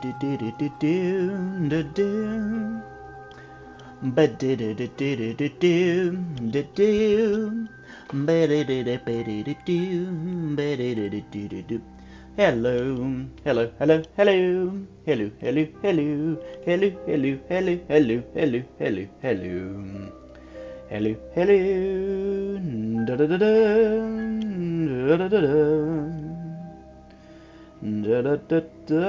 Hello, hello, hello, hello, hello, hello, hello, hello, hello, hello, hello, hello, hello, hello, hello, hello, da da da da, da da da da, da da da.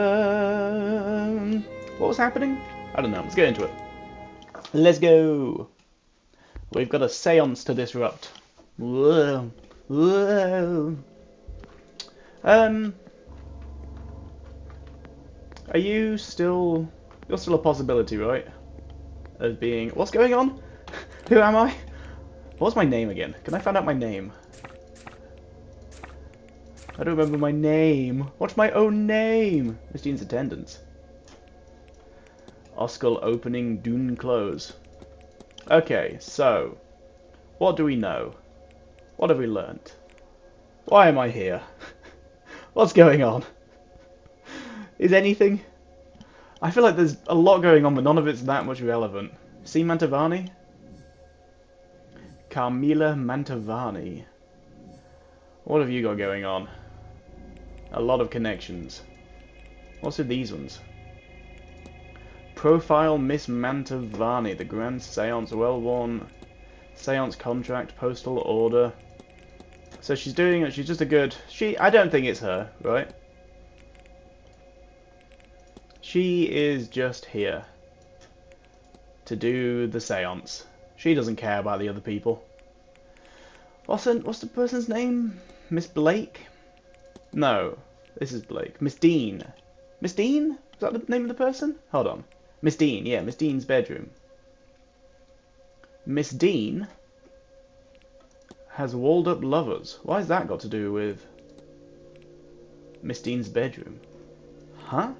What was happening? I don't know. Let's get into it. Let's go. We've got a seance to disrupt. Whoa, whoa. Are you still... You're still a possibility, right? Of being... What's going on? Who am I? What's my name again? Can I find out my name? I don't remember my name. What's my own name? Miss Jean's attendance. Oscar opening, Dune close. Okay, so... What do we know? What have we learnt? Why am I here? What's going on? Is anything? I feel like there's a lot going on, but none of it's that much relevant. See Mantovani? Carmela Mantovani. What have you got going on? A lot of connections. What's with these ones? Profile Miss Mantovani, the Grand Seance, well-worn Seance contract, postal order. So she's doing it, she's just a good... I don't think it's her, right? She is just here to do the seance. She doesn't care about the other people. What's the person's name? Miss Blake? No, this is Blake. Miss Dean. Miss Dean? Is that the name of the person? Hold on. Miss Dean, yeah, Miss Dean's bedroom. Miss Dean has walled up lovers. Why has that got to do with Miss Dean's bedroom? Huh?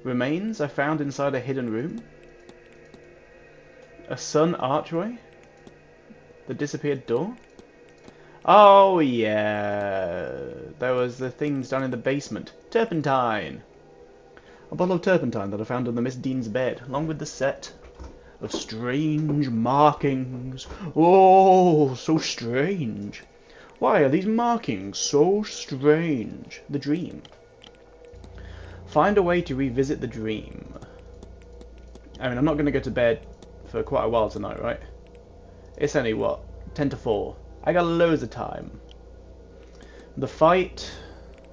Remains I found inside a hidden room? A sun archway? The disappeared door? Oh yeah, there was the things down in the basement. Turpentine! A bottle of turpentine that I found under Miss Dean's bed, along with the set of strange markings. Oh, so strange. Why are these markings so strange? The dream. Find a way to revisit the dream. I mean, I'm not going to go to bed for quite a while tonight, right? It's only, what, 10 to 4. I got loads of time. The fight.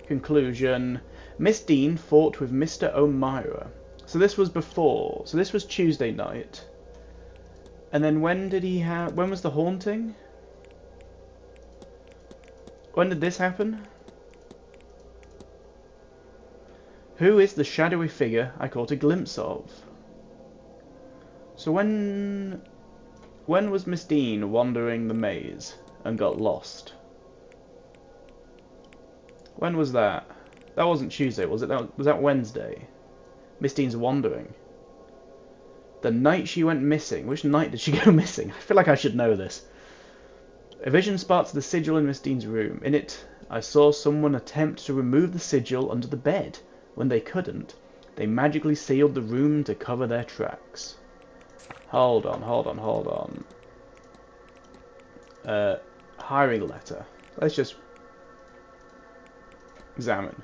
Conclusion. Miss Dean fought with Mr. O'Meara. So this was before. So this was Tuesday night. And then when was the haunting? When did this happen? Who is the shadowy figure I caught a glimpse of? So when was Miss Dean wandering the maze and got lost? When was that? That wasn't Tuesday, was it? Was that Wednesday? Miss Dean's wandering. The night she went missing. Which night did she go missing? I feel like I should know this. A vision sparks the sigil in Miss Dean's room. In it, I saw someone attempt to remove the sigil under the bed. When they couldn't, they magically sealed the room to cover their tracks. Hold on. Hiring letter. Let's just examine.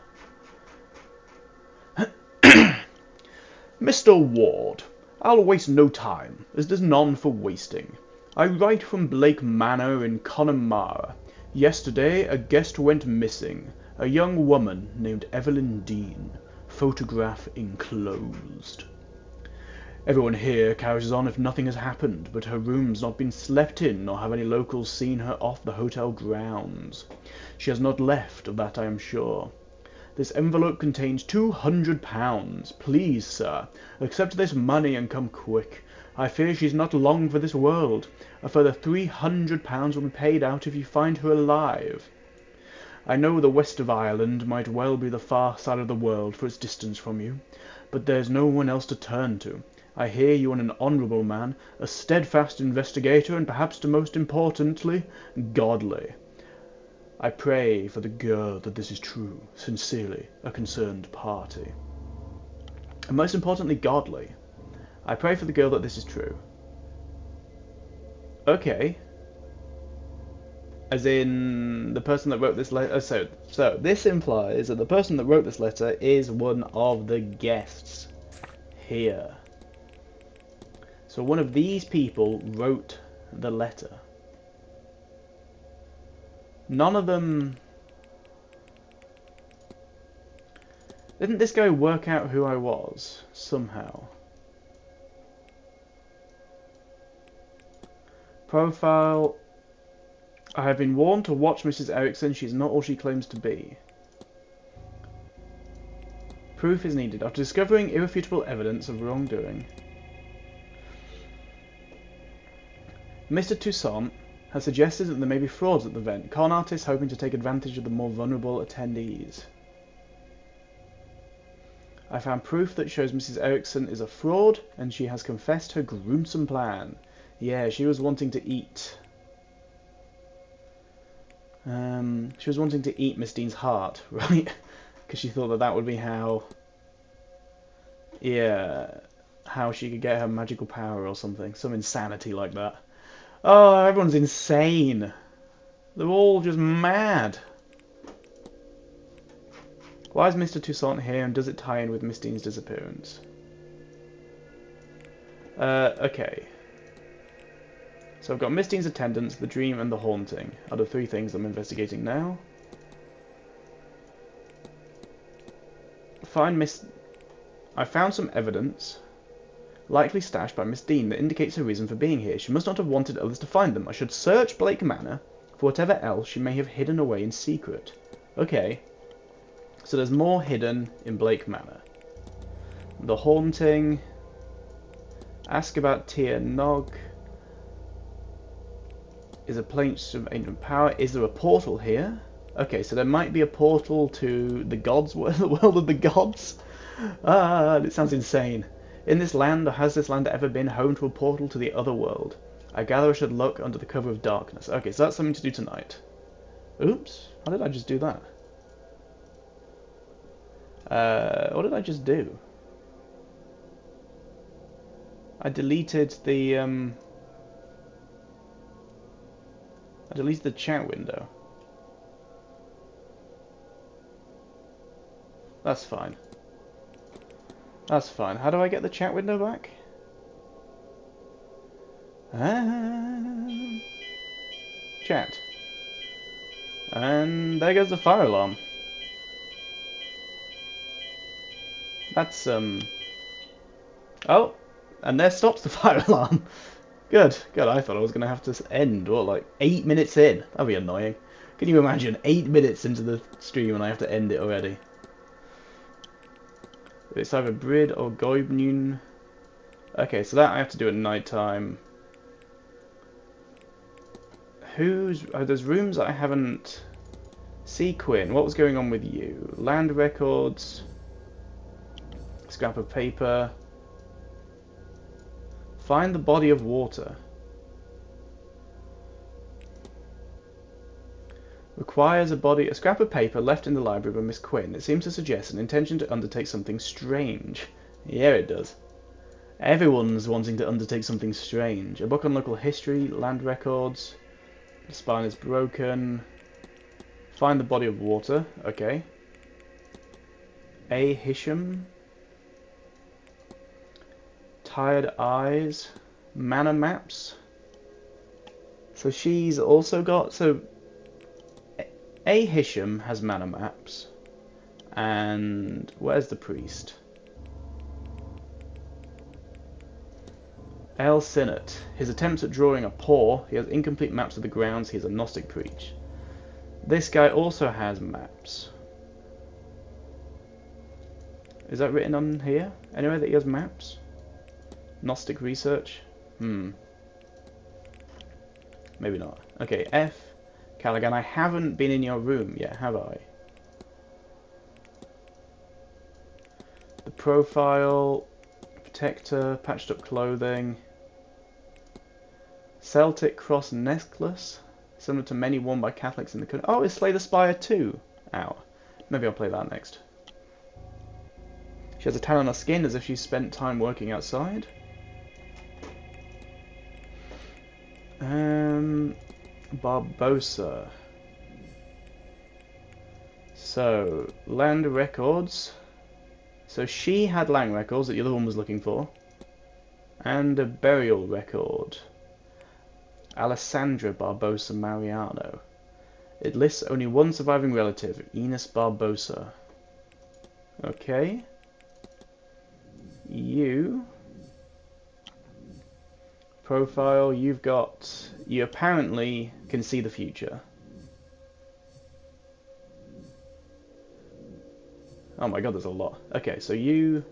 Mr. Ward, I'll waste no time, as there's none for wasting. I write from Blake Manor in Connemara. Yesterday, a guest went missing, a young woman named Evelyn Dean. Photograph enclosed. Everyone here carries on if nothing has happened, but her room's not been slept in, nor have any locals seen her off the hotel grounds. She has not left, of that I am sure. This envelope contains £200. Please, sir, accept this money and come quick. I fear she's not long for this world. A further £300 will be paid out if you find her alive. I know the west of Ireland might well be the far side of the world for its distance from you, but there's no one else to turn to. I hear you are an honourable man, a steadfast investigator, and perhaps most importantly, godly. I pray for the girl that this is true. Sincerely, a concerned party. and most importantly, godly. I pray for the girl that this is true. Okay. As in, the person that wrote this letter... So this implies that the person that wrote this letter is one of the guests here. So one of these people wrote the letter. None of them... Didn't this guy work out who I was, somehow? Profile... I have been warned to watch Mrs. Erickson. She's not all she claims to be. Proof is needed. After discovering irrefutable evidence of wrongdoing, Mr. Toussaint has suggested that there may be frauds at the event, con artists hoping to take advantage of the more vulnerable attendees. I found proof that shows Mrs. Erickson is a fraud, and she has confessed her gruesome plan. Yeah, she was wanting to eat... she was wanting to eat Miss Dean's heart, right? Because she thought that that would be how... Yeah, how she could get her magical power or something. Some insanity like that. Oh, everyone's insane. They're all just mad. Why is Mr. Toussaint here, and does it tie in with Miss Dean's disappearance? Okay. So I've got Miss Dean's attendance, the dream, and the haunting are the three things I'm investigating now. I found some evidence, likely stashed by Miss Dean, that indicates her reason for being here. She must not have wanted others to find them. I should search Blake Manor for whatever else she may have hidden away in secret. Okay. So there's more hidden in Blake Manor. The haunting. Ask about Tia Nog. Is a place of ancient power. Is there a portal here? Okay, so there might be a portal to the gods, the world of the gods. It sounds insane. In this land, or has this land ever been home to a portal to the other world? I gather I should look under the cover of darkness. Okay, so that's something to do tonight. Oops, how did I just do that? What did I just do? I deleted the chat window. That's fine. That's fine. How do I get the chat window back? Chat. And there goes the fire alarm. That's, Oh! And there stops the fire alarm. Good. Good. I thought I was going to have to end, what, like 8 minutes in? That'd be annoying. Can you imagine 8 minutes into the stream and I have to end it already? It's either Brid or Goibnun. Okay, so that I have to do at night time. There's rooms that I haven't... See Quinn, what was going on with you? Land records. Scrap of paper. Find the body of water. Requires a scrap of paper left in the library by Miss Quinn. It seems to suggest an intention to undertake something strange. Yeah, it does. Everyone's wanting to undertake something strange. A book on local history, land records. The spine is broken. Find the body of water. Okay. A. Hisham. Tired eyes. Manor maps. So she's also got... So A. Hisham has manor maps. And where's the priest? L. Sinnott. His attempts at drawing are poor. He has incomplete maps of the grounds. He has a Gnostic preach. This guy also has maps. Is that written on here? Anyway, that he has maps? Gnostic research? Maybe not. Okay, F. Callaghan, I haven't been in your room yet, have I? The profile, protector, patched up clothing, Celtic cross necklace, similar to many worn by Catholics in the country. Oh, it's Slay the Spire 2 out. Maybe I'll play that next. She has a tan on her skin as if she's spent time working outside. Barbosa. So, land records. So she had land records that the other one was looking for. And a burial record. Alessandra Barbosa Mariano. It lists only one surviving relative, Enos Barbosa. Okay. You. Profile, you apparently can see the future. Oh my god, there's a lot. Okay, so you've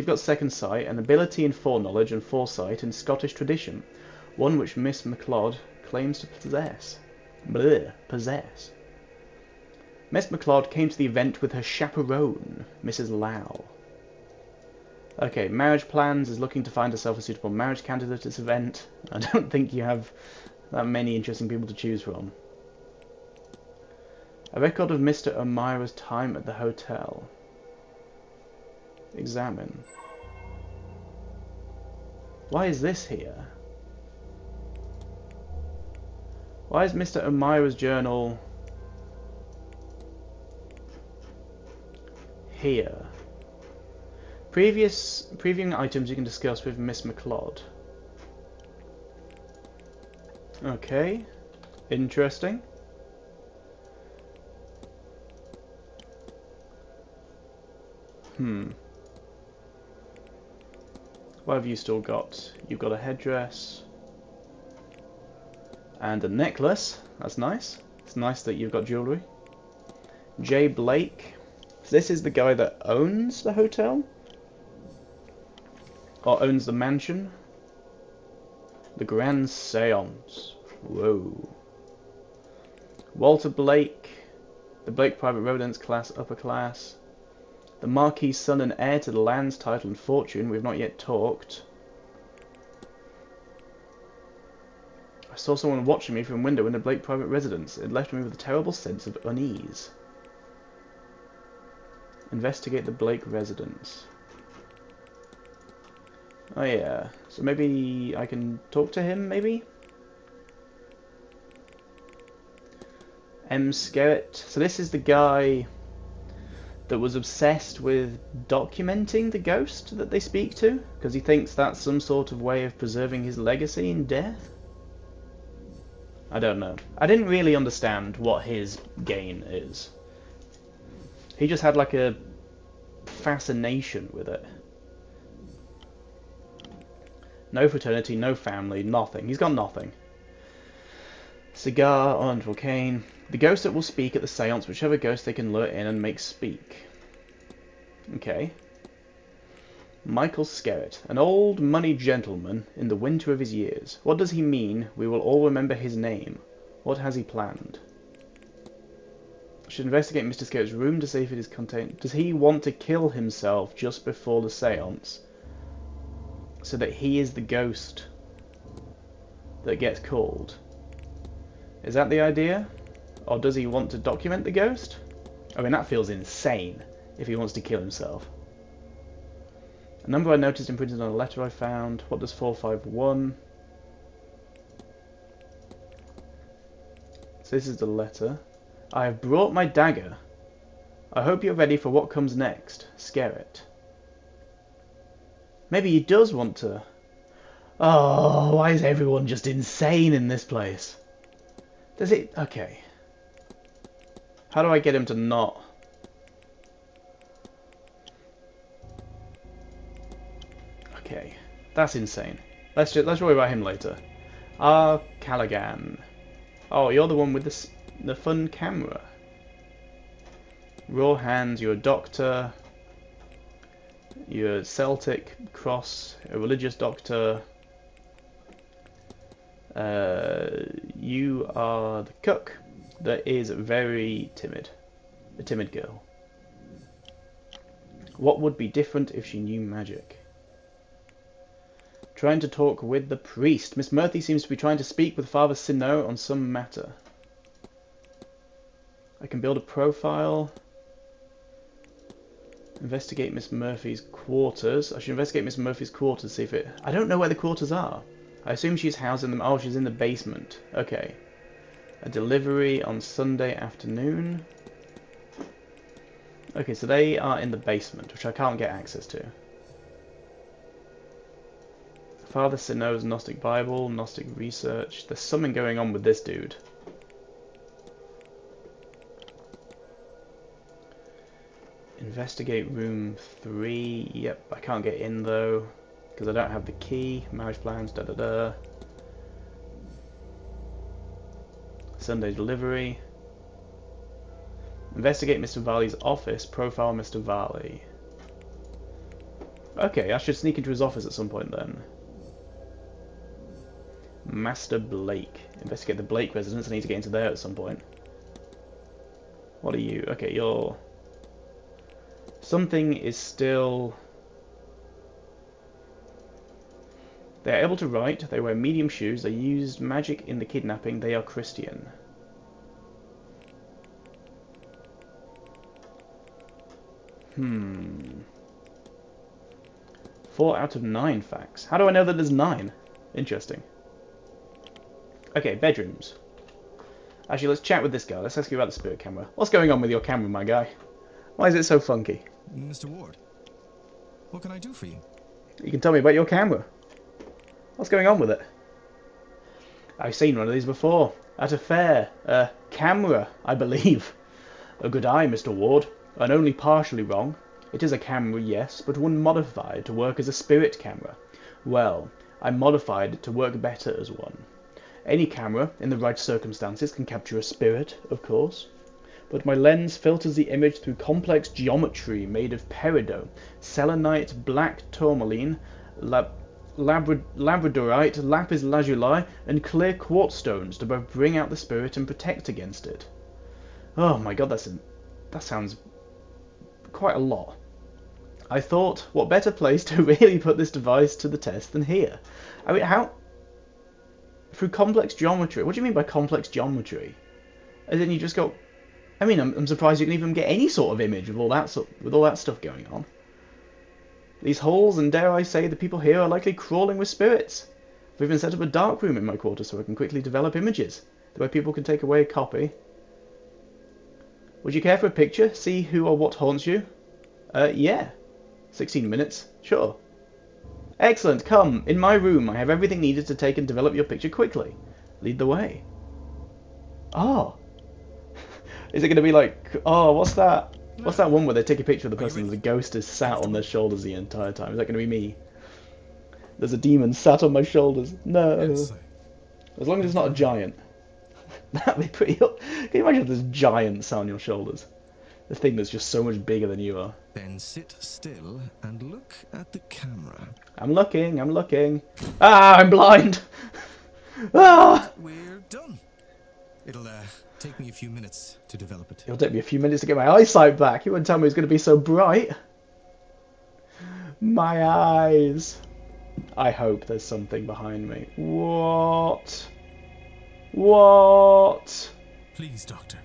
got second sight, an ability in foreknowledge and foresight in Scottish tradition, one which Miss MacLeod claims to possess. Bleh, possess. Miss MacLeod came to the event with her chaperone, Mrs. Lau. Okay, marriage plans, is looking to find herself a suitable marriage candidate at this event. I don't think you have that many interesting people to choose from. A record of Mr. O'Mara's time at the hotel. Examine. Why is this here? Why is Mr. O'Mara's journal here? Previewing items you can discuss with Miss MacLeod. Okay, interesting. What have you still got? You've got a headdress and a necklace. That's nice. It's nice that you've got jewellery. J. Blake. So this is the guy that owns the hotel? Or owns the mansion? The Grand Seance. Whoa. Walter Blake. The Blake private residence class, upper class. The Marquis' son and heir to the lands, title and fortune. We've not yet talked. I saw someone watching me from a window in the Blake private residence. It left me with a terrible sense of unease. Investigate the Blake residence. Oh yeah, so maybe I can talk to him, maybe? M. Skerritt. So this is the guy that was obsessed with documenting the ghost that they speak to, because he thinks that's some sort of way of preserving his legacy in death? I don't know. I didn't really understand what his gain is. He just had like a fascination with it. No fraternity, no family, nothing. He's got nothing. Cigar, orange volcane. The ghost that will speak at the seance, whichever ghost they can lure in and make speak. Okay. Michael Skerritt, an old money gentleman in the winter of his years. What does he mean? We will all remember his name. What has he planned? I should investigate Mr. Skerritt's room to see if it is contained. Does he want to kill himself just before the seance? So that he is the ghost that gets called? Is that the idea? Or does he want to document the ghost? I mean, that feels insane if he wants to kill himself. A number I noticed imprinted on a letter I found. What does 451? So this is the letter. I have brought my dagger. I hope you're ready for what comes next. Skerritt. Maybe he does want to... Oh, why is everyone just insane in this place? Does it... Okay. How do I get him to not... Okay. That's insane. Let's worry about him later. Callaghan. Oh, you're the one with the fun camera. Raw hands, you're a doctor. You're a Celtic cross, a religious doctor. You are the cook that is very timid. A timid girl. What would be different if she knew magic? Trying to talk with the priest. Miss Murphy seems to be trying to speak with Father Sinot on some matter. I can build a profile. Investigate Miss Murphy's quarters. I should investigate Miss Murphy's quarters, see if it... I don't know where the quarters are. I assume she's housing them. Oh, she's in the basement. Okay. A delivery on Sunday afternoon. Okay, so they are in the basement, which I can't get access to. Father Sinnoh's Gnostic Bible, Gnostic Research. There's something going on with this dude. Investigate room 3. Yep, I can't get in though, because I don't have the key. Marriage plans, da da da. Sunday delivery. Investigate Mr. Varley's office. Profile Mr. Varley. Okay, I should sneak into his office at some point then. Master Blake. Investigate the Blake residence. I need to get into there at some point. What are you? Okay, you're... Something is still... They are able to write. They wear medium shoes. They used magic in the kidnapping. They are Christian. Hmm. 4 out of 9 facts. How do I know that there's 9? Interesting. Okay, bedrooms. Actually, let's chat with this guy. Let's ask you about the spirit camera. What's going on with your camera, my guy? Why is it so funky? Mr. Ward, what can I do for you? You can tell me about your camera. What's going on with it? I've seen one of these before. At a fair. A camera, I believe. A good eye, Mr. Ward. And only partially wrong. It is a camera, yes, but one modified to work as a spirit camera. Well, I modified it to work better as one. Any camera, in the right circumstances, can capture a spirit, of course. But my lens filters the image through complex geometry made of peridot, selenite, black tourmaline, labradorite, lapis lazuli, and clear quartz stones to both bring out the spirit and protect against it. Oh my god, that sounds quite a lot. I thought, what better place to really put this device to the test than here? I mean, how... Through complex geometry? What do you mean by complex geometry? As in you just go... I mean, I'm surprised you can even get any sort of image with all that stuff going on. These holes, and dare I say, the people here are likely crawling with spirits. I've even set up a dark room in my quarters so I can quickly develop images, the way people can take away a copy. Would you care for a picture? See who or what haunts you? Yeah. 16 minutes. Sure. Excellent, come. In my room, I have everything needed to take and develop your picture quickly. Lead the way. Oh. Is it going to be like, oh, what's that? What's that one where they take a picture of the person and the ghost is sat on their shoulders the entire time? Is that going to be me? There's a demon sat on my shoulders. No. As long as it's not a giant. That'd be pretty... Can you imagine if there's giants sat on your shoulders? The thing that's just so much bigger than you are. Then sit still and look at the camera. I'm looking. Ah, I'm blind! Ah! We're done. It'll take me a few minutes to develop it. It'll take me a few minutes to get my eyesight back. You wouldn't tell me it's going to be so bright. My eyes. I hope there's something behind me. What? What? Please, Doctor.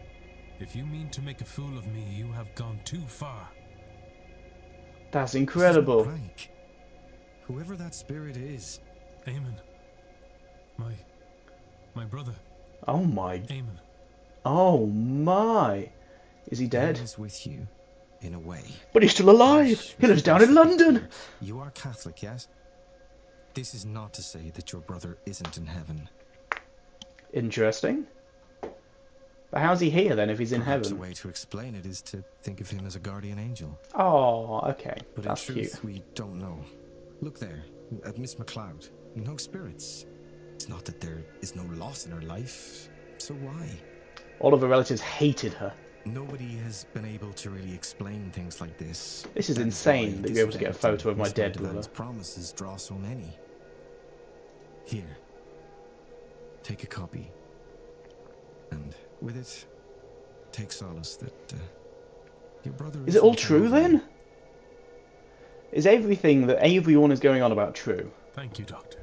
If you mean to make a fool of me, you have gone too far. That's incredible. Whoever that spirit is. Eamon. My brother. Oh my. Eamon. Oh my. Is he dead? He is with you, in a way. But he's still alive. He lives down in London. You are Catholic, yes? This is not to say that your brother isn't in heaven. Interesting. But how's he here then if he's in Perhaps heaven? A way to explain it is to think of him as a guardian angel. Oh, okay. But That's in truth, cute. we don't know. Look there, at Miss MacLeod. No spirits. It's not that there is no loss in her life. So why? All of her relatives hated her. Nobody has been able to really explain things like this. This is That insane why that this you're able to get a event photo of and my Miss dead Magdalene's brother. promises draw so many. Here, take a copy, and with it, take solace that your brother Is it all isn't true over you. then? Is everything that everyone is going on about true? Thank you, Doctor.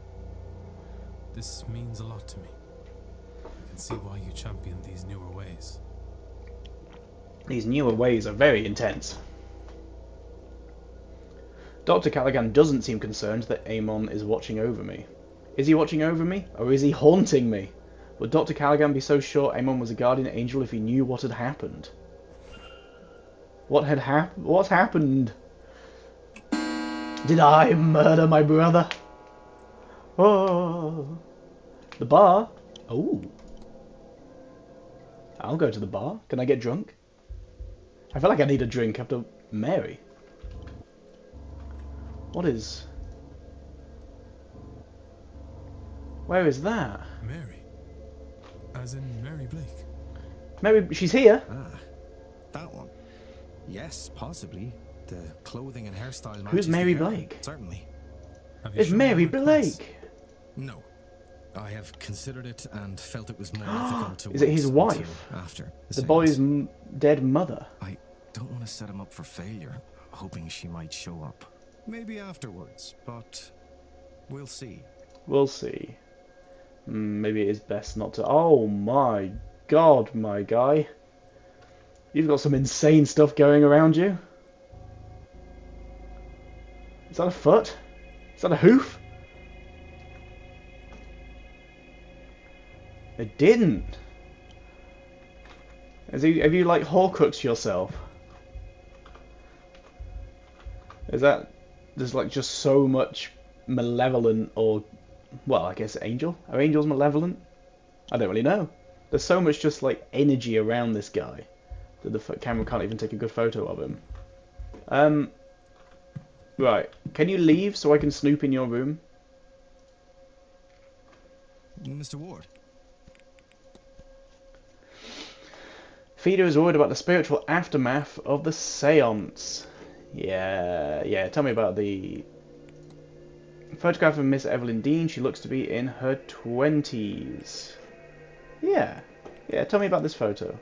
This means a lot to me. I can see why you champion these newer ways. These newer ways are very intense. Dr. Callaghan doesn't seem concerned that Amon is watching over me. Is he watching over me, or is he haunting me? Would Dr. Callaghan be so sure Amon was a guardian angel if he knew what had happened? What's happened? Did I murder my brother? Oh, the bar. Oh, I'll go to the bar. Can I get drunk? I feel like I need a drink after Mary. What is? Where is that? Mary. As in Mary Blake. Mary, she's here. Ah, that one. Yes, possibly. The clothing and hairstyle matches. Who's Mary the hair, Blake? Certainly. Have you It's shown Mary her my plans? Blake. No. I have considered it and felt it was more ethical to Is it wait his until wife? after The seance. boy's dead mother. I don't want to set him up for failure, hoping she might show up. Maybe afterwards, but we'll see. We'll see. Maybe it is best not to. Oh my god, my guy. You've got some insane stuff going around you. Is that a foot? Is that a hoof? It didn't. Have you like Horcruxed yourself? Is that there's like just so much malevolent, or well, I guess angel? Are angels malevolent? I don't really know. There's so much just like energy around this guy that the camera can't even take a good photo of him. Right. Can you leave so I can snoop in your room? Mr. Ward. Feeder is worried about the spiritual aftermath of the seance. Yeah. Tell me about the photograph of Miss Evelyn Dean. She looks to be in her 20s. Yeah. Tell me about this photo. Do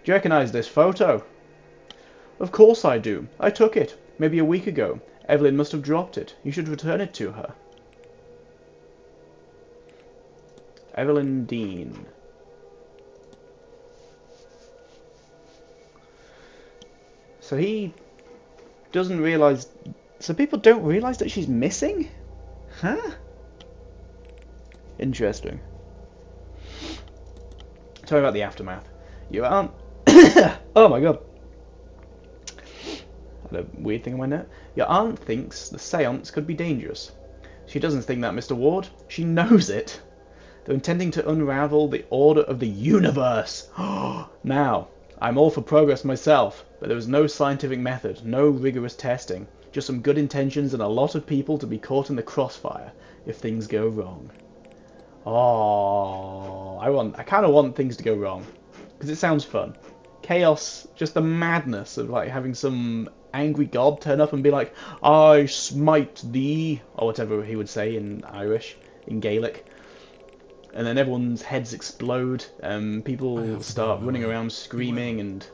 you recognise this photo? Of course I do. I took it. Maybe a week ago. Evelyn must have dropped it. You should return it to her. Evelyn Dean. So he doesn't realise... So people don't realise that she's missing? Huh? Interesting. Tell me about the aftermath. Your aunt... Oh my god. I had a weird thing in my note. Your aunt thinks the seance could be dangerous. She doesn't think that, Mr. Ward. She knows it. They're intending to unravel the order of the universe. Now, I'm all for progress myself, but there was no scientific method, no rigorous testing, just some good intentions and a lot of people to be caught in the crossfire if things go wrong. Oh, I kind of want things to go wrong, because it sounds fun. Chaos, just the madness of like having some angry god turn up and be like, I smite thee, or whatever he would say in Irish, in Gaelic. And then everyone's heads explode, people start running around screaming, and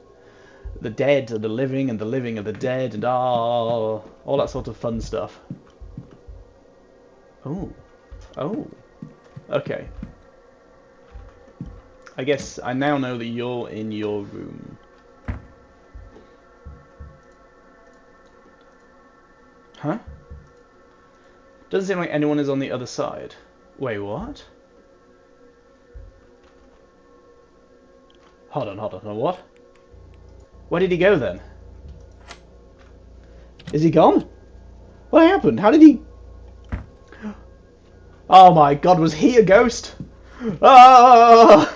the dead are the living, and the living are the dead, and all that sort of fun stuff. Oh, okay. I guess I now know that you're in your room. Huh? Doesn't seem like anyone is on the other side. Wait, what? Hold on, what? Where did he go then? Is he gone? What happened? How did he... Oh my god, was he a ghost? Ah!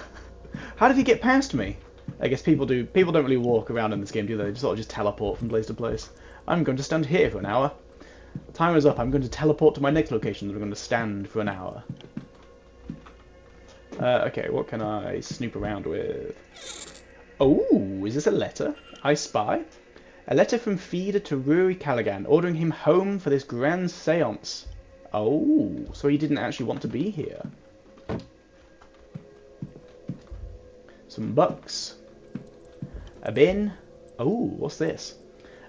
How did he get past me? I guess people don't really walk around in this game, do they? They just sort of just teleport from place to place. I'm going to stand here for an hour. Time is up. I'm going to teleport to my next location, and I'm going to stand for an hour. Okay, what can I snoop around with? Oh, is this a letter? I spy. A letter from Feeder to Rory Callaghan, ordering him home for this grand seance. Oh, so he didn't actually want to be here. Some bucks. A bin. Oh, what's this?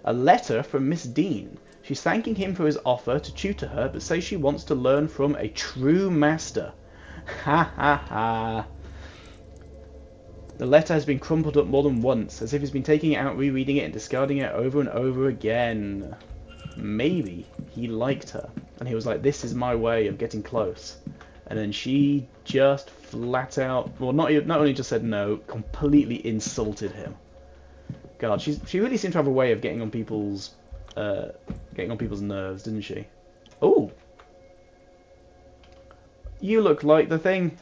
A letter from Miss Dean. She's thanking him for his offer to tutor her, but says she wants to learn from a true master. Ha ha ha. The letter has been crumpled up more than once, as if he's been taking it out, rereading it, and discarding it over and over again. maybe he liked her, and he was like, this is my way of getting close. And then she just flat out, well, not only just said no, completely insulted him. God, she really seemed to have a way of getting on people's nerves, didn't she? Oh, you look like the thing.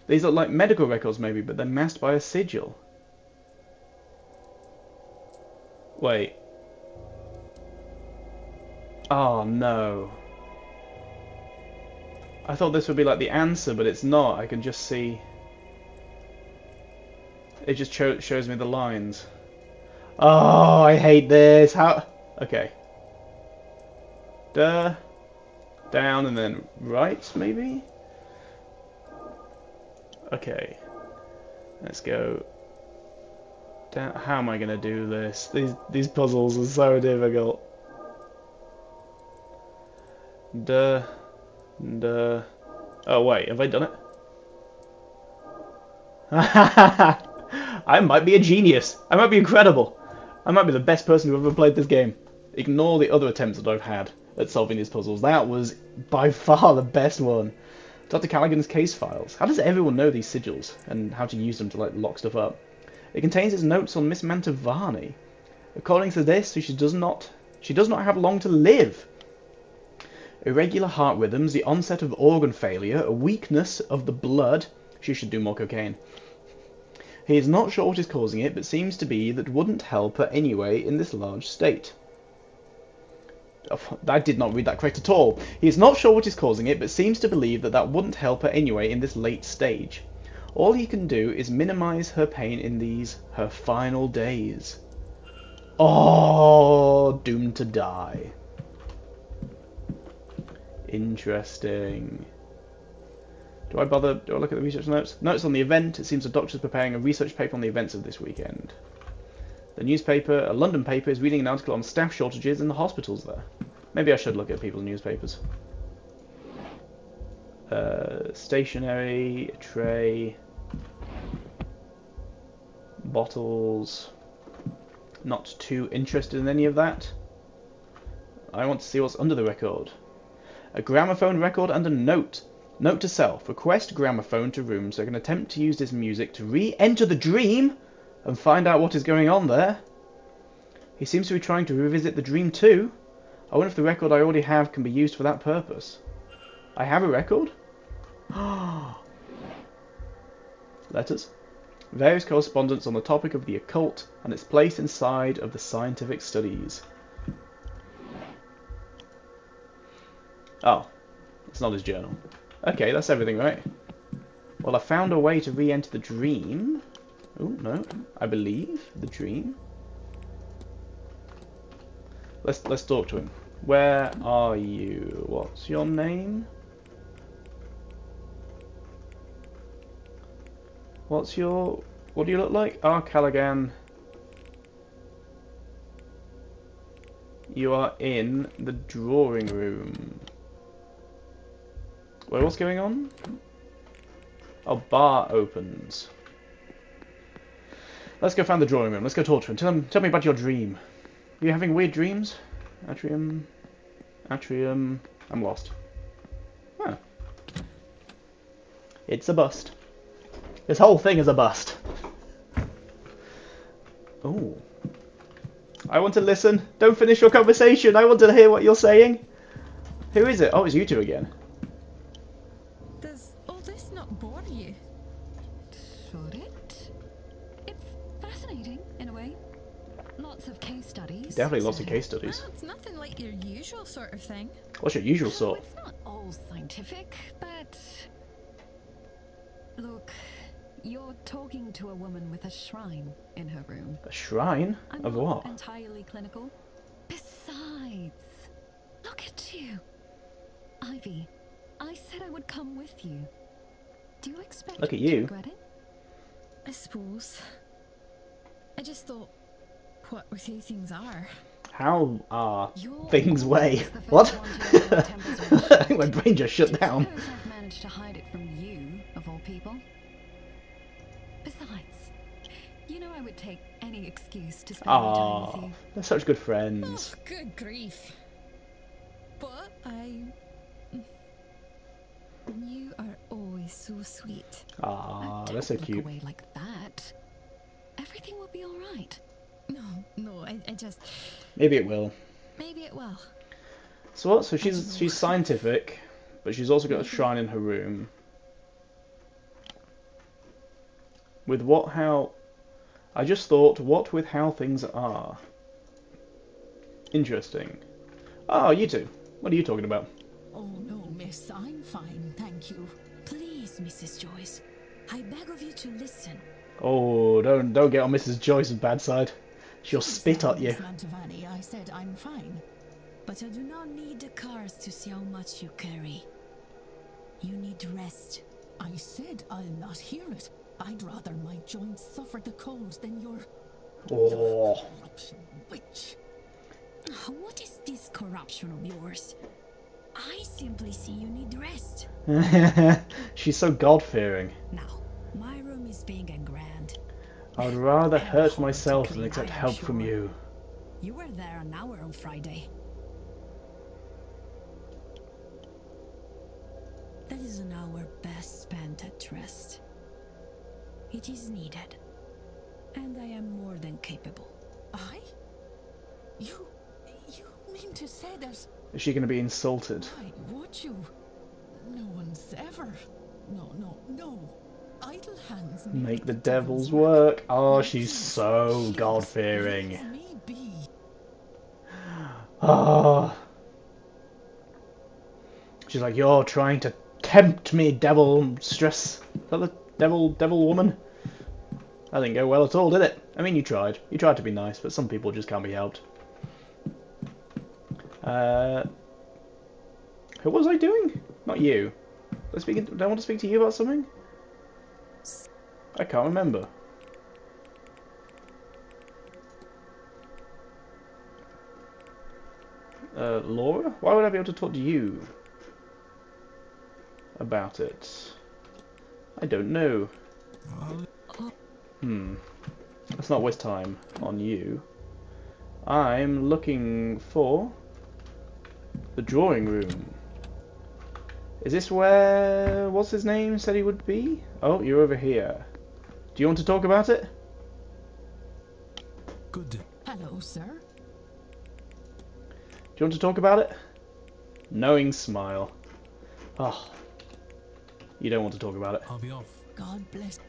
These look like medical records, maybe, but they're masked by a sigil. Wait. Oh no. I thought this would be like the answer, but it's not. I can just see. It just shows me the lines. Oh, I hate this. How? Okay. Down and then right, maybe? Okay. Let's go down. How am I gonna do this? These puzzles are so difficult. Oh wait, have I done it? I might be a genius. I might be incredible. I might be the best person who ever played this game. Ignore the other attempts that I've had at solving these puzzles. That was by far the best one. Dr. Callaghan's case files. How does everyone know these sigils and how to use them to like lock stuff up? It contains his notes on Miss Mantovani. According to this, she does not have long to live. Irregular heart rhythms, the onset of organ failure, a weakness of the blood. She should do more cocaine. He is not sure what is causing it, but seems to be that wouldn't help her anyway in this large state. Oh, I did not read that correct at all. He is not sure what is causing it, but seems to believe that wouldn't help her anyway in this late stage. All he can do is minimize her pain in these, her final days. Oh, doomed to die. Interesting. Do I look at the research notes? Notes on the event. It seems the doctor's preparing a research paper on the events of this weekend. The newspaper, a London paper, is reading an article on staff shortages in the hospitals there. Maybe I should look at people's newspapers. Stationery, tray, bottles. Not too interested in any of that. I want to see what's under the record. A gramophone record and a note. Note to self. Request gramophone to room so I can attempt to use this music to re-enter the dream and find out what is going on there. He seems to be trying to revisit the dream too. I wonder if the record I already have can be used for that purpose. I have a record? Letters. Various correspondence on the topic of the occult and its place inside of the scientific studies. Oh, it's not his journal. Okay, that's everything, right? Well, I found a way to re-enter the dream. Oh, no. I believe the dream. Let's talk to him. Where are you? What's your name? What do you look like? Ah, Callaghan. You are in the drawing room. Wait, what's going on? Oh, bar opens. Let's go find the drawing room. Let's go talk to him. Tell me about your dream. Are you having weird dreams? Atrium. I'm lost. Huh. It's a bust. This whole thing is a bust. Oh. I want to listen. Don't finish your conversation. I want to hear what you're saying. Who is it? Oh, it's you two again. Does all this not bore you? Should it? It's fascinating, in a way. Lots of case studies. Definitely lots of case studies. Well, it's nothing like your usual sort of thing. What's your usual No, sort? it's not all scientific, but... Look, you're talking to a woman with a shrine in her room. A shrine? I'm Of not what? entirely clinical. Besides, look at you. Ivy, I said I would come with you. Do you expect Look at me to you. regret it? I suppose. I just thought, what with how things are. How are You're things weigh? always the first What? one to know when tempers are in I check. think my brain just shut down. Suppose I've managed to hide it from you, of all people. Besides, you know I would take any excuse to spend my time with Ah, you. they're such good friends. Oh, good grief. But you are always so sweet. Ah, Don't they're so look cute. away like that. Everything will be all right. No, I just... Maybe it will. Maybe it will. So what? So don't know. she's scientific, but she's also got a Maybe. shrine in her room. With what, how... I just thought, what with how things are? Interesting. Ah, you two. What are you talking about? Oh no, miss, I'm fine, thank you. Please, Mrs. Joyce, I beg of you to listen. Oh, don't get on Mrs. Joyce's bad side. She'll Please, spit now, at you. Miss Mantovani, I said I'm fine. But I do not need the cars to see how much you carry. You need rest. I said I'll not hear it. I'd rather my joints suffer the cold than your Oh. corruption witch. What is this corruption of yours? I simply see you need rest. She's so God-fearing. Now, my room is big and grand. I would rather And hurt hard to myself than clean, accept I am help from sure. you. You were there an hour on Friday. That is an hour best spent at rest. It is needed. And I am more than capable. I? You mean to say that? Is she going to be insulted? Why would you? No one's ever. No. Idle hands Make the devil's work. Oh, she's so Please, God-fearing. leave me be. Ah. She's like, you're trying to tempt me, devil stress. Is that the devil woman? That didn't go well at all, did it? I mean, you tried. You tried to be nice, but some people just can't be helped. Who was I doing? Not you. Do I want to speak to you about something? I can't remember. Laura? Why would I be able to talk to you about it? I don't know. Let's not waste time on you. I'm looking for the drawing room. Is this where what's his name said he would be? Oh, you're over here. Do you want to talk about it? Good. Hello, sir. Do you want to talk about it? Knowing smile. Oh, you don't want to talk about it. I'll be off. God bless.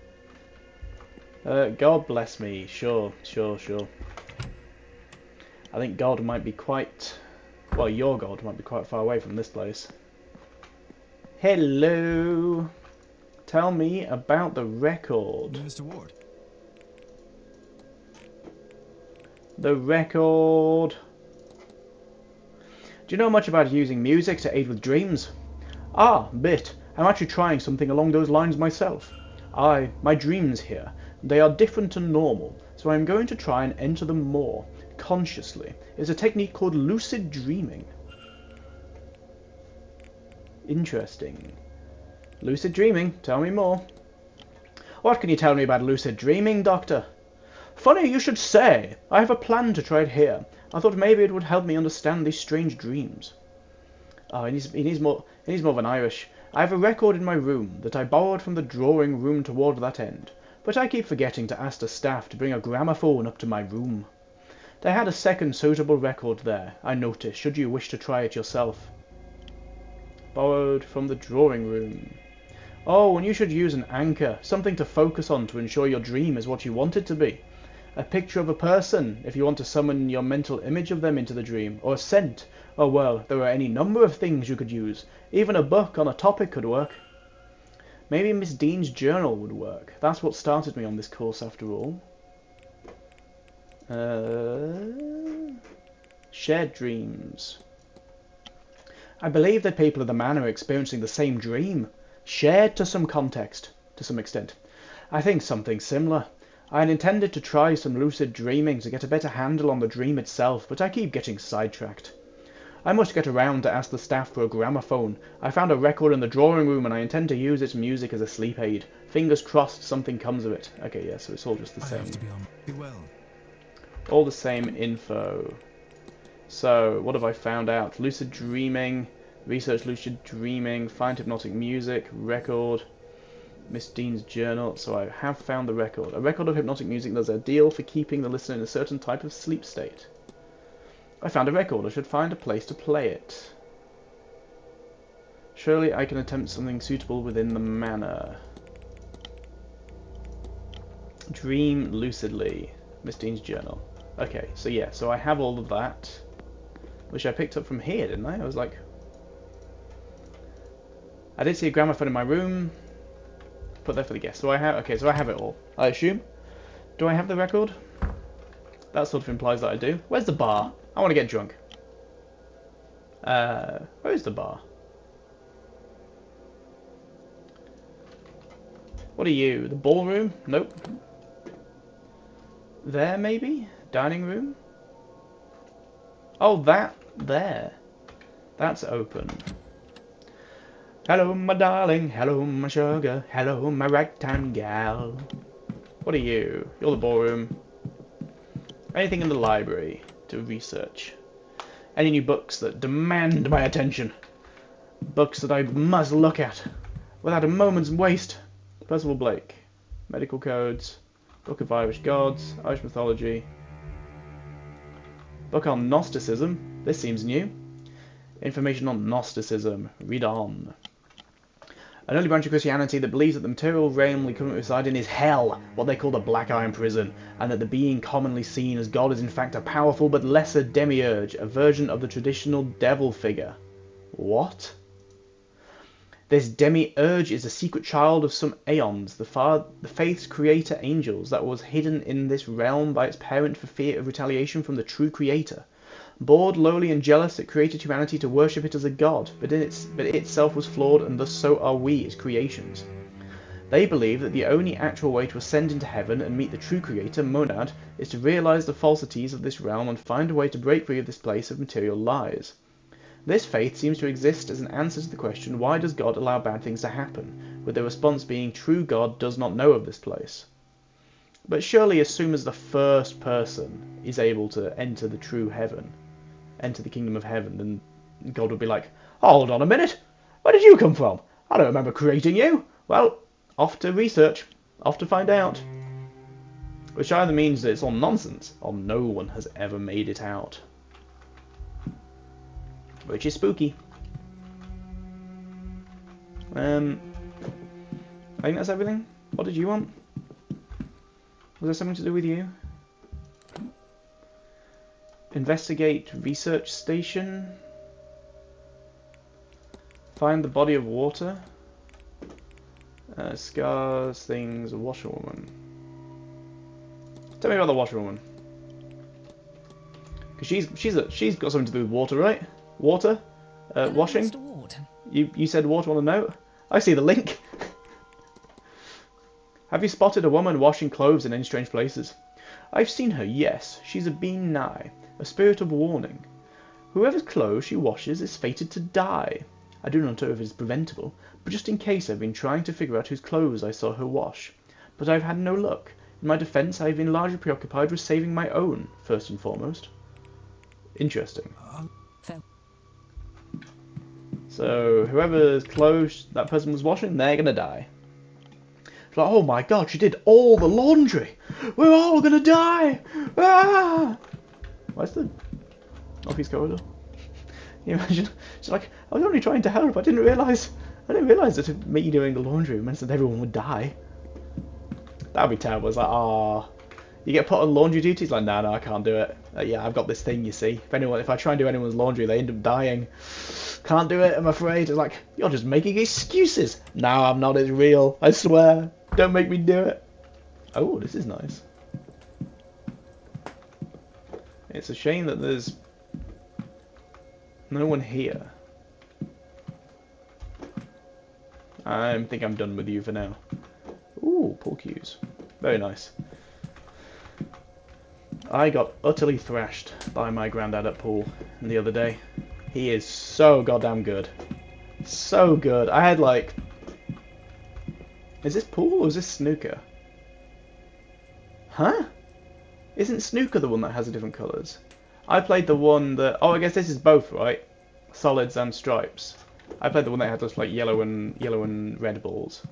God bless me. Sure. I think God might be quite... Well, your God might be quite far away from this place. Hello. Tell me about the record. Mr. Ward. The record. Do you know much about using music to aid with dreams? Ah, bit. I'm actually trying something along those lines myself. My dreams here, they are different and normal, so I'm going to try and enter them more consciously. It's a technique called lucid dreaming. Interesting. Lucid dreaming, tell me more. What can you tell me about lucid dreaming, Doctor? Funny you should say. I have a plan to try it here. I thought maybe it would help me understand these strange dreams. Oh, he needs more of an Irish. I have a record in my room that I borrowed from the drawing room toward that end, but I keep forgetting to ask the staff to bring a gramophone up to my room. They had a second suitable record there, I noticed, should you wish to try it yourself. Borrowed from the drawing room. Oh, and you should use an anchor, something to focus on to ensure your dream is what you want it to be. A picture of a person, if you want to summon your mental image of them into the dream, or a scent. Oh well, there are any number of things you could use. Even a book on a topic could work. Maybe Miss Dean's journal would work. That's what started me on this course after all. Shared dreams. I believe that people of the Manor are experiencing the same dream, shared to some context, to some extent. I think something similar. I had intended to try some lucid dreaming to get a better handle on the dream itself, but I keep getting sidetracked. I must get around to ask the staff for a gramophone. I found a record in the drawing room and I intend to use its music as a sleep aid. Fingers crossed something comes of it. Okay, yeah, so it's all just the I same. have to be on. Be well. All the same info. So, what have I found out? Lucid dreaming, research lucid dreaming, find hypnotic music, record, Miss Dean's journal. So I have found the record. A record of hypnotic music that's ideal for keeping the listener in a certain type of sleep state. I found a record. I should find a place to play it. Surely I can attempt something suitable within the manor. Dream lucidly. Miss Dean's journal. Okay, so yeah, so I have all of that. Which I picked up from here, didn't I? I was like... I did see a gramophone in my room. Put that for the guest. So I have... Okay, so I have it all. I assume. Do I have the record? That sort of implies that I do. Where's the bar? I want to get drunk. Where is the bar? What are you? The ballroom? Nope. There, maybe? Dining room? Oh, that there. That's open. Hello, my darling. Hello, my sugar. Hello, my ragtime gal. What are you? You're the ballroom. Anything in the library to research? Any new books that demand my attention? Books that I must look at without a moment's waste. Percival Blake. Medical codes. Book of Irish gods. Irish mythology. Book on Gnosticism. This seems new. Information on Gnosticism. Read on. An early branch of Christianity that believes that the material realm we currently reside in is hell, what they call the Black Iron Prison, and that the being commonly seen as God is in fact a powerful but lesser demiurge, a version of the traditional devil figure. What? This demiurge is a secret child of some aeons, the faith's creator angels, that was hidden in this realm by its parent for fear of retaliation from the true creator. Bored, lowly, and jealous, it created humanity to worship it as a god, but it itself was flawed, and thus so are we, its creations. They believe that the only actual way to ascend into heaven and meet the true creator, Monad, is to realize the falsities of this realm and find a way to break free of this place of material lies. This faith seems to exist as an answer to the question, why does God allow bad things to happen, with the response being, true God does not know of this place. But surely as soon as the first person is able to enter the true heaven, enter the kingdom of heaven, then God would be like, hold on a minute, where did you come from? I don't remember creating you. Well, off to research, off to find out. Which either means that it's all nonsense, or no one has ever made it out. Which is spooky. I think that's everything. What did you want? Was there something to do with you? Investigate research station. Find the body of water. Scars, things, a washerwoman. Tell me about the washerwoman. Because she's got something to do with water, right? Water? Washing? Mr. Ward. You said water on a note? I see the link. Have you spotted a woman washing clothes in any strange places? I've seen her, yes. She's a being nigh, a spirit of warning. Whoever's clothes she washes is fated to die. I do not know if it is preventable, but just in case I've been trying to figure out whose clothes I saw her wash. But I've had no luck. In my defence, I've been largely preoccupied with saving my own, first and foremost. Interesting. So, whoever's clothes that person was washing, they're gonna die. It's like, oh my god, she did all the laundry! We're all gonna die! Ah! Where's the office corridor? Can you imagine? She's like, I was only trying to help, I didn't realise that me doing the laundry meant that everyone would die. That'd be terrible. It's like, ah. You get put on laundry duty, it's like, no, I can't do it. Yeah, I've got this thing, you see. If I try and do anyone's laundry, they end up dying. Can't do it, I'm afraid. It's like, you're just making excuses. No, I'm not, it's real. I swear. Don't make me do it. Oh, this is nice. It's a shame that there's no one here. I think I'm done with you for now. Ooh, pool cues. Very nice. I got utterly thrashed by my granddad at pool the other day. He is so goddamn good. So good. I had like... Is this pool or is this snooker? Huh? Isn't snooker the one that has the different colours? I played the one that... Oh, I guess this is both, right? Solids and stripes. I played the one that had just like yellow and red balls.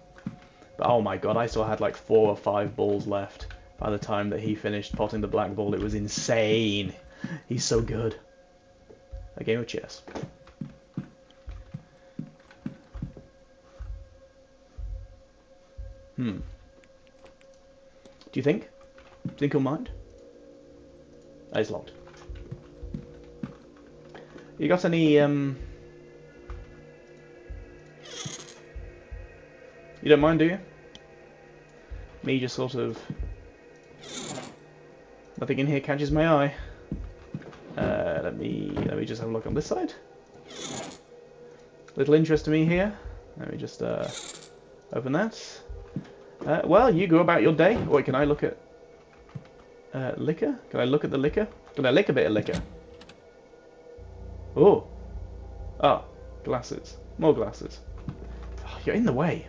But oh my god, I still had like 4 or 5 balls left by the time that he finished potting the black ball. It was insane. He's so good. A game of chess. Do you think? Do you think he'll mind? Oh, it's locked. You got any, You don't mind, do you? Me just sort of... Nothing in here catches my eye. Let me just have a look on this side. Little interest to me here. Let me just open that. Well, you go about your day. Wait, can I look at liquor? Can I look at the liquor? Can I lick a bit of liquor? Oh. Oh, glasses. More glasses. Oh, you're in the way.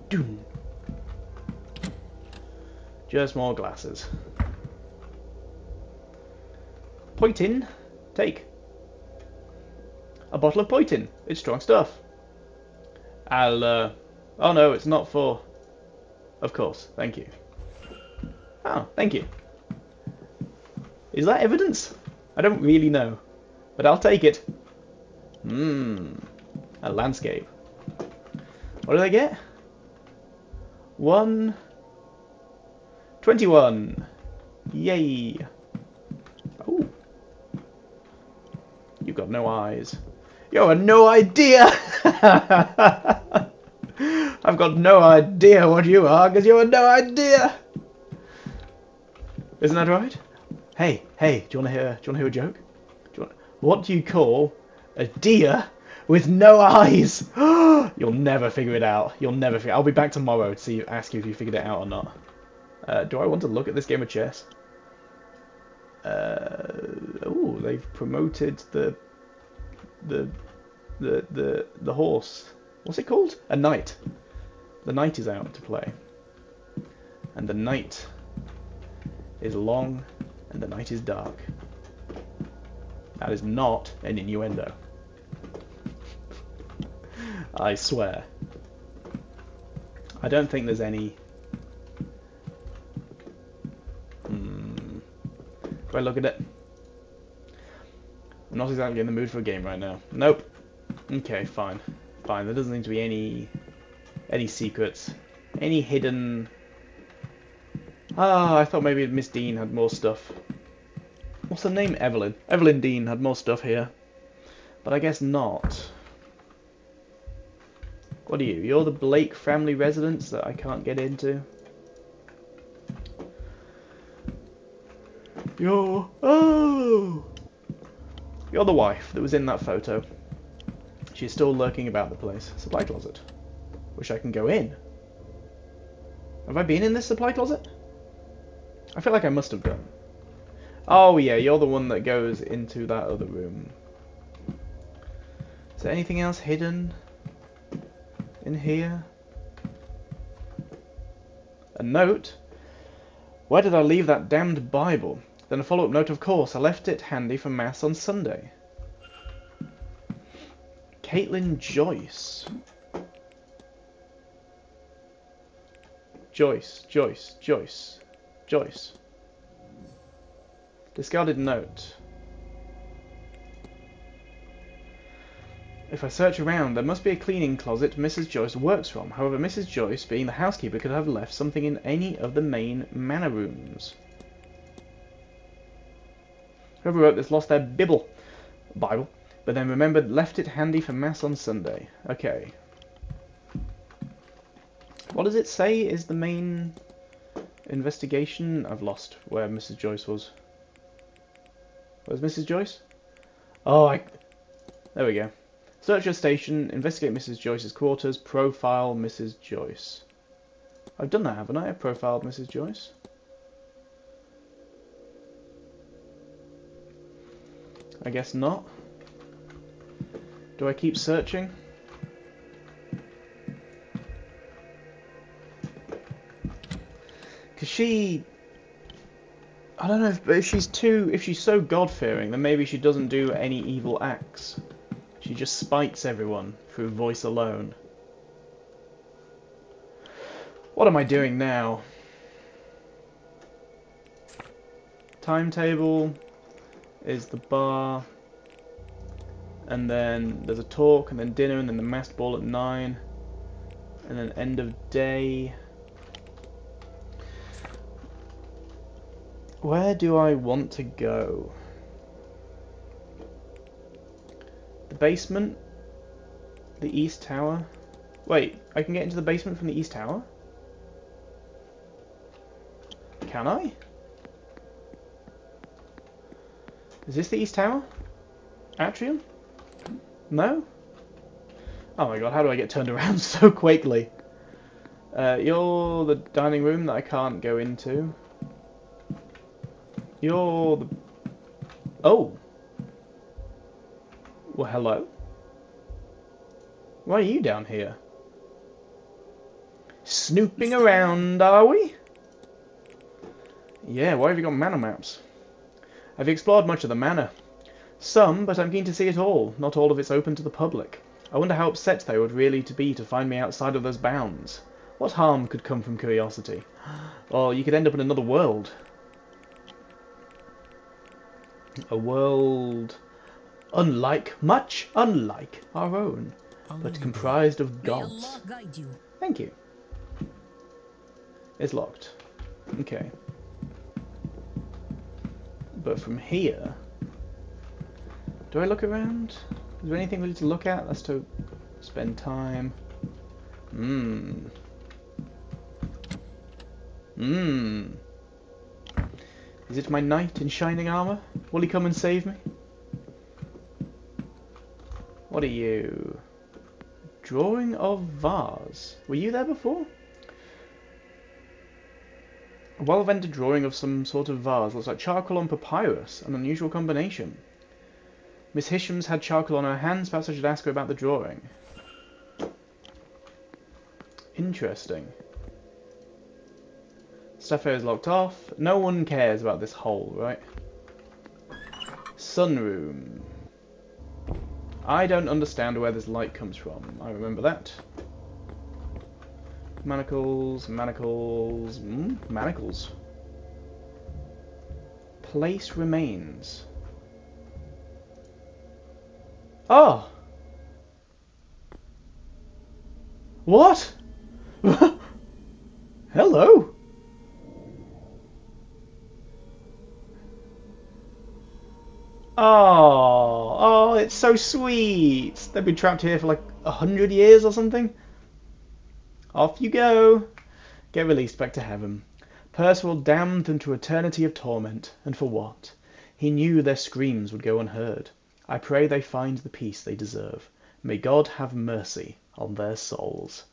Doom. Just more glasses. Poitin. Take. A bottle of Poitin. It's strong stuff. Oh no, it's not for... Of course, thank you. Oh, thank you. Is that evidence? I don't really know. But I'll take it. A landscape. What did I get? 21. Yay. Oh. You've got no eyes. You have no idea! I've got no idea what you are, because you have no idea! Isn't that right? Hey, do you want to hear a joke? What do you call a deer with no eyes? You'll never figure it out. I'll be back tomorrow to ask you if you figured it out or not. Do I want to look at this game of chess? Oh, they've promoted the horse. What's it called? A knight. The knight is out to play. And the night is long and the night is dark. That is not an innuendo. I swear. I don't think there's any... Do I look at it? I'm not exactly in the mood for a game right now. Nope. Okay, fine. Fine, there doesn't seem to be any secrets. Any hidden... Ah, I thought maybe Miss Dean had more stuff. What's her name? Evelyn. Evelyn Dean had more stuff here. But I guess not. What are you? You're the Blake family residence that I can't get into? You're the wife that was in that photo. She's still lurking about the place. Supply closet. Wish I can go in. Have I been in this supply closet? I feel like I must have done. Oh yeah, you're the one that goes into that other room. Is there anything else hidden in here? A note? Where did I leave that damned Bible? Then a follow-up note, of course. I left it handy for Mass on Sunday. Caitlin Joyce. Joyce. Discarded note. If I search around, there must be a cleaning closet Mrs. Joyce works from. However, Mrs. Joyce, being the housekeeper, could have left something in any of the main manor rooms. Whoever wrote this lost their Bible, but then remembered left it handy for Mass on Sunday. Okay. What does it say is the main investigation? I've lost where Mrs. Joyce was. Where's Mrs. Joyce? Oh, there we go. Search your station, investigate Mrs. Joyce's quarters, profile Mrs. Joyce. I've done that, haven't I? I've profiled Mrs. Joyce. I guess not. Do I keep searching? Because she I don't know if she's so God-fearing, then maybe she doesn't do any evil acts. She just spites everyone through voice alone. What am I doing now? Timetable is the bar, and then there's a talk, and then dinner, and then the masked ball at 9, and then end of day. Where do I want to go? The basement? The East Tower? Wait, I can get into the basement from the East Tower? Can I? Is this the East Tower? Atrium? No? Oh my god, how do I get turned around so quickly? You're the dining room that I can't go into. You're the... Oh! Well, hello? Why are you down here? Snooping around, are we? Yeah, why have you got manor maps? Have you explored much of the manor? Some, but I'm keen to see it all. Not all of it's open to the public. I wonder how upset they would really be to find me outside of those bounds. What harm could come from curiosity? Or you could end up in another world. A world much unlike our own, but comprised of gods. Thank you. It's locked. Okay. But from here... Do I look around? Is there anything really to look at? Let's to spend time. Is it my knight in shining armour? Will he come and save me? What are you? Drawing of vase. Were you there before? A well-vended drawing of some sort of vase. Looks like charcoal on papyrus. An unusual combination. Miss Hisham's had charcoal on her hands. Perhaps I should ask her about the drawing. Interesting. Stuff here is locked off. No one cares about this hole, right? Sunroom. I don't understand where this light comes from. I remember that. Manacles, manacles, manacles. Place remains. Oh! What? Hello? Oh, it's so sweet. They've been trapped here for like 100 years or something. Off you go. Get released back to heaven. Percival damned them to eternity of torment. And for what? He knew their screams would go unheard. I pray they find the peace they deserve. May God have mercy on their souls.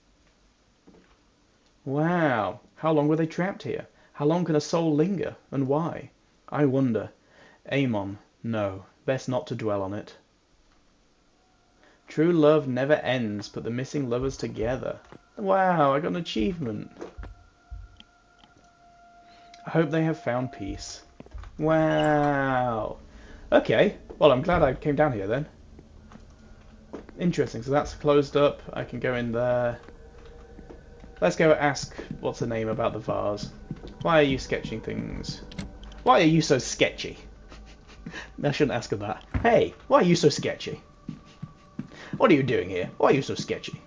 Wow. How long were they trapped here? How long can a soul linger? And why? I wonder. Amon. No, best not to dwell on it. True love never ends, put the missing lovers together. Wow, I got an achievement. I hope they have found peace. Wow. Okay, well I'm glad I came down here then. Interesting, so that's closed up. I can go in there. Let's go ask what's her name about the vase. Why are you sketching things? Why are you so sketchy? I shouldn't ask her that. Hey, why are you so sketchy? What are you doing here? Why are you so sketchy?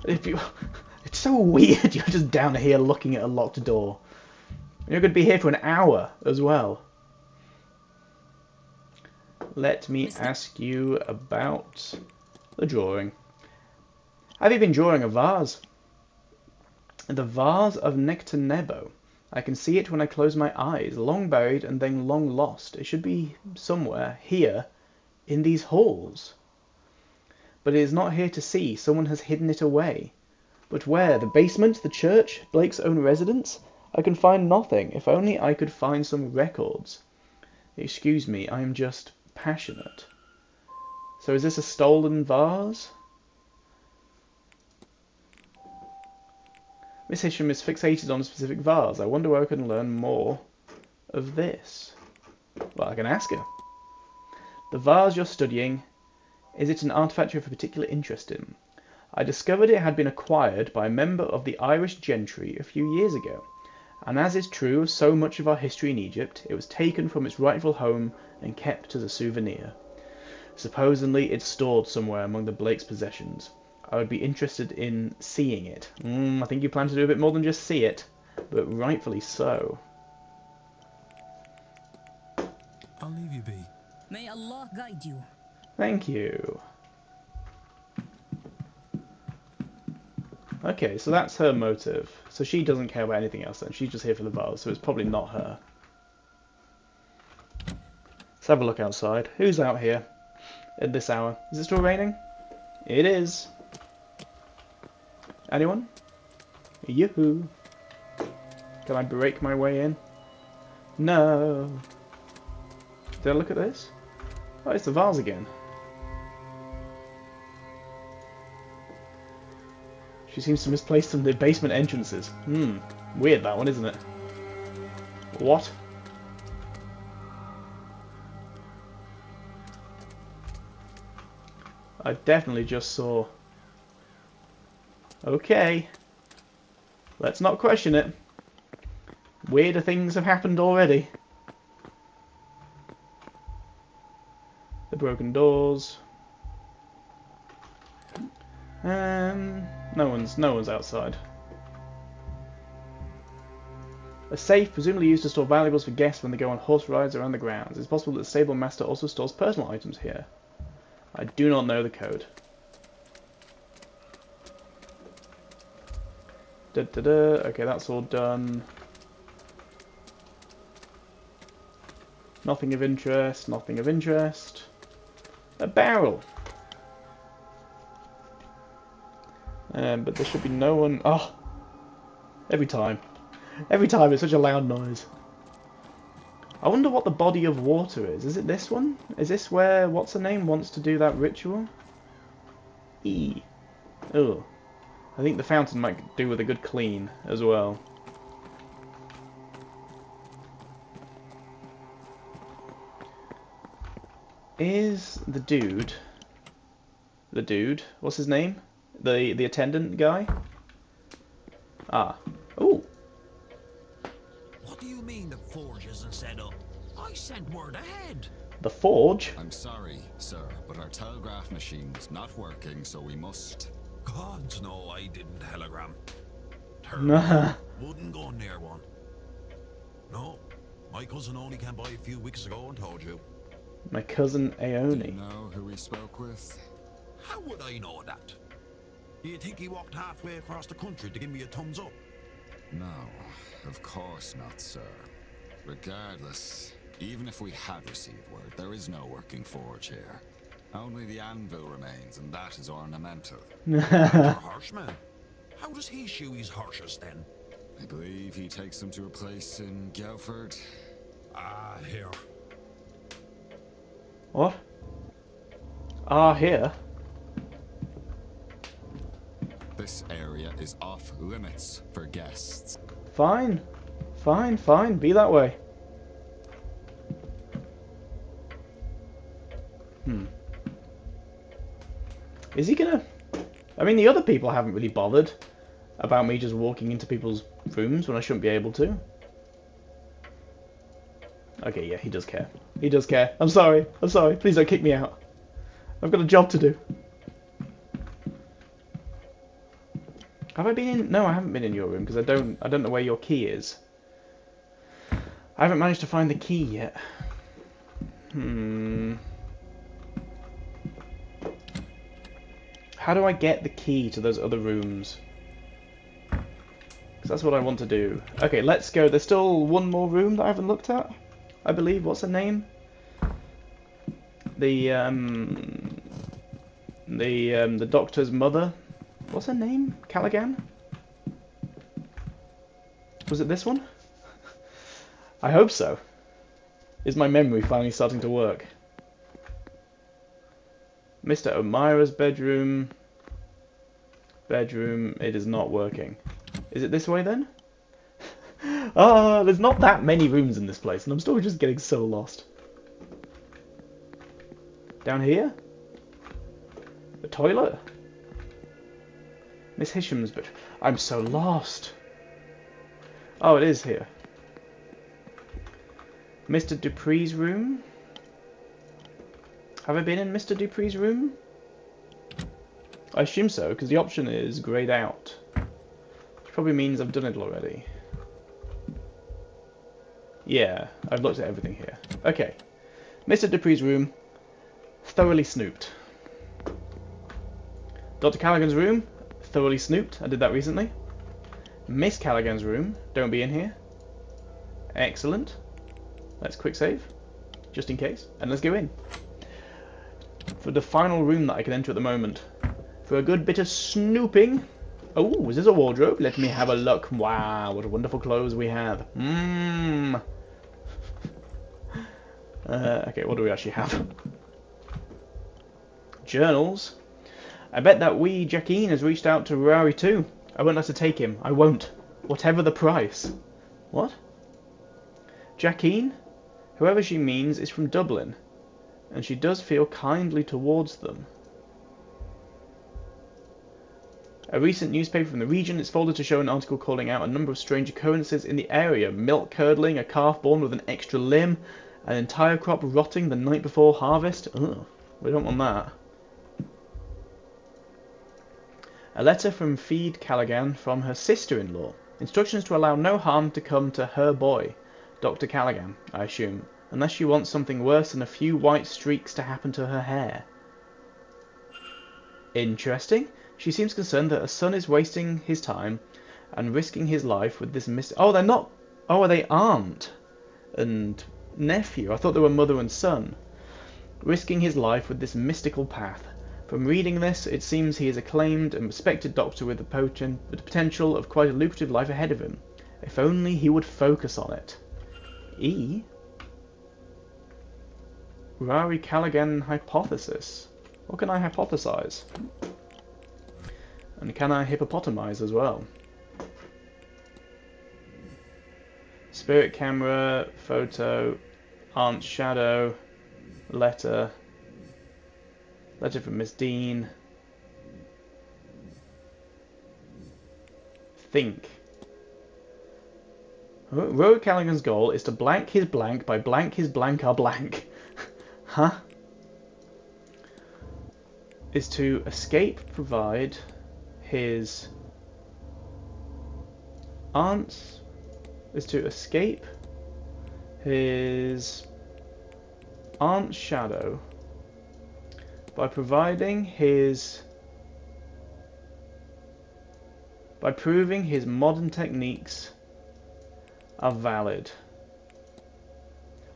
It's so weird you're just down here looking at a locked door. And you're going to be here for an hour as well. Let me ask you about the drawing. Have you been drawing a vase? The vase of Nectar Nebo. I can see it when I close my eyes, long buried and then long lost. It should be somewhere here in these halls. But it is not here to see. Someone has hidden it away. But where? The basement? The church? Blake's own residence? I can find nothing. If only I could find some records. Excuse me, I am just passionate. So is this a stolen vase? Miss Hisham is fixated on a specific vase. I wonder where I can learn more. of this? Well, I can ask her. The vase you're studying, is it an artifact you have a particular interest in? I discovered it had been acquired by a member of the Irish gentry a few years ago, and as is true of so much of our history in Egypt, it was taken from its rightful home and kept as a souvenir. Supposedly it's stored somewhere among the Blake's possessions. I would be interested in seeing it. I think you plan to do a bit more than just see it, but rightfully so. I'll leave you be. May Allah guide you. Thank you. Okay, so that's her motive. So she doesn't care about anything else then. She's just here for the vase, so it's probably not her. Let's have a look outside. Who's out here at this hour? Is it still raining? It is. Anyone? Yoo-hoo. Can I break my way in? No. Did I look at this? Oh, it's the vase again. She seems to misplace some of the basement entrances. Weird that one, isn't it? What? I definitely just saw... Okay. Let's not question it. Weirder things have happened already. The broken doors. No one's outside. A safe, presumably used to store valuables for guests when they go on horse rides around the grounds. It's possible that the stable master also stores personal items here. I do not know the code. Okay, that's all done. Nothing of interest, nothing of interest. A barrel. But there should be no one... Oh! Every time. Every time it's such a loud noise. I wonder what the body of water is. Is it this one? Is this where what's-her-name wants to do that ritual? E. Ugh. I think the fountain might do with a good clean as well. Is the dude... What's his name? The attendant guy? Ah. Ooh. What do you mean the forge isn't set up? I sent word ahead. The forge? I'm sorry, sir, but our telegraph machine's not working, so we must... Gods no, I didn't telegram. Nah. Wouldn't go near one. No, my cousin only came by a few weeks ago and told you. My cousin Do you Aoni. know who we spoke with? How would I know that? Do you think he walked halfway across the country to give me a thumbs up? No, of course not, sir. Regardless, even if we had received word, there is no working forge here. Only the anvil remains, and that is ornamental. Your horseman. How does he shoe his horses then? I believe he takes them to a place in Guildford. Ah, here. What? Ah, here? This area is off limits for guests. Fine. Fine, fine. Be that way. Is he gonna... I mean, the other people haven't really bothered about me just walking into people's rooms when I shouldn't be able to. Okay, yeah, he does care. He does care. I'm sorry. I'm sorry. Please don't kick me out. I've got a job to do. Have I been in... No, I haven't been in your room because I don't know where your key is. I haven't managed to find the key yet. How do I get the key to those other rooms? Because that's what I want to do. Okay, let's go. There's still one more room that I haven't looked at, I believe. What's her name? The doctor's mother. What's her name? Callaghan? Was it this one? I hope so. Is my memory finally starting to work? Mr. O'Mara's bedroom. Bedroom. It is not working. Is it this way then? Ah, there's not that many rooms in this place, and I'm still just getting so lost. Down here? The toilet? Miss Hisham's bit. I'm so lost. Oh, it is here. Mr. Dupree's room? Have I been in Mr. Dupree's room? I assume so, because the option is grayed out. Which probably means I've done it already. Yeah, I've looked at everything here. Okay. Mr. Dupree's room. Thoroughly snooped. Dr. Callaghan's room. Thoroughly snooped. I did that recently. Miss Callaghan's room. Don't be in here. Excellent. Let's quick save. Just in case. And let's go in. For the final room that I can enter at the moment. For a good bit of snooping. Oh, is this a wardrobe? Let me have a look. Wow, what wonderful clothes we have. Okay, what do we actually have? Journals. I bet that wee Jacqueline has reached out to Rory too. I won't let her take him. I won't. Whatever the price. What? Jacqueline? Whoever she means is from Dublin. And she does feel kindly towards them. A recent newspaper from the region is folded to show an article calling out a number of strange occurrences in the area. Milk curdling, a calf born with an extra limb, an entire crop rotting the night before harvest. Ugh, we don't want that. A letter from Feed Callaghan from her sister-in-law. Instructions to allow no harm to come to her boy, Dr. Callaghan, I assume, unless she wants something worse than a few white streaks to happen to her hair. Interesting. She seems concerned that her son is wasting his time and risking his life with this Oh, they're not... Oh, are they aunt and nephew? I thought they were mother and son. Risking his life with this mystical path. From reading this, it seems he is a acclaimed and respected doctor with the potential of quite a lucrative life ahead of him. If only he would focus on it. Rory Callaghan hypothesis. What can I hypothesize? And can I hippopotamize as well? Spirit camera, photo, aunt's shadow, letter from Miss Dean. Think. Rory Callaghan's goal is to blank his blank by blank his blank are blank. Huh? Is to escape, provide his aunt's is to escape his aunt's shadow by proving his modern techniques are valid.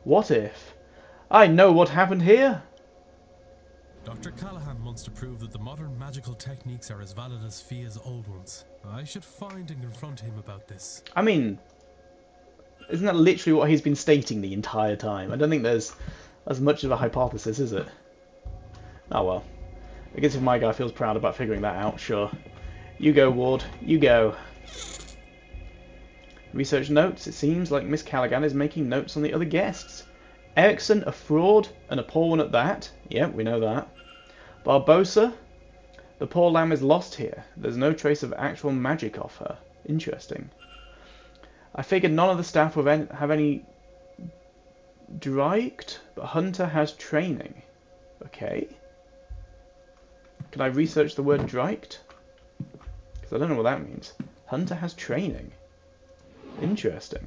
What if? I know what happened here! Dr. Callahan wants to prove that the modern magical techniques are as valid as Fia's old ones. I should find and confront him about this. I mean, isn't that literally what he's been stating the entire time? I don't think there's as much of a hypothesis, is it? Oh well. I guess if my guy feels proud about figuring that out, sure. You go, Ward. You go. Research notes. It seems like Miss Callaghan is making notes on the other guests. Erickson, a fraud, and a poor one at that. Yep, we know that. Barbosa, the poor lamb is lost here. There's no trace of actual magic off her. Interesting. I figured none of the staff would have any Dreicht, but Hunter has training. Okay. Can I research the word Dreicht? Because I don't know what that means. Hunter has training. Interesting.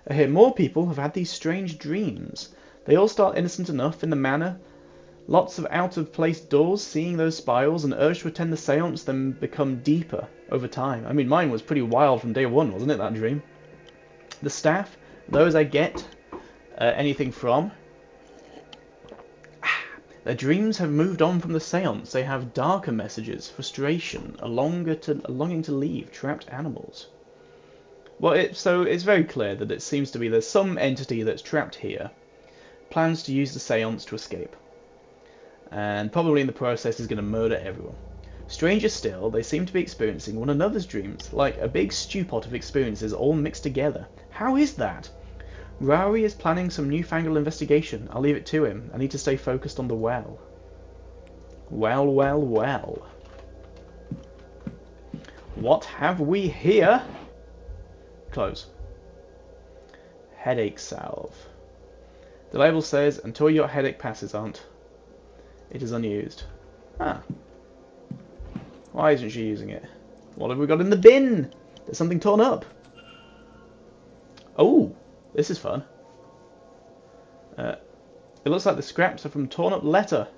I hear more people have had these strange dreams. They all start innocent enough in the manor. Lots of out-of-place doors, seeing those spirals, and urge to attend the seance, then become deeper over time. I mean, mine was pretty wild from day one, wasn't it, that dream? The staff, those I get anything from. Their dreams have moved on from the seance. They have darker messages, frustration, a longing to leave, trapped animals. Well, so it's very clear that it seems to be there's some entity that's trapped here, plans to use the seance to escape, and probably in the process is going to murder everyone. Stranger still, they seem to be experiencing one another's dreams, like a big stew pot of experiences all mixed together. How is that? Rory is planning some newfangled investigation. I'll leave it to him. I need to stay focused on the well. Well, well, well. What have we here? Close. Headache salve. The label says, until your headache passes, aunt. It is unused. Ah. Why isn't she using it? What have we got in the bin? There's something torn up. Oh, this is fun. It looks like the scraps are from torn up letter.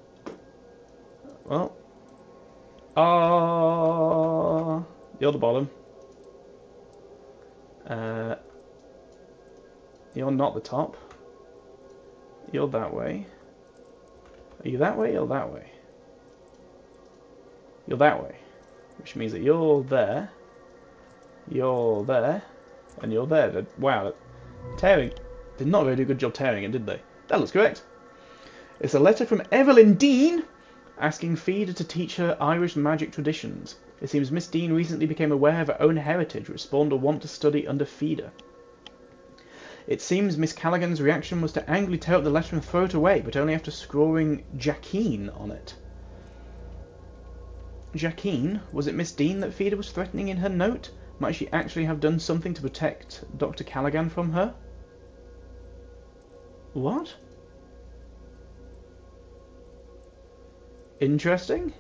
Well. You're the bottom. You're not the top. You're that way. Are you that way or that way? You're that way. Which means that you're there, and you're there. Wow, tearing. Did not really do a good job tearing it, did they? That looks correct. It's a letter from Evelyn Dean asking Feeder to teach her Irish magic traditions. It seems Miss Dean recently became aware of her own heritage, which spawned a want to study under Feeder. It seems Miss Callaghan's reaction was to angrily tear up the letter and throw it away, but only after scrawling Jacqueline on it. Jacqueline? Was it Miss Dean that Feeder was threatening in her note? Might she actually have done something to protect Dr. Callaghan from her? What? Interesting.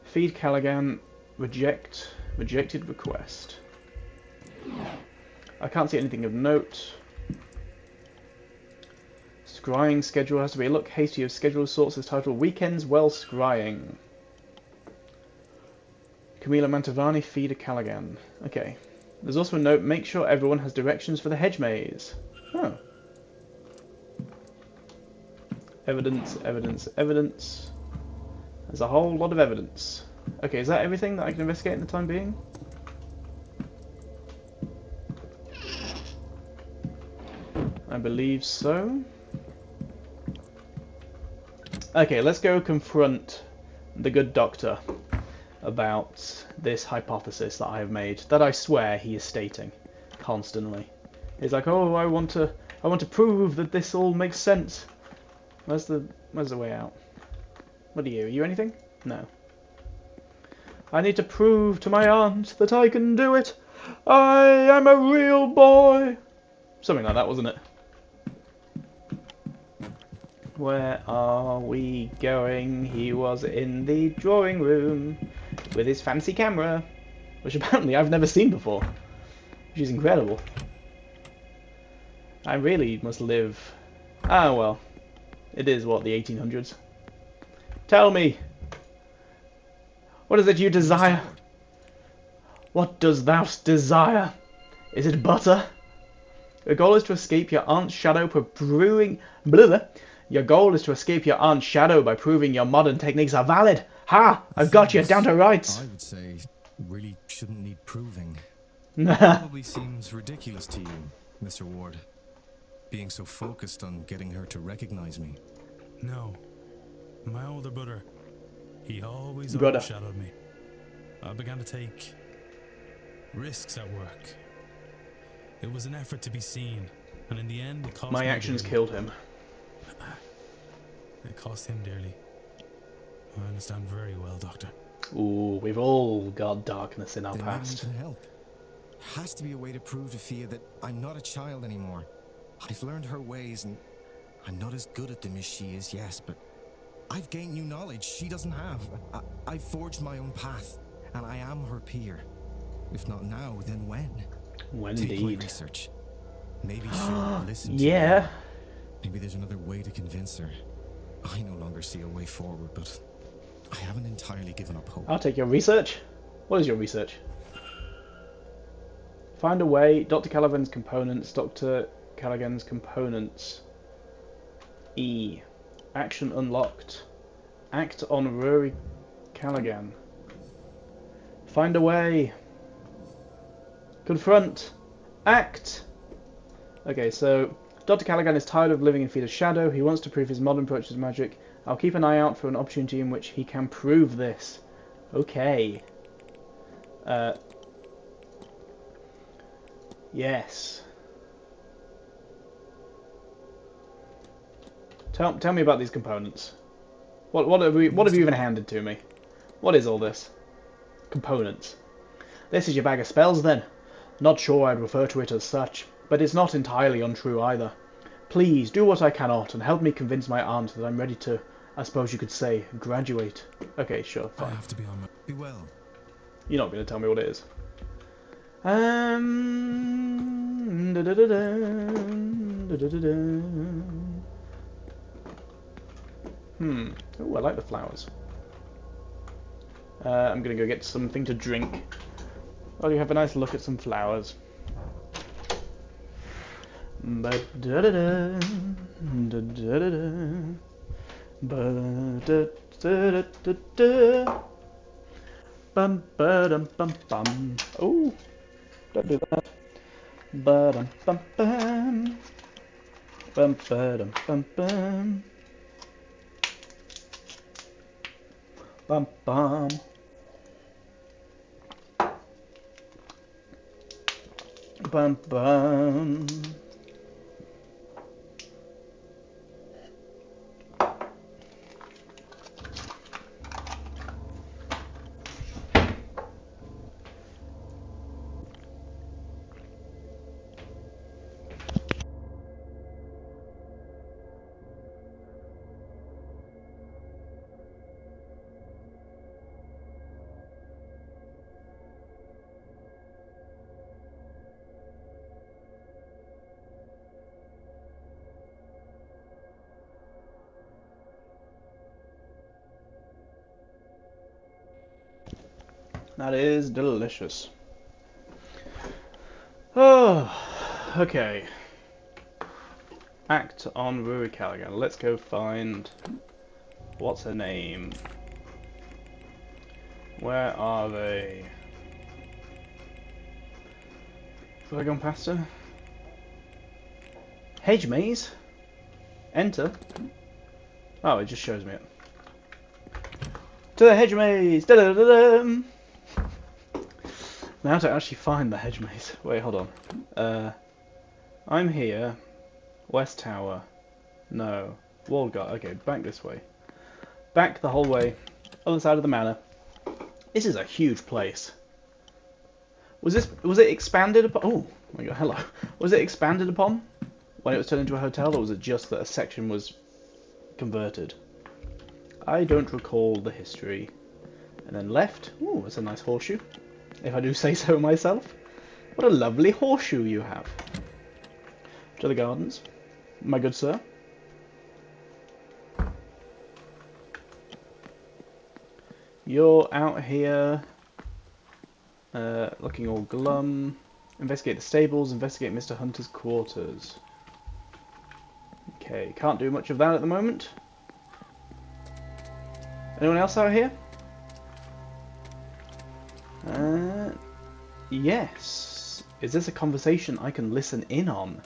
Feed Callaghan. Rejected request. I can't see anything of note. Scrying schedule has to be a look hasty of schedule sorts is titled Weekends Well Scrying. Camila Mantovani, Feeder Callaghan. Okay. There's also a note, make sure everyone has directions for the hedge maze. Oh. Evidence, evidence, evidence. There's a whole lot of evidence. Okay, is that everything that I can investigate in the time being? I believe so. Okay, let's go confront the good doctor about this hypothesis that I have made, that I swear he is stating constantly. He's like, oh, I want to prove that this all makes sense. Where's the way out? What are you? Are you anything? No. I need to prove to my aunt that I can do it. I am a real boy. Something like that, wasn't it? Where are we going? He was in the drawing room with his fancy camera, which apparently I've never seen before, which is incredible. I really must live... Ah, well. It is, what, the 1800s? Tell me! What is it you desire? What does thou desire? Is it butter? Your goal is to escape your aunt's shadow by proving... Your goal is to escape your aunt's shadow by proving your modern techniques are valid. Ha! I've got you down to rights. I would say really shouldn't need proving. Probably seems ridiculous to you, Mr. Ward. Being so focused on getting her to recognize me. No. My older brother, he always Brother. overshadowed me. I began to take risks at work. It was an effort to be seen, and in the end it cost My me actions dearly. killed him. It cost him dearly. I understand very well, Doctor. Ooh, we've all got darkness in our Then maybe you past. can help. Has to be a way to prove to Fia that I'm not a child anymore. I've learned her ways, and I'm not as good at them as she is, yes, but I've gained new knowledge she doesn't have. I've forged my own path, and I am her peer. If not now, then when? When Take my indeed. research. Maybe she'll listen to Yeah. me. Maybe there's another way to convince her. I no longer see a way forward, but I haven't entirely given up hope. I'll take your research. What is your research? Find a way. Dr. Callaghan's components. Dr. Callaghan's components. E. Action unlocked. Act on Rory Callaghan. Find a way. Confront. Act. Okay, so Dr. Callaghan is tired of living in Feeder's shadow. He wants to prove his modern approach to magic. I'll keep an eye out for an opportunity in which he can prove this. Okay. Yes. Tell me about these components. What have you even handed to me? What is all this? Components. This is your bag of spells, then? Not sure I'd refer to it as such, but it's not entirely untrue either. Please, do what I cannot, and help me convince my aunt that I'm ready to, I suppose you could say, graduate. Okay, sure, fine. I have to be on my... Be well. You're not going to tell me what it is. Oh, I like the flowers. I'm going to go get something to drink. While you have a nice look at some flowers. Bum ba-dum bum bum. Oh, don't do that. Ba-dum bum bum. Bum ba-dum bum bum. Bum bum. Bum bum. That is delicious. Oh, okay. Act on Ruri Callaghan. Let's go find... What's her name? Where are they? Have I gone past her? Hedge maze? Enter? Oh, it just shows me it. To the hedge maze! Da-da-da-da! Now to actually find the hedge maze. Wait, hold on. I'm here. West Tower. No. Wall guard. Okay, back this way. Back the whole way. Other side of the manor. This is a huge place. Was it expanded upon? Oh my god, hello. Was it expanded upon when it was turned into a hotel, or was it just that a section was converted? I don't recall the history. And then left. Ooh, that's a nice horseshoe, if I do say so myself. What a lovely horseshoe you have. To the gardens, my good sir. You're out here, looking all glum. Investigate the stables, investigate Mr. Hunter's quarters. Okay, can't do much of that at the moment. Anyone else out here? Yes. Is this a conversation I can listen in on?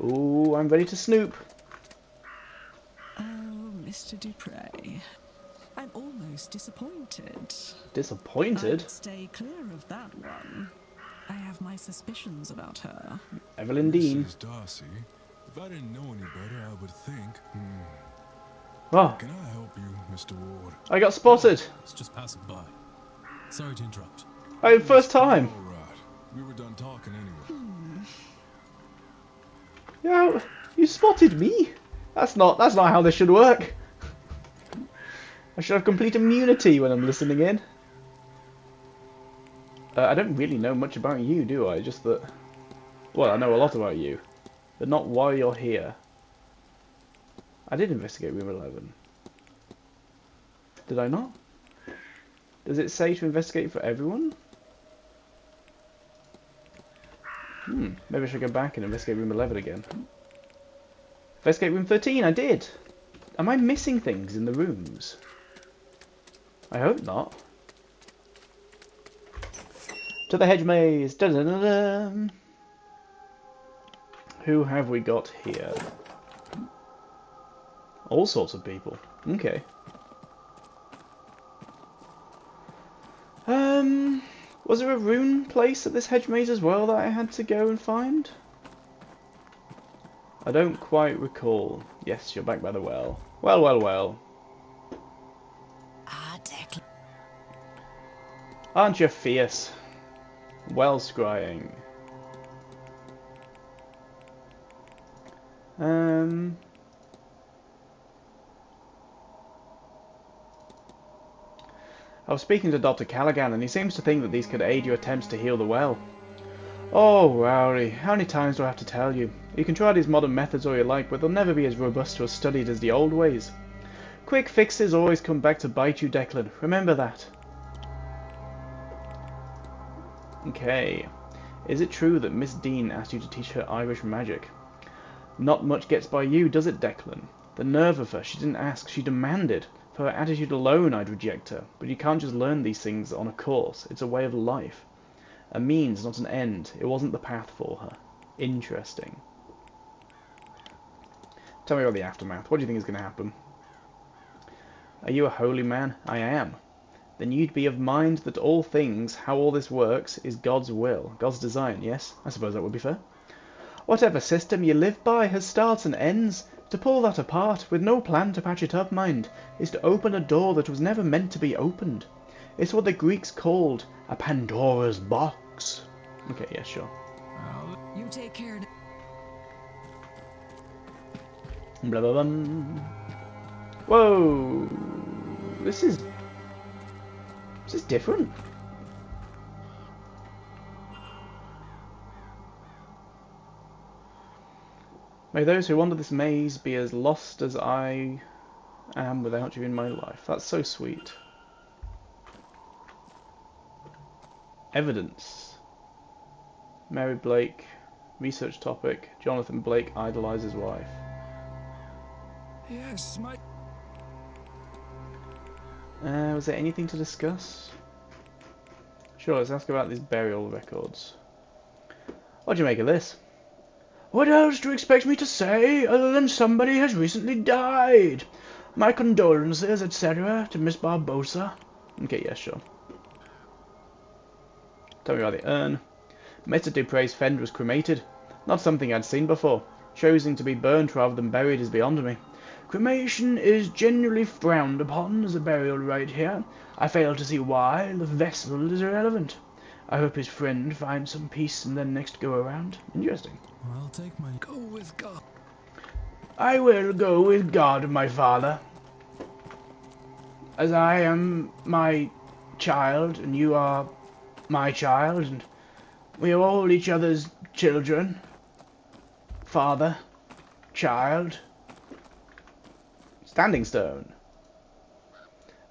Ooh, I'm ready to snoop. Oh, Mr. Dupre. I'm almost disappointed. Disappointed? I'd stay clear of that one. I have my suspicions about her. Evelyn Dean. Mrs. Darcy, if I didn't know any better, I would think. Oh, Can I help you, Mr. Ward? I got spotted. It's just passing by. Sorry to interrupt. Oh, first time. All right. We were done talking anyway. Yeah, you spotted me. That's not how this should work. I should have complete immunity when I'm listening in. I don't really know much about you, do I? Just that... Well, I know a lot about you, but not why you're here. I did investigate room 11. Did I not? Does it say to investigate for everyone? Maybe I should go back and investigate room 11 again. Investigate room 13, I did! Am I missing things in the rooms? I hope not. To the hedge maze! Da -da -da -da. Who have we got here? All sorts of people. Okay. Was there a rune place at this hedge maze as well that I had to go and find? I don't quite recall. Yes, you're back by the well. Well, well, well. Ah, Declan. Aren't you fierce? Well scrying. I was speaking to Dr. Callaghan, and he seems to think that these could aid your attempts to heal the well. Oh, Rowley, how many times do I have to tell you? You can try these modern methods all you like, but they'll never be as robust or studied as the old ways. Quick fixes always come back to bite you, Declan. Remember that. Okay. Is it true that Miss Dean asked you to teach her Irish magic? Not much gets by you, does it, Declan? The nerve of her. She didn't ask, she demanded. For her attitude alone, I'd reject her. But you can't just learn these things on a course. It's a way of life. A means, not an end. It wasn't the path for her. Interesting. Tell me about the aftermath. What do you think is going to happen? Are you a holy man? I am. Then you'd be of mind that all things, how all this works, is God's will. God's design, yes? I suppose that would be fair. Whatever system you live by has starts and ends. To pull that apart, with no plan to patch it up, mind, is to open a door that was never meant to be opened. It's what the Greeks called a Pandora's box. Okay, yeah, sure. You take care. Blah blah blah. Whoa! This is different. May those who wander this maze be as lost as I am without you in my life. That's so sweet. Evidence. Mary Blake, research topic. Jonathan Blake idolizes wife. Yes, my... Was there anything to discuss? Sure, let's ask about these burial records. What do you make of this? What else do you expect me to say, other than somebody has recently died? My condolences, etc., to Miss Barbosa. Okay, yeah, sure. Tell me about the urn. Mr. Dupre's friend was cremated. Not something I'd seen before. Choosing to be burnt rather than buried is beyond me. Cremation is generally frowned upon as a burial rite here. I fail to see why. The vessel is irrelevant. I hope his friend finds some peace in their next go-around. Interesting. I'll take my... Go with God. I will go with God, my father. As I am my child, and you are my child, and we are all each other's children. Father, child. Standing stone.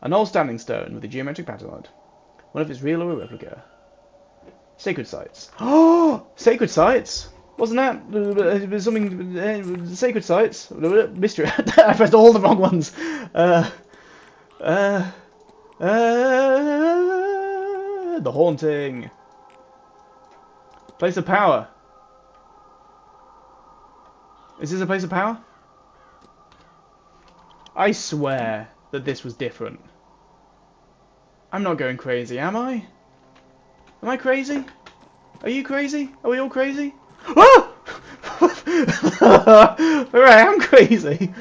An old standing stone with a geometric pattern on it. One if it's real or a replica. Sacred sites. Oh! Sacred sites! Wasn't that something... sacred sites? Mystery. I pressed all the wrong ones. The haunting. Place of power. Is this a place of power? I swear that this was different. I'm not going crazy, am I? Am I crazy? Are you crazy? Are we all crazy? Ah! Alright, I'm crazy.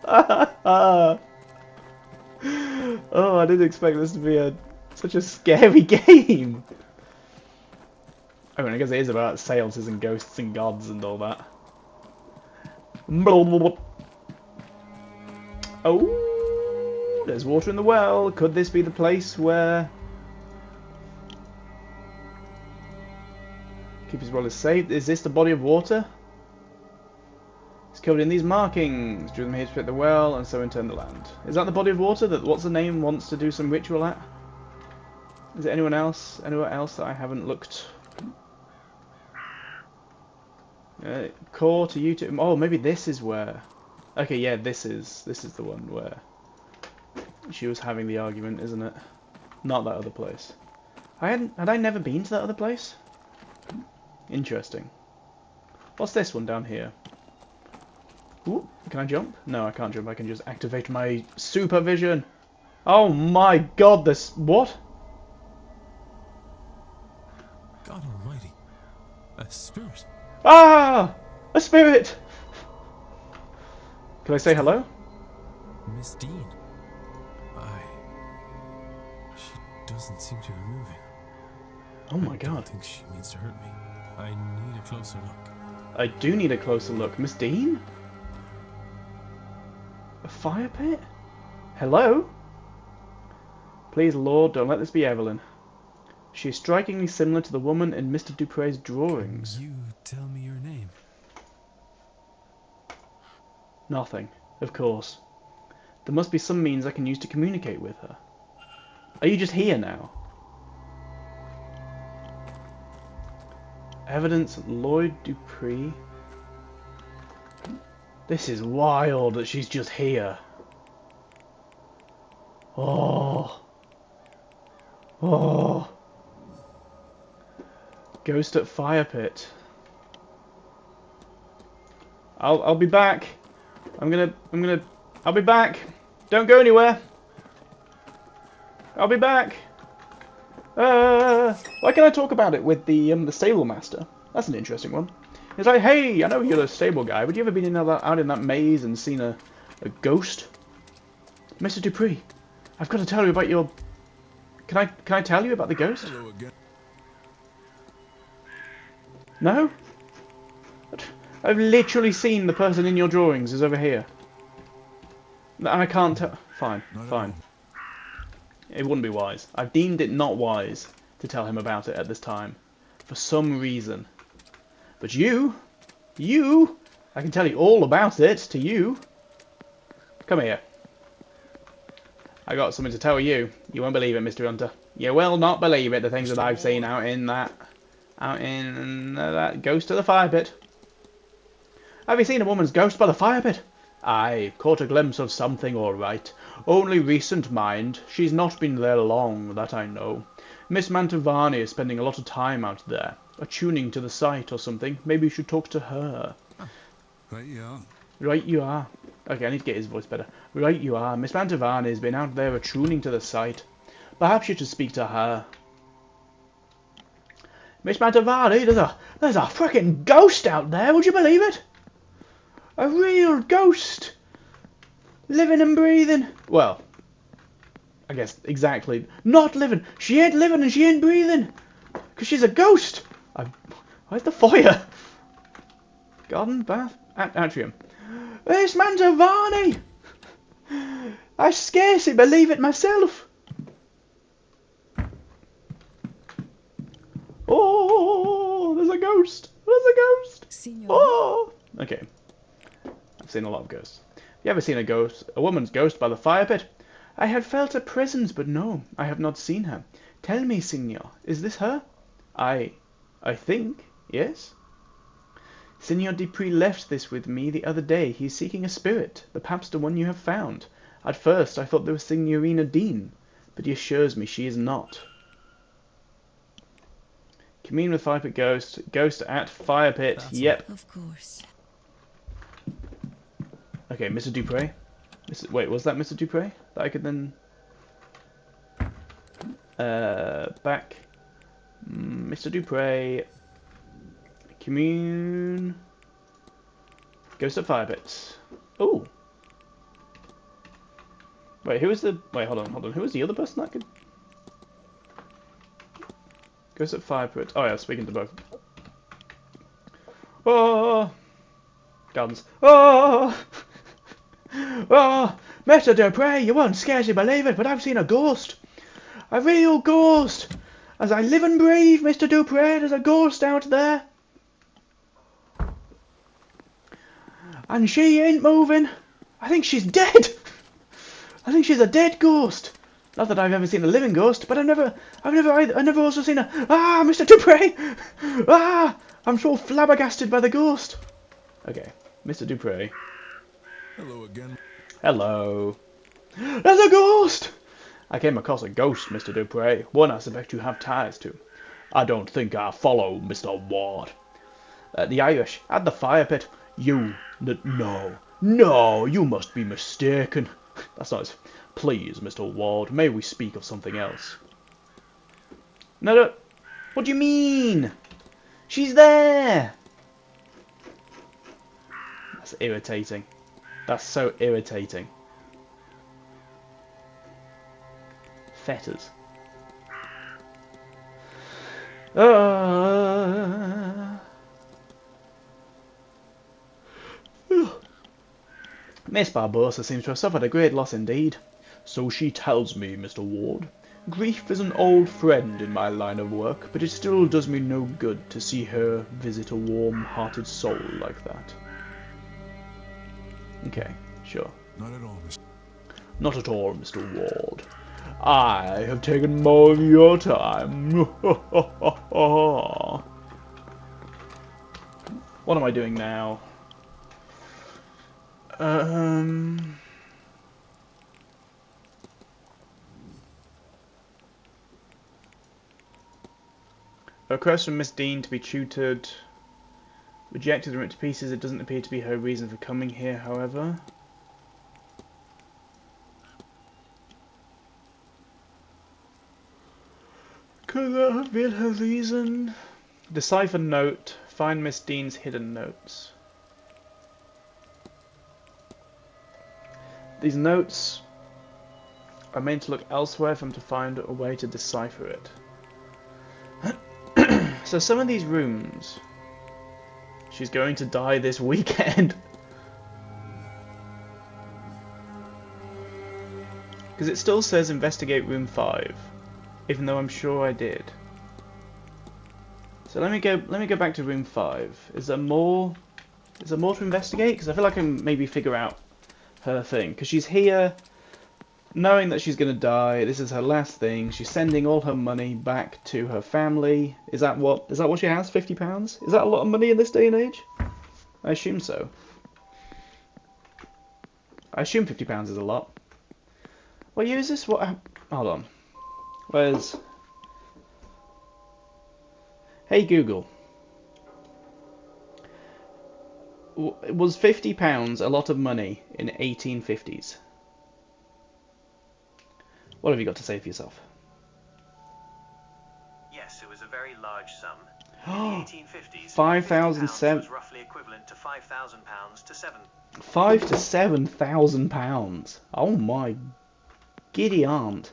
Oh, I didn't expect this to be such a scary game. I mean, I guess it is about seances and ghosts and gods and all that. Oh, there's water in the well. Could this be the place where... Keep his well is safe. Is this the body of water? It's covered in these markings. Drew them here to fit the well and so in turn the land. Is that the body of water that what's the name wants to do some ritual at? Is there anyone else? Anywhere else that I haven't looked? Core to you to... Oh, maybe this is where... Okay, yeah, this is the one where she was having the argument, isn't it? Not that other place. Had I never been to that other place? Interesting. What's this one down here? Ooh, can I jump? No, I can't jump. I can just activate my supervision. Oh my god, this... What? God almighty. A spirit. Ah! A spirit! Can I say hello? Miss Dean. She doesn't seem to be moving. Oh my I god. don't think she means to hurt me. I need a closer look. I do need a closer look. Miss Dean? A fire pit? Hello? Please, Lord, don't let this be Evelyn. She is strikingly similar to the woman in Mr. Dupre's drawings. Can you tell me your name? Nothing, of course. There must be some means I can use to communicate with her. Are you just here now? Evidence Lloyd Dupree. This is wild that she's just here. Oh. Oh. Ghost at fire pit. I'll be back. I'll be back. Don't go anywhere. I'll be back. Why can't I talk about it with the stable master? That's an interesting one. He's like, hey, I know you're the stable guy, but you ever been out in that maze and seen a ghost? Mr. Dupree, I've got to tell you about your... Can I tell you about the ghost? Hello again. No? I've literally seen the person in your drawings is over here. And I can't tell... Fine, fine. It wouldn't be wise. I've deemed it not wise to tell him about it at this time. For some reason. But you, I can tell you all about it to you. Come here. I got something to tell you. You won't believe it, Mr. Hunter. You will not believe it, the things that I've seen out in that ghost of the fire pit. Have you seen a woman's ghost by the fire pit? I caught a glimpse of something, all right. Only recent, mind. She's not been there long, that I know. Miss Mantovani is spending a lot of time out there, attuning to the site or something. Maybe you should talk to her. Right, yeah. Right you are. Okay, I need to get his voice better. Right you are. Miss Mantovani has been out there attuning to the site. Perhaps you should speak to her. Miss Mantovani, there's a frickin' ghost out there, would you believe it? A real ghost! Living and breathing. Well, I guess exactly. Not living. She ain't living and she ain't breathing. Because she's a ghost. Where's the foyer? Garden, bath, atrium. Miss Mantovani! I scarcely believe it myself. Oh, there's a ghost. There's a ghost. Signor. Oh. Okay. I've seen a lot of ghosts. You ever seen a ghost? A woman's ghost by the fire pit? I had felt a presence, but no, I have not seen her. Tell me, Signor, is this her? I think, yes. Signor Dupree left this with me the other day. He is seeking a spirit, perhaps the one you have found. At first I thought there was Signorina Dean, but he assures me she is not. Commune with fire pit ghost. Ghost at fire pit. Yep. Of course. Okay, Mr. Dupree. Wait, was that Mr. Dupree? That I could then... back. Mr. Dupree. Commune. Ghost at fire pits. Oh. Wait, who was the... Wait, hold on. Who was the other person that could... Ghost at fire pits. Oh yeah, speaking to both. Oh. Gardens. Oh. Oh, Mr. Dupree, you won't scarcely believe it, but I've seen a ghost. A real ghost. As I live and breathe, Mr. Dupree, there's a ghost out there. And she ain't moving. I think she's dead. I think she's a dead ghost. Not that I've ever seen a living ghost, but I've never also seen a... Ah, Mr. Dupree. Ah, I'm so flabbergasted by the ghost. Okay, Mr. Dupree. Hello again. Hello. There's a ghost! I came across a ghost, Mr. Dupree. One I suspect you have ties to. I don't think I follow, Mr. Ward. The Irish, at the fire pit. You, no, you must be mistaken. That's nice. Please, Mr. Ward, may we speak of something else? No, what do you mean? She's there! That's irritating. That's so irritating. Fetters. Miss Barbosa seems to have suffered a great loss indeed. So she tells me, Mr. Ward. Grief is an old friend in my line of work, but it still does me no good to see her visit a warm-hearted soul like that. Okay, sure. Not at all, Mr. Not at all, Mr. Ward. I have taken more of your time. What am I doing now? A request from Miss Dean to be tutored. Rejected and ripped to pieces. It doesn't appear to be her reason for coming here, however. Could that have been her reason? Decipher note. Find Miss Dean's hidden notes. These notes are meant to look elsewhere for them to find a way to decipher it. So some of these rooms, she's going to die this weekend. Because it still says investigate room 5, even though I'm sure I did. So let me go back to room 5. Is there more? Is there more to investigate? Because I feel like I can maybe figure out her thing. Because she's here, knowing that she's going to die. This is her last thing. She's sending all her money back to her family. Is that what she has? £50? Is that a lot of money in this day and age? I assume so. I assume £50 is a lot. What year is this? What? Hold on. Where's? Hey Google. Was £50 a lot of money in 1850s? What have you got to say for yourself? Yes, it was a very large sum. In the 1850s, 5,007 was roughly equivalent to £5,000 to £5,000 to £7,000. Oh my giddy aunt.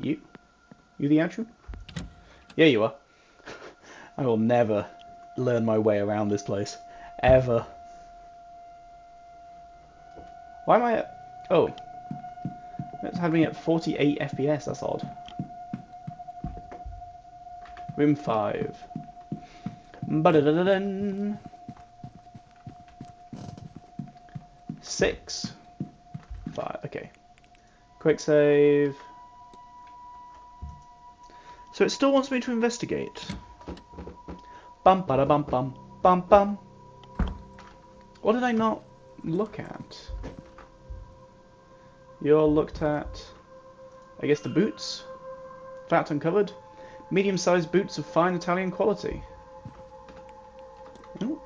You the action? Yeah, you are. I will never learn my way around this place. Ever. Why am I at... Oh. It's had me at 48 FPS, that's odd. Room 5. Ba-da-da-da-dun. 6. 5, okay. Quick save. So it still wants me to investigate. Bum ba da bum bum bum bum. What did I not look at? You all looked at, I guess, the boots. Fat uncovered. Medium-sized boots of fine Italian quality. Ooh.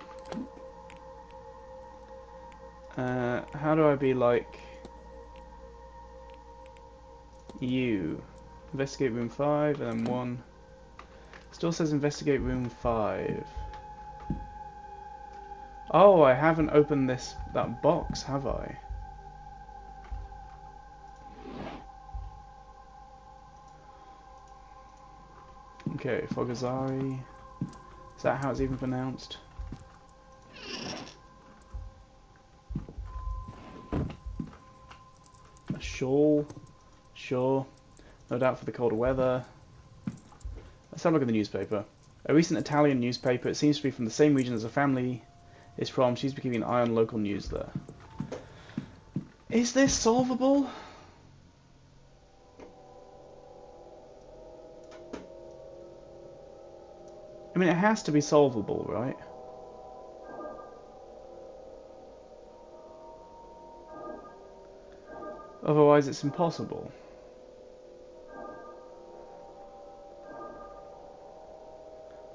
How do I be like you? Investigate room 5 and then 1. Still says investigate room 5. Oh, I haven't opened that box, have I? Okay, Fogazari. Is that how it's even pronounced? A shawl? Sure. No doubt for the colder weather. Let's have a look at the newspaper. A recent Italian newspaper. It seems to be from the same region as the family is from. She's been keeping an eye on local news there. Is this solvable? I mean, it has to be solvable, right? Otherwise, it's impossible.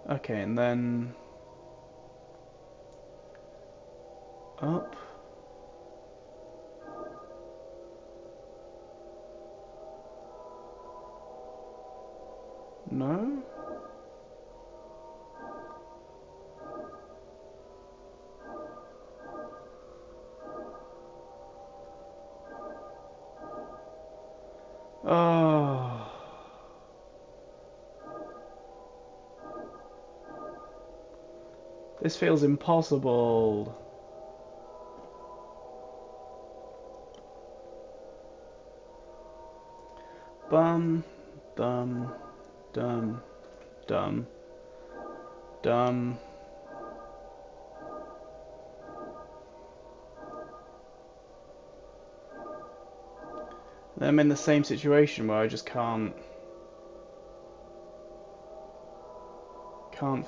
Okay, and then up. No? Oh. This feels impossible. Bum, dum, dum, dum, dum. Then I'm in the same situation where I just can't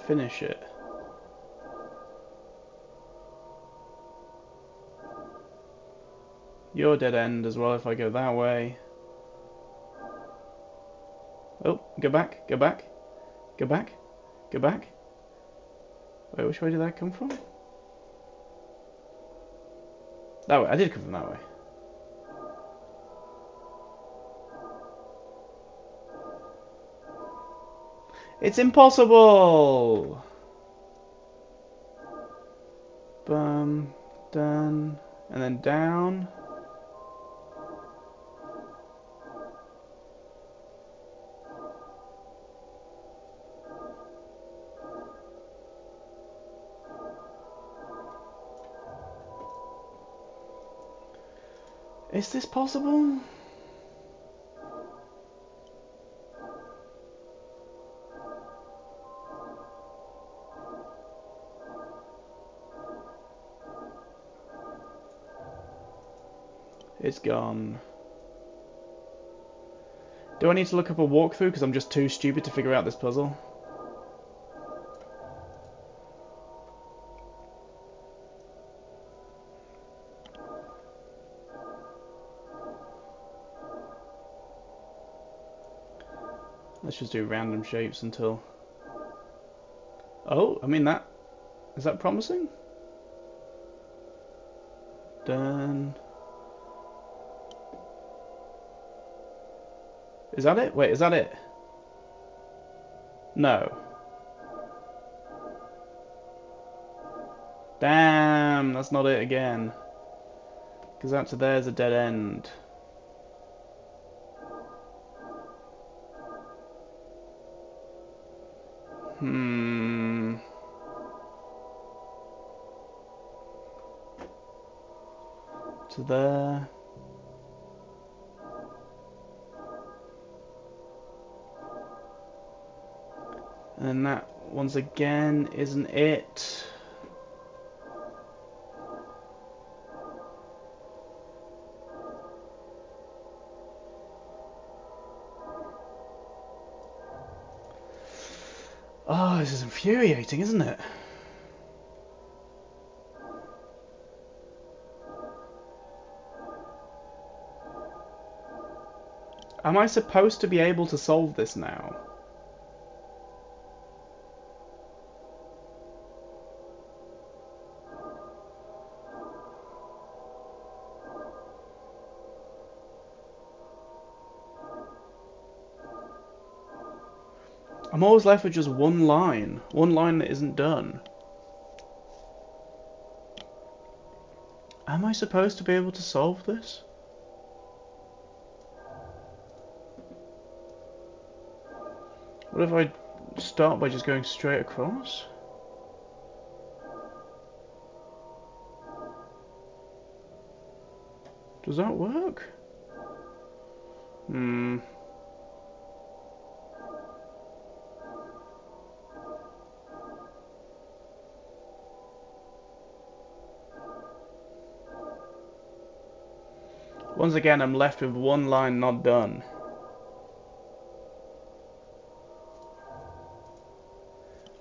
finish it. You're dead end as well if I go that way. Oh, go back, go back, go back, go back. Wait, which way did that come from? That way, I did come from that way. It's impossible! Bum, done, and then down. Is this possible? It's gone. Do I need to look up a walkthrough because I'm just too stupid to figure out this puzzle? Let's just do random shapes until... Oh, I mean that... Is that promising? Done. Is that it? Wait, is that it? No. Damn, that's not it again. Because that to there's a dead end. Hmm. To there. And then that once again isn't it. Oh, this is infuriating, isn't it? Am I supposed to be able to solve this now? I'm always left with just one line that isn't done. Am I supposed to be able to solve this? What if I start by just going straight across? Does that work? Hmm. Once again, I'm left with one line not done.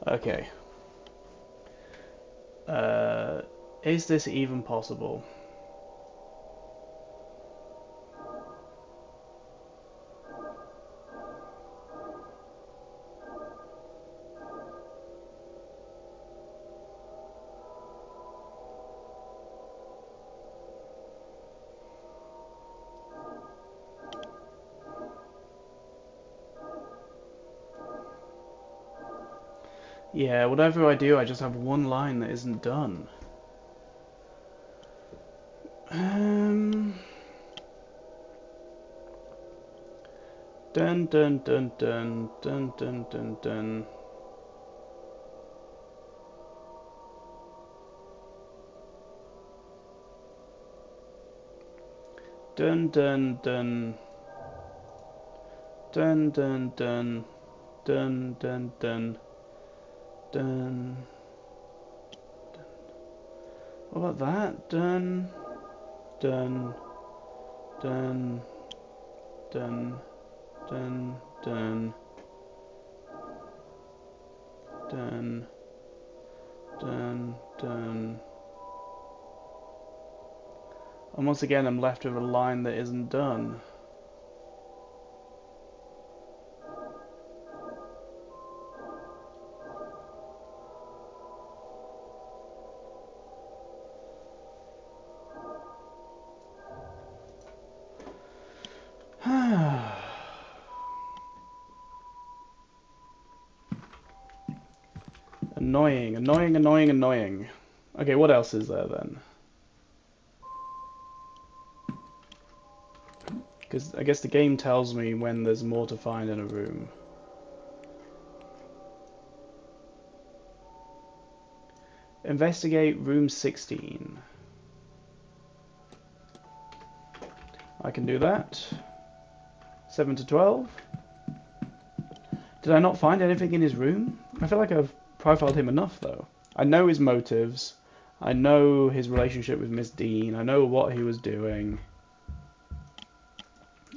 Okay. Is this even possible? Yeah, whatever I do, I just have one line that isn't done. Dun dun dun dun dun dun dun dun. Dun dun dun. Dun dun dun. Dun dun dun. Dun. What about that? Dun dun dun dun dun dun dun dun dun. And once again I'm left with a line that isn't done. Annoying, annoying, annoying, annoying. Okay, what else is there then? Because I guess the game tells me when there's more to find in a room. Investigate room 16. I can do that. 7 to 12. Did I not find anything in his room? I feel like I've profiled him enough though. I know his motives. I know his relationship with Miss Dean. I know what he was doing.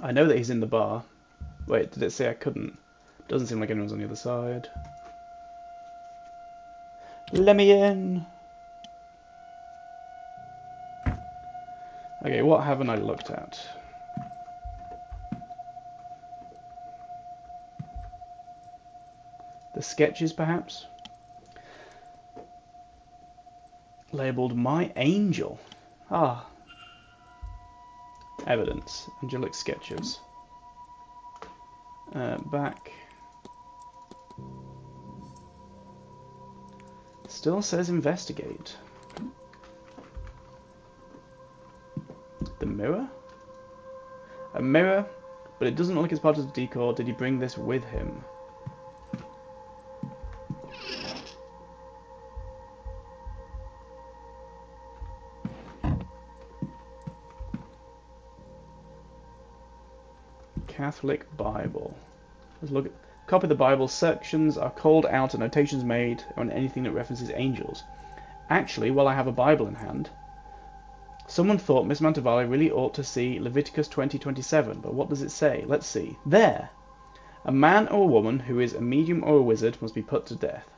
I know that he's in the bar. Wait, did it say I couldn't? Doesn't seem like anyone's on the other side. Let me in! Okay, what haven't I looked at? The sketches, perhaps? Labelled My Angel. Ah. Evidence. Angelic sketches. Back. Still says investigate. The mirror? A mirror, but it doesn't look like it's part of the decor. Did he bring this with him? Catholic Bible. Let's look at. Copy the Bible. Sections are called out and notations made on anything that references angels. Actually, while I have a Bible in hand, someone thought Miss Mantovali really ought to see Leviticus 20:27, but what does it say? Let's see. There! A man or a woman who is a medium or a wizard must be put to death.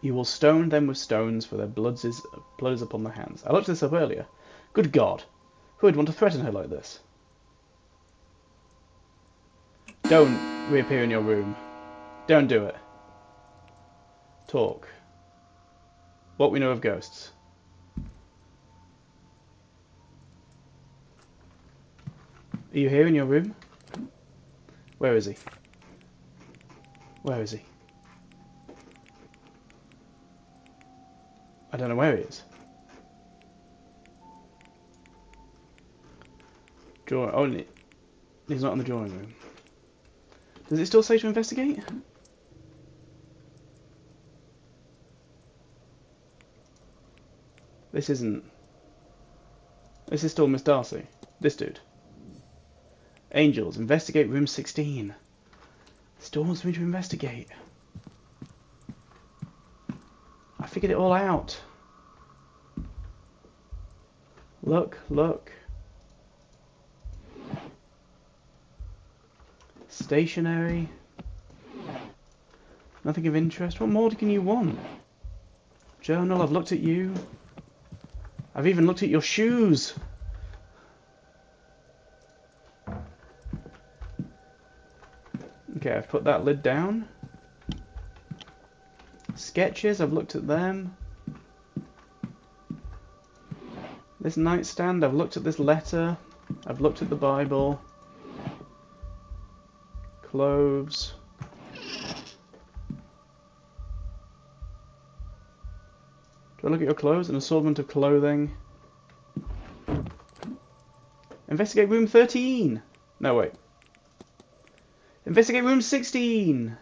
You will stone them with stones, for their blood is upon their hands. I looked this up earlier. Good God! Who would want to threaten her like this? Don't reappear in your room. Don't do it. Talk. What we know of ghosts. Are you here in your room? Where is he? Where is he? I don't know where he is. Oh, he's not in the drawing room. Does it still say to investigate? This isn't... This is still Miss Darcy. This dude. Angels, investigate room 16. Still wants me to investigate. I figured it all out. Look, look. Stationary. Nothing of interest. What more can you want? Journal, I've looked at you. I've even looked at your shoes. Okay, I've put that lid down. Sketches, I've looked at them. This nightstand, I've looked at this letter. I've looked at the Bible. Clothes. Do I look at your clothes? An assortment of clothing. Investigate room 13! No, wait. Investigate room 16!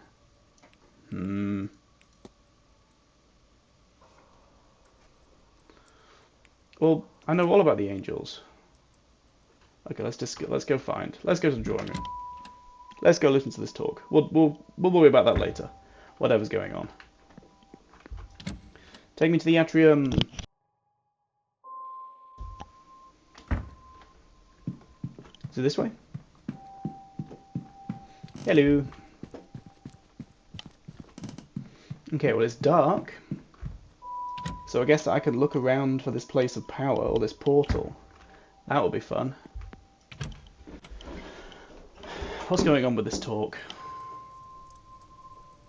Well, I know all about the angels. Okay, let's go to the drawing room. Let's go listen to this talk. We'll worry about that later. Whatever's going on. Take me to the atrium. Is it this way? Hello. Okay, well it's dark. So I guess I could look around for this place of power, or this portal. That will be fun. What's going on with this talk?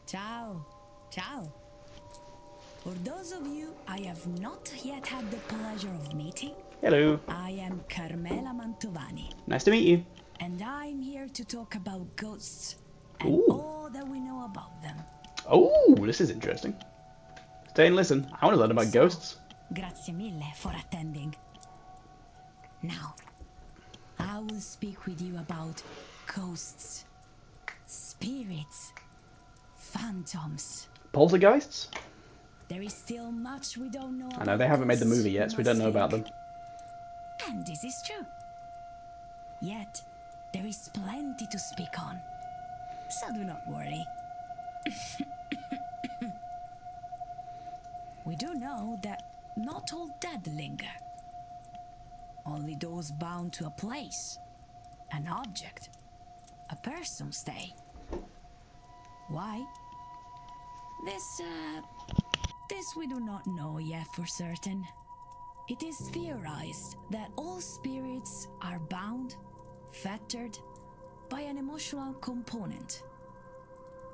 Ciao. Ciao. For those of you I have not yet had the pleasure of meeting, Hello. I am Carmela Mantovani. Nice to meet you. And I'm here to talk about ghosts and all that we know about them. Oh, this is interesting. Stay and listen. I want to learn about ghosts. Grazie mille for attending. Now, I will speak with you about ghosts, spirits, phantoms. Poltergeists? There is still much we don't know. I know they haven't made the movie yet, so we don't know about them. And this is true. Yet, there is plenty to speak on. So do not worry. We do know that not all dead linger. Only those bound to a place, an object, a person stay. Why? This we do not know yet for certain. It is theorized that all spirits are bound, fettered by an emotional component.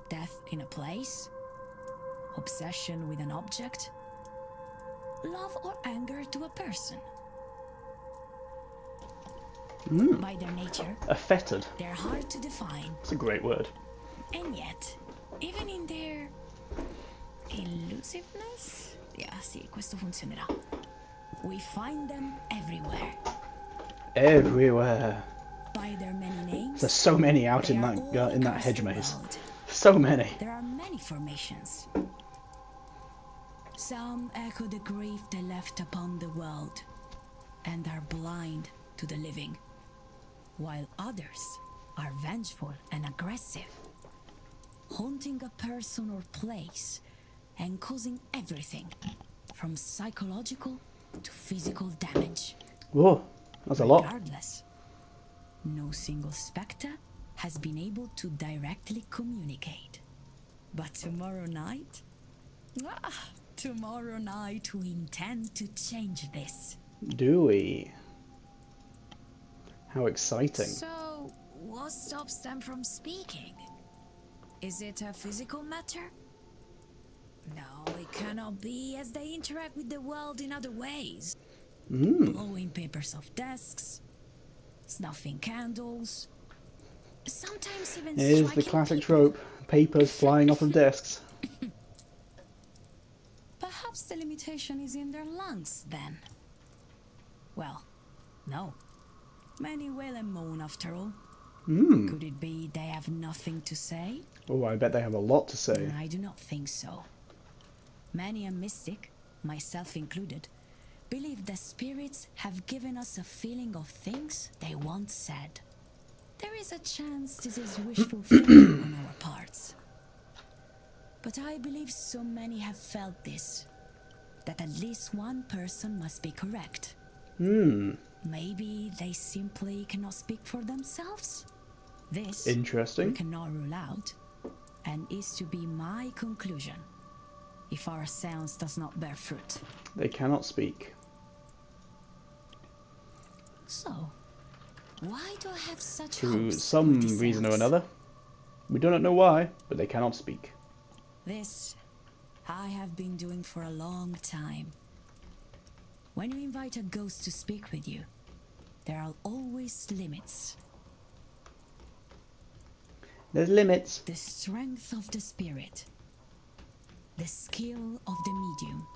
Death in a place, obsession with an object, love or anger to a person. By their nature, fettered. They're hard to define. It's a great word. And yet, even in their elusiveness, sì, questo funzionerà. We find them everywhere. Everywhere. By their many names. There's so many out in that hedge maze. So many. There are many formations. Some echo the grief they left upon the world and are blind to the living, while others are vengeful and aggressive, haunting a person or place and causing everything from psychological to physical damage. Whoa, that's a lot. Regardless, no single spectre has been able to directly communicate. But tomorrow night, we intend to change this. Do we? How exciting. So, what stops them from speaking? Is it a physical matter? No, it cannot be, as they interact with the world in other ways. Blowing papers off desks, snuffing candles, sometimes even Here's the classic trope. Papers flying off of desks. Perhaps the limitation is in their lungs, then. Well, no. Many wail and moan, after all. Could it be they have nothing to say? Oh, I bet they have a lot to say. I do not think so. Many a mystic, myself included, believe that spirits have given us a feeling of things they once said. There is a chance this is wishful thinking on our parts. But I believe so many have felt this, that at least one person must be correct. Maybe they simply cannot speak for themselves? This interesting. we cannot rule out, and is to be my conclusion, if our seance does not bear fruit. They cannot speak. So, why do I have such Through hopes some for this reason or seance? another. We do not know why, but they cannot speak. This I have been doing for a long time. When you invite a ghost to speak with you, there are always limits. There's limits. The strength of the spirit, the skill of the medium,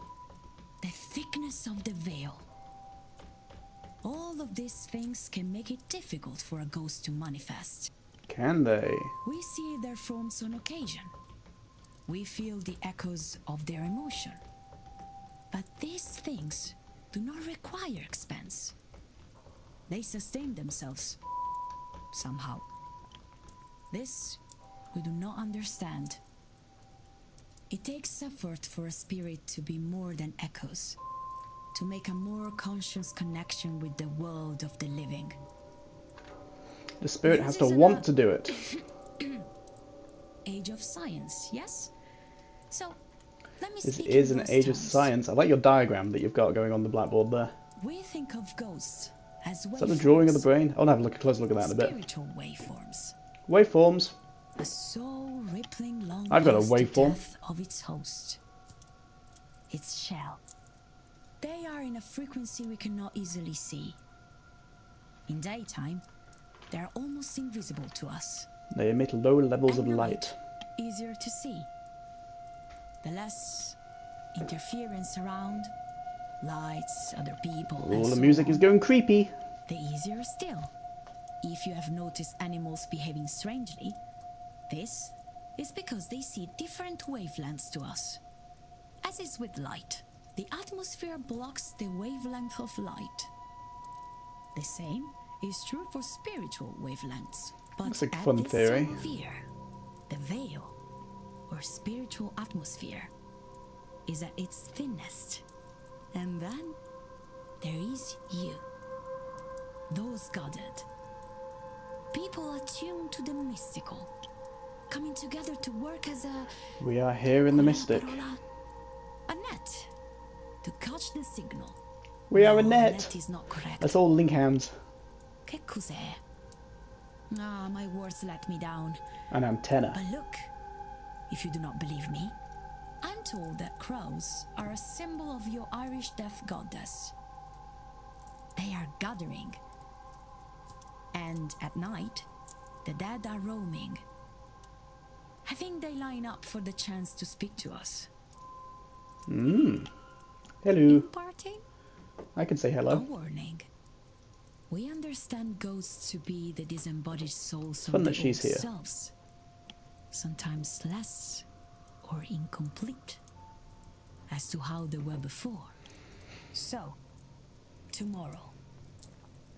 the thickness of the veil. All of these things can make it difficult for a ghost to manifest. Can they? We see their forms on occasion. We feel the echoes of their emotion. But these things do not require expense. They sustain themselves somehow. This we do not understand. It takes effort for a spirit to be more than echoes, to make a more conscious connection with the world of the living. The spirit has to want to do it. Age of science, yes? So, let me This speak is in an those age of terms. science. I like your diagram that you've got going on the blackboard there. We think of ghosts as Is that the drawing of the brain? I'll have a close look at that in a bit. spiritual waveforms. Waveforms. A soul rippling long I've got a past the waveform. death of its host. Its shell. They are in a frequency we cannot easily see. In daytime, they are almost invisible to us. They emit low levels of At light. night, easier to see. The less interference around, lights, other people, and Oh, the so music is on, going creepy. the easier still. If you have noticed animals behaving strangely, this is because they see different wavelengths to us. As is with light, the atmosphere blocks the wavelength of light. The same is true for spiritual wavelengths. But Looks like a at fun this theory. time of year, the veil, or spiritual atmosphere, is at its thinnest. And then there is you. Those gathered. People attuned to the mystical, coming together to work as a We are here in the mystic. a net to catch the signal. We are a No, net. is not correct. Let's all link hands. Che cos'è? Ah, my words let me down. An antenna. But look, if you do not believe me, I'm told that crows are a symbol of your Irish death goddess. They are gathering. And at night, the dead are roaming. I think they line up for the chance to speak to us. Hello. Party? I can say A hello. warning. We understand ghosts to be the disembodied souls Fun of that the she's old here. selves. Sometimes less or incomplete as to how they were before. So, tomorrow,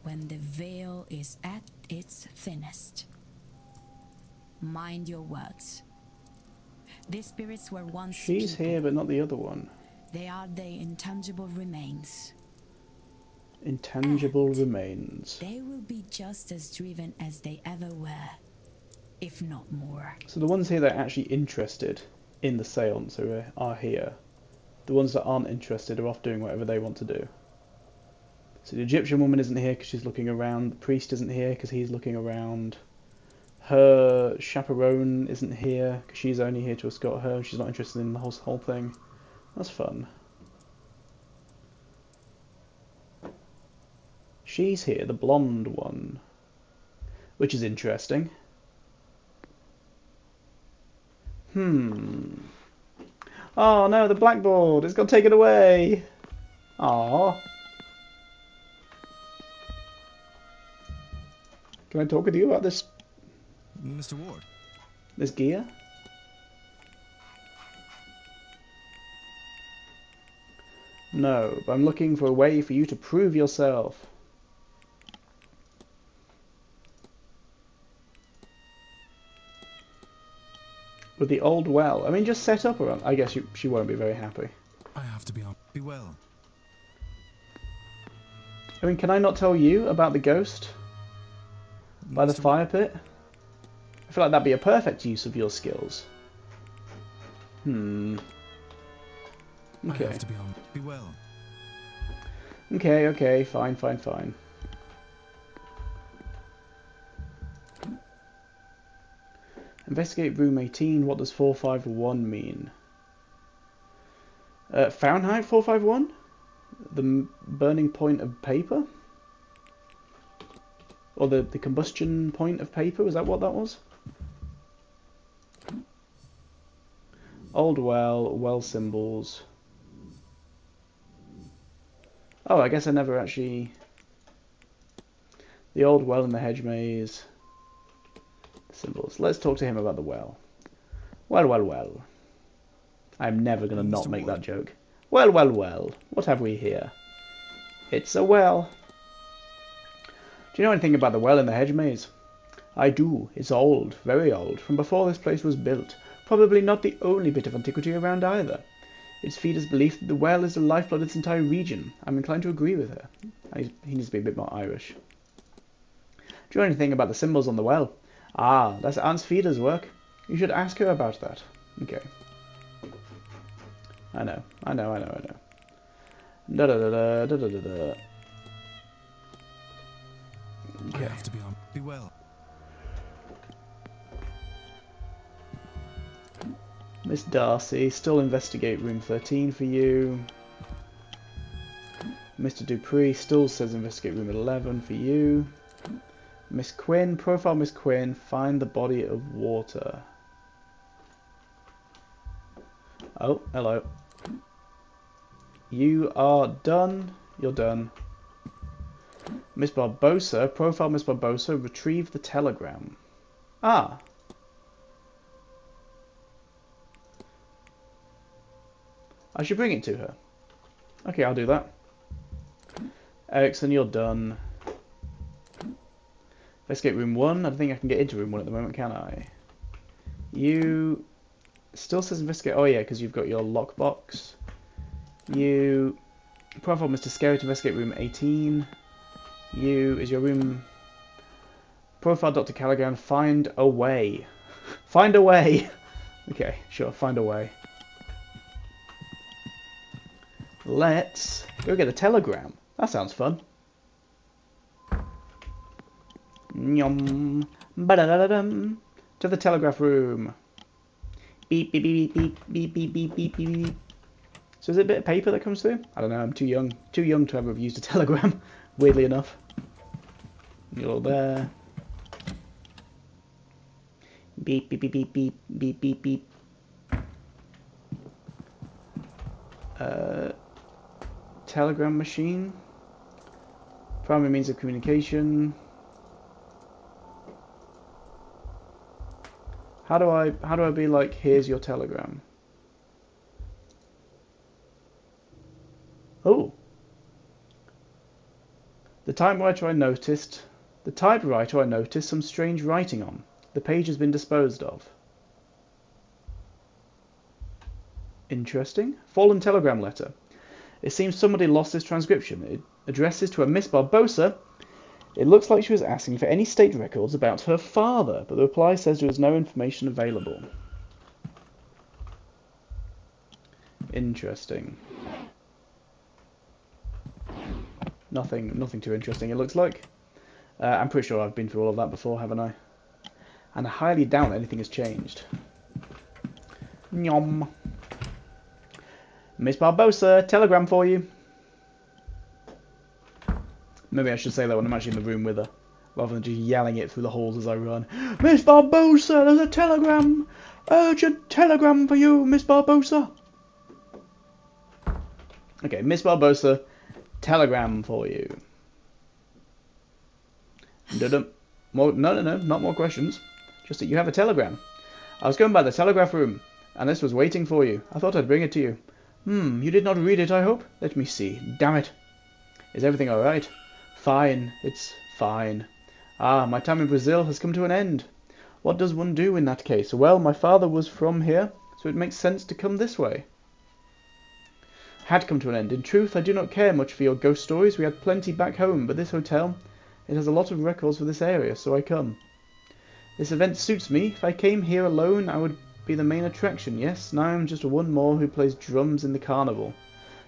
when the veil is at its thinnest, mind your words. These spirits were once She's people. here, but not the other one. They are the intangible remains. Intangible remains. They will be just as driven as they ever were, if not more. So the ones here that are actually interested in the seance are here. The ones that aren't interested are off doing whatever they want to do. So the Egyptian woman isn't here because she's looking around. The priest isn't here because he's looking around. Her chaperone isn't here because she's only here to escort her. She's not interested in the whole thing. That's fun. She's here, the blonde one, which is interesting. Oh no, the blackboard! It's got taken away! Aww. Can I talk with you about this Mr. Ward. this gear? No, but I'm looking for a way for you to prove yourself. With the old well. I mean, just set up around. I guess she won't be very happy. I have to be on. Be well. I mean, can I not tell you about the ghost? By the Mr. fire pit? I feel like that'd be a perfect use of your skills. I Okay. have to be on. Be well. Okay, fine. Investigate room 18. What does 451 mean? Fahrenheit 451? The burning point of paper? Or the combustion point of paper? Was that what that was? Old well symbols. Oh, I guess I never actually... The old well in the hedge maze. Symbols. Let's talk to him about the well. Well, well, well. I'm never going to not make that joke. Well, well, well. What have we here? It's a well. Do you know anything about the well in the hedge maze? I do. It's old, very old, from before this place was built. Probably not the only bit of antiquity around either. Its feeders believe that the well is the lifeblood of its entire region. I'm inclined to agree with her. He needs to be a bit more Irish. Do you know anything about the symbols on the well? Ah, that's Aunt's feeder's work. You should ask her about that. Okay. I know. Da da da da da da da da. Okay. I have to be on. Be well. Miss Darcy, still investigate room 13 for you. Mr. Dupree still says investigate room 11 for you. Miss Quinn, profile Miss Quinn, find the body of water. Oh, hello. You are done. You're done. Miss Barbosa, profile Miss Barbosa, retrieve the telegram. Ah. I should bring it to her. Okay, I'll do that. Erickson, you're done. Investigate room 1. I don't think I can get into room 1 at the moment, can I? You... Still says investigate... Oh yeah, because you've got your lockbox. You... Profile Mr. Scary to investigate room 18. You... Is your room... Profile Dr. Callaghan, find a way. Find a way! Okay, sure, find a way. Let's go get a telegram. That sounds fun. Nyom. Ba-da-da-da-dum. To the telegraph room. Beep, beep, beep, beep, beep, beep, beep, beep, beep, beep. So is it a bit of paper that comes through? I don't know, I'm too young. Too young to ever have used a telegram, weirdly enough. You're there. Beep, beep, beep, beep, beep, beep, beep, beep. Telegram machine. Primary means of communication. How do I be like, here's your telegram? Oh. The typewriter I noticed some strange writing on. The page has been disposed of. Interesting. Fallen telegram letter. It seems somebody lost this transcription. It addresses to a Miss Barbosa. It looks like she was asking for any state records about her father, but the reply says there is no information available. Interesting. Nothing too interesting, it looks like. I'm pretty sure I've been through all of that before, haven't I? And I highly doubt anything has changed. Nyom. Miss Barbosa, telegram for you. Maybe I should say that when I'm actually in the room with her, rather than just yelling it through the halls as I run. Miss Barbosa, there's a telegram! Urgent telegram for you, Miss Barbosa! Okay, Miss Barbosa, telegram for you. No, not more questions. Just that you have a telegram. I was going by the telegraph room, and this was waiting for you. I thought I'd bring it to you. You did not read it, I hope? Let me see. Damn it. Is everything alright? Fine. It's fine. Ah, my time in Brazil has come to an end. What does one do in that case? Well, my father was from here, so it makes sense to come this way. Had come to an end. In truth, I do not care much for your ghost stories. We had plenty back home, but this hotel, it has a lot of records for this area, so I come. This event suits me. If I came here alone, I would be the main attraction, yes? Now I'm just one more who plays drums in the carnival.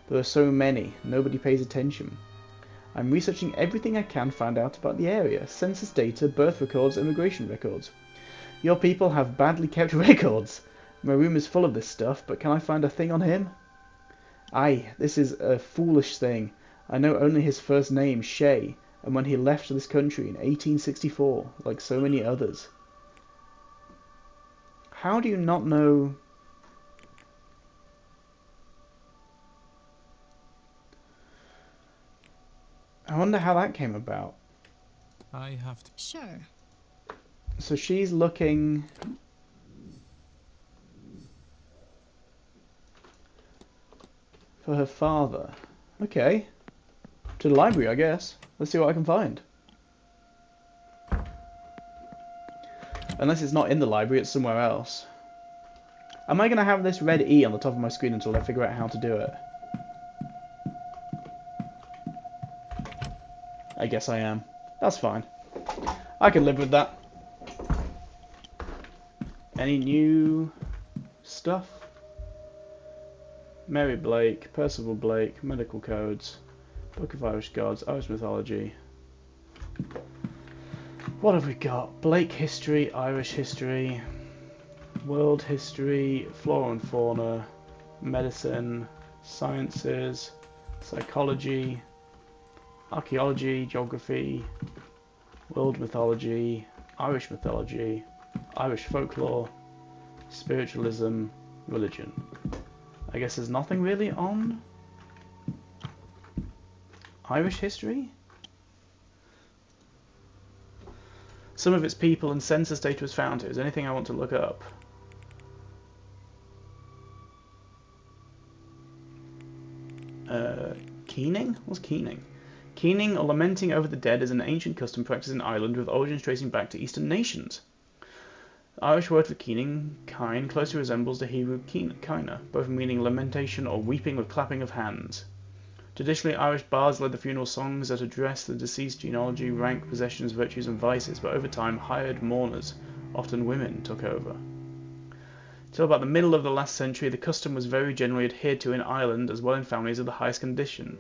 There are so many. Nobody pays attention. I'm researching everything I can find out about the area. Census data, birth records, immigration records. Your people have badly kept records. My room is full of this stuff, but can I find a thing on him? Aye, this is a foolish thing. I know only his first name, Shay, and when he left this country in 1864, like so many others. How do you not know... I wonder how that came about. I have to. Sure. So she's looking... for her father. Okay. To the library, I guess. Let's see what I can find. Unless it's not in the library, it's somewhere else. Am I going to have this red E on the top of my screen until I figure out how to do it? I guess I am. That's fine. I can live with that. Any new stuff? Mary Blake, Percival Blake, Medical Codes, Book of Irish Gods, Irish Mythology. What have we got? Blake History, Irish History, World History, Flora and Fauna, Medicine, Sciences, Psychology, Archaeology, Geography, World Mythology, Irish Folklore, Spiritualism, Religion. I guess there's nothing really on Irish history? Some of its people and census data was found here. Is there anything I want to look up? Keening? What's keening? Keening, or lamenting over the dead, is an ancient custom practiced in Ireland with origins tracing back to Eastern nations. The Irish word for keening, kine, closely resembles the Hebrew kina, both meaning lamentation or weeping with clapping of hands. Traditionally, Irish bards led the funeral songs that addressed the deceased genealogy, rank, possessions, virtues and vices, but over time hired mourners, often women, took over. Till about the middle of the last century, the custom was very generally adhered to in Ireland, as well in families of the highest condition,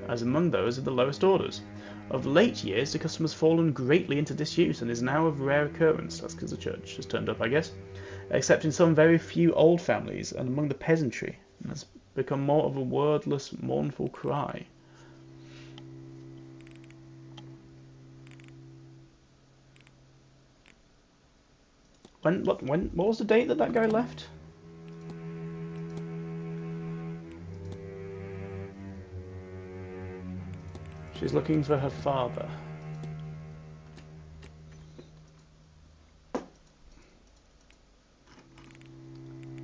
as among those of the lowest orders. Of late years, the custom has fallen greatly into disuse and is now of rare occurrence. That's because the church has turned up, I guess. Except in some very few old families and among the peasantry. It has become more of a wordless, mournful cry. What was the date that guy left? She's looking for her father.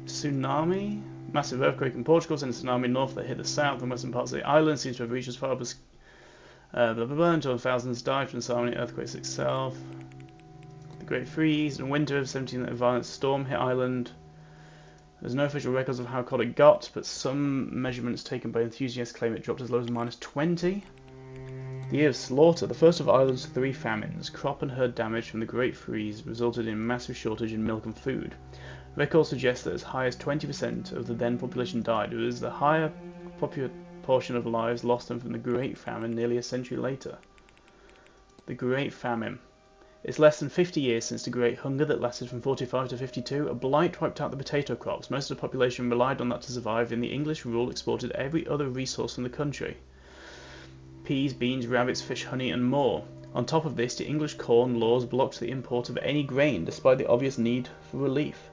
Tsunami? Massive earthquake in Portugal sent a tsunami north that hit the south and western parts of the island. Seems to have reached as far as until thousands died from the tsunami earthquakes itself. The Great Freeze and winter of 17 a violent storm hit Ireland. There's no official records of how cold it got, but some measurements taken by enthusiasts claim it dropped as low as -20. The year of slaughter, the first of Ireland's 3 famines, crop and herd damage from the Great Freeze resulted in massive shortage in milk and food. Records suggest that as high as 20% of the then population died. It was the higher proportion of lives lost than from the Great Famine nearly a century later. The Great Famine. It's less than 50 years since the Great Hunger that lasted from 45 to 52. A blight wiped out the potato crops. Most of the population relied on that to survive, and the English rule exported every other resource from the country. Peas, beans, rabbits, fish, honey and more. On top of this, the English corn laws blocked the import of any grain, despite the obvious need for relief.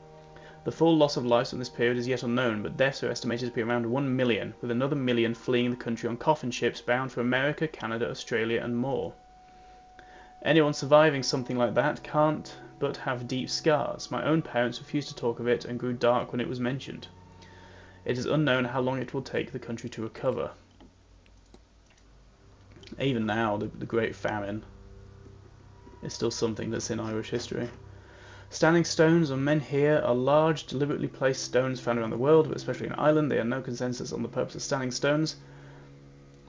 The full loss of lives from this period is yet unknown, but deaths are estimated to be around 1 million, with another million fleeing the country on coffin ships bound for America, Canada, Australia and more. Anyone surviving something like that can't but have deep scars. My own parents refused to talk of it and grew dark when it was mentioned. It is unknown how long it will take the country to recover. Even now, the Great Famine is still something that's in Irish history. Standing stones on men here are large, deliberately placed stones found around the world, but especially in Ireland. There are no consensus on the purpose of standing stones.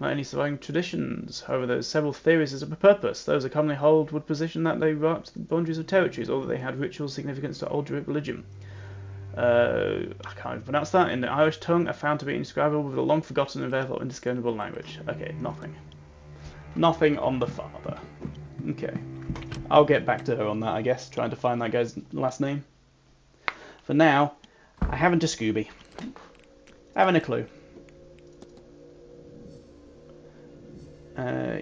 Not any surviving traditions. However, there are several theories as to the purpose. Those that commonly hold would position that they marked the boundaries of territories, or that they had ritual significance to old Druid religion. I can't even pronounce that. In the Irish tongue, are found to be inscribable with a long forgotten and therefore indiscernible language. Okay, nothing. Nothing on the father. Okay. I'll get back to her on that, I guess, trying to find that guy's last name. For now, I haven't a Scooby. Haven't a clue.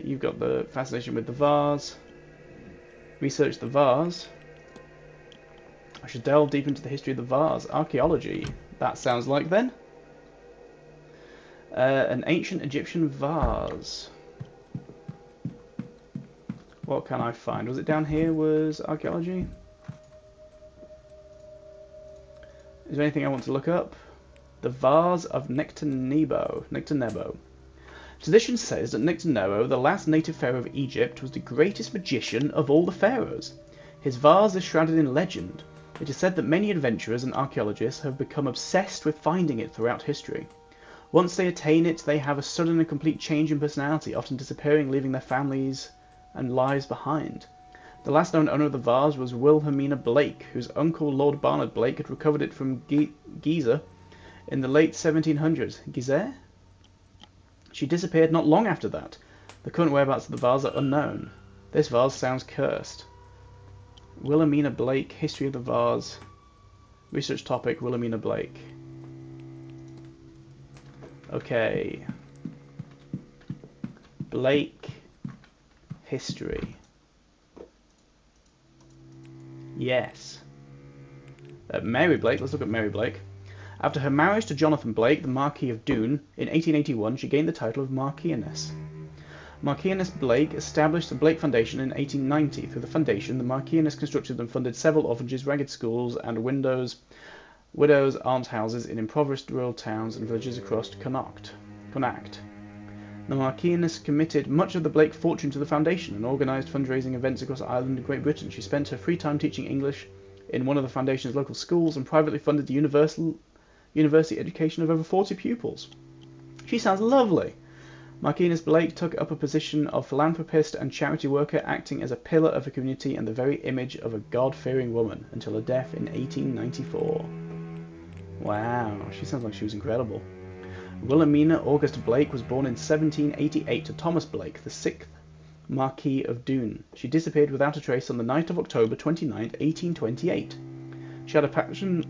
You've got the fascination with the vase. Research the vase. I should delve deep into the history of the vase. Archaeology. That sounds like then. An ancient Egyptian vase. What can I find? Was it down here? Was archaeology? Is there anything I want to look up? The vase of Nectanebo. Tradition says that Nectanebo, the last native pharaoh of Egypt, was the greatest magician of all the pharaohs. His vase is shrouded in legend. It is said that many adventurers and archaeologists have become obsessed with finding it throughout history. Once they attain it, they have a sudden and complete change in personality, often disappearing, leaving their families and lives behind. The last known owner of the vase was Wilhelmina Blake, whose uncle Lord Barnard Blake had recovered it from Giza in the late 1700s. Giza? She disappeared not long after that. The current whereabouts of the vase are unknown. This vase sounds cursed. Wilhelmina Blake, history of the vase. Research topic, Wilhelmina Blake. Okay. Blake. History. Yes. Mary Blake, let's look at Mary Blake. After her marriage to Jonathan Blake, the Marquis of Doon, in 1881 she gained the title of Marchioness. Marchioness Blake established the Blake Foundation in 1890. Through the foundation, the Marchioness constructed and funded several orphanages, ragged schools, and widows' almshouses in impoverished rural towns and villages across Connacht. The Marchioness committed much of the Blake fortune to the foundation and organised fundraising events across Ireland and Great Britain. She spent her free time teaching English in one of the foundation's local schools and privately funded the university education of over 40 pupils. She sounds lovely. Marchioness Blake took up a position of philanthropist and charity worker, acting as a pillar of the community and the very image of a God-fearing woman until her death in 1894. Wow, she sounds like she was incredible. Wilhelmina August Blake was born in 1788 to Thomas Blake, the 6th Marquis of Doon. She disappeared without a trace on the night of October 29, 1828. She had a passion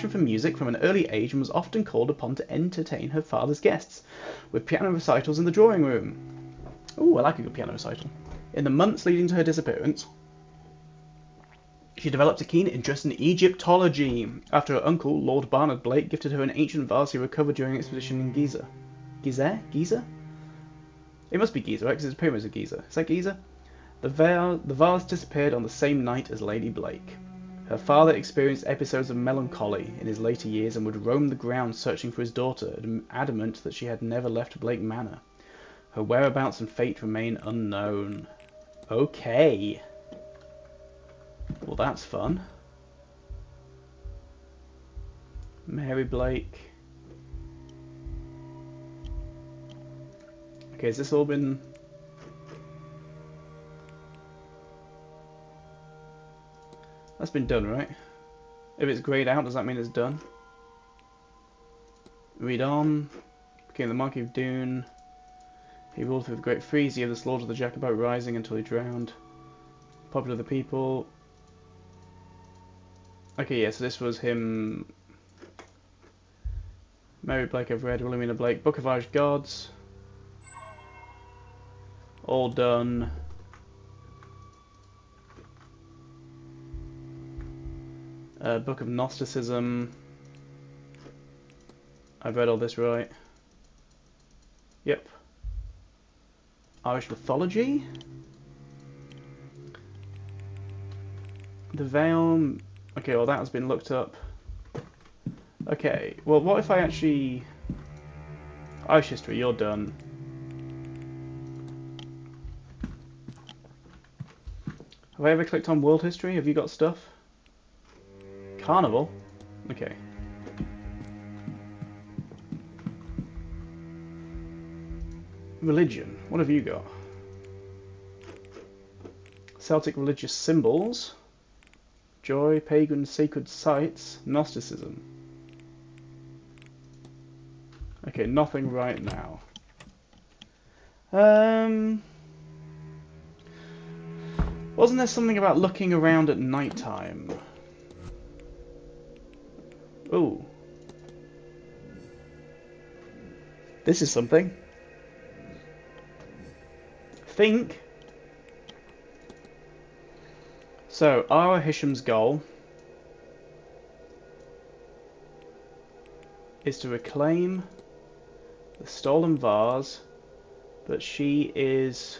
for music from an early age and was often called upon to entertain her father's guests with piano recitals in the drawing room. Ooh, I like a good piano recital. In the months leading to her disappearance, she developed a keen interest in Egyptology after her uncle, Lord Barnard Blake, gifted her an ancient vase he recovered during an expedition in Giza. Giza? It must be Giza, right? Because it's pyramids of Giza. Is that Giza? The vase disappeared on the same night as Lady Blake. Her father experienced episodes of melancholy in his later years and would roam the grounds searching for his daughter, adamant that she had never left Blake Manor. Her whereabouts and fate remain unknown. Okay. Well, that's fun. Mary Blake. Okay, has this all been... That's been done, right? If it's greyed out, does that mean it's done? Read on. Became the Marquis of Doon. He ruled through the Great Freeze, year of the slaughter of the Jacobite Rising until he drowned. Popular of the people. Okay, yeah, so this was him. Mary Blake I've read, Wilhelmina Blake, Book of Irish Gods. All done. Book of Gnosticism. I've read all this right. Yep. Irish mythology. The Veil. Okay, well that has been looked up. Okay, well what if I actually... Irish history, you're done. Have I ever clicked on world history? Have you got stuff? Carnival? Okay. Religion, what have you got? Celtic religious symbols. Joy, pagan sacred sites, Gnosticism. Okay, nothing right now. Wasn't there something about looking around at night time? Ooh. This is something. Think. So, Ara Hisham's goal is to reclaim the stolen vase, but she is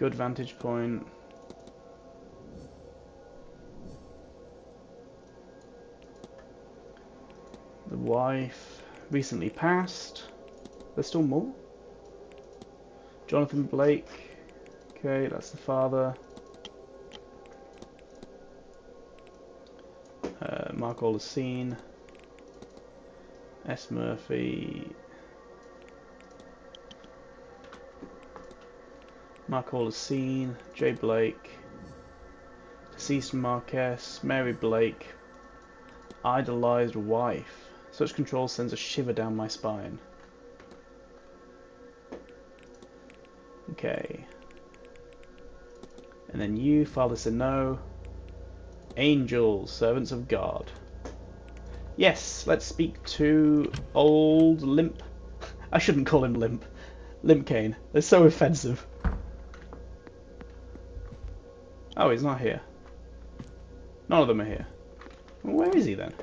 Good vantage point. The wife recently passed. There's still more? Jonathan Blake. Okay, that's the father. Mark Oldesine. S. Murphy. Mark Oldesine. J. Blake. Deceased Marquess. Mary Blake. Idolized wife. Such control sends a shiver down my spine. Okay. And then you, Father said no. Angels, servants of God. Yes, let's speak to old Limp. I shouldn't call him Limp. Limp Kane. They're so offensive. Oh, he's not here. None of them are here. Well, where is he then?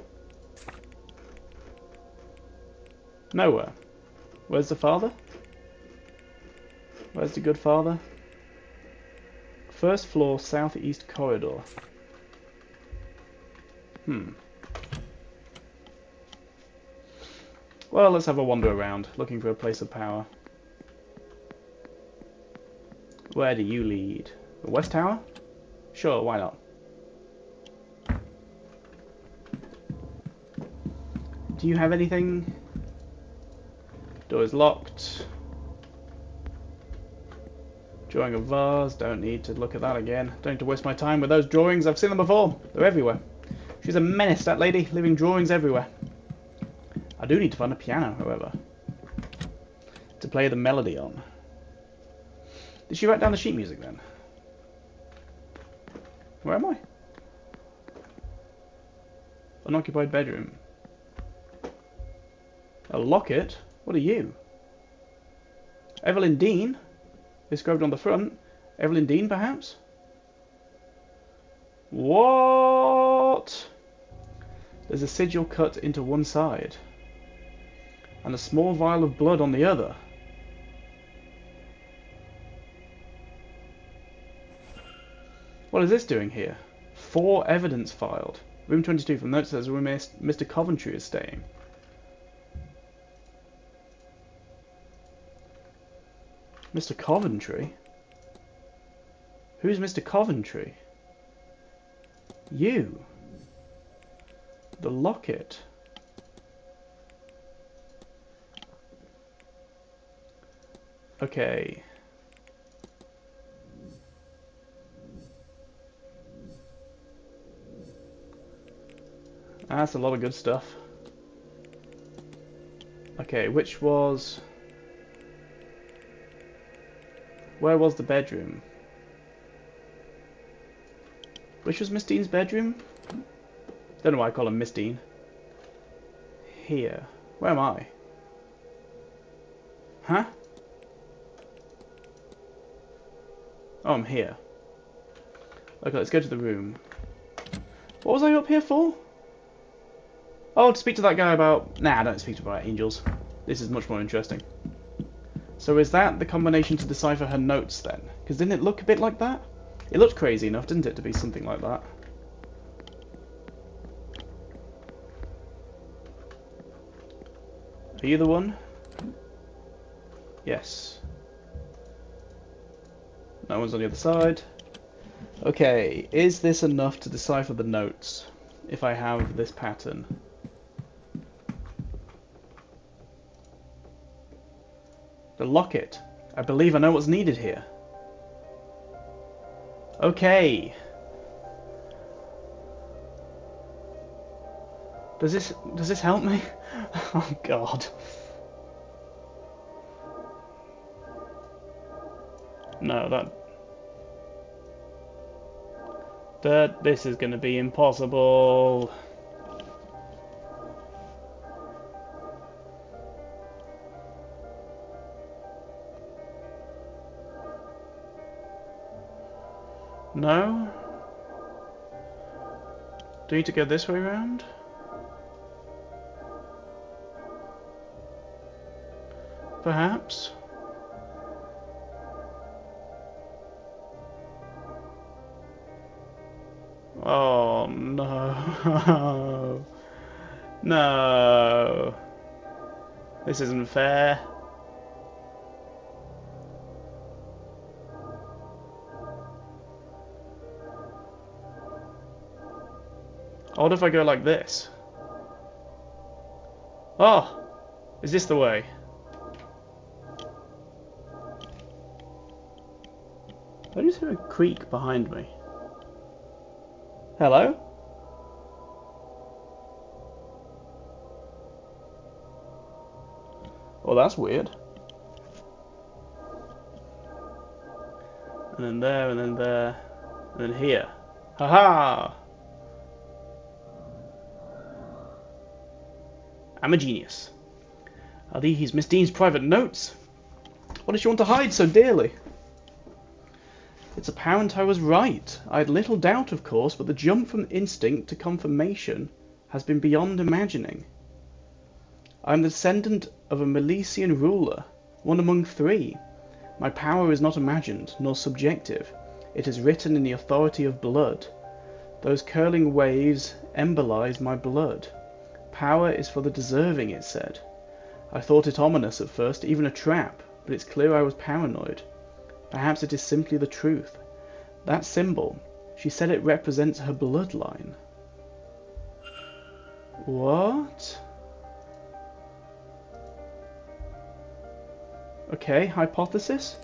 Nowhere. Where's the father? Where's the good father? First floor, southeast corridor. Well, let's have a wander around, looking for a place of power. Where do you lead? The West Tower? Sure, why not? Do you have anything? Door is locked. Drawing a vase, don't need to look at that again. Don't need to waste my time with those drawings, I've seen them before. They're everywhere. She's a menace, that lady, leaving drawings everywhere. I do need to find a piano, however, to play the melody on. Did she write down the sheet music then? Where am I? Unoccupied bedroom. A locket? What are you? Evelyn Dean? Inscribed on the front. Evelyn Dean, perhaps? What? There's a sigil cut into one side. And a small vial of blood on the other. What is this doing here? 4 evidence filed. Room 22 from notes says where Mr. Coventry is staying. Mr. Coventry? Who's Mr. Coventry? You. The locket. Okay. That's a lot of good stuff. Okay, which was... Where was the bedroom? Which was Miss Dean's bedroom? Don't know why I call him Miss Dean. Here. Where am I? Huh? Oh, I'm here. Okay, let's go to the room. What was I up here for? Oh, to speak to that guy about... Nah, I don't speak to about angels. This is much more interesting. So is that the combination to decipher her notes then? Because didn't it look a bit like that? It looked crazy enough, didn't it, to be something like that? Are you the one? Yes. No one's on the other side. Okay, is this enough to decipher the notes? If I have this pattern. The locket. I believe I know what's needed here. Okay. Does this help me? Oh God. No, this is going to be impossible. No? Do you need to go this way around? Perhaps? Oh no. No. This isn't fair. What if I go like this? Oh! Is this the way? I just hear a creak behind me. Hello? Well, that's weird. And then there, and then there, and then here. Haha! I'm a genius. Are these Miss Dean's private notes? What does she want to hide so dearly? It's apparent I was right. I had little doubt, of course, but the jump from instinct to confirmation has been beyond imagining. I am the descendant of a Milesian ruler, one among three. My power is not imagined, nor subjective. It is written in the authority of blood. Those curling waves embolize my blood. Power is for the deserving, it said. I thought it ominous at first, even a trap, but it's clear I was paranoid. Perhaps it is simply the truth. That symbol, she said it represents her bloodline. What? Okay, hypothesis?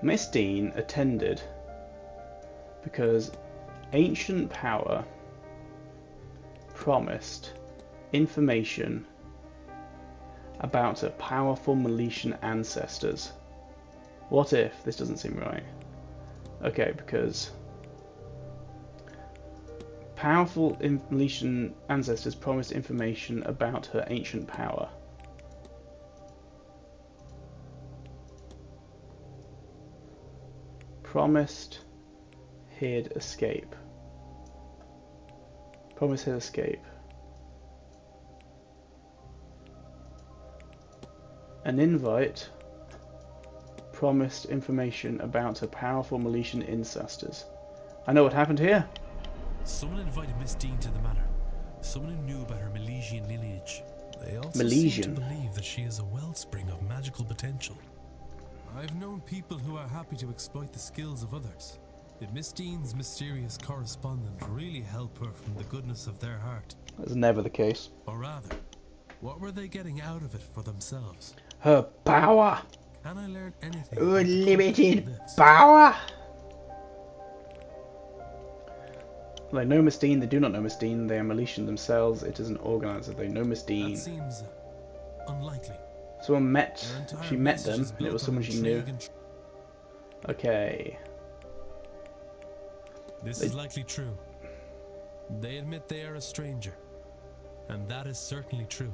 Miss Dean attended because ancient power promised information about her powerful Milesian ancestors. What if this doesn't seem right? Okay, because powerful Milesian ancestors promised information about her ancient power. Promised hid escape. Promised hid escape. An invite promised information about her powerful Milesian ancestors. I know what happened here. Someone invited Miss Dean to the manor. Someone who knew about her Milesian lineage. They also Milesian. seem to believe that she is a wellspring of magical potential. I've known people who are happy to exploit the skills of others. Did Miss Dean's mysterious correspondent really help her from the goodness of their heart? That's never the case. Or rather, what were they getting out of it for themselves? Her power! Can I learn anything? Unlimited power! They know Miss Dean, they do not know Miss Dean, they are Milesian themselves, it is an organizer, they know Miss Dean. That seems unlikely. Someone met, she met them, and it was someone she knew. Okay. This is likely true. They admit they are a stranger, and that is certainly true.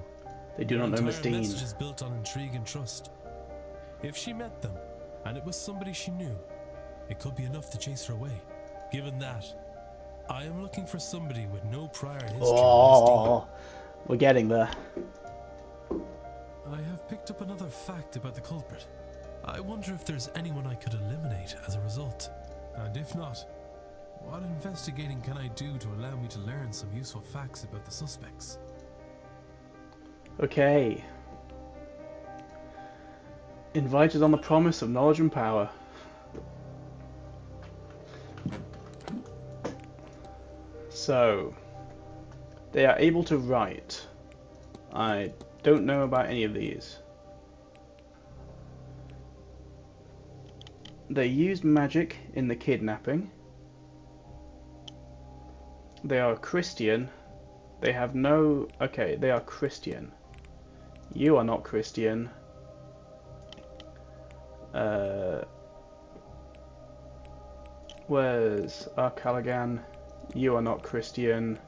They do not know Miss Dean. Their message is built on intrigue and trust. If she met them, and it was somebody she knew, it could be enough to chase her away. Given that, I am looking for somebody with no prior history. Oh, we're getting there. I have picked up another fact about the culprit. I wonder if there's anyone I could eliminate as a result. And if not, what investigating can I do to allow me to learn some useful facts about the suspects? Okay. Invited on the promise of knowledge and power. So, they are able to write. I don't know about any of these. They used magic in the kidnapping. They are Christian. They have no... Okay, they are Christian. You are not Christian. Where's Callaghan? You are not Christian.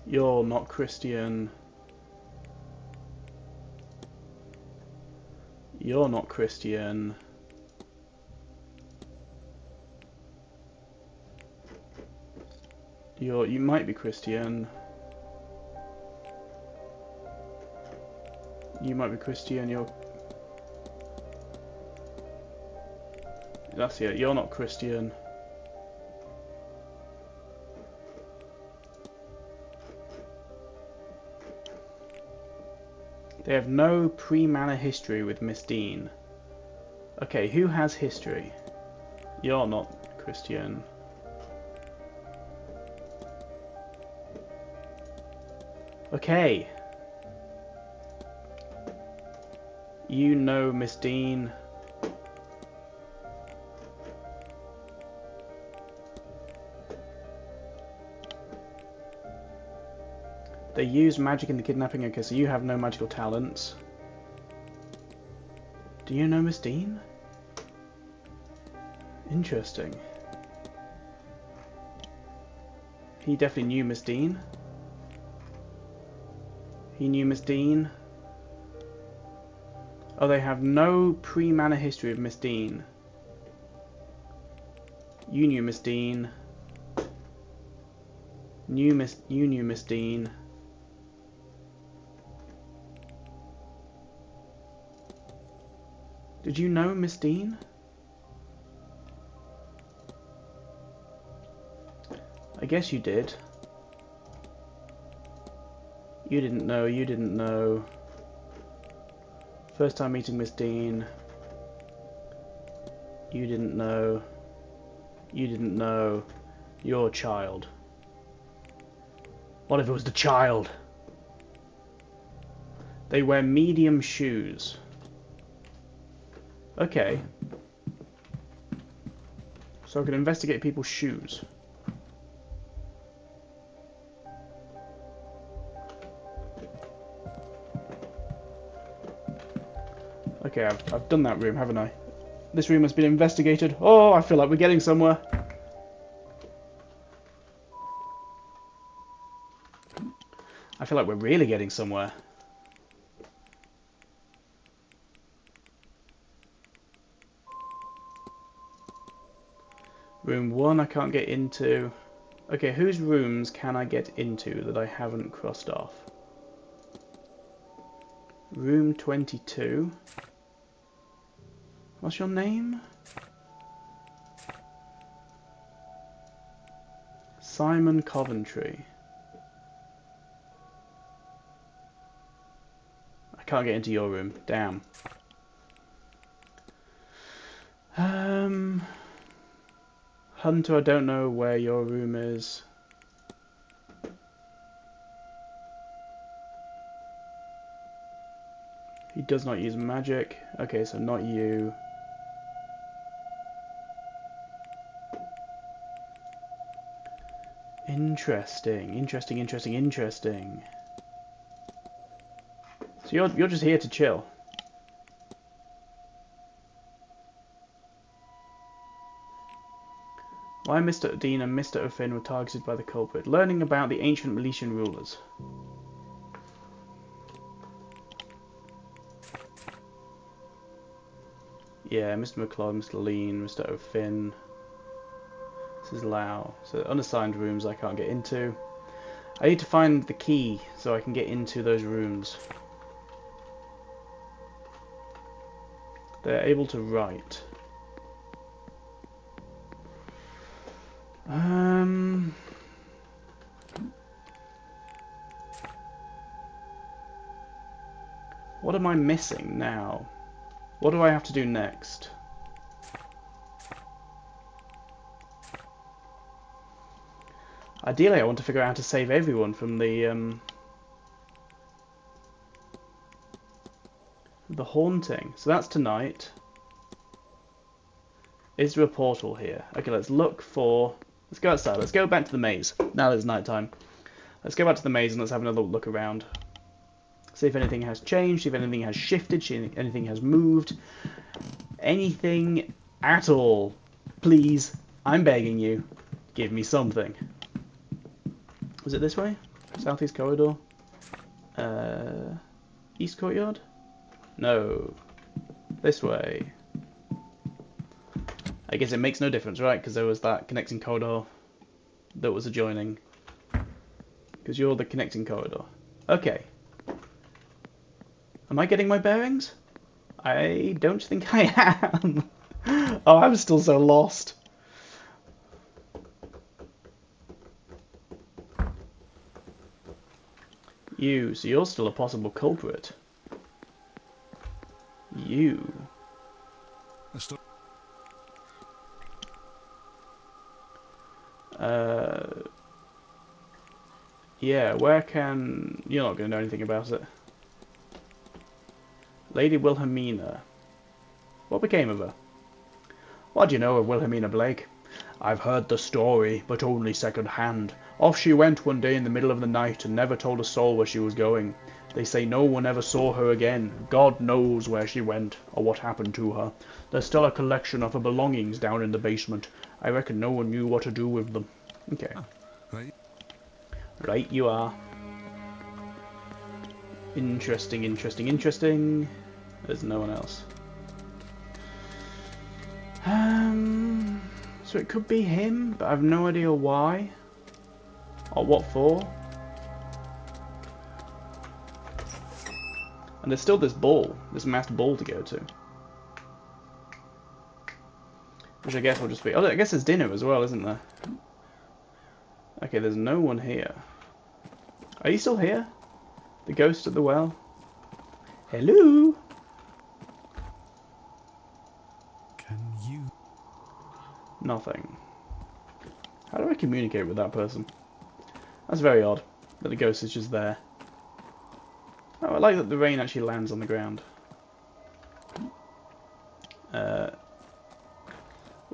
You're not Christian. You're not Christian. You might be Christian. You might be Christian. That's it. You're not Christian. They have no pre-Manor history with Miss Dean. Okay, who has history? You're not Christian. Okay. You know Miss Dean. They use magic in the kidnapping. Okay, so you have no magical talents. Do you know Miss Dean? Interesting. He definitely knew Miss Dean. He knew Miss Dean. Oh, they have no pre-Manor history of Miss Dean. You knew Miss Dean. You knew Miss Dean. Did you know Miss Dean? I guess you did. You didn't know, you didn't know. First time meeting Miss Dean. You didn't know. You didn't know. Your child. What if it was the child? They wear medium shoes. Okay. So I can investigate people's shoes. Okay, I've done that room, haven't I? This room has been investigated. Oh, I feel like we're getting somewhere. I feel like we're really getting somewhere. Room 1 I can't get into. Okay, whose rooms can I get into that I haven't crossed off? Room 22. What's your name? Simon Coventry. I can't get into your room. Damn. Hunter, I don't know where your room is. He does not use magic. Okay, so not you. Interesting, interesting, interesting, interesting. So you're just here to chill. Why Mr. Dean and Mr. O'Finn were targeted by the culprit. Learning about the ancient Milesian rulers. Yeah, Mr. McCloud, Mr. Lean, Mr. O'Finn. This is Lau. So unassigned rooms I can't get into. I need to find the key so I can get into those rooms. They're able to write. What am I missing now? What do I have to do next? Ideally, I want to figure out how to save everyone from the haunting. So that's tonight. Is there a portal here? Okay, let's look for... Let's go outside. Let's go back to the maze. Now that it's night time. Let's go back to the maze and let's have another look around. See if anything has changed, see if anything has shifted, see if anything has moved. Anything at all. Please, I'm begging you. Give me something. Was it this way? Southeast corridor? East courtyard? No. This way. I guess it makes no difference, right? Because there was that connecting corridor that was adjoining. Because you're the connecting corridor. Okay. Am I getting my bearings? I don't think I am. Oh, I'm still so lost. So you're still a possible culprit. You. Yeah, where can... You're not going to know anything about it. Lady Wilhelmina. What became of her? What do you know of Wilhelmina Blake? I've heard the story, but only second-hand. Off she went one day in the middle of the night and never told a soul where she was going. They say no one ever saw her again. God knows where she went, or what happened to her. There's still a collection of her belongings down in the basement. I reckon no one knew what to do with them. Okay. Right. Right, you are. Interesting, interesting, interesting. There's no one else. So it could be him, but I have no idea why. Or what for. And there's still this ball, this masked ball to go to. Which I guess will just be... Oh, I guess there's dinner as well, isn't there? Okay, there's no one here. Are you still here? The ghost at the well? Hello? Can you? Nothing. How do I communicate with that person? That's very odd, that the ghost is just there. Oh, I like that the rain actually lands on the ground.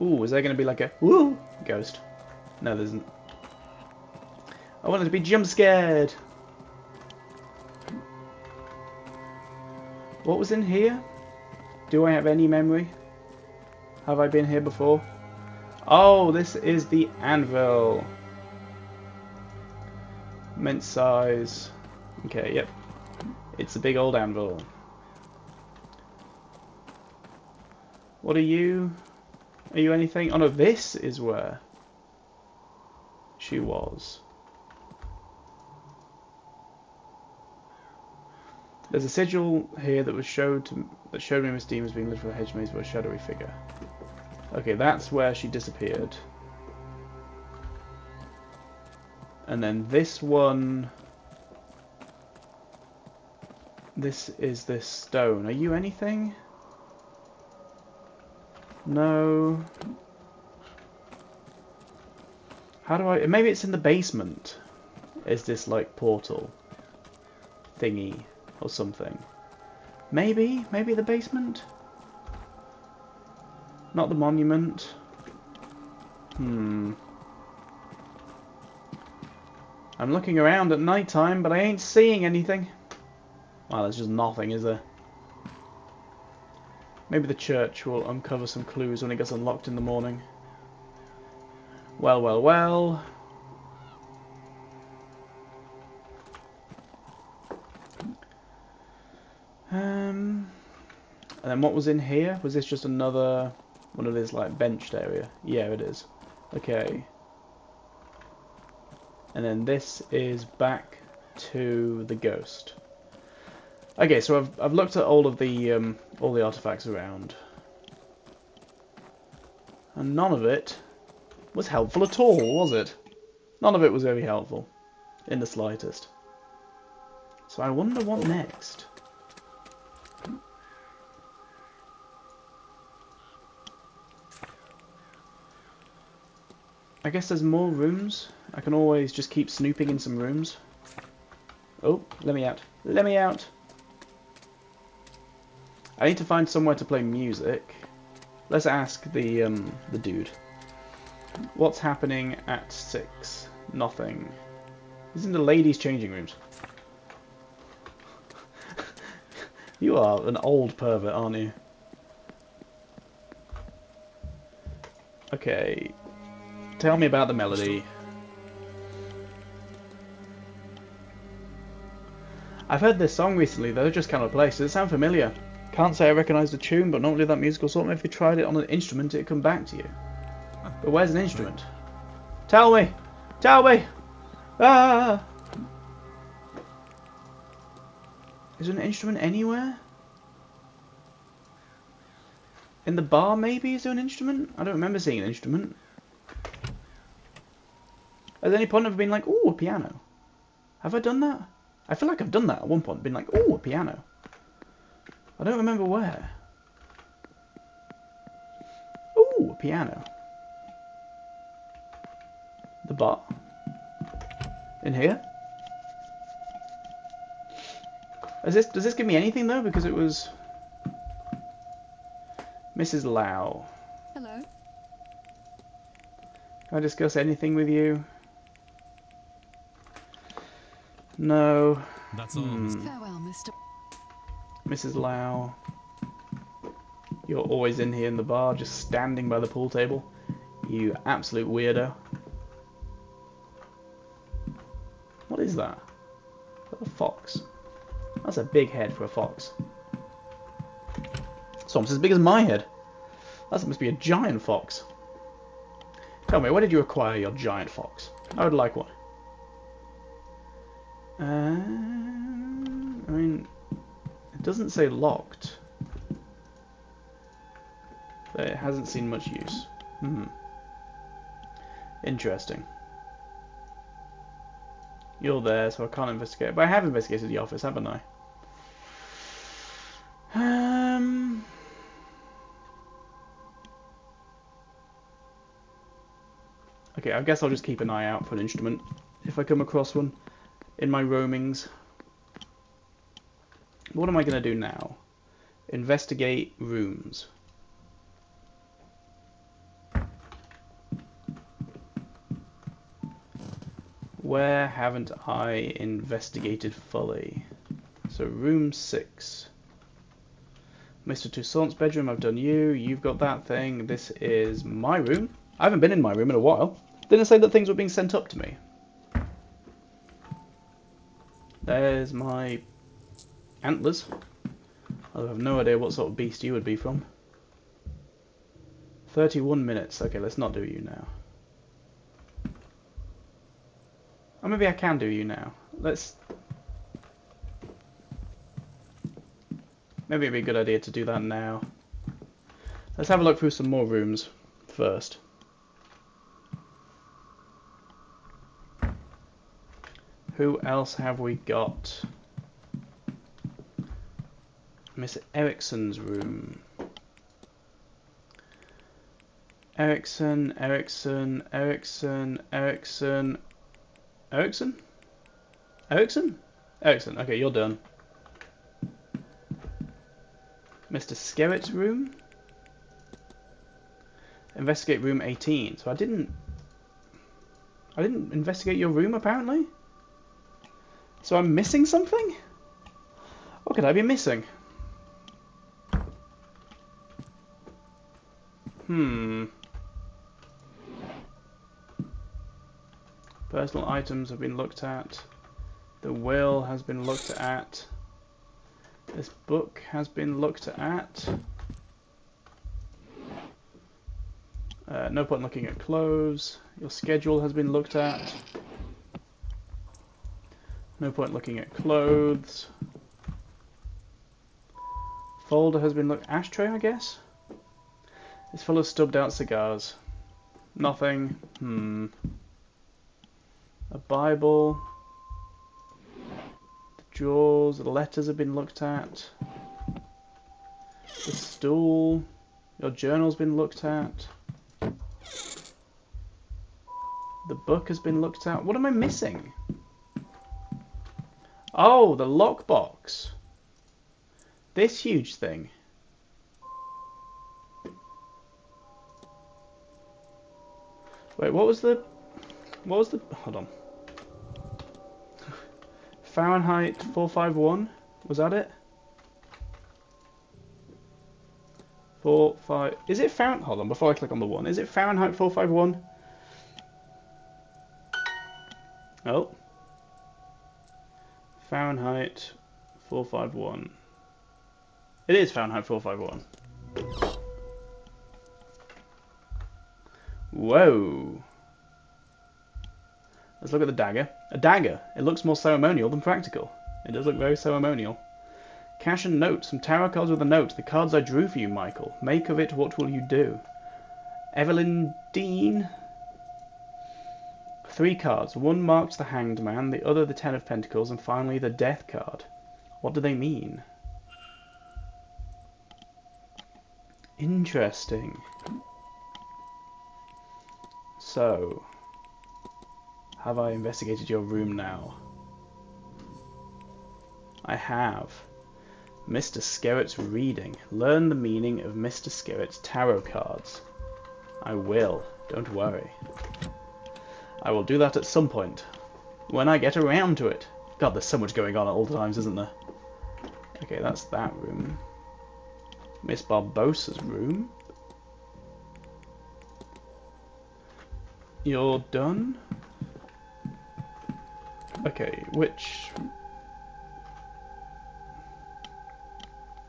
Ooh, is there going to be like a woo ghost? No, there isn't. I wanted to be jump scared. What was in here? Do I have any memory? Have I been here before? Oh, this is the anvil. Mint size. Okay, yep. It's a big old anvil. What are you? Are you anything? Oh no, this is where she was. There's a sigil here that showed me Miss Dean was being led through a hedge maze by a shadowy figure. Okay, that's where she disappeared. And then this one... This is this stone. Are you anything? No. How do I... Maybe it's in the basement. Is this like portal thingy or something? Maybe? Maybe the basement? Not the monument. I'm looking around at night time, but I ain't seeing anything. Well, there's just nothing, is there? Maybe the church will uncover some clues when it gets unlocked in the morning. Well, well, well. And then what was in here? Was this just another one of these like benched area? Yeah, it is. Okay. And then this is back to the ghost. Okay, so I've looked at all the artifacts around, and none of it was helpful at all, was it? None of it was very helpful, in the slightest. So I wonder what next. I guess there's more rooms. I can always just keep snooping in some rooms. Oh, let me out. Let me out. I need to find somewhere to play music. Let's ask the dude. What's happening at 6? Nothing. This is in the ladies' changing rooms. You are an old pervert, aren't you? Okay. Tell me about the melody. I've heard this song recently though, just kind of place. Does it sound familiar? Can't say I recognise the tune, but normally that musical sort. If you tried it on an instrument, it'd come back to you. But where's an instrument? Tell me! Tell me! Ah! Is there an instrument anywhere? In the bar, maybe? Is there an instrument? I don't remember seeing an instrument. At any point I've been like, ooh, a piano. Have I done that? I feel like I've done that at one point. Been like, ooh, a piano. I don't remember where. Ooh, a piano. The bar. In here? Does this give me anything though? Because it was Mrs. Lau. Hello. Can I discuss anything with you? No. That's all, Farewell, Mr. Mrs. Lau. You're always in here in the bar, just standing by the pool table. You absolute weirdo. What is that? Is that a fox? That's a big head for a fox. It's almost as big as my head. That must be a giant fox. Tell me, where did you acquire your giant fox? I would like one. I mean, it doesn't say locked. But it hasn't seen much use. Interesting. You're there, so I can't investigate. But I have investigated the office, haven't I? Okay, I guess I'll just keep an eye out for an instrument if I come across one in my roamings. What am I going to do now? Investigate rooms. Where haven't I investigated fully? So room 6. Mr. Toussaint's bedroom, I've done you. You've got that thing. This is my room. I haven't been in my room in a while. Didn't say that things were being sent up to me. There's my antlers. I have no idea what sort of beast you would be from. 31 minutes. Okay, let's not do you now. Or maybe I can do you now. Maybe it'd be a good idea to do that now. Let's have a look through some more rooms first. Who else have we got? Miss Erickson's room. Erickson. Okay, you're done. Mr. Skerritt's room. Investigate room 18. So I didn't investigate your room apparently. So I'm missing something? What could I be missing? Personal items have been looked at. The will has been looked at. This book has been looked at. No point looking at clothes. Your schedule has been looked at. No point looking at clothes. Folder has been looked. Ashtray, I guess. It's full of stubbed out cigars. Nothing. A Bible. The drawers, the letters have been looked at. The stool. Your journal's been looked at. The book has been looked at. What am I missing? Oh, the lockbox. This huge thing. Wait, what was the hold on. Fahrenheit 451, was that it? 45, is it Fahrenheit, hold on, before I click on the one, is it Fahrenheit 451? Oh. Fahrenheit 451. It is Fahrenheit 451. Whoa. Let's look at the dagger. A dagger! It looks more ceremonial than practical. It does look very ceremonial. Cash and notes. Some tarot cards with a note. The cards I drew for you, Michael. Make of it what will you do? Evelyn Dean. 3 cards. One marks the Hanged Man, the other the Ten of Pentacles, and finally the Death card. What do they mean? Interesting. So, have I investigated your room now? I have. Mr. Skerritt's reading. Learn the meaning of Mr. Skerritt's tarot cards. I will. Don't worry. I will do that at some point. When I get around to it. God, there's so much going on at all times, isn't there? Okay, that's that room. Miss Barbosa's room. You're done? Okay, which...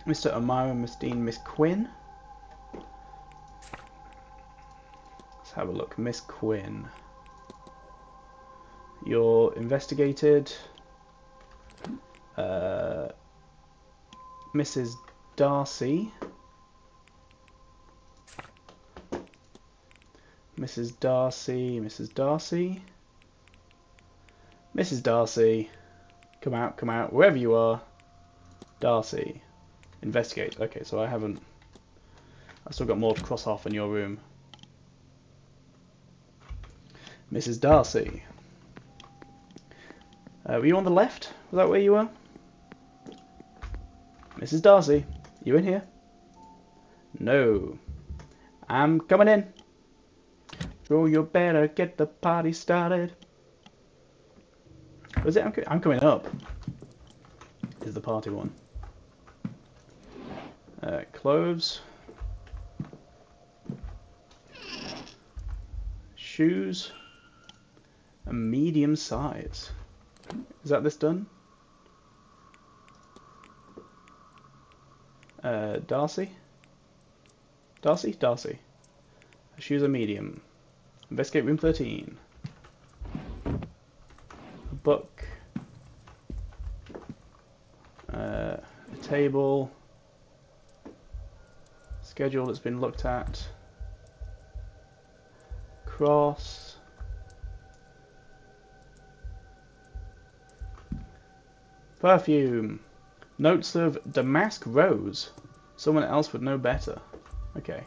Mr. O'Mara, Miss Dean, Miss Quinn? Let's have a look. Miss Quinn. You're investigated. Mrs. Darcy. Mrs. Darcy, Mrs. Darcy. Mrs. Darcy. Come out, wherever you are. Darcy. Investigate. Okay, so I still got more to cross off in your room. Mrs. Darcy. Were you on the left? Was that where you were? Mrs. Darcy, you in here? No. I'm coming in. Oh, you better get the party started. Was it? I'm coming up. Is the party one? Clothes. Shoes. A medium size. Is that this done? Darcy? Darcy? Darcy. Shoes are medium. Investigate room 13. A book. A table. Schedule that's been looked at. Cross. Perfume. Notes of Damask Rose. Someone else would know better. Okay.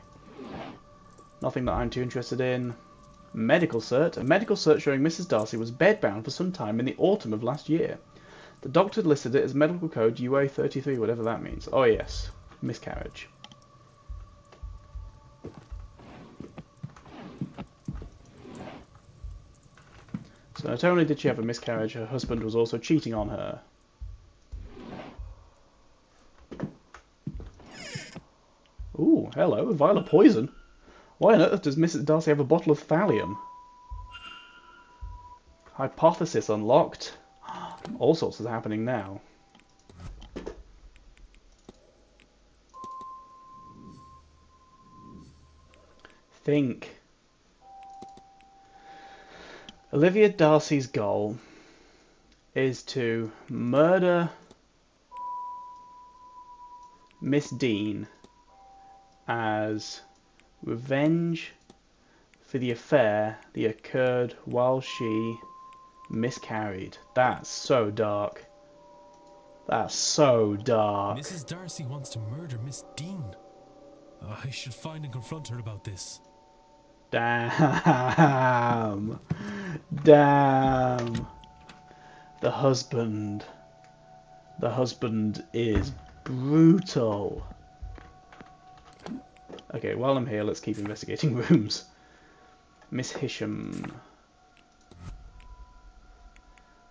Nothing that I'm too interested in. Medical cert. A medical cert showing Mrs. Darcy was bedbound for some time in the autumn of last year. The doctor listed it as medical code UA33, whatever that means. Oh yes. Miscarriage. So not only did she have a miscarriage, her husband was also cheating on her. Ooh, hello, a vial of poison. Why on earth does Mrs. Darcy have a bottle of thallium? Hypothesis unlocked. All sorts is happening now. Think. Olivia Darcy's goal is to murder Miss Dean as revenge for the affair that occurred while she miscarried. That's so dark. That's so dark. Mrs. Darcy wants to murder Miss Dean. I should find and confront her about this. Damn. Damn. The husband. The husband is brutal. Okay, while I'm here, let's keep investigating rooms. Miss Hisham.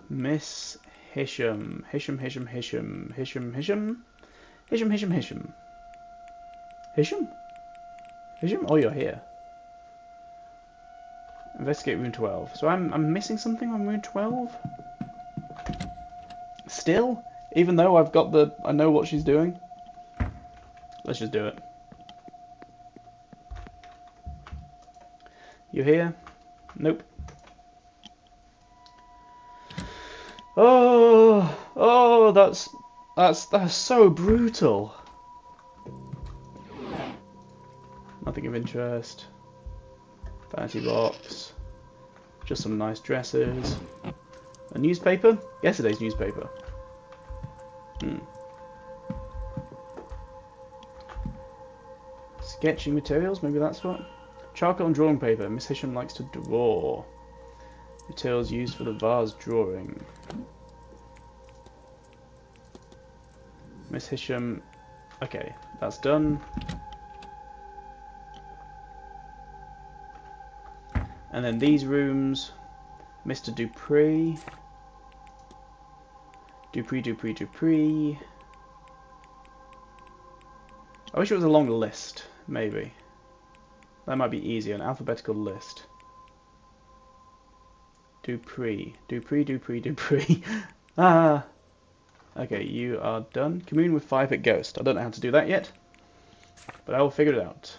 Miss Hisham. Hisham. Hisham. Oh, you're here. Investigate room 12. So I'm missing something on room 12? Still? Even though I know what she's doing? Let's just do it. You here? Nope. Oh, that's so brutal. Nothing of interest. Fancy box. Just some nice dresses. A newspaper? Yesterday's newspaper. Sketching materials, maybe that's what? Charcoal and drawing paper. Miss Hisham likes to draw. Materials used for the vase drawing. Miss Hisham. Okay, that's done. And then these rooms. Mr. Dupree. Dupree. I wish it was a long list, maybe. That might be easier, an alphabetical list. Dupree. Ah! Okay, you are done. Commune with 5-hit Ghost. I don't know how to do that yet, but I will figure it out.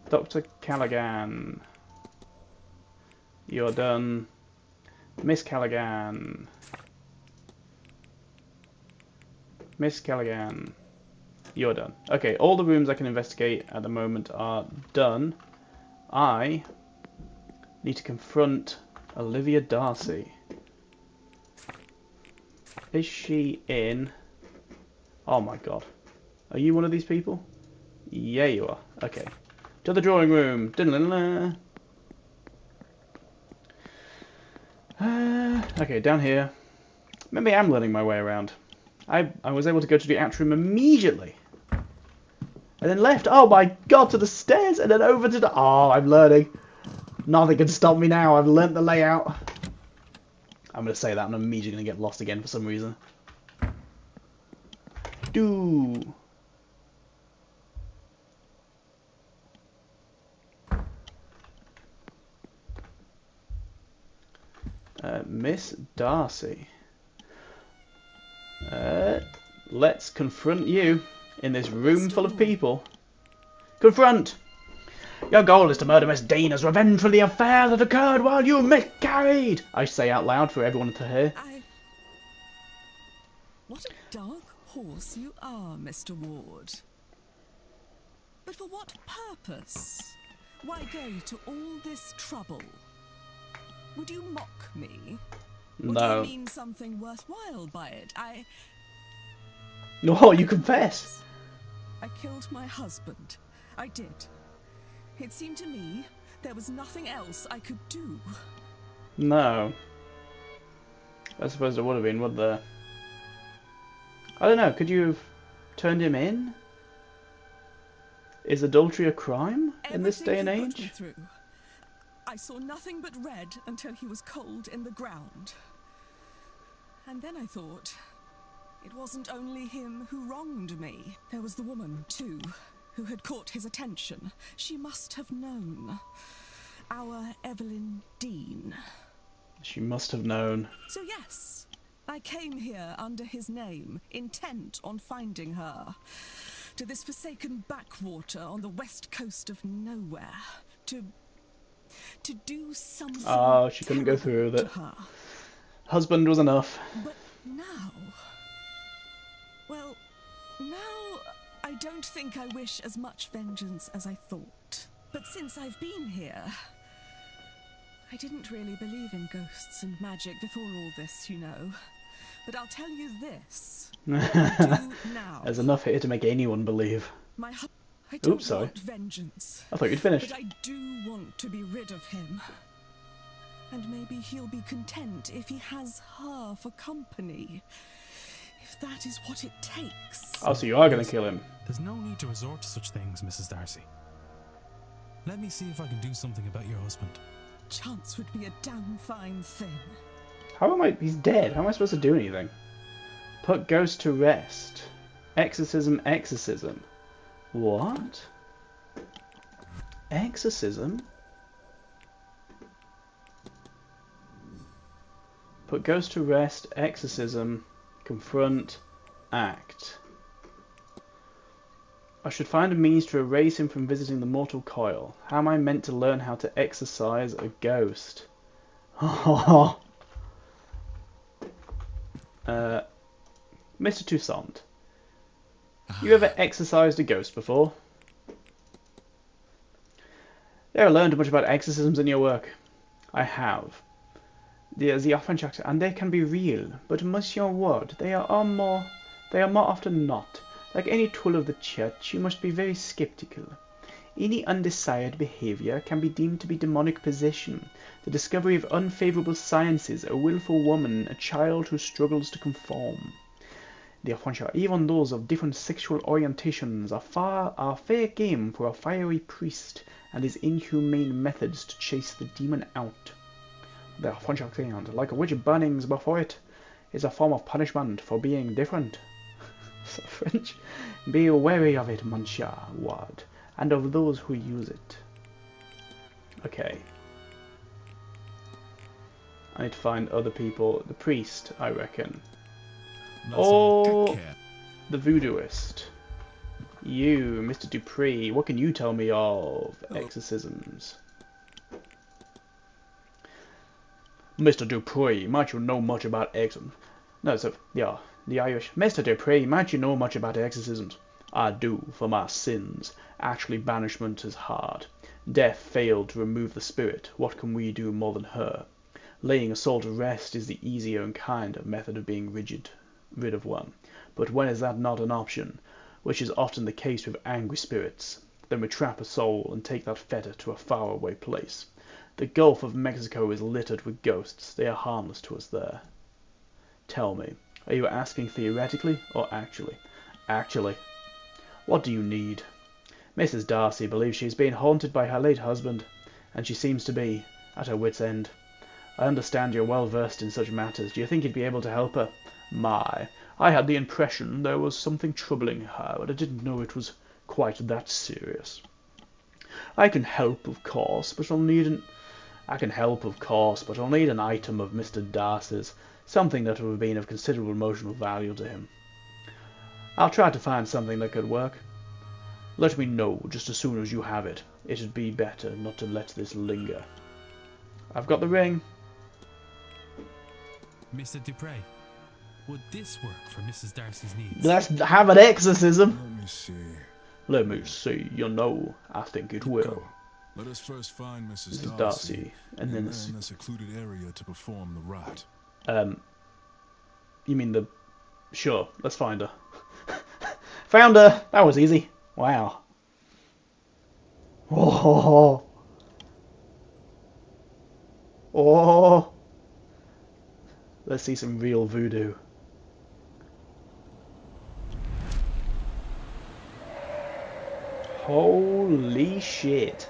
Dr. Callaghan. You're done. Miss Callaghan. Miss Callaghan. You're done. Okay, all the rooms I can investigate at the moment are done. I need to confront Olivia Darcy. Is she in? Oh my god. Are you one of these people? Yeah, you are. Okay. To the drawing room. Okay, down here. Maybe I am learning my way around. I was able to go to the atrium immediately. And then left, oh my god, to the stairs, and then over to the... Oh, I'm learning. Nothing can stop me now, I've learnt the layout. I'm going to say that and I'm immediately going to get lost again for some reason. Miss Darcy. Let's confront you in this room full of people. Confront! Your goal is to murder Miss Dean as revenge for the affair that occurred while you miscarried! I say out loud for everyone to hear. What a dark horse you are, Mr. Ward. But for what purpose? Why go to all this trouble? Would you mock me? No. Or do you mean something worthwhile by it? No, you confess. I killed my husband. I did. It seemed to me there was nothing else I could do. No. I suppose there would have been, would there? I don't know, could you have turned him in? Is adultery a crime in this day and age? Put me through. I saw nothing but red until he was cold in the ground. And then I thought, it wasn't only him who wronged me. There was the woman, too, who had caught his attention. She must have known. Our Evelyn Dean. She must have known. So yes, I came here under his name, intent on finding her. To this forsaken backwater on the west coast of nowhere. To do something. Oh, she couldn't go through with it. Husband was enough. But now... Well, now I don't think I wish as much vengeance as I thought. But since I've been here... I didn't really believe in ghosts and magic before all this, you know. But I'll tell you this. I do now. There's enough here to make anyone believe. I don't want vengeance. I thought you'd finished. But I do want to be rid of him. And maybe he'll be content if he has her for company. If that is what it takes. Oh, so you are going to kill him. There's no need to resort to such things, Mrs. Darcy. Let me see if I can do something about your husband. Chance would be a damn fine thing. How am I... He's dead. How am I supposed to do anything? Put ghost to rest. Exorcism. What? Exorcism? Put ghost to rest. Exorcism. Confront. Act. I should find a means to erase him from visiting the mortal coil. How am I meant to learn how to exorcise a ghost? Mr. Toussaint, you ever exorcised a ghost before? You ever learned much about exorcisms in your work? I have. The French accent, and they can be real, but Monsieur Ward, they are more often not. Like any tool of the church, you must be very skeptical. Any undesired behavior can be deemed to be demonic possession, the discovery of unfavorable sciences, a willful woman, a child who struggles to conform. The French, even those of different sexual orientations, are fair game for a fiery priest and his inhumane methods to chase the demon out. The French accent, like a witch burnings before it, is a form of punishment for being different. So French. Be wary of it, Monsieur Ward, and of those who use it. Okay. I need to find other people. The priest, I reckon. Or the voodooist. You, Mr. Dupree, what can you tell me of exorcisms? Mr. Dupree, might you know much about exorcisms? No, so, yeah, the Irish. Mr. Dupree, might you know much about exorcisms? I do, for my sins. Actually, banishment is hard. Death failed to remove the spirit. What can we do more than her? Laying a soul to rest is the easier and kinder method of being rid of one. But when is that not an option? Which is often the case with angry spirits. Then we trap a soul and take that fetter to a faraway place. The Gulf of Mexico is littered with ghosts. They are harmless to us there. Tell me, are you asking theoretically or actually? Actually. What do you need? Mrs. Darcy believes she is being haunted by her late husband, and she seems to be at her wit's end. I understand you're well versed in such matters. Do you think you'd be able to help her? My, I had the impression there was something troubling her, but I didn't know it was quite that serious. I can help, of course, but I'll need an item of Mr. Darcy's, something that would have been of considerable emotional value to him. I'll try to find something that could work. Let me know just as soon as you have it. It'd be better not to let this linger. I've got the ring. Mr. Dupre, would this work for Mrs. Darcy's needs? Let's have an exorcism. Let me see. Let me see. You know, I think it will. Let us first find Mrs. Darcy, and then a secluded area to perform the rite. You mean the... Sure, let's find her. Found her! That was easy. Wow. Oh. Oh. Let's see some real voodoo. Holy shit.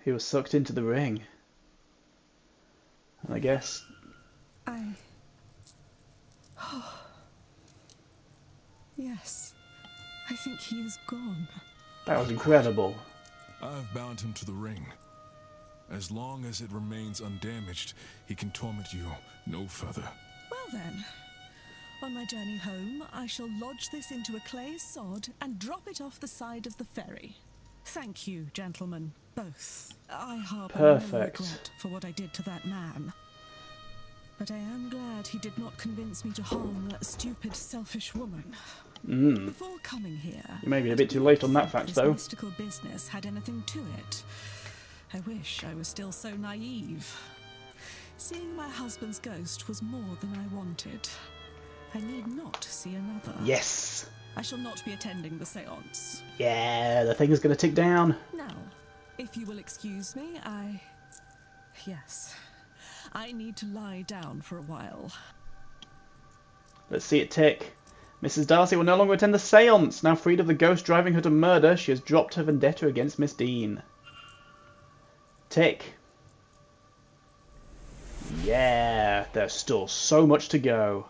He was sucked into the ring. I guess. Yes. I think he is gone. That was incredible. I've bound him to the ring. As long as it remains undamaged, he can torment you no further. Well then, on my journey home, I shall lodge this into a clay sod and drop it off the side of the ferry. Thank you, gentlemen, both. I harbour no regret for what I did to that man. But I am glad he did not convince me to harm that stupid, selfish woman. Before coming here, you may be a bit too late on that fact, though. This mystical business had anything to it. I wish I was still so naive. Seeing my husband's ghost was more than I wanted. I need not see another. Yes. I shall not be attending the seance. Yeah, the thing is going to tick down. Now, if you will excuse me, Yes. I need to lie down for a while. Let's see it tick. Mrs. Darcy will no longer attend the seance. Now freed of the ghost driving her to murder, she has dropped her vendetta against Miss Dean. Tick. Yeah, there's still so much to go.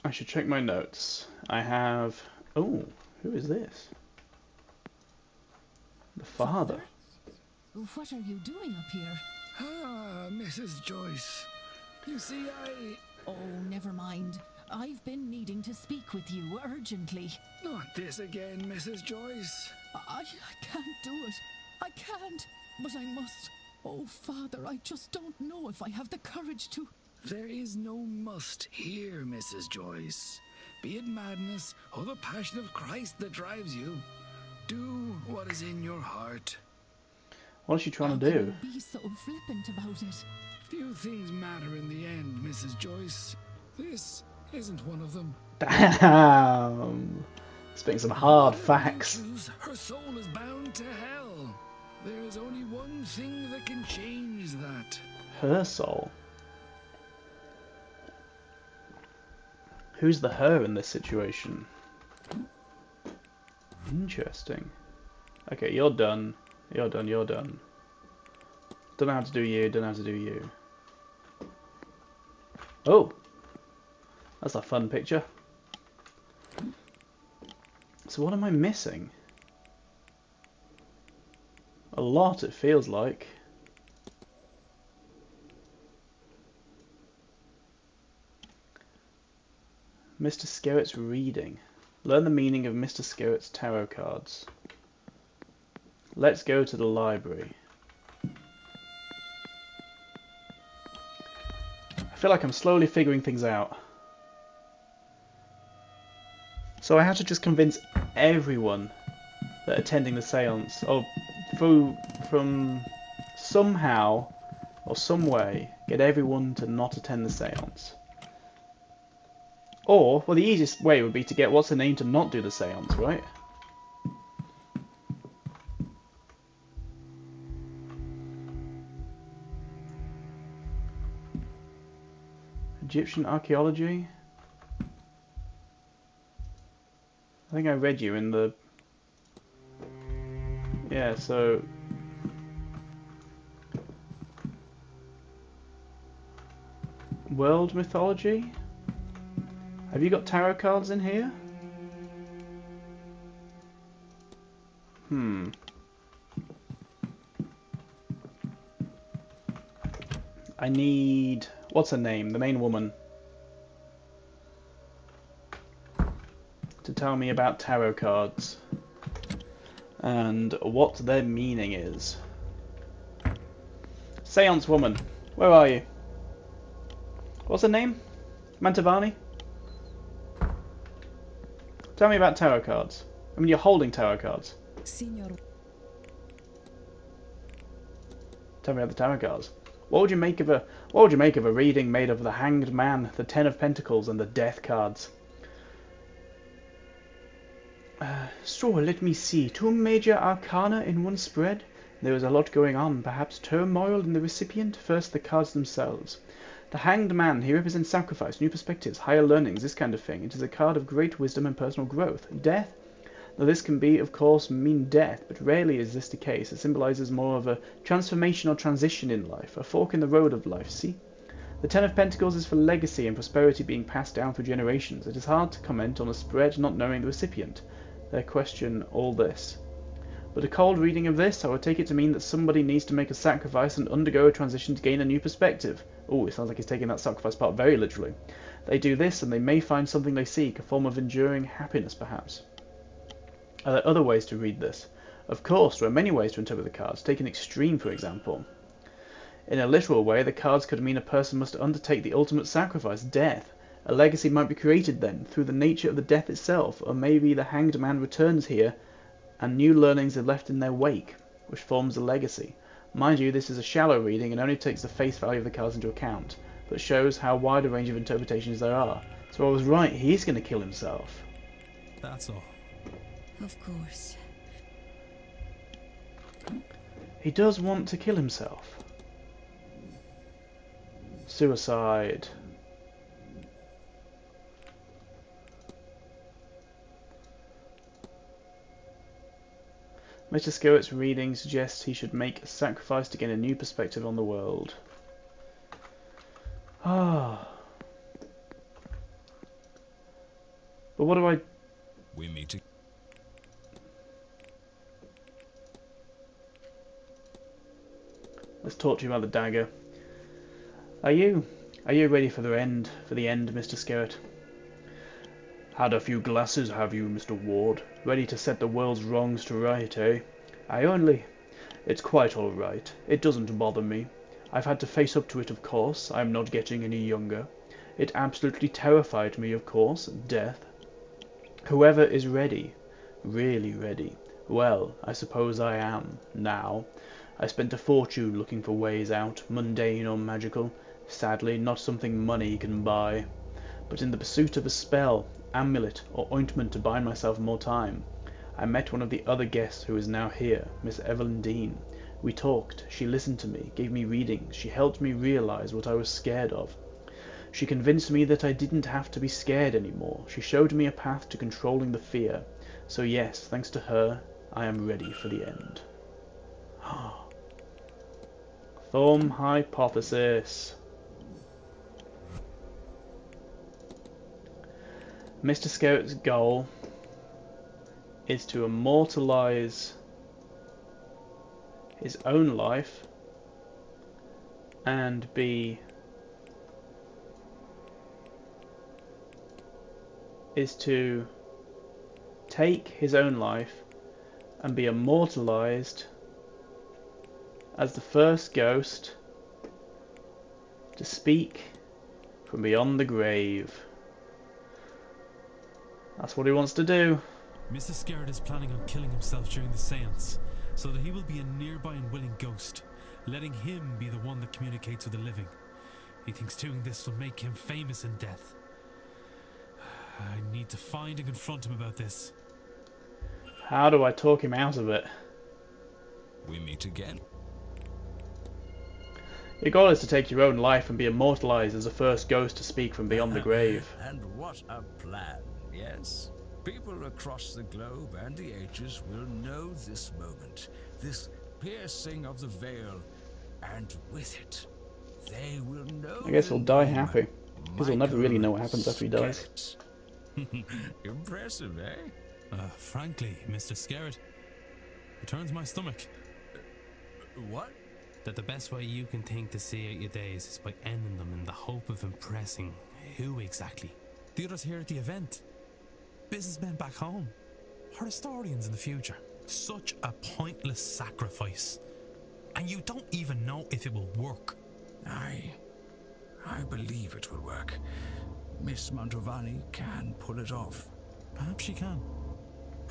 I should check my notes. I have... Oh, who is this? The father. What are you doing up here? Ah, Mrs. Joyce. You see, Oh, never mind. I've been needing to speak with you urgently. Not this again, Mrs. Joyce. I can't do it. I can't. But I must. Oh, Father, I just don't know if I have the courage to... There is no must here, Mrs. Joyce. Be it madness or the passion of Christ that drives you, do what is in your heart. What is she trying to do? How can you be so flippant about it? Few things matter in the end, Mrs. Joyce. This isn't one of them. Damn! Spitting some hard facts. Her soul is bound to hell. There is only one thing that can change that. Her soul? Who's the her in this situation? Interesting. Okay, you're done. You're done, you're done. Don't know how to do you, don't know how to do you. Oh! That's a fun picture. So what am I missing? A lot, it feels like. Mr. Skerritt's reading. Learn the meaning of Mr. Skerritt's tarot cards. Let's go to the library. I feel like I'm slowly figuring things out. So I have to just convince everyone that attending the seance, or from somehow or some way, get everyone to not attend the seance. Or, well, the easiest way would be to get what's her name to not do the seance, right? Egyptian archaeology? I think I read you in the... Yeah, so... World mythology? Have you got tarot cards in here? I need... What's her name? The main woman. To tell me about tarot cards. And what their meaning is. Seance woman. Where are you? What's her name? Mantovani? Tell me about tarot cards. I mean, you're holding tarot cards. Signor. Tell me about the tarot cards. What would you make of a reading made of the Hanged Man, the Ten of Pentacles, and the Death cards? So let me see. 2 major arcana in one spread. There is a lot going on. Perhaps turmoil in the recipient. First, the cards themselves. The Hanged Man, he represents sacrifice, new perspectives, higher learnings, this kind of thing. It is a card of great wisdom and personal growth. Death? Now this can be, of course, mean death, but rarely is this the case. It symbolizes more of a transformation or transition in life, a fork in the road of life, see? The Ten of Pentacles is for legacy and prosperity being passed down through generations. It is hard to comment on a spread not knowing the recipient. They question all this. But a cold reading of this, I would take it to mean that somebody needs to make a sacrifice and undergo a transition to gain a new perspective. Oh, it sounds like he's taking that sacrifice part very literally. They do this and they may find something they seek, a form of enduring happiness perhaps. Are there other ways to read this? Of course, there are many ways to interpret the cards. Take an extreme, for example. In a literal way, the cards could mean a person must undertake the ultimate sacrifice, death. A legacy might be created then, through the nature of the death itself, or maybe the Hanged Man returns here and new learnings are left in their wake, which forms a legacy. Mind you, this is a shallow reading and only takes the face value of the cards into account, but shows how wide a range of interpretations there are. So I was right, he's going to kill himself. That's all. Of course. He does want to kill himself. Suicide. Mr. Skerritt's reading suggests he should make a sacrifice to gain a new perspective on the world. Ah. But what do I... We meet. Let's talk to you about the dagger. Are you ready for the end, Mr. Skerritt? Had a few glasses, have you, Mr. Ward? Ready to set the world's wrongs to right, eh? It's quite all right. It doesn't bother me. I've had to face up to it, of course. I'm not getting any younger. It absolutely terrified me, of course, death. Whoever is ready, really ready, well, I suppose I am, now. I spent a fortune looking for ways out, mundane or magical. Sadly, not something money can buy. But in the pursuit of a spell, amulet, or ointment to buy myself more time, I met one of the other guests who is now here, Miss Evelyn Dean. We talked, she listened to me, gave me readings, she helped me realize what I was scared of. She convinced me that I didn't have to be scared anymore. She showed me a path to controlling the fear. So yes, thanks to her, I am ready for the end. Thumb hypothesis. Mr. Skerritt's goal is to immortalize his own life and to take his own life and be immortalized as the first ghost to speak from beyond the grave. That's what he wants to do. Mr. Skerritt is planning on killing himself during the seance, so that he will be a nearby and willing ghost, letting him be the one that communicates with the living. He thinks doing this will make him famous in death. I need to find and confront him about this. How do I talk him out of it? We meet again. Your goal is to take your own life and be immortalized as the first ghost to speak from beyond the grave. And what a plan, yes? People across the globe and the ages will know this moment, this piercing of the veil, and with it, they will know. I guess he'll die happy, because he'll never really know what happens after he dies. Impressive, eh? Frankly, Mr. Skerritt, it turns my stomach. What? That the best way you can think to see out your days is by ending them in the hope of impressing who exactly? The others here at the event. Businessmen back home. Or historians in the future. Such a pointless sacrifice. And you don't even know if it will work. I believe it will work. Miss Mantovani can pull it off. Perhaps she can.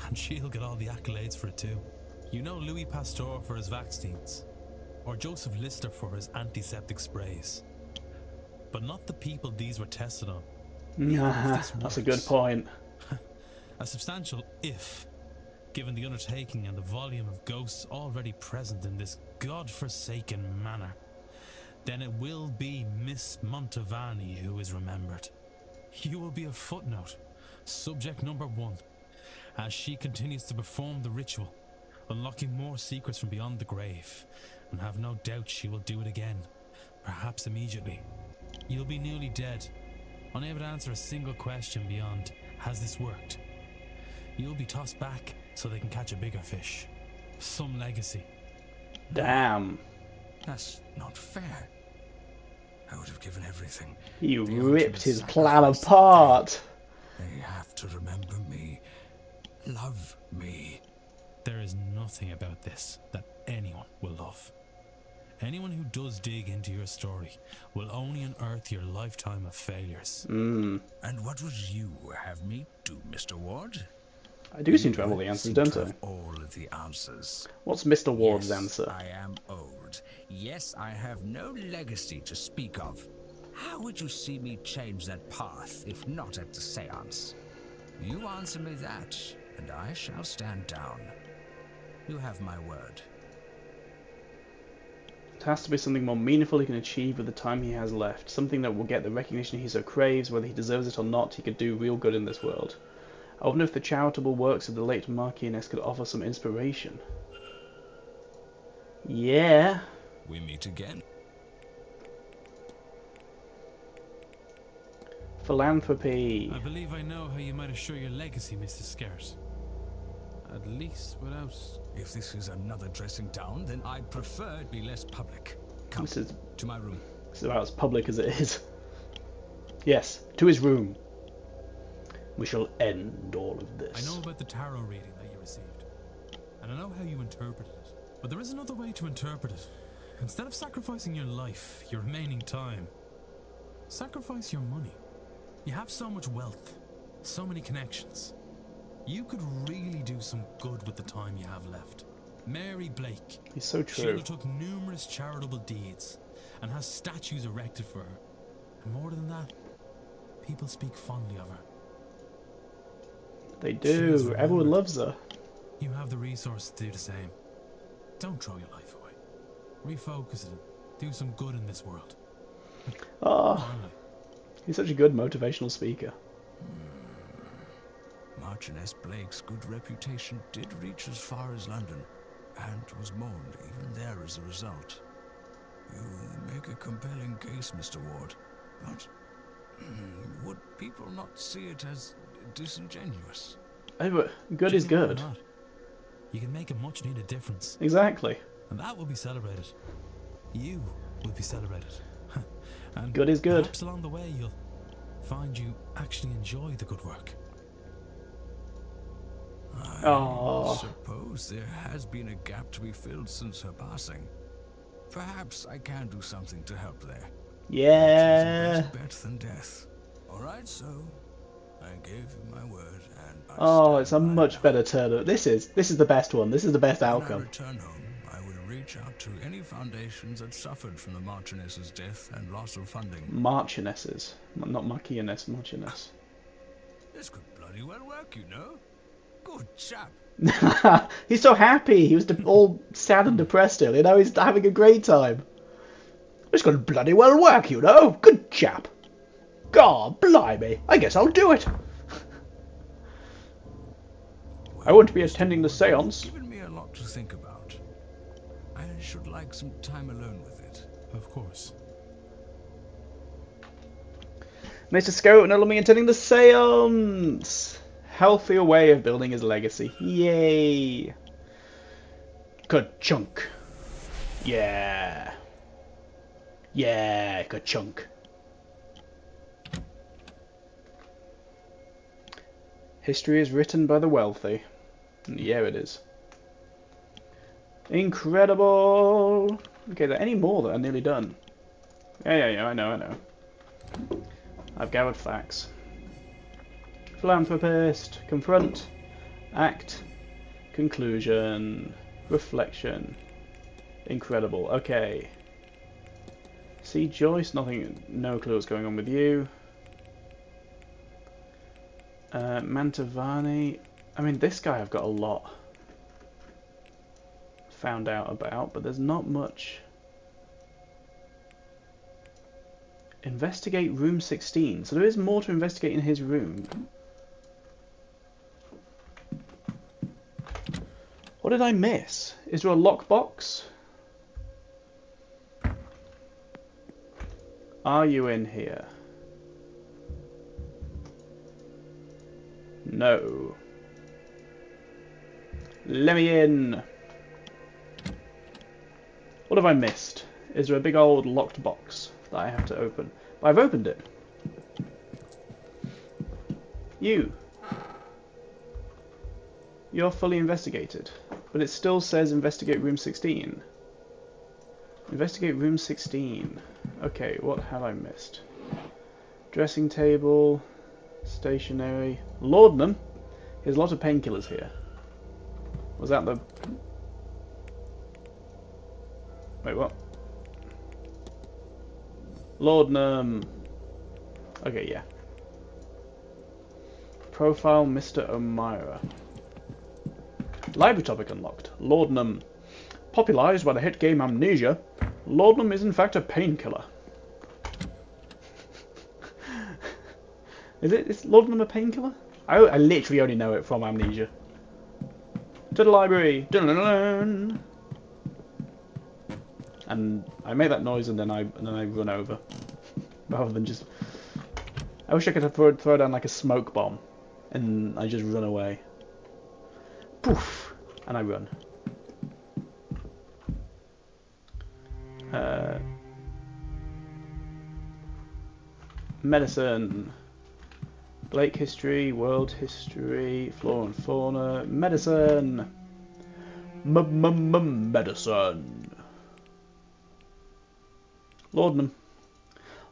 And she'll get all the accolades for it too. You know Louis Pasteur for his vaccines. Or Joseph Lister for his antiseptic sprays. But not the people these were tested on. That's a good point. A substantial if, given the undertaking and the volume of ghosts already present in this god-forsaken manor. Then it will be Miss Mantovani who is remembered. You will be a footnote, subject number 1, as she continues to perform the ritual, unlocking more secrets from beyond the grave, and have no doubt she will do it again, perhaps immediately. You'll be newly dead, unable to answer a single question beyond, has this worked? You'll be tossed back so they can catch a bigger fish. Some legacy. Damn. That's not fair. I would have given everything. You ripped his plan apart. They have to remember me. Love me. There is nothing about this that anyone will love. Anyone who does dig into your story will only unearth your lifetime of failures. And what would you have me do, Mr. Ward? I do seem to have all the answers, don't I? All of the answers. What's Mr. Ward's answer? I am old. Yes, I have no legacy to speak of. How would you see me change that path, if not at the seance? You answer me that, and I shall stand down. You have my word. It has to be something more meaningful he can achieve with the time he has left. Something that will get the recognition he so craves, whether he deserves it or not. He could do real good in this world. I wonder if the charitable works of the late Marquis could offer some inspiration. Yeah. We meet again. Philanthropy. I believe I know how you might assure your legacy, Mr. Scarce. At least without... If this is another dressing down, then I'd prefer it be less public. Come This is to my room. about as public as it is. Yes, to his room. We shall end all of this. I know about the tarot reading that you received, and I know how you interpreted it. But there is another way to interpret it. Instead of sacrificing your life, your remaining time, sacrifice your money. You have so much wealth, so many connections. You could really do some good with the time you have left. Mary Blake. He's so She true. undertook numerous charitable deeds and has statues erected for her. And more than that, people speak fondly of her. They She is do. Everyone remembered. loves her. You have the resources to do the same. Don't throw your life away. Refocus it and do some good in this world. Ah, Finally, he's such a good motivational speaker. Marchioness Blake's good reputation did reach as far as London, and was mourned even there as a result. You make a compelling case, Mr. Ward, but would people not see it as disingenuous? Hey, but good is genuinely good. not. You can make a much needed difference, Exactly. and that will be celebrated. You will be celebrated. And Good is good. perhaps along the way you'll find you actually enjoy the good work. Oh, I suppose there has been a gap to be filled since her passing. Perhaps I can do something to help there. yeah. It's a better bet than death. All right, so I gave you my word, and I Oh, stand it's a by much it. better turn. This is the best one. This is the best When I outcome. return home, I will reach out to any foundations that suffered from the Marchioness's death and loss of funding. Marchionesses, not Marchioness, Marchioness. This could bloody well work, you know. Good chap. He's so happy. He was all sad and depressed earlier. Now he's having a great time. This could bloody well work, you know. Good chap. God, blimey. I guess I'll do it. I won't be attending the seance. Given me a lot to think about. I should like some time alone with it. Of course. Mr. Scout will be attending the seance. Healthier way of building his legacy. Yay. Good chunk. Yeah. Yeah, good chunk. History is written by the wealthy. Yeah, it is. Incredible. Okay, are there any more that are nearly done? Yeah, I know. I've gathered facts. Philanthropist, confront, act, conclusion, reflection. Incredible. Okay. See Joyce, no clue what's going on with you. Mantavani. I mean, this guy I've got a lot found out about, but there's not much. Investigate room 16. So there is more to investigate in his room. What did I miss? Is there a lockbox? Are you in here? No. Let me in. What have I missed? Is there a big old locked box that I have to open? But I've opened it. You're fully investigated. But it still says investigate room 16. Investigate room 16. Okay, what have I missed? Dressing table, stationery, laudanum. There's a lot of painkillers here. Was that the... Wait, what? Laudanum. Okay, yeah. Profile Mr. O'Meara. Library topic unlocked. Laudanum. Popularized by the hit game Amnesia, laudanum is in fact a painkiller. Is laudanum a painkiller? I literally only know it from Amnesia. To the library. Dun-dun-dun-dun. And I make that noise and then I run over, rather than just. I wish I could throw down like a smoke bomb, and I just run away. Poof, and I run. Medicine. Blake history, world history, flora and fauna, medicine. Medicine. Laudanum.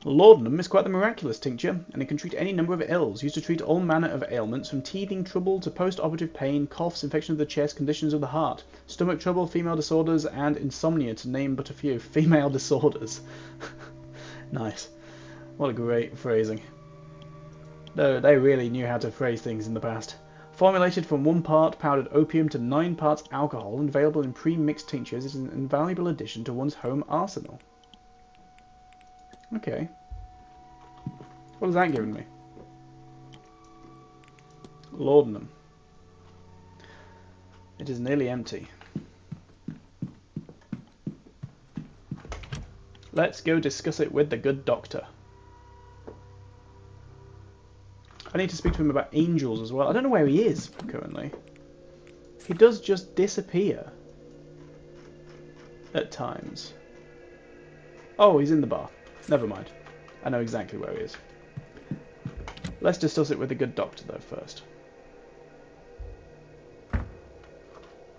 Laudanum is quite the miraculous tincture, and it can treat any number of ills, used to treat all manner of ailments, from teething trouble to post-operative pain, coughs, infection of the chest, conditions of the heart, stomach trouble, female disorders, and insomnia, to name but a few. Female disorders. Nice. What a great phrasing. They really knew how to phrase things in the past. Formulated from 1 part powdered opium to 9 parts alcohol, and available in pre-mixed tinctures, it is an invaluable addition to one's home arsenal. Okay. What has that given me? Laudanum. It is nearly empty. Let's go discuss it with the good doctor. I need to speak to him about angels as well. I don't know where he is currently. He does just disappear at times. Oh, he's in the bar. Never mind. I know exactly where he is. Let's discuss it with the good doctor though first.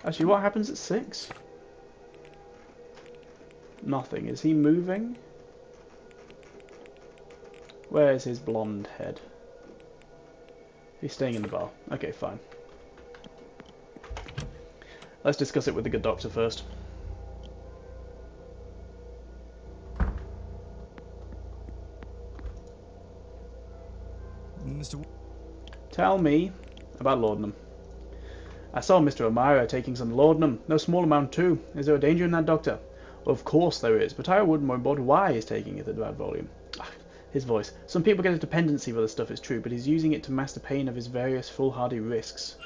Actually, what happens at 6? Nothing. Is he moving? Where's his blonde head? He's staying in the bar. Okay, fine. Let's discuss it with the good doctor first. Tell me about laudanum. I saw Mr. O'Mara taking some laudanum. No small amount too. Is there a danger in that, doctor? Of course there is, but I wouldn't know about why he's taking it at that volume. His voice. Some people get a dependency for the stuff, is true, but he's using it to mask the pain of his various foolhardy risks.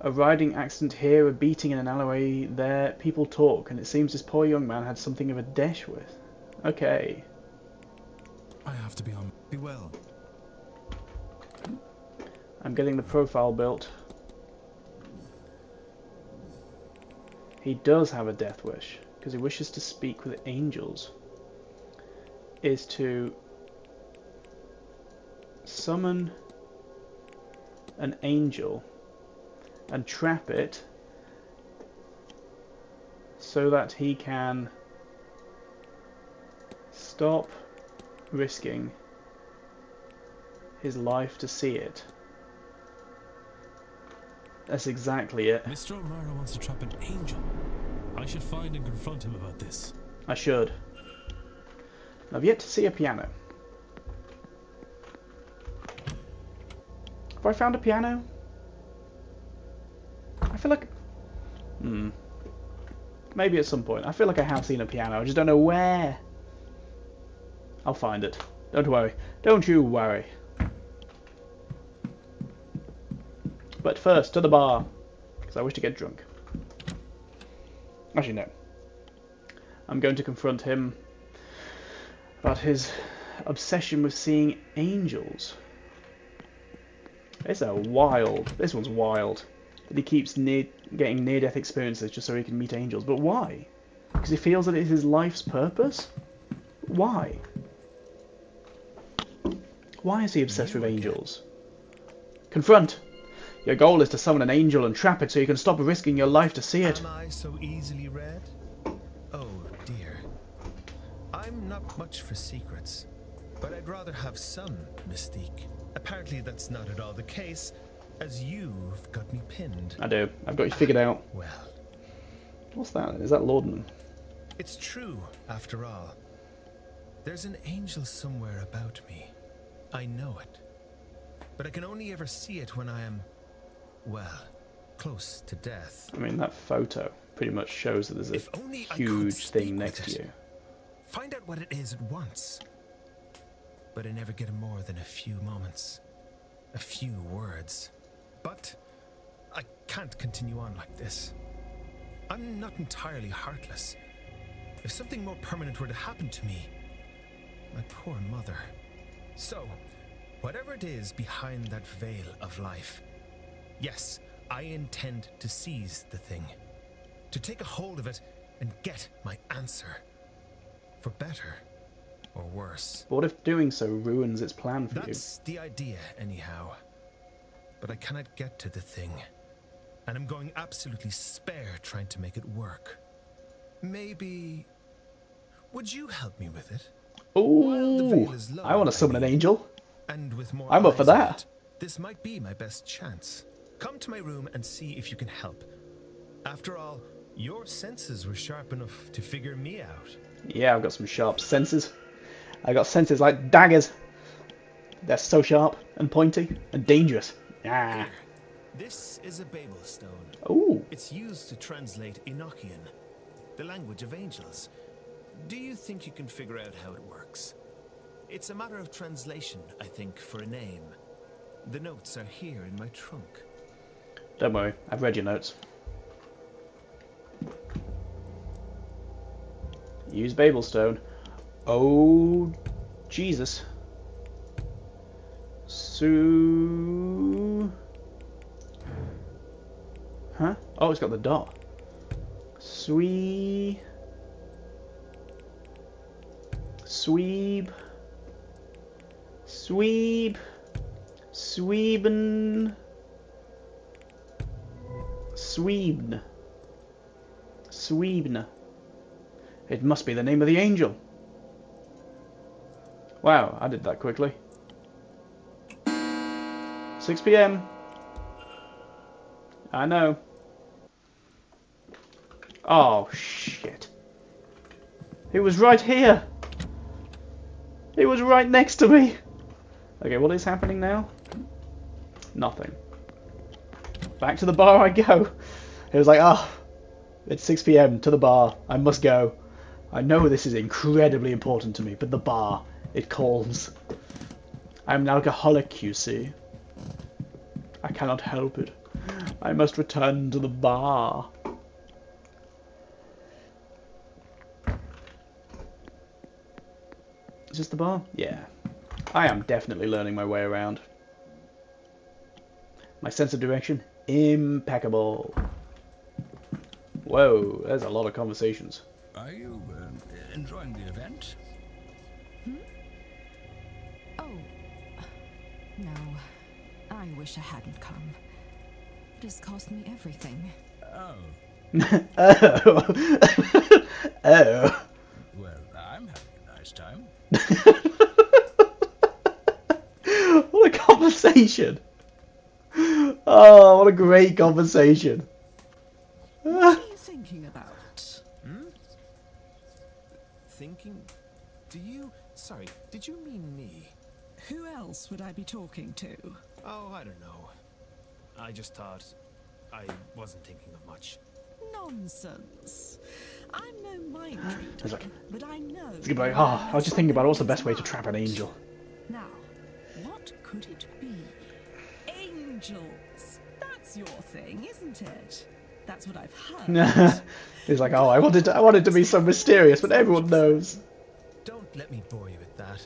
A riding accident here, a beating in an alleyway there. People talk, and it seems this poor young man had something of a dash with. Okay. I have to be on. Be well. I'm getting the profile built. He does have a death wish, because he wishes to speak with angels. Is to summon an angel and trap it so that he can stop risking his life to see it. That's exactly it. Mr. O'Mara wants to trap an angel. I should find and confront him about this. I should. I've yet to see a piano. Have I found a piano? I feel like... Maybe at some point. I feel like I have seen a piano. I just don't know where. I'll find it. Don't worry. Don't you worry. But first, to the bar. Because I wish to get drunk. Actually, no. I'm going to confront him about his obsession with seeing angels. This one's wild. That he keeps getting near-death experiences just so he can meet angels. But why? Because he feels that it is his life's purpose? Why? Why is he obsessed with angels? Confront! Your goal is to summon an angel and trap it so you can stop risking your life to see it. Am I so easily read? Oh dear. I'm not much for secrets, but I'd rather have some mystique. Apparently that's not at all the case, as you've got me pinned. I do. I've got you figured out. Well. What's that? Is that laudanum? It's true, after all. There's an angel somewhere about me. I know it. But I can only ever see it when I am, well, close to death. I mean, that photo pretty much shows that there's a huge thing next to you. Find out what it is at once. But I never get more than a few moments. A few words. But I can't continue on like this. I'm not entirely heartless. If something more permanent were to happen to me, my poor mother, So, whatever it is behind that veil of life, yes, I intend to seize the thing, to take a hold of it and get my answer. For better or worse. But what if doing so ruins its plan for you? That's the idea, anyhow. But I cannot get to the thing, and I'm going absolutely spare trying to make it work. Maybe... would you help me with it? Ooh, I want to summon an angel. And with more I'm up for eyes on that. it, this might be my best chance. Come to my room and see if you can help. After all, your senses were sharp enough to figure me out. Yeah, I've got some sharp senses. I got senses like daggers. They're so sharp and pointy and dangerous. Ah. Here, this is a Babel stone. Ooh. It's used to translate Enochian, the language of angels. Do you think you can figure out how it works? It's a matter of translation, I think, for a name. The notes are here in my trunk. Don't worry, I've read your notes. Use Babelstone. Oh, Jesus. Huh? Oh, it's got the dot. Sweeb. Sweeb. Sweeb. Sweeben. Sweebn. Sweebn. It must be the name of the angel. Wow, I did that quickly. 6 PM. I know. Oh, shit. It was right here. It was right next to me. Okay, what is happening now? Nothing. Back to the bar I go. It was like, oh, it's 6 PM, to the bar. I must go. I know this is incredibly important to me, but the bar, it calls. I'm an alcoholic, you see. I cannot help it. I must return to the bar. Is this the bar? Yeah. I am definitely learning my way around. My sense of direction, impeccable. Whoa, there's a lot of conversations. Are you enjoying the event? Oh, no. I wish I hadn't come. It has cost me everything. Oh. Oh. Oh. Well, I'm having a nice time. What a conversation. Oh, what a great conversation. What are you thinking about? Thinking? Sorry, did you mean me? Who else would I be talking to? Oh, I don't know. I just thought I wasn't thinking of much. Nonsense. I'm no mind reader, It's like, but I know. it's gonna be like, oh, I was just thinking about what's the best way to trap an angel. Now, what could it be? Angels. That's your thing, isn't it? That's what I've heard. He's like, oh, I wanted to be so mysterious, but everyone knows. Don't let me bore you with that.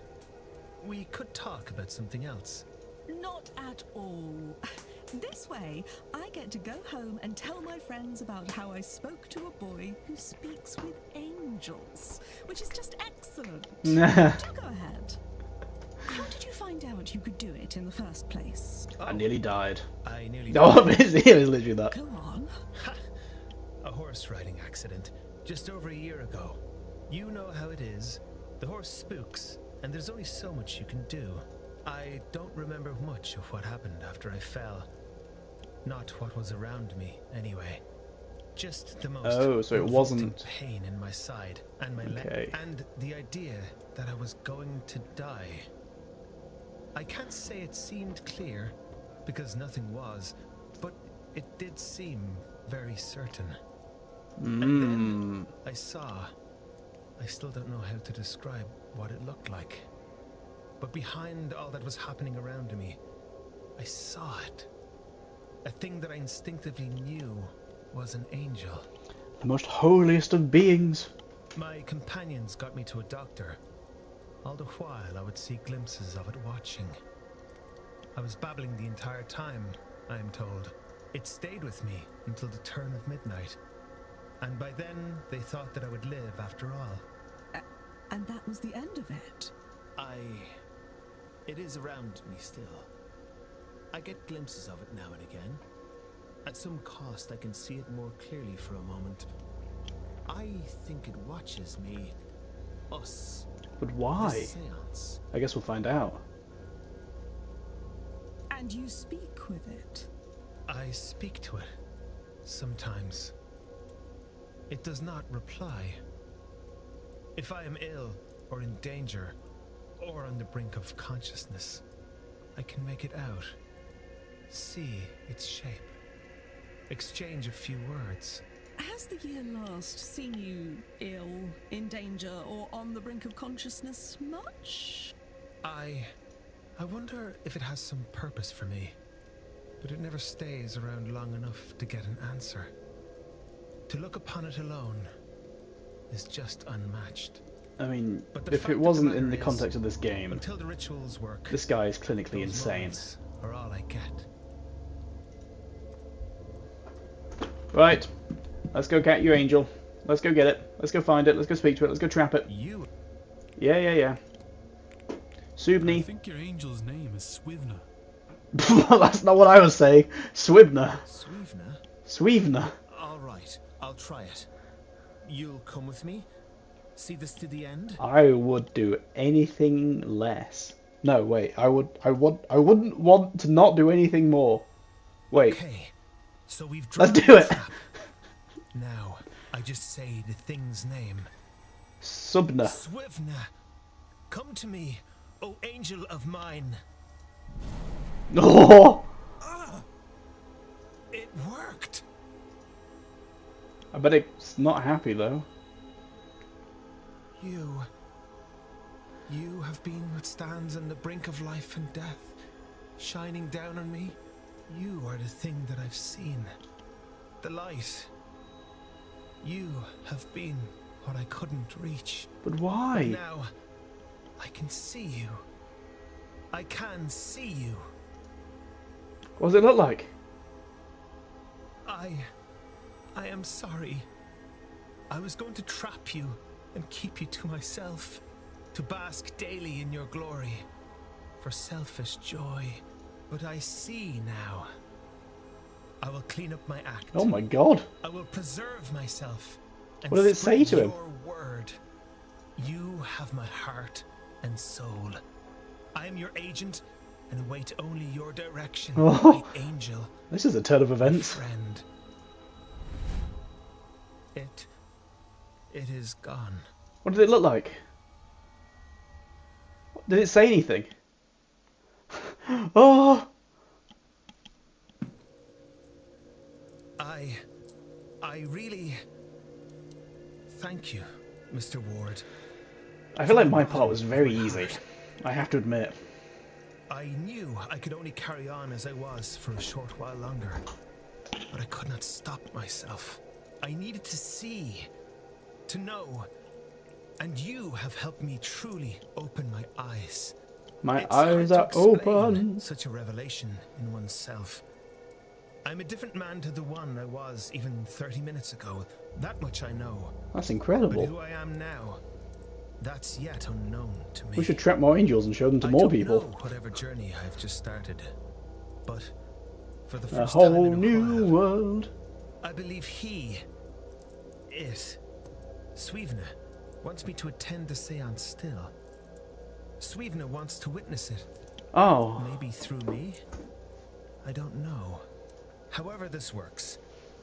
We could talk about something else. Not at all. This way, I get to go home and tell my friends about how I spoke to a boy who speaks with angels, which is just excellent. Do go ahead. How did you find out you could do it in the first place? I nearly died. I nearly Oh, died. it was literally that. Go on. A horse riding accident, just over a year ago. You know how it is. The horse spooks, and there's only so much you can do. I don't remember much of what happened after I fell. Not what was around me, anyway. Just the most Oh, so it wasn't pain in my side and my leg, and the idea that I was going to die. I can't say it seemed clear, because nothing was, but it did seem very certain. And then I saw. I still don't know how to describe what it looked like. But behind all that was happening around me, I saw it. A thing that I instinctively knew was an angel. The most holiest of beings. My companions got me to a doctor. All the while, I would see glimpses of it watching. I was babbling the entire time, I am told. It stayed with me until the turn of midnight. And by then, they thought that I would live after all. And that was the end of it? It is around me still. I get glimpses of it now and again. At some cost, I can see it more clearly for a moment. I think it watches me. Us. But why? The Seance. I guess we'll find out. And you speak with it? I speak to it. Sometimes. It does not reply. If I am ill, or in danger, or on the brink of consciousness, I can make it out. See its shape. Exchange a few words. Has the year last seen you ill, in danger, or on the brink of consciousness much? I wonder if it has some purpose for me, but it never stays around long enough to get an answer. To look upon it alone is just unmatched. I mean, if it wasn't in the context of this game, until the rituals work, this guy is clinically insane. Are all I get. Right, let's go get your angel. Let's go get it. Let's go find it. Let's go speak to it. Let's go trap it. You? Yeah. Subni. I think your angel's name is Swivna. That's not what I was saying. Swivna. Swivna? Swivna. All right, I'll try it. You'll come with me? See this to the end? I would do anything less. No, wait. I wouldn't want to not do anything more. Wait. Okay. So we've Let's do it. Now, I just say the thing's name. Subna. Swivna. Come to me, O angel of mine. Oh! It worked. I bet it's not happy though. You have been what stands on the brink of life and death, shining down on me. You are the thing that I've seen, the light. You have been what I couldn't reach. But why? But now, I can see you. I can see you. What does it look like? I am sorry. I was going to trap you and keep you to myself, to bask daily in your glory, for selfish joy. But I see now. I will clean up my act. Oh my god. I will preserve myself. And What did it say to him? Your word. You have my heart and soul. I am your agent and await only your direction, Oh. my angel. This is a turn of events. Friend. It is gone. What did it look like? Did it say anything? Oh! I really thank you, Mr. Ward. I feel like my part was very easy. I have to admit. I knew I could only carry on as I was for a short while longer, but I could not stop myself. I needed to see, to know, and you have helped me truly open my eyes. My It's hard eyes to are explain open. Such a revelation in oneself. I'm a different man to the one I was even 30 minutes ago. That much I know. That's But incredible. who I am now, that's yet unknown to me. We should trap more angels and show them to I more don't people. know whatever journey I've just started, but for the A first whole time in a new while, world. I believe Swivna, wants me to attend the seance still. Swivna wants to witness it. Oh. Maybe through me? I don't know. However this works,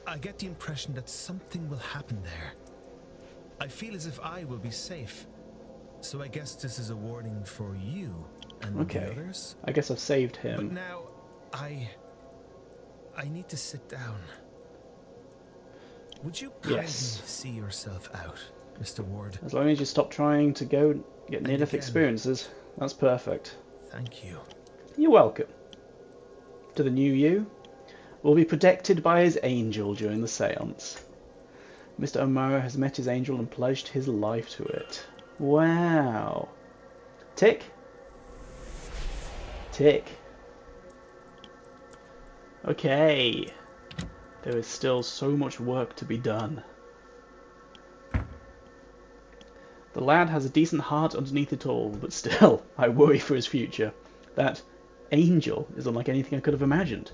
I get the impression that something will happen there. I feel as if I will be safe. So I guess this is a warning for you and Okay. the others. I guess I've saved But him. now, I need to sit down. Would you kindly Yes. see yourself out, Mr. Ward? As long as you stop trying to go get near-death again. experiences, that's perfect. Thank you. You're welcome. To the new you, will be protected by his angel during the seance. Mr. O'Mara has met his angel and pledged his life to it. Wow. Tick. Tick. Okay. There is still so much work to be done. The lad has a decent heart underneath it all, but still, I worry for his future. That angel is unlike anything I could have imagined.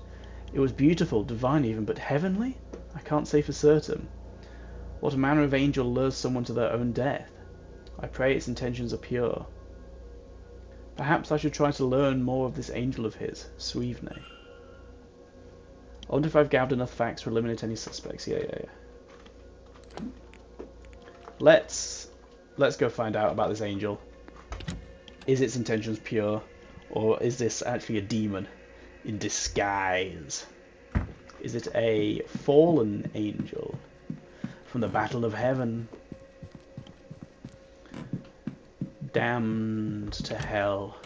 It was beautiful, divine even, but heavenly? I can't say for certain. What manner of angel lures someone to their own death? I pray its intentions are pure. Perhaps I should try to learn more of this angel of his, Suivne. I wonder if I've gathered enough facts to eliminate any suspects. Yeah. Let's go find out about this angel. Is its intentions pure, or is this actually a demon in disguise? Is it a fallen angel from the battle of heaven, damned to hell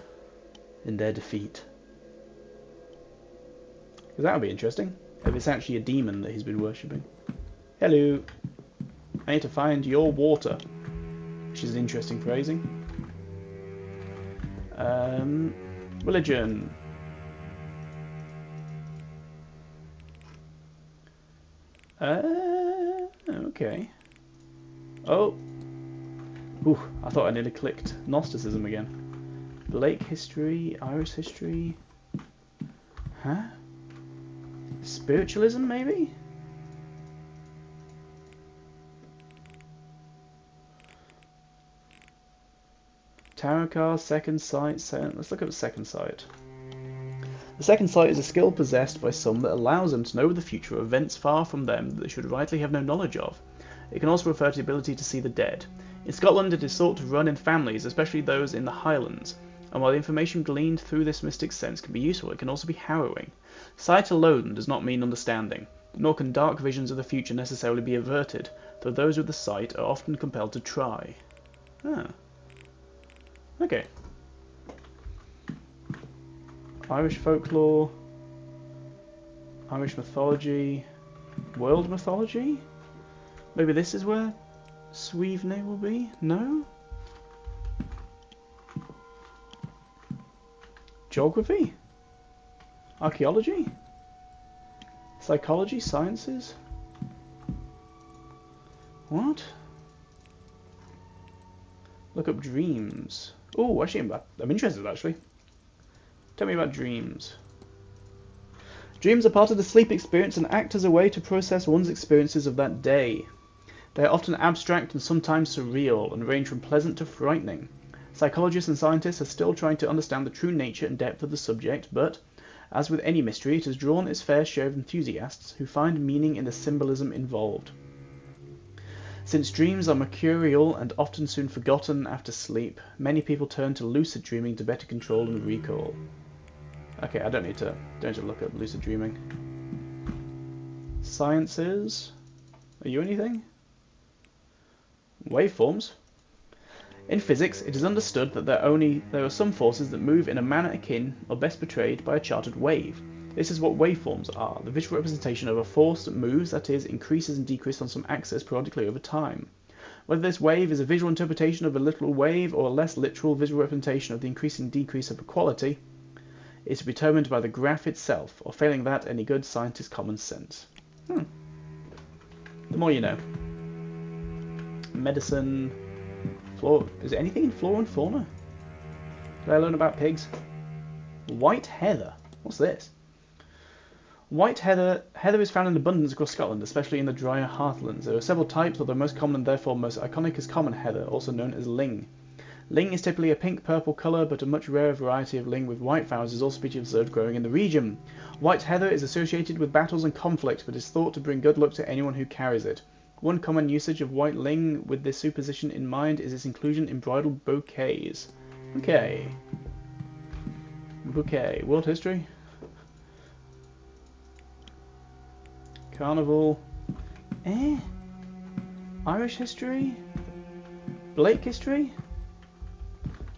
in their defeat? Because that would be interesting, if it's actually a demon that he's been worshipping. Hello. I need to find your water, which is an interesting phrasing. Religion. Okay. Oh. Ooh, I thought I nearly clicked Gnosticism again. Blake history, Irish history. Huh? Spiritualism, maybe? Tarot card, second sight. Let's look at the second sight. The second sight is a skill possessed by some that allows them to know the future of events far from them that they should rightly have no knowledge of. It can also refer to the ability to see the dead. In Scotland it is thought to run in families, especially those in the Highlands, and while the information gleaned through this mystic sense can be useful, it can also be harrowing. Sight alone does not mean understanding, nor can dark visions of the future necessarily be averted, though those with the sight are often compelled to try. Ah. Okay. Irish folklore, Irish mythology, world mythology? Maybe this is where Suivne will be? No? Geography? Archaeology? Psychology? Sciences? What? Look up dreams. Oh, actually, I'm interested, actually. Tell me about dreams. Dreams are part of the sleep experience and act as a way to process one's experiences of that day. They are often abstract and sometimes surreal, and range from pleasant to frightening. Psychologists and scientists are still trying to understand the true nature and depth of the subject, but, as with any mystery, it has drawn its fair share of enthusiasts who find meaning in the symbolism involved. Since dreams are mercurial and often soon forgotten after sleep, many people turn to lucid dreaming to better control and recall. Okay, I don't need to look up lucid dreaming. Sciences? Are you anything? Waveforms? In physics, it is understood that there are some forces that move in a manner akin or best portrayed by a charted wave. This is what waveforms are, the visual representation of a force that moves, that is, increases and decreases on some axis periodically over time. Whether this wave is a visual interpretation of a literal wave or a less literal visual representation of the increasing and decrease of a quality is determined by the graph itself, or failing that, any good scientist's common sense. The more you know. Medicine, flora. Is there anything in flora and fauna? Did I learn about pigs? White heather. What's this? White heather is found in abundance across Scotland, especially in the drier heathlands. There are several types, although most common and therefore most iconic is common heather, also known as ling. Ling is typically a pink-purple colour, but a much rarer variety of ling with white flowers is also observed growing in the region. White heather is associated with battles and conflict, but is thought to bring good luck to anyone who carries it. One common usage of white ling with this supposition in mind is its inclusion in bridal bouquets. Okay. Bouquet. World history? Carnival. Irish history? Blake history?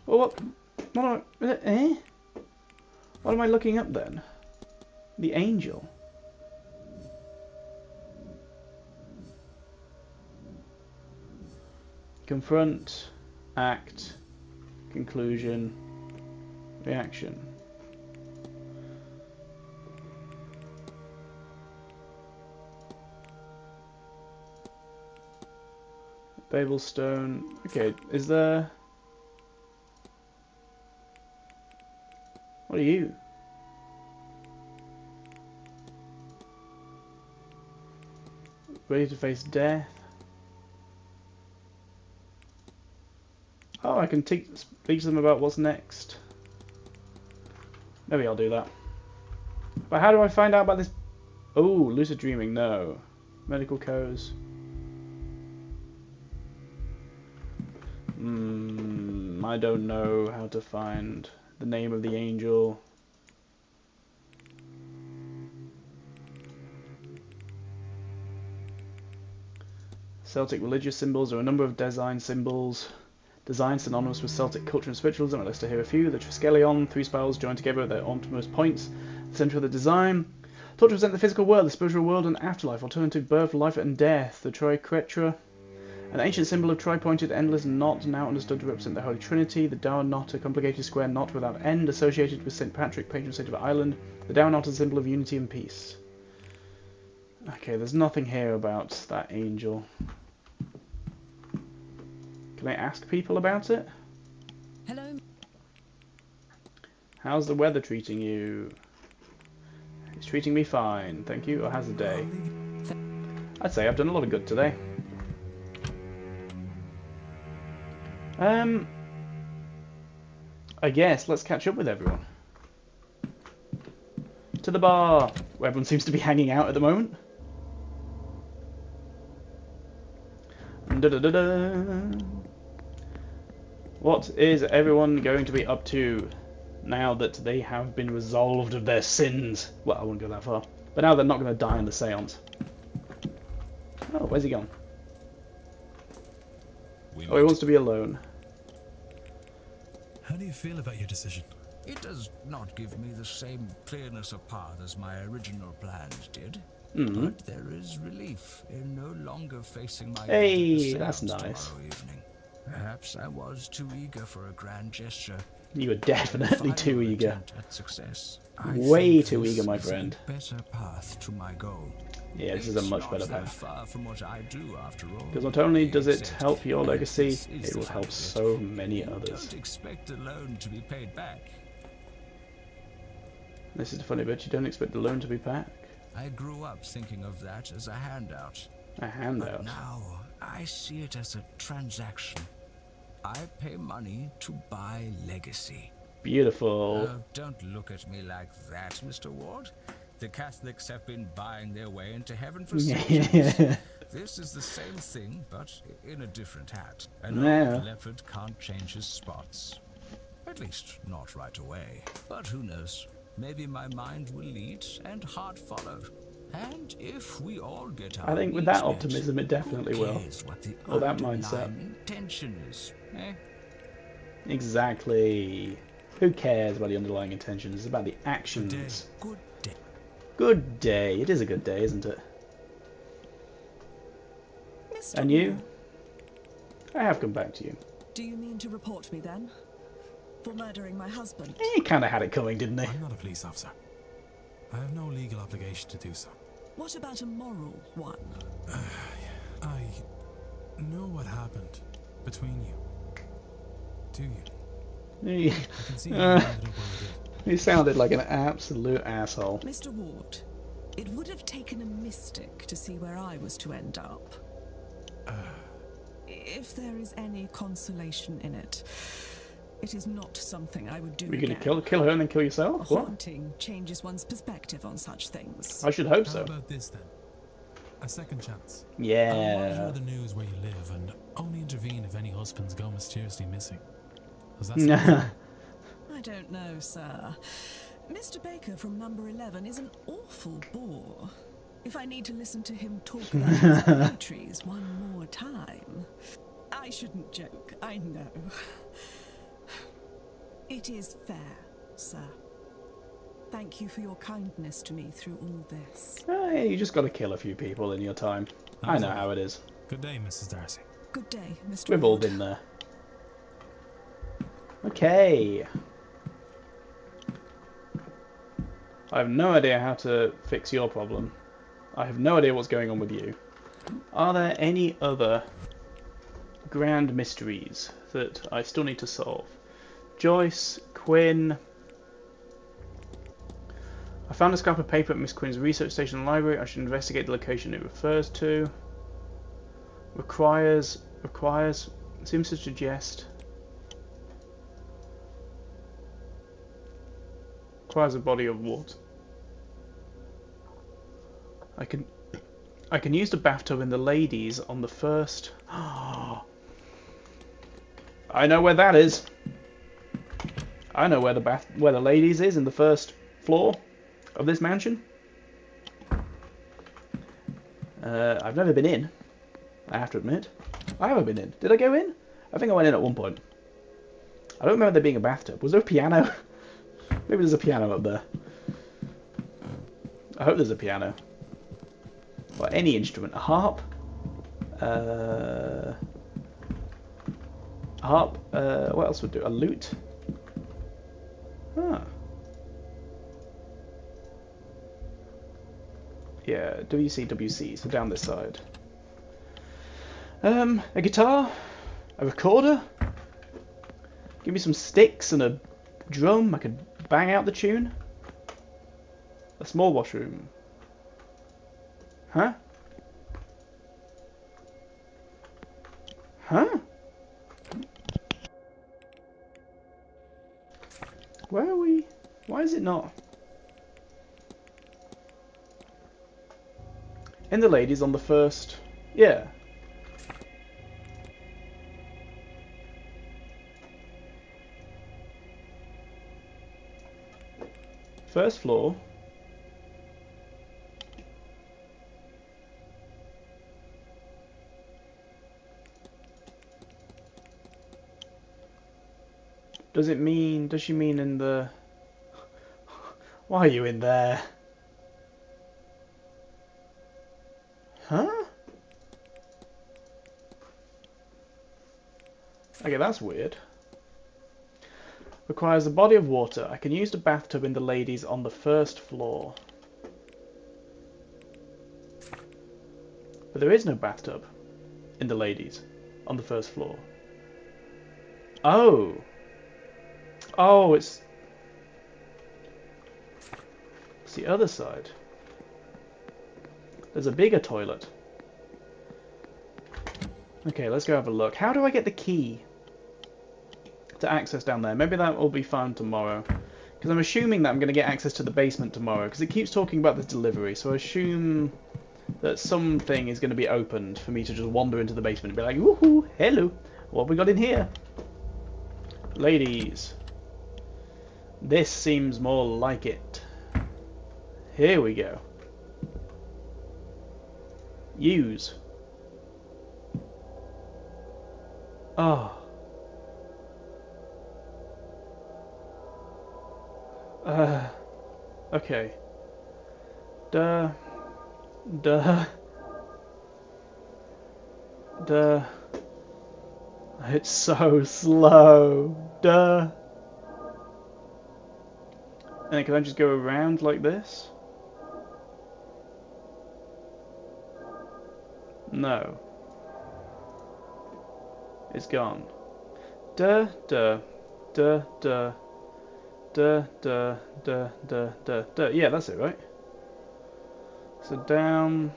Well, what am I looking up then? The angel. Confront, act, conclusion, reaction. Babelstone. Okay, is there... What are you? Ready to face death. Oh, I can speak to them about what's next. Maybe I'll do that. But how do I find out about this? Oh, lucid dreaming, no. Medical codes. I don't know how to find the name of the angel. Celtic religious symbols. There are a number of design symbols. Designs synonymous with Celtic culture and spiritualism. Let's hear a few. The Triskelion, three spirals joined together at their outermost points. The centre of the design. Taught to represent the physical world, the spiritual world, and afterlife. Alternative birth, life, and death. The Triquetra. An ancient symbol of tri-pointed endless knot, now understood to represent the Holy Trinity. The Dower knot, a complicated square knot without end, associated with St. Patrick, patron saint of Ireland. The Dower knot is a symbol of unity and peace. Okay, there's nothing here about that angel. Can I ask people about it? Hello. How's the weather treating you? It's treating me fine, thank you. Or how's the day? I'd say I've done a lot of good today. I guess let's catch up with everyone. To the bar, where everyone seems to be hanging out at the moment. What is everyone going to be up to now that they have been absolved of their sins? Well, I wouldn't go that far. But now they're not going to die in the seance. Oh, where's he gone? Oh, he wants to be alone. How do you feel about your decision? It does not give me the same clearness of path as my original plans did. Mm-hmm. But there is relief in no longer facing my Hey, that's nice. tomorrow evening. Perhaps I was too eager for a grand gesture. You were definitely too eager. At success. Way too eager, my friend. Better path to my goal. Yeah, this is a much better path. Far from what I do, after all. Because not only does it help your legacy, it will help so many others. Don't expect the loan to be paid back. This is the funny bit, you don't expect the loan to be back. I grew up thinking of that as a handout. A handout? But now, I see it as a transaction. I pay money to buy legacy. Beautiful. Oh, don't look at me like that, Mr. Ward. The Catholics have been buying their way into heaven for centuries. This is the same thing, but in a different hat. An old leopard can't change his spots. At least, not right away. But who knows? Maybe my mind will lead and heart follow. And if we all get our I think with that optimism, it definitely will. Or that mindset. Intention is, eh? Exactly. Who cares about the underlying intentions? It's about the actions. Good day. Good day. It is a good day, isn't it? Mr. And you? I have come back to you. Do you mean to report me then? For murdering my husband? He kind of had it coming, didn't he? I'm not a police officer. I have no legal obligation to do so. What about a moral one? I know what happened between you. Do you? I can see you ended up where you did. He sounded like an absolute asshole. Mr. Ward, it would have taken a mystic to see where I was to end up. If there is any consolation in it, it is not something I would do Are you again. going to kill her and then kill yourself? A What? haunting changes one's perspective on such things. I should hope so. How about this then? A second chance. Yeah. I'll monitor the news where you live and only intervene if any husbands go mysteriously missing. Does that sound fair? I don't know, sir. Mr. Baker from number 11 is an awful bore. If I need to listen to him talk about his poetries one more time. I shouldn't joke, I know. It is fair, sir. Thank you for your kindness to me through all this. Hey, you just got to kill a few people in your time. I know how it is. Good day, Mrs. Darcy. Good day, Mr. We've all Ward. been there. Okay. I have no idea how to fix your problem. I have no idea what's going on with you. Are there any other grand mysteries that I still need to solve? Joyce, Quinn. I found a scrap of paper at Miss Quinn's research station library. I should investigate the location it refers to. Requires seems to suggest requires a body of water. I can use the bathtub in the ladies on the first. I know where that is. I know where the ladies is in the first floor of this mansion. I've never been in. I have to admit. I haven't been in. Did I go in? I think I went in at one point. I don't remember there being a bathtub. Was there a piano? Maybe there's a piano up there. I hope there's a piano. Or any instrument. A harp. What else would do? A lute. Huh. Yeah, WC, so down this side. A guitar? A recorder? Give me some sticks and a drum, I could bang out the tune. A small washroom. Huh? Huh? Where are we? Why is it not? In the ladies on the first... Yeah. First floor. Does it mean... Does she mean in the... Why are you in there? Huh? Okay, that's weird. Requires a body of water. I can use the bathtub in the ladies on the first floor. But there is no bathtub in the ladies on the first floor. Oh. Oh, it's the other side. There's a bigger toilet. Okay, let's go have a look. How do I get the key to access down there? Maybe that will be found tomorrow. Because I'm assuming that I'm going to get access to the basement tomorrow. Because it keeps talking about this delivery. So I assume that something is going to be opened for me to just wander into the basement and be like, woohoo, hello, what have we got in here? Ladies. This seems more like it. Here we go. Use. Oh. Okay. Duh. It's so slow. Duh. And can I just go around like this? No. It's gone. Duh. Yeah, that's it, right? So down.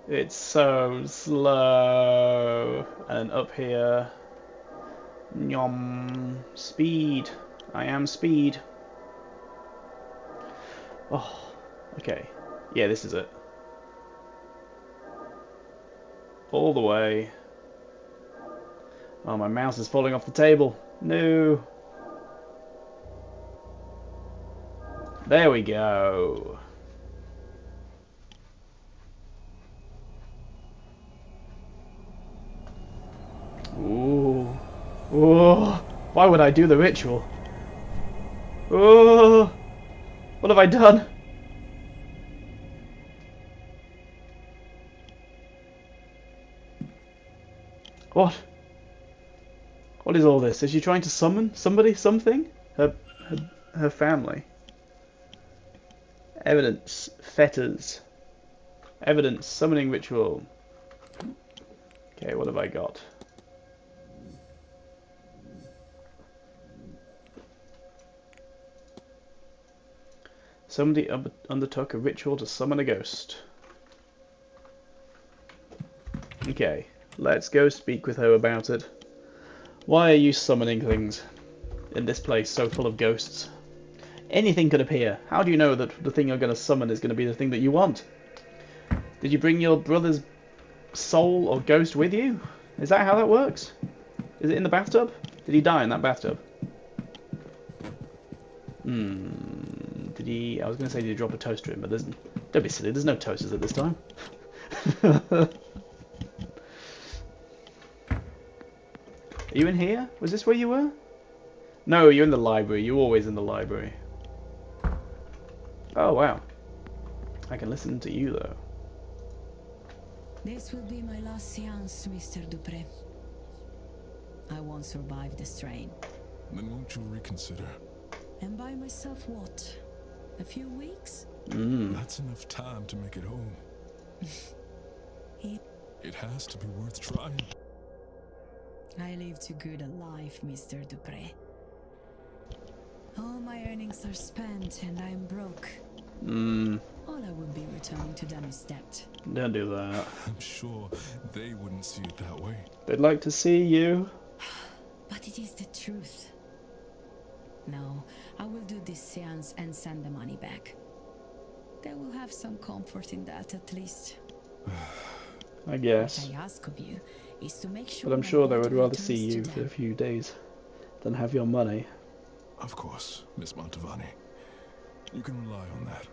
It's so slow. And up here. Nyom. Speed. I am speed. Oh, okay. Yeah, this is it. All the way. Oh, my mouse is falling off the table. No. There we go. Ooh. Ooh. Why would I do the ritual? Ooh. What have I done? What? What is all this? Is she trying to summon somebody, something? Her family. Evidence. Fetters. Evidence. Summoning ritual. Okay, what have I got? Somebody undertook a ritual to summon a ghost. Okay, let's go speak with her about it. Why are you summoning things in this place so full of ghosts? Anything could appear. How do you know that the thing you're going to summon is going to be the thing that you want? Did you bring your brother's soul or ghost with you? Is that how that works? Is it in the bathtub? Did he die in that bathtub? Did he... I was going to say did he drop a toaster in, but there's... Don't be silly, there's no toasters at this time. Are you in here? Was this where you were? No, you're in the library. You're always in the library. Oh, wow. I can listen to you, though. This will be my last seance, Mr. Dupré. I won't survive the strain. Then won't you reconsider? And by myself what? A few weeks? That's enough time to make it home. It has to be worth trying. I live too good a life, Mr. Dupré. All my earnings are spent and I'm broke. All I will be returning to them is debt. Don't do that. I'm sure they wouldn't see it that way. They'd like to see you. But it is the truth. No, I will do this seance and send the money back. They will have some comfort in that, at least. I guess. What I ask of you is to make sure. But I'm sure they would rather see you for a few days than have your money. Of course, Miss Mantovani. You can rely on that.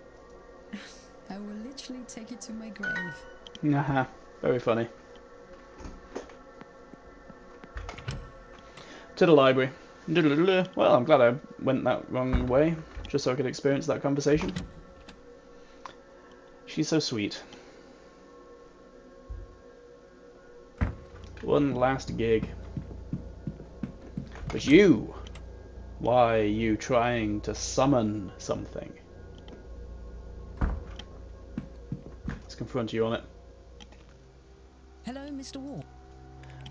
I will literally take it to my grave. Haha, very funny. To the library. Well, I'm glad I went that wrong way, just so I could experience that conversation. She's so sweet. One last gig. But you! Why are you trying to summon something? Let's confront you on it. Hello, Mr. Ward.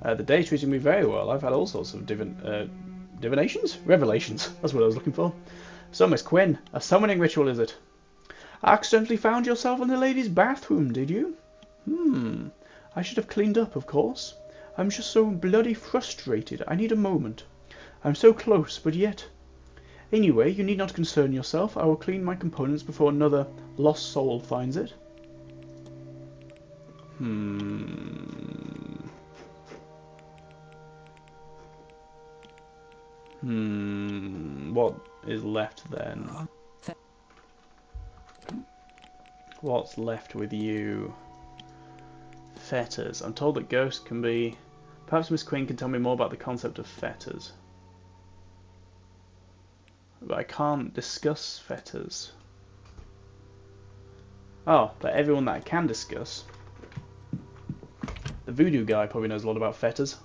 The day treated me very well. I've had all sorts of divinations? Revelations. That's what I was looking for. So, Miss Quinn, a summoning ritual, is it? Accidentally found yourself in the lady's bathroom, did you? I should have cleaned up, of course. I'm just so bloody frustrated. I need a moment. I'm so close, but yet... Anyway, you need not concern yourself. I will clean my components before another lost soul finds it. What is left then? What's left with you? Fetters. I'm told that ghosts can be... Perhaps Miss Quinn can tell me more about the concept of fetters. But I can't discuss fetters. Oh, but everyone that I can discuss... The voodoo guy probably knows a lot about fetters.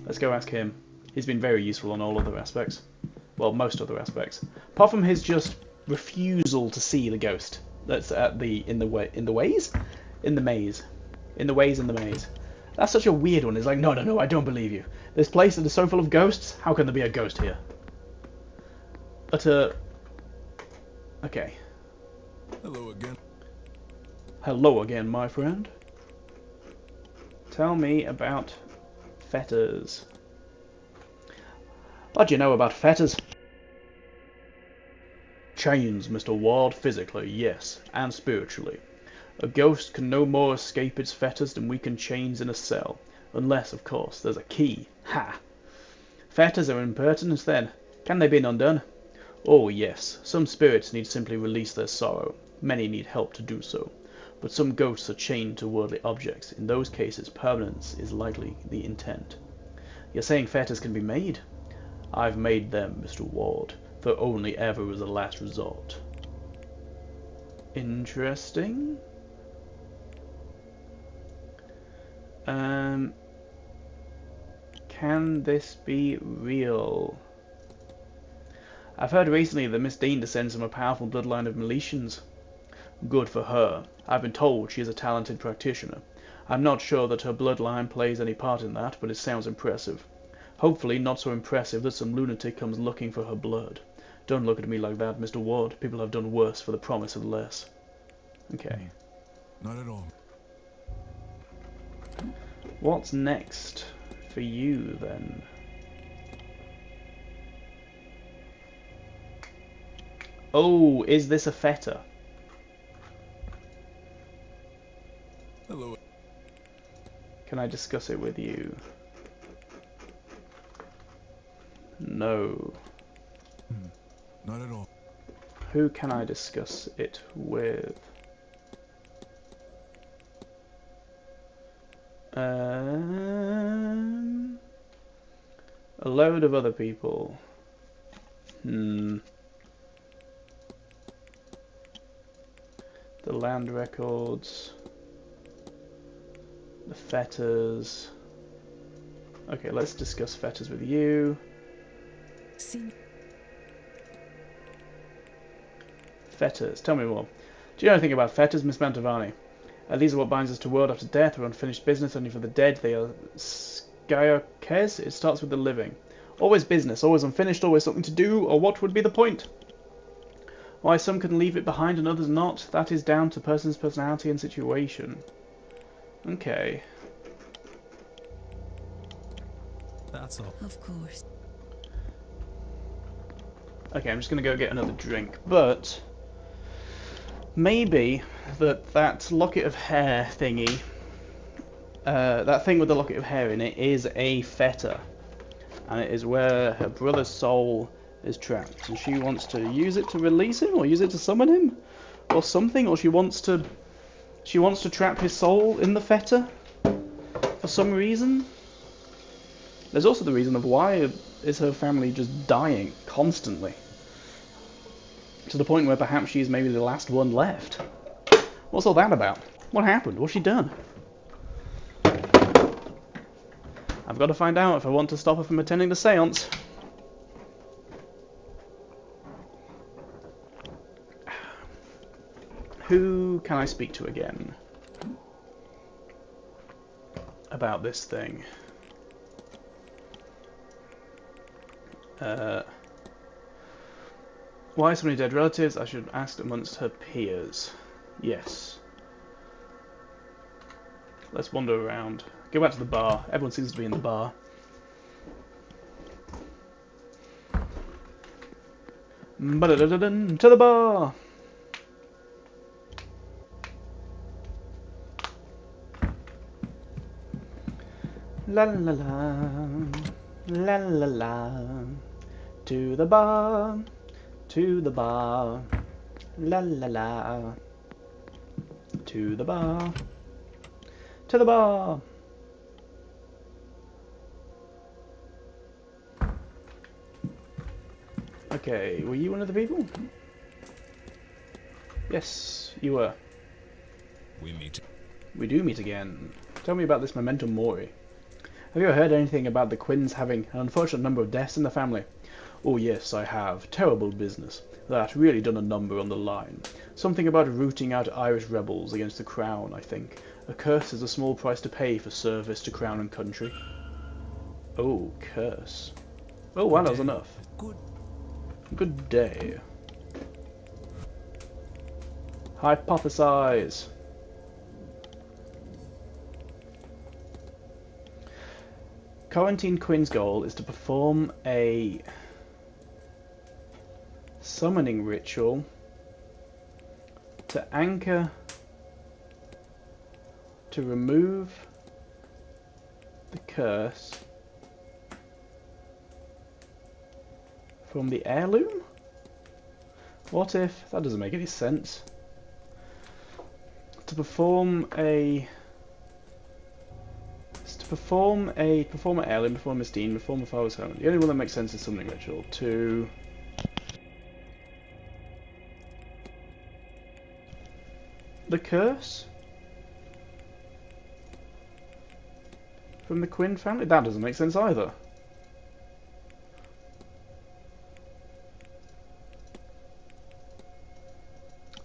Let's go ask him. He's been very useful on all other aspects. Well, most other aspects. Apart from his just refusal to see the ghost. That's at the in the maze. That's such a weird one. It's like, no, I don't believe you. This place that is so full of ghosts, how can there be a ghost here? Okay. Hello again. Hello again, my friend. Tell me about fetters. What do you know about fetters? Chains, Mr. Ward, physically, yes, and spiritually. A ghost can no more escape its fetters than we can chains in a cell. Unless, of course, there's a key. Ha! Fetters are impertinence then. Can they be undone? Oh yes, some spirits need simply release their sorrow. Many need help to do so. But some ghosts are chained to worldly objects. In those cases, permanence is likely the intent. You're saying fetters can be made? I've made them, Mr. Ward, though only ever as a last resort. Interesting. Can this be real? I've heard recently that Miss Dean descends from a powerful bloodline of Miletians. Good for her. I've been told she is a talented practitioner. I'm not sure that her bloodline plays any part in that, but it sounds impressive. Hopefully not so impressive that some lunatic comes looking for her blood. Don't look at me like that, Mr. Ward. People have done worse for the promise of less. Okay. Not at all. What's next for you, then? Oh, is this a feta? Hello. Can I discuss it with you? No. Not at all. Who can I discuss it with? A load of other people. The land records. The fetters. Okay, let's discuss fetters with you. Fetters. Tell me more. Do you know anything about fetters, Miss Mantovani? These are what binds us to world after death. We're unfinished business only for the dead. They are Skyokes. It starts with the living. Always business, always unfinished, always something to do, or what would be the point? Why some can leave it behind and others not, that is down to person's personality and situation. Okay. That's all. Of course. Okay, I'm just going to go get another drink, but maybe that locket of hair thingy, that thing with the locket of hair in it is a feta, and it is where her brother's soul is trapped, and she wants to use it to release him, or use it to summon him, or something, or she wants to trap his soul in the feta for some reason. There's also the reason of why is her family just dying constantly, to the point where perhaps she's maybe the last one left. What's all that about? What happened? What's she done? I've got to find out if I want to stop her from attending the seance. Who can I speak to again about this thing? Why so many dead relatives? I should ask amongst her peers. Yes. Let's wander around. Go back to the bar. Everyone seems to be in the bar. Ba-da-da-da-dun, to the bar! La la la, la la la, to the bar, to the bar, la la la, to the bar, to the bar. Okay, were you one of the people? Yes, you were. We meet. We do meet again. Tell me about this memento mori. Have you ever heard anything about the Quinns having an unfortunate number of deaths in the family? Oh yes, I have. Terrible business. That really done a number on the line. Something about rooting out Irish rebels against the crown, I think. A curse is a small price to pay for service to crown and country. Oh, curse. Oh, wow, that was enough. Good day. Hypothesize. Quarantine Quinn's goal is to perform a summoning ritual to anchor, to remove the curse from the heirloom? What if... that doesn't make any sense. To perform a... perform an heirloom, perform a Miss Dean, perform a father's home. The only one that makes sense is summoning ritual. To... the curse? from the Quinn family? That doesn't make sense either.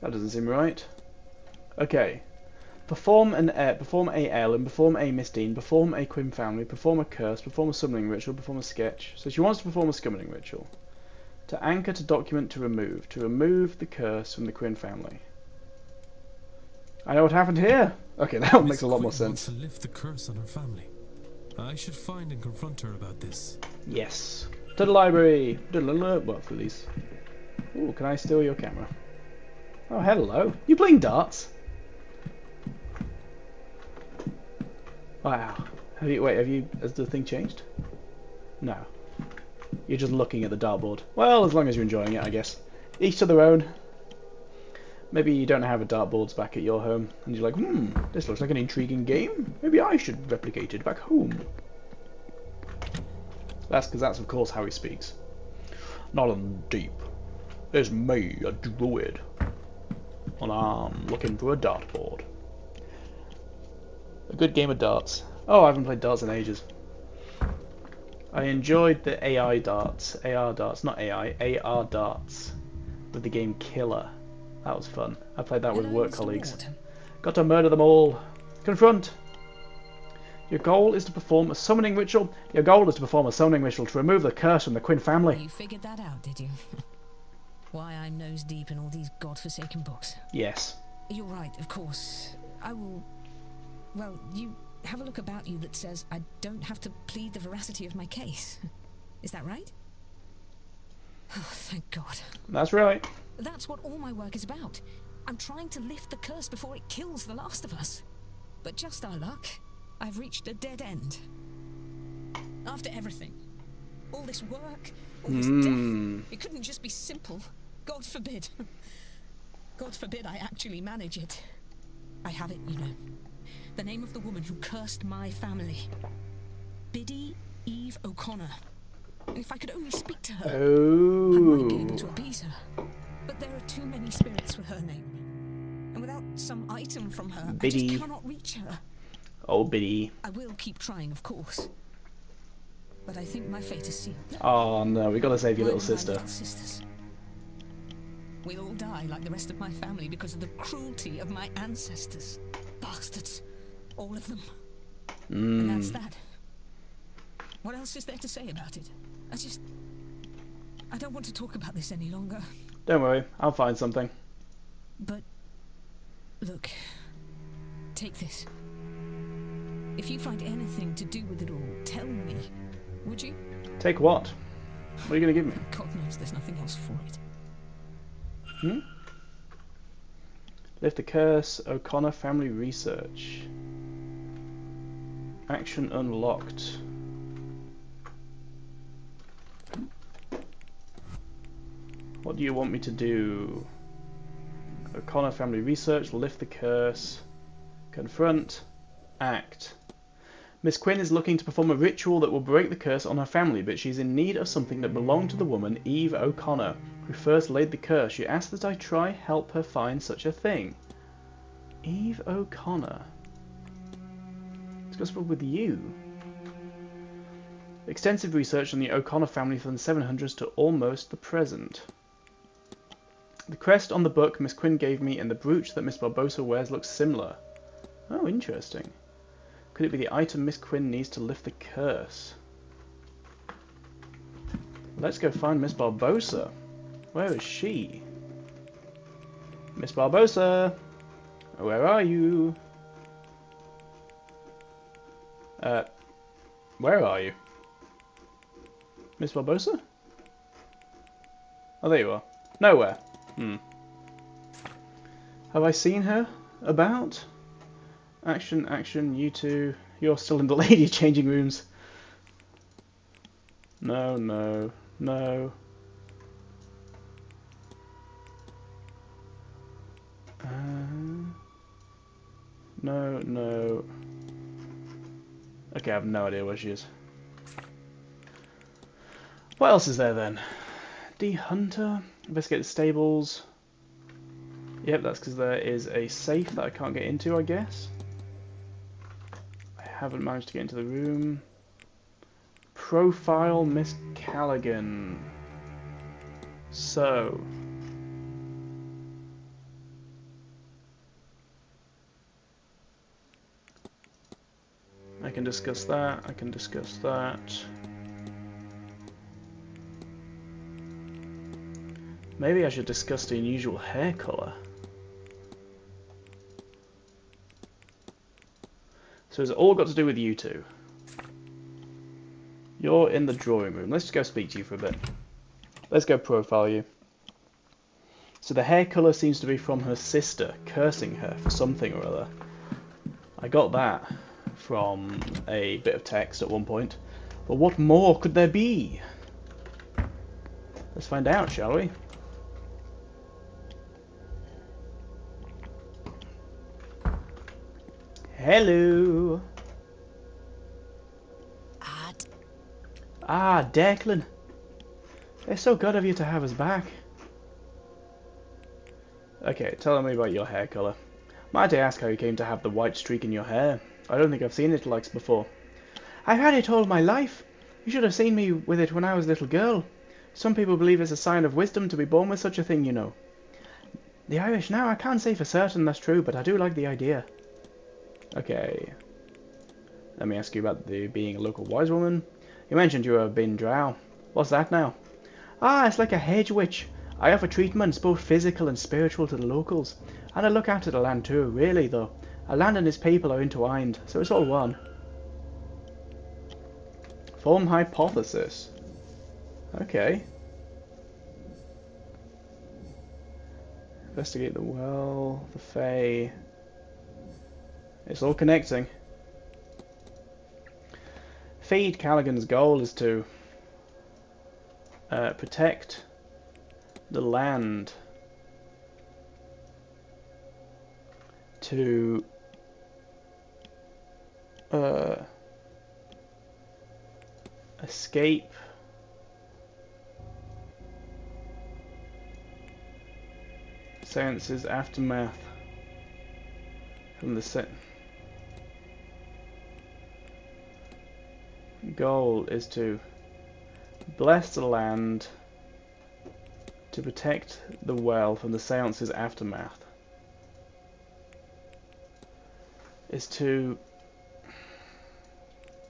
That doesn't seem right. Okay. Perform a Ellen, perform a Miss Dean, perform a Quinn family, perform a curse, perform a summoning ritual, perform a sketch. So she wants to perform a summoning ritual. To anchor, to document, to remove the curse from the Quinn family. I know what happened here. Okay, that one makes a lot more sense. To lift the curse on her family. I should find and confront her about this. Yes. To the library. Well, please. Ooh, can I steal your camera? Oh, hello. You playing darts? Wow. Has the thing changed? No. You're just looking at the dartboard. Well, as long as you're enjoying it, I guess. Each to their own. Maybe you don't have a dartboards back at your home, and you're like, this looks like an intriguing game. Maybe I should replicate it back home. That's because that's, of course, how he speaks. Not on deep. It's me, a druid. And I'm looking for a dartboard. A good game of darts. Oh, I haven't played darts in ages. I enjoyed the AR darts, not AI, AR darts, with the game Killer. That was fun. I played that with work colleagues. Got to murder them all. Confront. Your goal is to perform a summoning ritual. Your goal is to perform a summoning ritual to remove the curse from the Quinn family. You figured that out, did you? Why I'm nose deep in all these godforsaken books. Yes. You're right, of course. I will... Well, you have a look about you that says I don't have to plead the veracity of my case. Is that right? Oh, thank God. That's right. That's what all my work is about. I'm trying to lift the curse before it kills the last of us. But just our luck, I've reached a dead end. After everything, all this work, all this death, it couldn't just be simple. God forbid. God forbid I actually manage it. I have it, you know. The name of the woman who cursed my family. Biddy Eve O'Connor. And if I could only speak to her, I might be able to appease her. But there are too many spirits with her name. And without some item from her, Biddy. I just cannot reach her. Oh, Biddy. I will keep trying, of course. But I think my fate is sealed. Oh no, we gotta save your little sister. Little sisters. We'll all die like the rest of my family because of the cruelty of my ancestors. Bastards. All of them. And that's that. What else is there to say about it? I don't want to talk about this any longer. Don't worry, I'll find something. But, look, take this. If you find anything to do with it all, tell me, would you? Take what? What are you going to give me? God knows there's nothing else for it. Lift the curse, O'Connor family research. Action unlocked. What do you want me to do? O'Connor family research, lift the curse, confront, act. Miss Quinn is looking to perform a ritual that will break the curse on her family, but she's in need of something that belonged to the woman Eve O'Connor, who first laid the curse. She asked that I try help her find such a thing. Eve O'Connor. It's got something with you. Extensive research on the O'Connor family from the 700s to almost the present. The crest on the book Miss Quinn gave me and the brooch that Miss Barbosa wears looks similar. Oh, interesting. Could it be the item Miss Quinn needs to lift the curse? Let's go find Miss Barbosa. Where is she? Miss Barbosa! Where are you? Where are you? Miss Barbosa? Oh, there you are. Nowhere. Have I seen her about? Action, action, you two. You're still in the lady changing rooms. No, no, no. No, no. Okay, I have no idea where she is. What else is there then? D Hunter, investigate the stables. Yep, that's because there is a safe that I can't get into, I guess. I haven't managed to get into the room. Profile Miss Callaghan. So. I can discuss that, I can discuss that. Maybe I should discuss the unusual hair colour. So has it all got to do with you two? You're in the drawing room. Let's just go speak to you for a bit. Let's go profile you. So the hair colour seems to be from her sister cursing her for something or other. I got that from a bit of text at one point. But what more could there be? Let's find out, shall we? Hello. Ah, Declan. It's so good of you to have us back. Okay, tell me about your hair colour. Might I ask how you came to have the white streak in your hair? I don't think I've seen it likes before. I've had it all my life. You should have seen me with it when I was a little girl. Some people believe it's a sign of wisdom to be born with such a thing, you know. The Irish now, I can't say for certain that's true, but I do like the idea. Okay. Let me ask you about being a local wise woman. You mentioned you were a bin drow. What's that now? Ah, it's like a hedge witch. I offer treatments, both physical and spiritual, to the locals. And I look after the land too, really, though. A land and its people are intertwined, so it's all one. Form hypothesis. Okay. Investigate the well, the Fae. It's all connecting. Feed Callaghan's goal is to protect the land, to escape Seance's aftermath from the set. Goal is to bless the land, to protect the well from the Seance's aftermath. Is to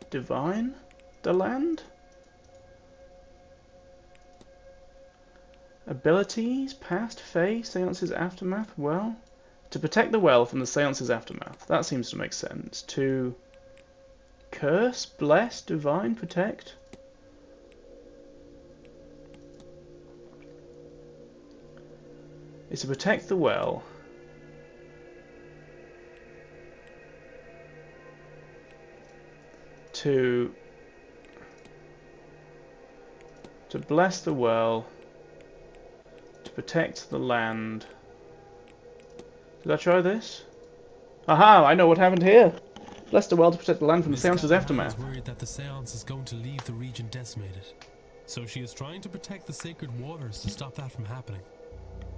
divine the land? Abilities, past, Fae, Seance's aftermath, well. To protect the well from the Seance's aftermath. That seems to make sense. To curse, bless, divine, protect. Is to protect the well. To bless the well. To protect the land. Did I try this? Aha! I know what happened here. Bless the well to protect the land from the Seance's aftermath. Is worried that the Seance is going to leave the region decimated, so she is trying to protect the sacred waters to stop that from happening.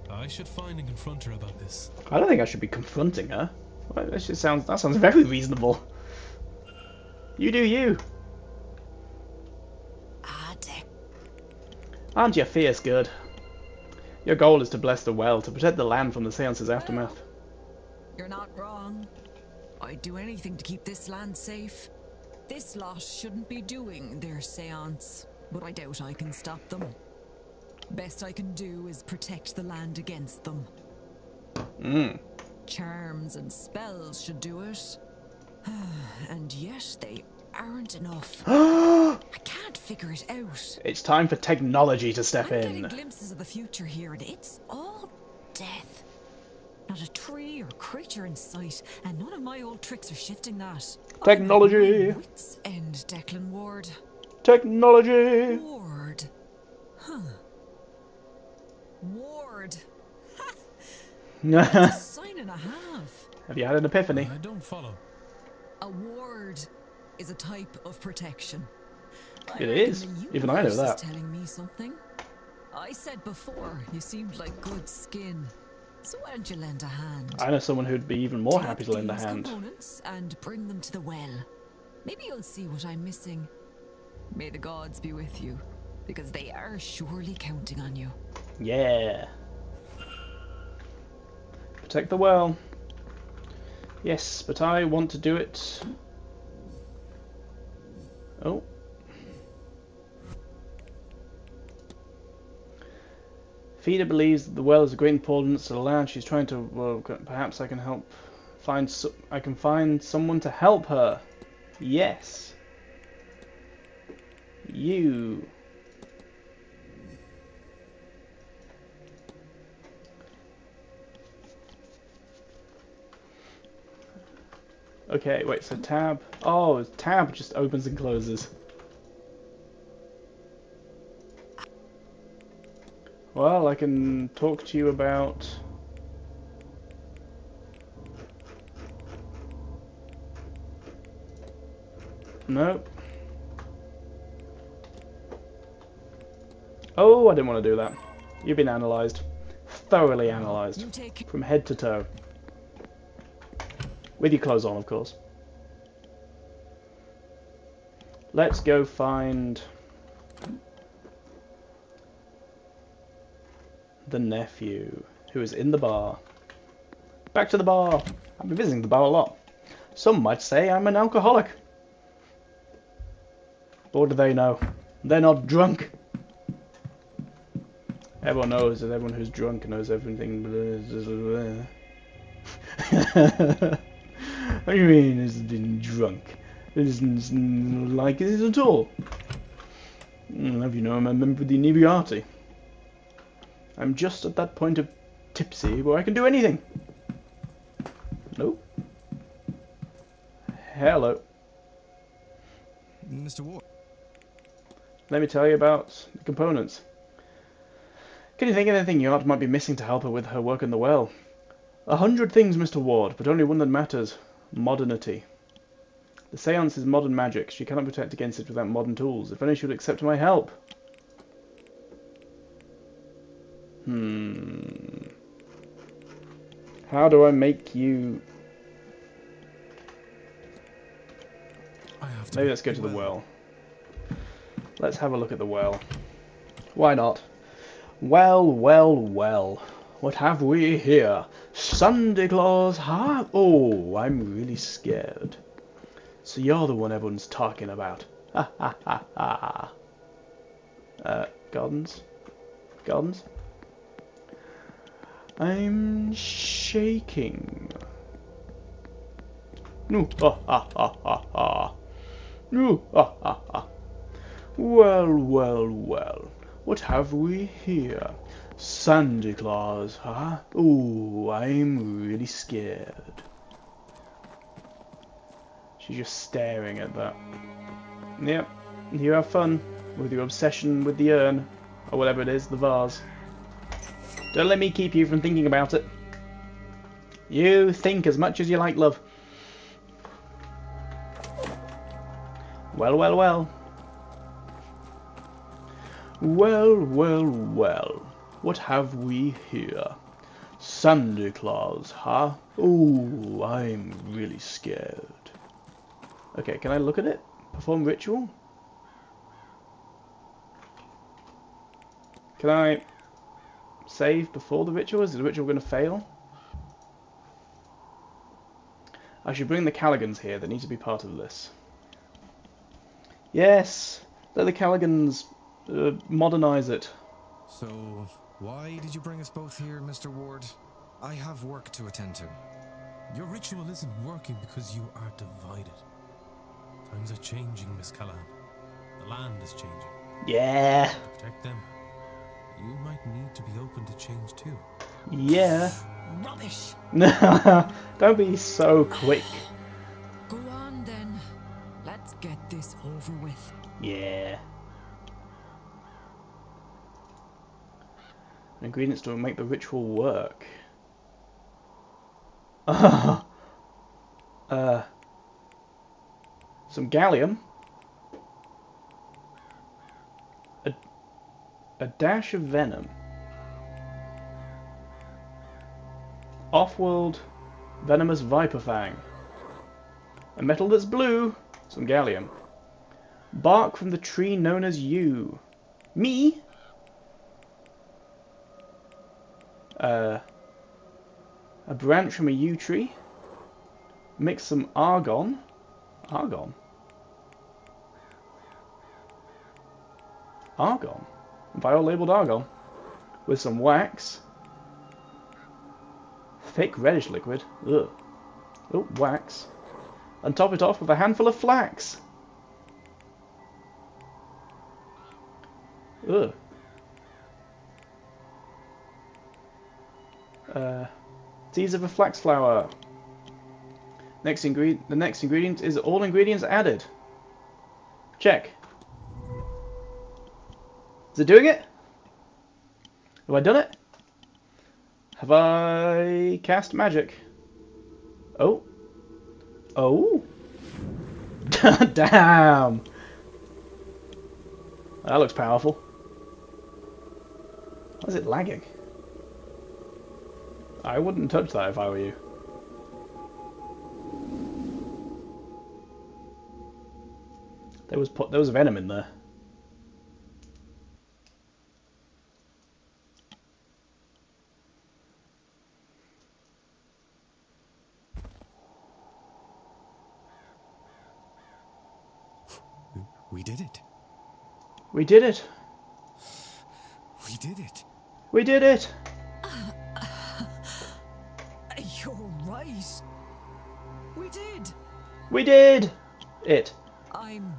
I should find and confront her about this. I don't think I should be confronting her. Well, that sounds very reasonable. You do you. Aren't you fierce good? Your goal is to bless the well, to protect the land from the Seance's aftermath. You're not wrong. I'd do anything to keep this land safe. This lot shouldn't be doing their seance, but I doubt I can stop them. Best I can do is protect the land against them. Charms and spells should do it. And yet they aren't enough. I can't figure it out. It's time for technology to step I'm in. getting glimpses of the future here, and it's all death. Not a tree or creature in sight, and none of my old tricks are shifting that. Technology. Wits end, Declan Ward. Technology. Ward. Huh. Ward. That's a sign and a half. Have you had an epiphany? I don't follow. A ward is a type of protection. It is. Even I know that. Is telling me something. I said before, you seemed like good skin. So why don't you lend a hand? I know someone who'd be even more happy to lend a hand. Components and bring them to the well. Maybe you'll see what I'm missing. May the gods be with you, because they are surely counting on you. Yeah. Protect the well. Yes, but I want to do it. Oh. Fida believes that the well is of great importance to the land. She's trying to. Well, perhaps I can help. I can find someone to help her. Yes. You. Okay, wait, so tab. Oh, tab just opens and closes. Well, I can talk to you about... Nope. Oh, I didn't want to do that. You've been analysed. Thoroughly analysed. From head to toe. With your clothes on, of course. Let's go find... the nephew, who is in the bar. Back to the bar. I've been visiting the bar a lot. Some might say I'm an alcoholic. But what do they know? They're not drunk. Everyone knows that everyone who's drunk knows everything. What do you mean it's been drunk? It isn't like it at all. Have you know I'm a member of the inebriati? I'm just at that point of tipsy where I can do anything. Nope. Hello. Mr. Ward. Let me tell you about the components. Can you think of anything your aunt might be missing to help her with her work in the well? 100 things, Mr. Ward, but only one that matters. Modernity. The Seance is modern magic. She cannot protect against it without modern tools. If only she would accept my help. How do I make you... Maybe let's go to the well. Let's have a look at the well. Why not? Well, well, well. What have we here? Sunday Claus, huh? Oh, I'm really scared. So you're the one everyone's talking about. Ha ha ha ha. Gardens? Gardens? I'm shaking. No, ha ha ha ha ha. No, ha ha ha. Well, well, well. What have we here? Santa Claus, huh? Oh, I'm really scared. She's just staring at that. Yep, you have fun with your obsession with the urn, or whatever it is, the vase. Don't let me keep you from thinking about it. You think as much as you like, love. Well, well, well. Well, well, well. What have we here? Santa Claus, huh? Oh, I'm really scared. Okay, can I look at it? Perform ritual? Can I save before the ritual? Is the ritual going to fail? I should bring the Calligans here. They need to be part of this. Yes! Let the Calligans modernize it. So, why did you bring us both here, Mr. Ward? I have work to attend to. Your ritual isn't working because you are divided. Times are changing, Miss Callahan. The land is changing. Yeah. To protect them, you might need to be open to change too. Yeah. Rubbish. Don't be so quick. Go on then. Let's get this over with. Yeah. Ingredients to make the ritual work. Some gallium. A dash of venom. Off-world venomous viper fang. A metal that's blue. Some gallium. Bark from the tree known as yew. Me? A branch from a yew tree. Mix some argon. Argon? Argon? Bio-labeled argon. With some wax. Thick reddish liquid. Ugh. Oh, wax. And top it off with a handful of flax. Ugh. Seeds of a flax flower. The next ingredient is all ingredients added. Check. Is it doing it? Have I done it? Have I cast magic? Oh. Oh. Damn. That looks powerful. Why is it lagging? I wouldn't touch that if I were you. There was venom in there. We did it. We did it. We did it. We did it. You're right. We did. We did it. I'm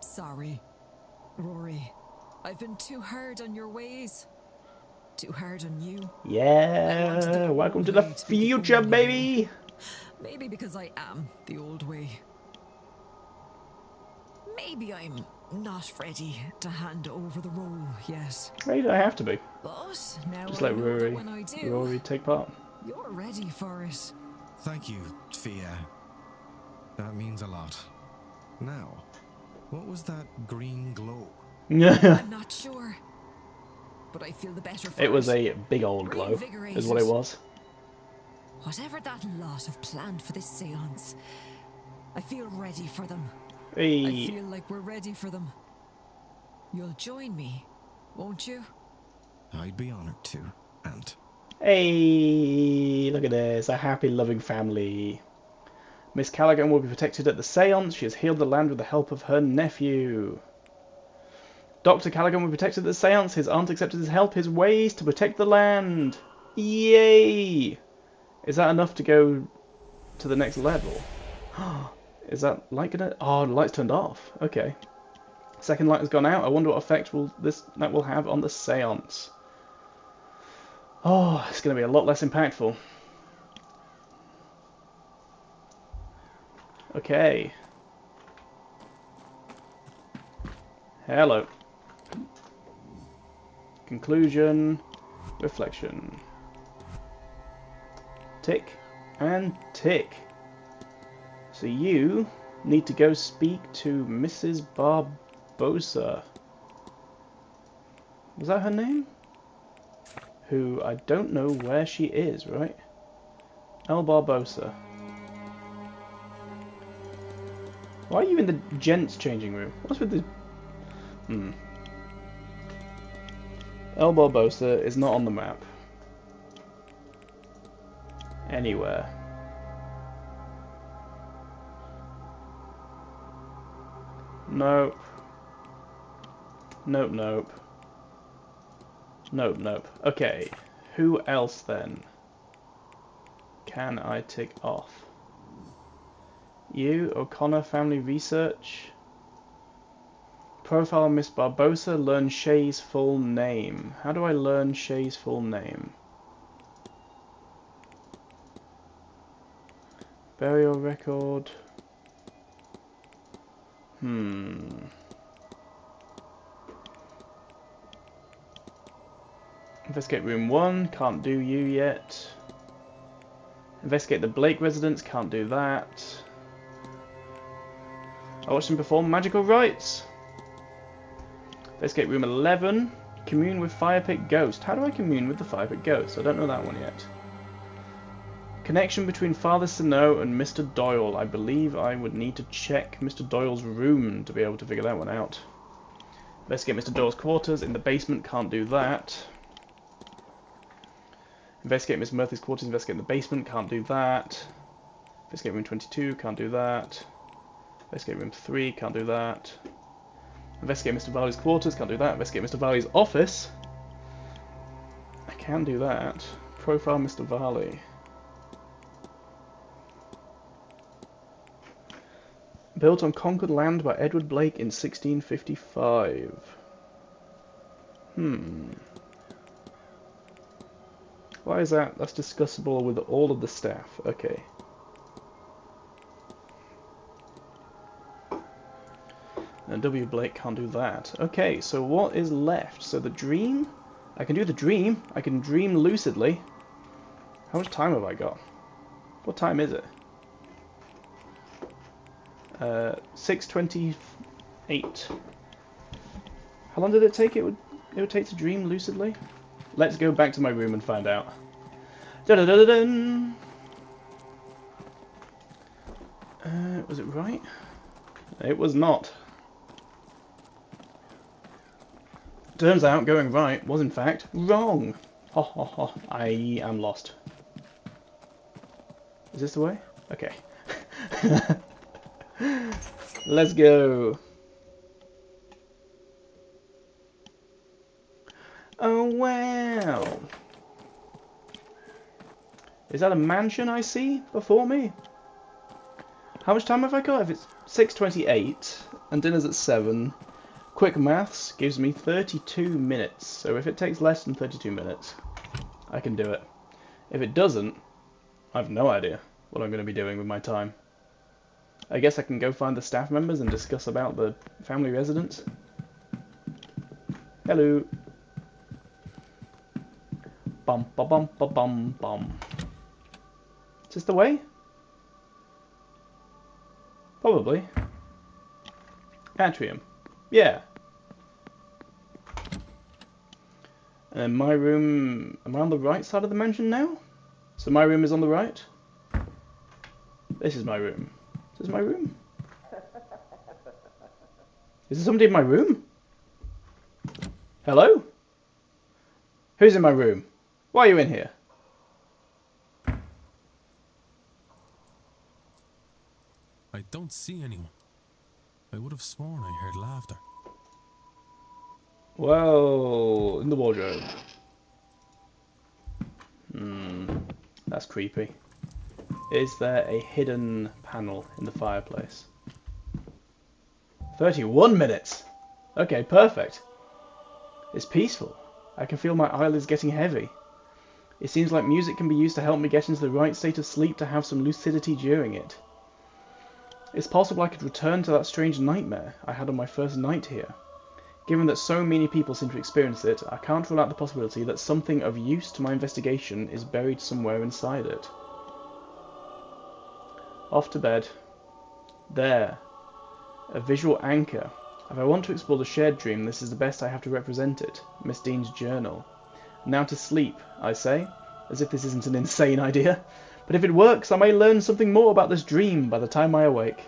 sorry, Rory. I've been too hard on your ways. Too hard on you. Yeah. Welcome to the future, baby. Maybe because I am the old way. Maybe I'm not ready to hand over the role yet. Maybe I have to be. But now Just I let know that when I do, Rory take part. you're ready for it. Thank you, Fia. That means a lot. Now, what was that green glow? I'm not sure, but I feel the better for it. It was a big old glow, is what it was. Whatever that lot have planned for this seance, I feel ready for them. Hey. I feel like we're ready for them. You'll join me, won't you? I'd be honored to, Aunt. Hey, look at this, a happy, loving family. Miss Callaghan will be protected at the seance. She has healed the land with the help of her nephew. Dr. Callaghan will be protected at the seance. His aunt accepted his help, his ways to protect the land. Yay! Is that enough to go to the next level? Is that light gonna... Oh, the light's turned off. Okay. Second light has gone out. I wonder what effect that will have on the seance. Oh, it's going to be a lot less impactful. Okay. Hello. Conclusion. Reflection. Tick and tick. So you need to go speak to Mrs. Barbosa. Was that her name? Who I don't know where she is, right? El Barbosa. Why are you in the gents changing room? What's with the... El Barbosa is not on the map. Anywhere. Nope. Nope, nope. Nope, nope. Okay. Who else then can I tick off? You, O'Connor Family Research. Profile Miss Barbosa, learn Shay's full name. How do I learn Shay's full name? Burial record. Investigate room 1, can't do you yet. Investigate the Blake residence, can't do that. I watched him perform magical rites. Investigate room 11, commune with Fire Pit Ghost. How do I commune with the Fire Pit Ghost? I don't know that one yet. Connection between Father Snow and Mr. Doyle. I believe I would need to check Mr. Doyle's room to be able to figure that one out. Investigate Mr. Doyle's quarters in the basement. Can't do that. Investigate Miss Murphy's quarters. Investigate the basement. Can't do that. Investigate room 22. Can't do that. Investigate room 3. Can't do that. Investigate Mr. Valley's quarters. Can't do that. Investigate Mr. Valley's office. I can do that. Profile Mr. Valley. Built on conquered land by Edward Blake in 1655. Why is that? That's discussable with all of the staff. Okay. And W. Blake can't do that. Okay, so what is left? So the dream? I can do the dream. I can dream lucidly. How much time have I got? What time is it? 6:28. How long did it take? It would take to dream lucidly? Let's go back to my room and find out. Da-da-da-da-dun. Was it right? It was not. Turns out going right was in fact wrong. Ho ho ho. I am lost. Is this the way? Okay. Let's go. Oh wow. Is that a mansion I see before me? How much time have I got? If it's 6:28 and dinner's at 7, quick maths gives me 32 minutes. So if it takes less than 32 minutes, I can do it. If it doesn't, I have no idea what I'm going to be doing with my time. I guess I can go find the staff members and discuss about the family residence. Hello. Bum ba bum ba bum bum. Is this the way? Probably. Atrium. Yeah. And my room... Am I on the right side of the mansion now? So my room is on the right? This is my room. Is this my room? Is there somebody in my room? Hello? Who's in my room? Why are you in here? I don't see anyone. I would have sworn I heard laughter. Whoa, in the wardrobe. That's creepy. Is there a hidden panel in the fireplace? 31 minutes! Okay, perfect. It's peaceful. I can feel my eyelids getting heavy. It seems like music can be used to help me get into the right state of sleep to have some lucidity during it. It's possible I could return to that strange nightmare I had on my first night here. Given that so many people seem to experience it, I can't rule out the possibility that something of use to my investigation is buried somewhere inside it. Off to bed. There. A visual anchor. If I want to explore the shared dream, this is the best I have to represent it. Miss Dean's journal. Now to sleep, I say, as if this isn't an insane idea. But if it works, I may learn something more about this dream by the time I awake.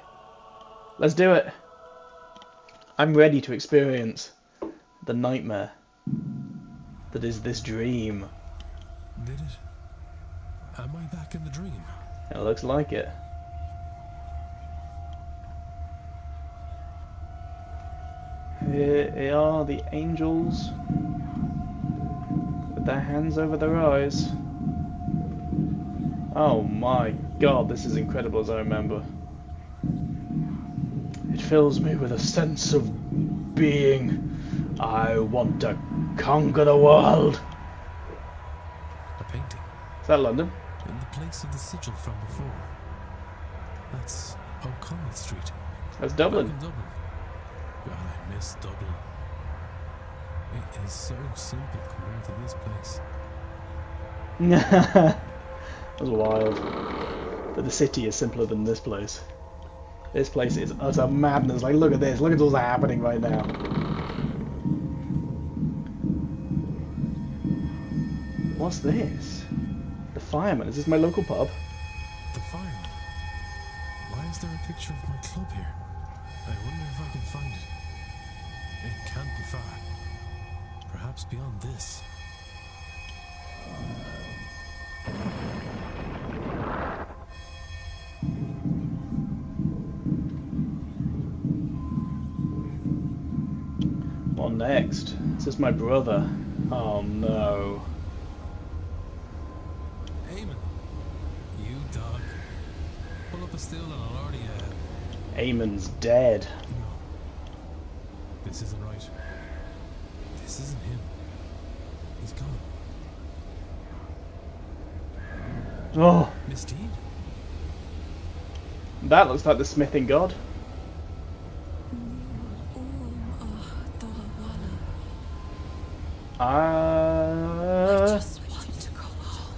Let's do it. I'm ready to experience the nightmare that is this dream. Did it? Am I back in the dream? It looks like it. Here are the angels with their hands over their eyes. Oh my god, this is incredible as I remember. It fills me with a sense of being. I want to conquer the world. A painting. Is that London? In the place of the sigil from before. That's O'Connell Street. That's Dublin. Back in Dublin. God, I miss Dublin. It is so simple compared to this place. That was wild. But the city is simpler than this place. This place is utter madness. Like, look at this. Look at what's happening right now. What's this? The Fireman. Is this my local pub? picture of my club here. I wonder if I can find it. It can't be far. Perhaps beyond this. What next? This is my brother. Oh no. Eamon, you dog. Pull up a stool and I'll already Eamon's dead. No. This isn't right. This isn't him. He's gone. Oh. Miss Dean? That looks like the smithing god. I just want to go home.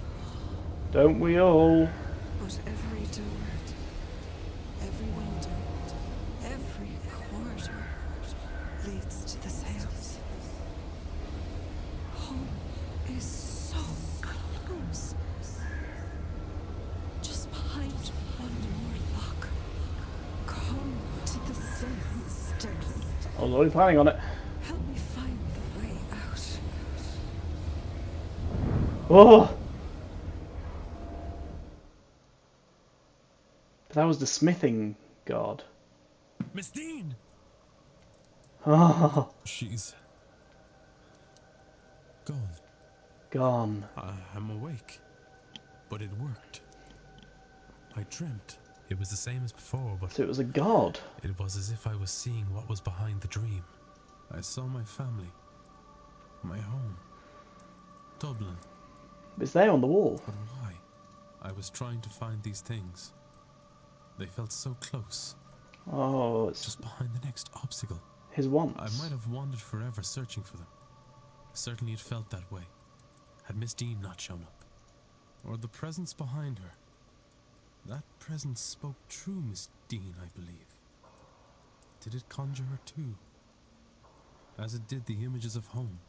Don't we all? But every door, every window, every corridor leads to the Seance. Home is so close. Just behind one more lock. Come to the Seance, Sterling. I was already planning on it. Help me find the way out. Oh! That was the smithing god. Miss Dean! Oh. She's gone. Gone. I'm awake. But it worked. I dreamt. It was the same as before, but So it was a god. it was as if I was seeing what was behind the dream. I saw my family. My home. Dublin. It's there on the wall. But why? I was trying to find these things. They felt so close. Oh, it's just behind the next obstacle. His wants. I might have wandered forever searching for them. Certainly it felt that way. Had Miss Dean not shown up. Or the presence behind her. That presence spoke true, Miss Dean, I believe. Did it conjure her too? As it did the images of home.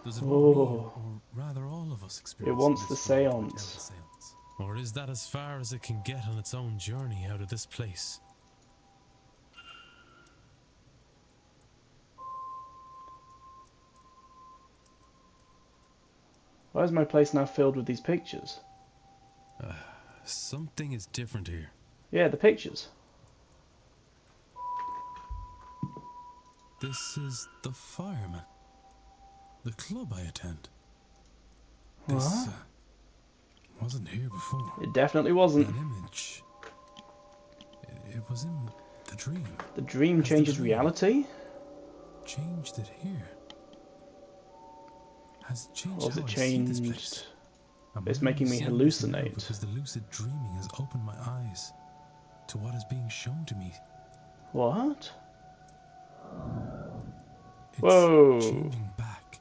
Does it want me, or rather all of us experience It wants the this world without seance. the seance? Or is that as far as it can get on its own journey out of this place? Why is my place now filled with these pictures? Something is different here. Yeah, the pictures. This is the fireman. The club I attend. This What? wasn't here before. It definitely wasn't. That image. It was in the dream. The dream changes reality? Changed it here. Has it changed Or has how it I see this changed? place? It's I'm making only me seeing this now hallucinate. Because the lucid dreaming has opened my eyes to what is being shown to me. What? It's Whoa. changing back.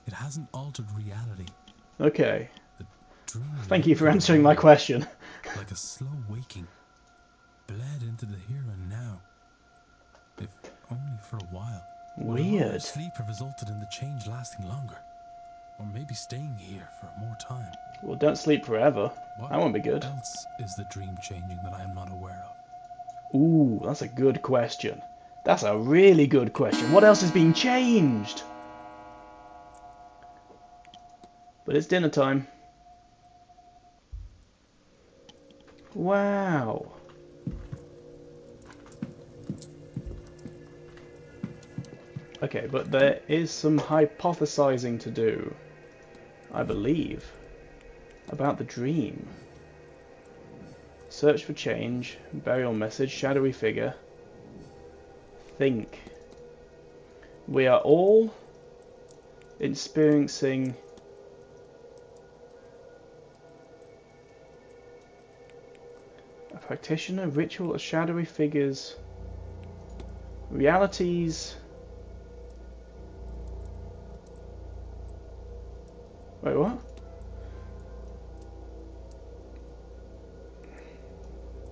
It hasn't altered reality. Okay. Dream Thank you for answering my question. like a slow waking, bled into the here and now. If only for a while. Would a longer Weird. sleep have resulted in the change lasting longer? Or maybe staying here for more time? Well, don't sleep forever. What That won't be good. else is the dream changing that I am not aware of? Ooh, that's a good question. That's a really good question. What else is being changed? But it's dinner time. Wow. Okay, but there is some hypothesizing to do, I believe, about the dream. Search for change, burial message, shadowy figure. Think. We are all experiencing a practitioner, ritual, or shadowy figures, realities. Wait, what?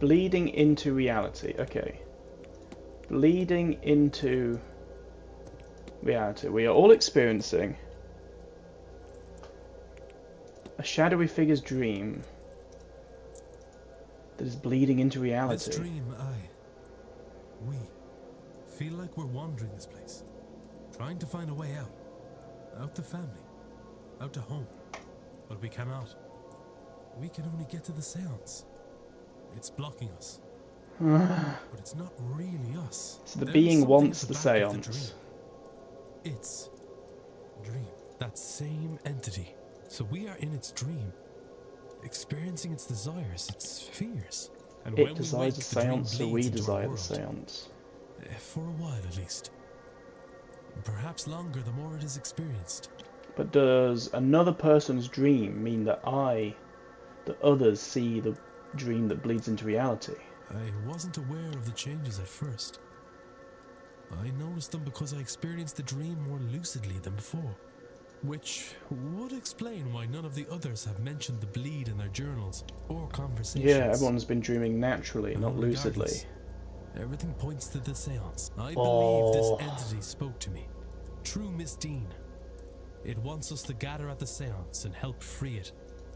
Bleeding into reality. Okay. Bleeding into reality. We are all experiencing a shadowy figure's dream. that is bleeding into This reality. dream, we feel like we're wandering this place, trying to find a way out. Out to family, out to home. But we cannot. We can only get to the seance. It's blocking us. But it's not really us. So the There is being something wants at the back of seance. dream. Its dream. That same entity. So we are in its dream, experiencing its desires, its fears. And It when we desires wake, the the dream seance, so we bleeds into our desire the world. seance. For a while, at least. Perhaps longer the more it is experienced. But does another person's dream mean that others see the dream that bleeds into reality? I wasn't aware of the changes at first. I noticed them because I experienced the dream more lucidly than before. Which would explain why none of the others have mentioned the bleed in their journals or conversations. Yeah, everyone's been dreaming naturally, not lucidly. Regardless, everything points to the seance. I believe this entity spoke to me. True Miss Dean. It wants us to gather at the seance and help free it.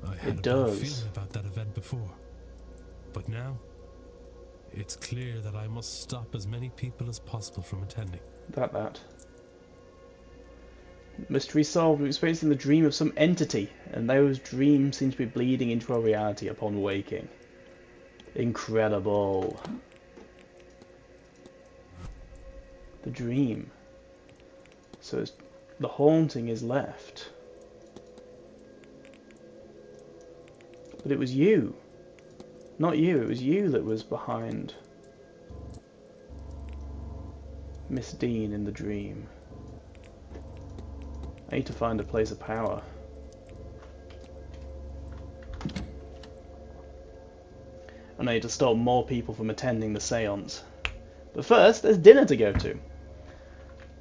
I had a bad feeling about that event before. But now, it's clear that I must stop as many people as possible from attending. That. Mystery solved. We're experiencing the dream of some entity, and those dreams seem to be bleeding into our reality upon waking. Incredible. The dream. So the haunting is left. But it was you. Not you, it was you that was behind Miss Dean in the dream. I need to find a place of power. And I need to stop more people from attending the seance. But first, there's dinner to go to.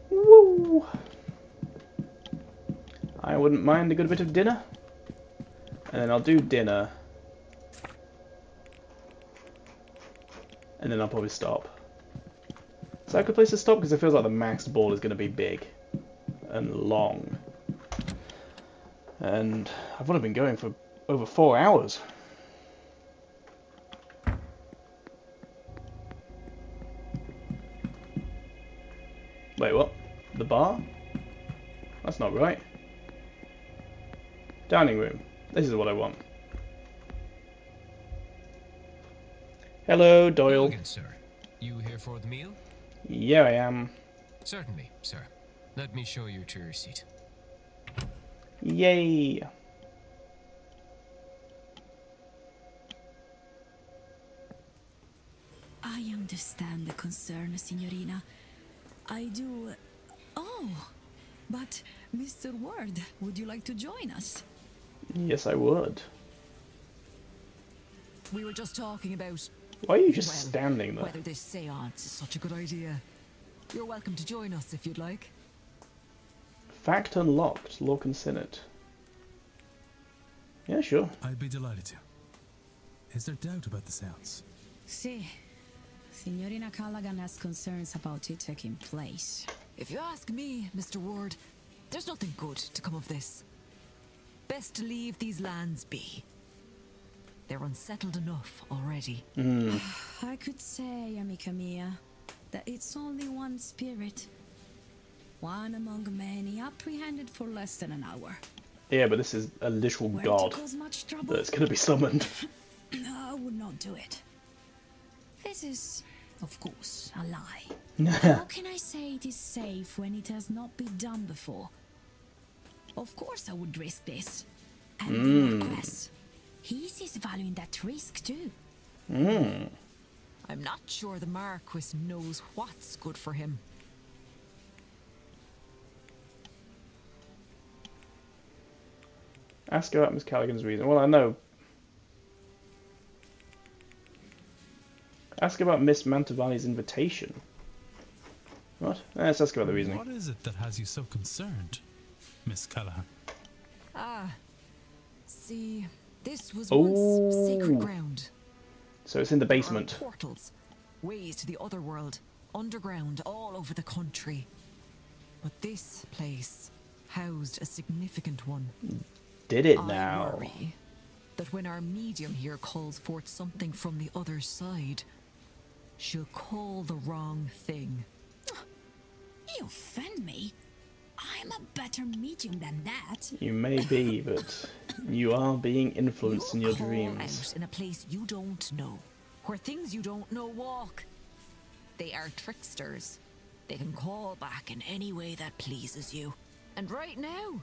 Woo! I wouldn't mind a good bit of dinner. And then I'll do dinner. And then I'll probably stop. Is that a good place to stop? Because it feels like the maxed ball is going to be big and long. And I've only been going for over 4 hours. Wait, what? The bar? That's not right. Dining room. This is what I want. Hello, Doyle. Hello again, sir. You here for the meal? Yeah, I am. Certainly, sir. Let me show you to your seat. Yay! I understand the concern, Signorina. I do. Oh, but Mr. Ward, would you like to join us? Yes, I would. We were just talking about... Why are you just standing there? Whether this seance is such a good idea. You're welcome to join us if you'd like. Fact unlocked. Lorcan Senate. Yeah, sure. I'd be delighted to. Is there doubt about the seance? See, Signorina Callaghan has concerns about it taking place. If you ask me, Mr. Ward, there's nothing good to come of this. Best to leave these lands be. They're unsettled enough already. I could say, amica mia, that it's only one spirit. One among many, apprehended for less than an hour. Yeah, but this is a literal Where god to cause much trouble? that's going to be summoned. No, I would not do it. This is, of course, a lie. How can I say it is safe when it has not been done before? Of course I would risk this. And the Marquess, he sees value in that risk too. I'm not sure the Marquis knows what's good for him. Ask about Miss Callaghan's reason. Well, I know. Ask about Miss Mantovani's invitation. What? Let's ask about the reasoning. What is it that has you so concerned, Miss Callaghan? See, this was once sacred ground. So it's in the basement. There are portals, ways to the other world, underground, all over the country. But this place housed a significant one. Did it I now? worry that when our medium here calls forth something from the other side, she'll call the wrong thing. You offend me. I'm a better medium than that. You may be, but you are being influenced in your Call dreams. out in a place you don't know, where things you don't know walk. They are tricksters. They can call back in any way that pleases you. And right now,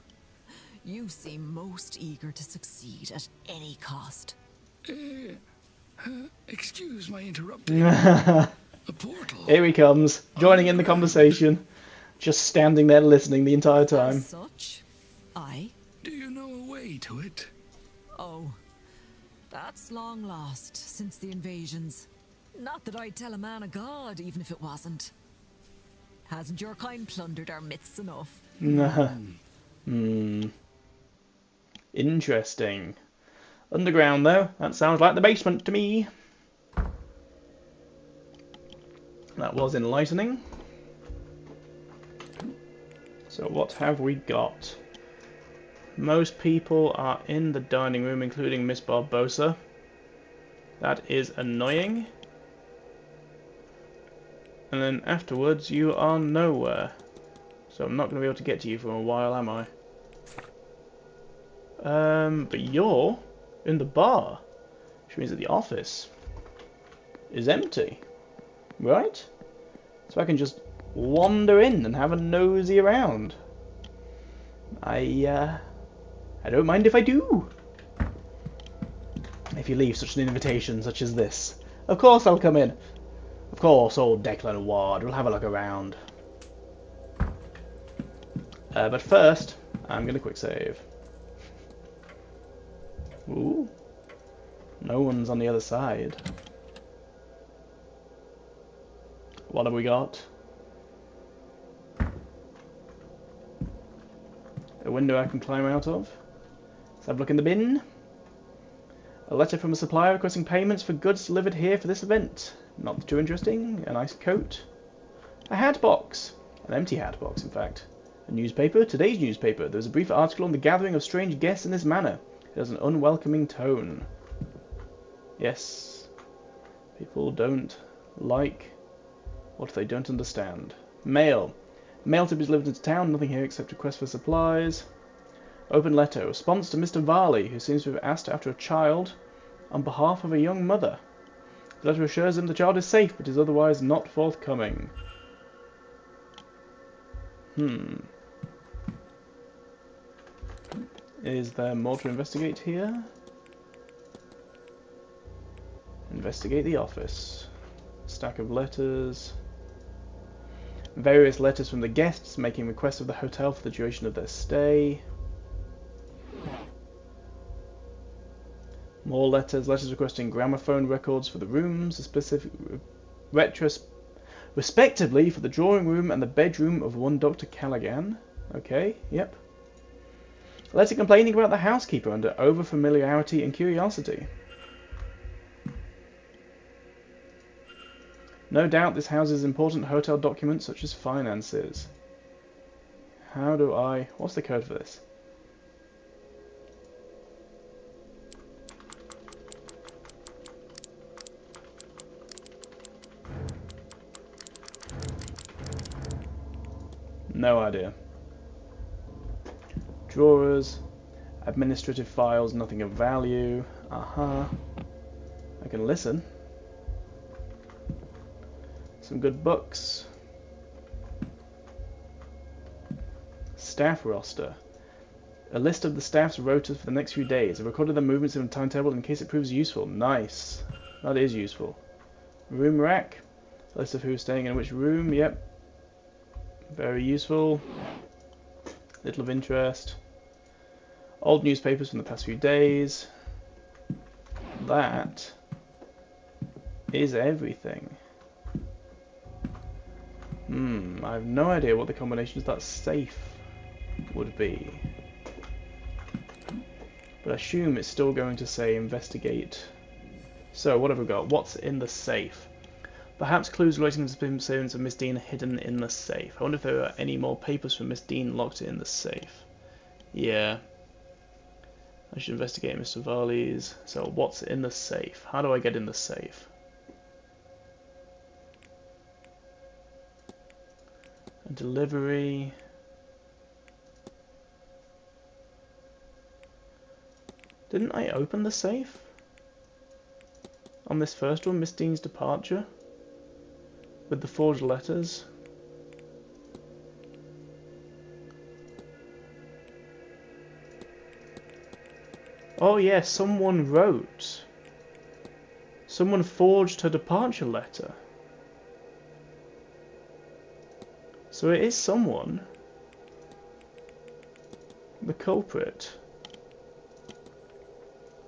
you seem most eager to succeed at any cost. Excuse my interrupting. A portal. Here he comes, joining in the conversation. Just standing there listening the entire time. As such, Do you know a way to it? Oh, that's long lost since the invasions. Not that I'd tell a man of God, even if it wasn't. Hasn't your kind plundered our myths enough? Interesting. Underground, though. That sounds like the basement to me. That was enlightening. So what have we got? Most people are in the dining room, including Miss Barbosa. That is annoying. And then afterwards, you are nowhere. So I'm not going to be able to get to you for a while, am I? But you're in the bar. Which means that the office is empty. Right? So I can just wander in and have a nosy around. I don't mind if I do. If you leave such an invitation such as this. Of course I'll come in. Of course, old Declan Ward will have a look around. But first, I'm going to quick save. Ooh. No one's on the other side. What have we got? A window I can climb out of. Let's have a look in the bin. A letter from a supplier requesting payments for goods delivered here for this event. Not too interesting. A nice coat. A hat box. An empty hat box, in fact. A newspaper. Today's newspaper. There's a brief article on the gathering of strange guests in this manor. It has an unwelcoming tone. Yes. People don't like what they don't understand. Mail. Mail to be delivered into town. Nothing here except requests for supplies. Open letter. Response to Mr. Varley, who seems to have asked after a child on behalf of a young mother. The letter assures him the child is safe, but is otherwise not forthcoming. Is there more to investigate here? Investigate the office. Stack of letters. Various letters from the guests making requests of the hotel for the duration of their stay. More letters. Letters requesting gramophone records for the rooms, a specific respectively for the drawing room and the bedroom of one Dr. Callaghan. Okay, yep. A letter complaining about the housekeeper under over-familiarity and curiosity. No doubt this houses important hotel documents such as finances. How do I... What's the code for this? No idea. Drawers. Administrative files, nothing of value. I can listen. Some good books. Staff roster. A list of the staff's rotas for the next few days. A record of their movements in a timetable in case it proves useful. Nice. That is useful. Room rack. A list of who's staying in which room. Yep. Very useful. Little of interest. Old newspapers from the past few days. That is everything. I have no idea what the combinations of that safe would be. But I assume it's still going to say investigate. So, what have we got? What's in the safe? Perhaps clues relating to the disappearance of Miss Dean are hidden in the safe. I wonder if there are any more papers from Miss Dean locked in the safe. Yeah. I should investigate Mr. Varley's. So what's in the safe? How do I get in the safe? A delivery. Didn't I open the safe? On this first one, Miss Dean's departure? With the forged letters? Oh yeah, someone wrote. Someone forged her departure letter. So it is someone. The culprit.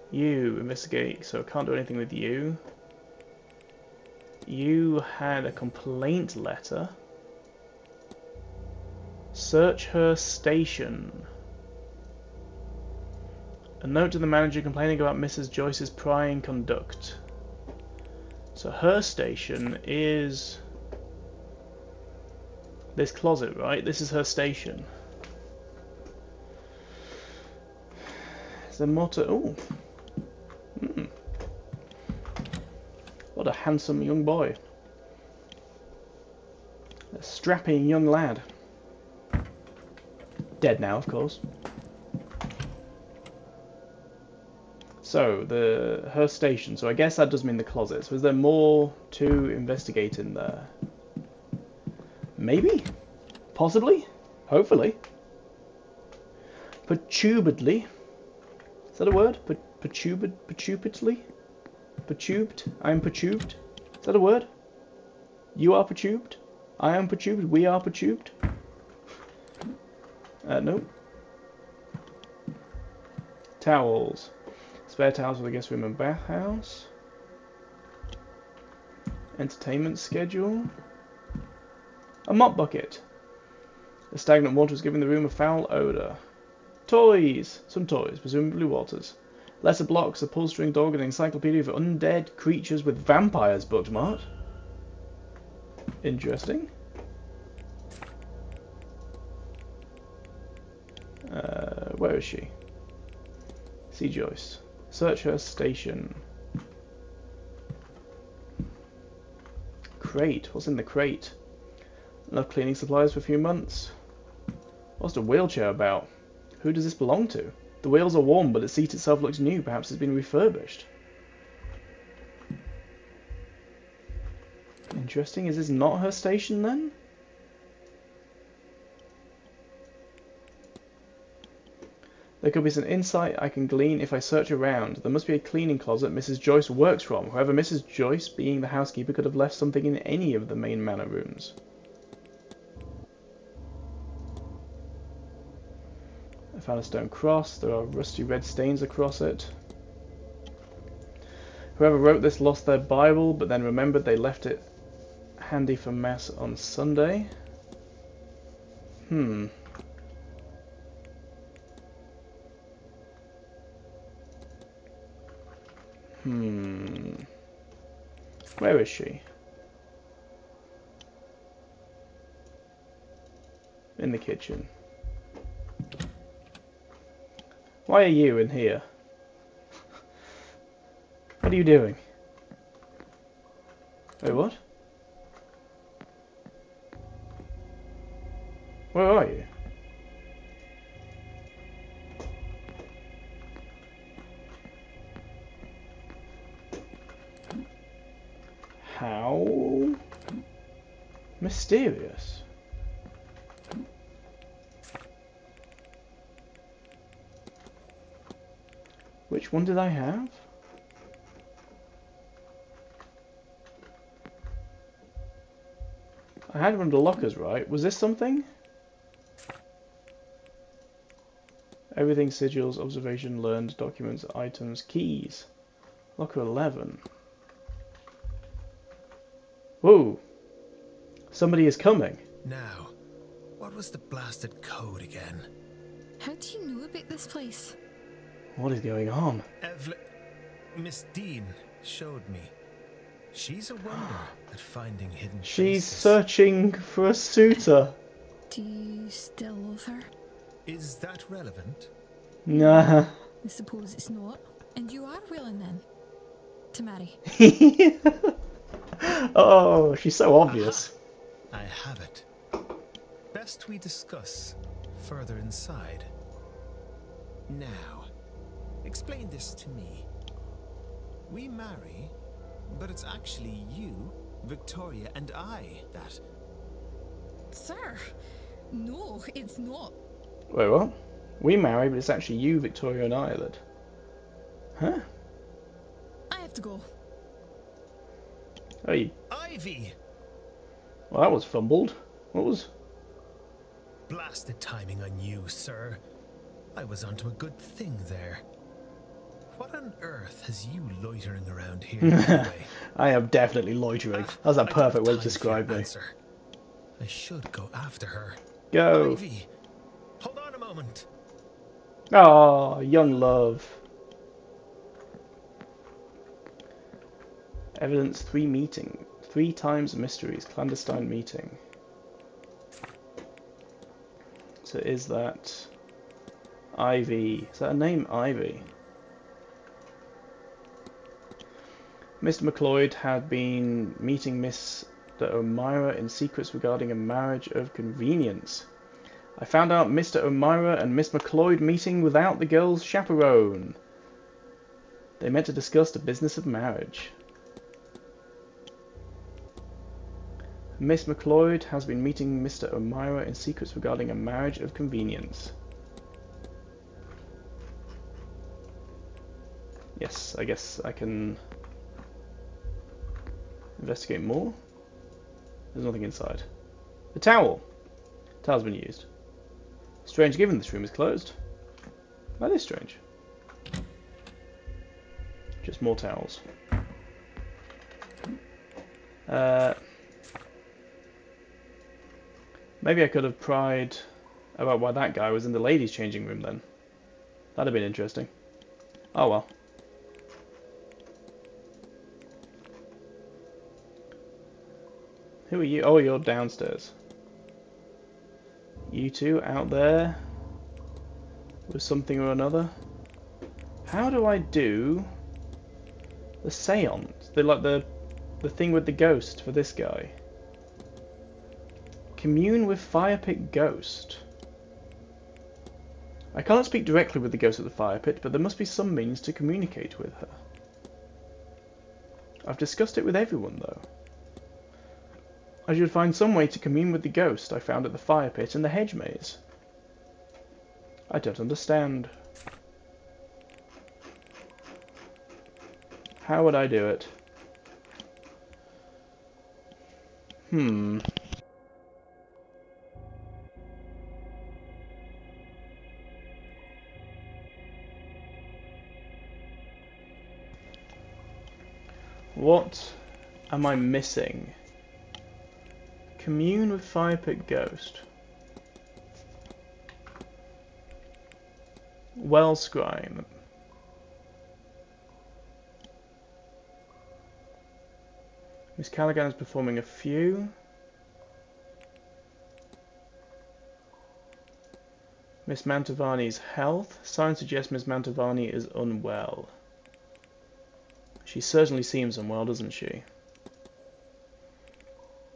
You investigate, so I can't do anything with you. You had a complaint letter. Search her station. A note to the manager complaining about Mrs. Joyce's prying conduct. So her station is this closet, right? This is her station. Is there more to... Ooh. What a handsome young boy. A strapping young lad. Dead now, of course. So, her station. So I guess that does mean the closet. So is there more to investigate in there? Maybe? Possibly? Hopefully? Perturbedly? Is that a word? Perturbedly? Perturbed? I am perturbed? Is that a word? You are perturbed? I am perturbed? We are perturbed? No. Towels. Spare towels for the guest room and bathhouse. Entertainment schedule. A mop bucket. The stagnant water is giving the room a foul odour. Toys! Some toys, presumably Walter's. Letter blocks, a pull-string dog, and an encyclopedia of undead creatures with vampires bookmarked. Interesting. Where is she? See Joyce. Search her station. Crate. What's in the crate? Enough cleaning supplies for a few months. What's the wheelchair about? Who does this belong to? The wheels are worn, but the seat itself looks new. Perhaps it's been refurbished. Interesting. Is this not her station then? There could be some insight I can glean if I search around. There must be a cleaning closet Mrs. Joyce works from. However, Mrs. Joyce, being the housekeeper, could have left something in any of the main manor rooms. I found a stone cross. There are rusty red stains across it. Whoever wrote this lost their Bible, but then remembered they left it handy for Mass on Sunday. Where is she? In the kitchen. Why are you in here? What are you doing? Wait, what? Where are you? How mysterious. Which one did I have? I had one of the lockers, right? Was this something? Everything, sigils, observation, learned, documents, items, keys. Locker 11. Whoa! Somebody is coming. Now, what was the blasted code again? How do you know about this place? What is going on? Miss Dean showed me. She's a wonder at finding hidden She's places. searching for a suitor. Do you still love her? Is that relevant? Nah. I suppose it's not. And you are willing then to marry. Oh, she's so obvious. I have it. Best we discuss further inside. Now, explain this to me. We marry, but it's actually you, Victoria, and I that... Sir, no, it's not. Wait, what? We marry, but it's actually you, Victoria, and I that... Huh? I have to go. Oh, you... Ivy! Well, that was fumbled. What was... Blasted timing on you, sir. I was onto a good thing there. What on earth has you loitering around here anyway? I am definitely loitering. That's a perfect way to describe me. Answer. I should go after her. Go. Ivy, hold on a moment. Oh, young love. Evidence 3 meeting. 3 times mysteries. Clandestine meeting. So is that Ivy? Is that a name? Ivy. Mr. McLeod had been meeting Mr. O'Mara in secrets regarding a marriage of convenience. I found out Mr. O'Mara and Miss McLeod meeting without the girl's chaperone. They met to discuss the business of marriage. Miss McLeod has been meeting Mr. O'Mara in secrets regarding a marriage of convenience. Yes, I guess I can investigate more. There's nothing inside. The towel. The towel's been used. Strange given this room is closed. That is strange. Just more towels. Maybe I could have pried about why that guy was in the ladies' changing room then. That'd have been interesting. Oh well. Who are you? Oh, you're downstairs. You two out there with something or another. How do I do the seance? The thing with the ghost for this guy. Commune with fire pit ghost. I can't speak directly with the ghost at the fire pit, but there must be some means to communicate with her. I've discussed it with everyone though. I should find some way to commune with the ghost I found at the fire pit and the hedge maze. I don't understand. How would I do it? What am I missing? Commune with fire pit ghost. Well scrying. Miss Callaghan is performing a few. Miss Mantovani's health. Signs suggest Miss Mantovani is unwell. She certainly seems unwell, doesn't she?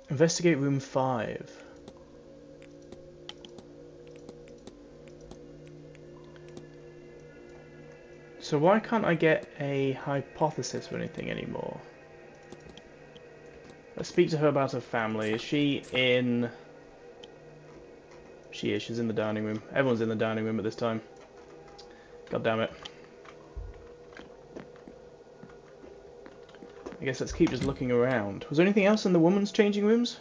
Investigate room 5. So why can't I get a hypothesis or anything anymore? Let's speak to her about her family. Is she in... She is. She's in the dining room. Everyone's in the dining room at this time. God damn it. I guess let's keep just looking around. Was there anything else in the woman's changing rooms?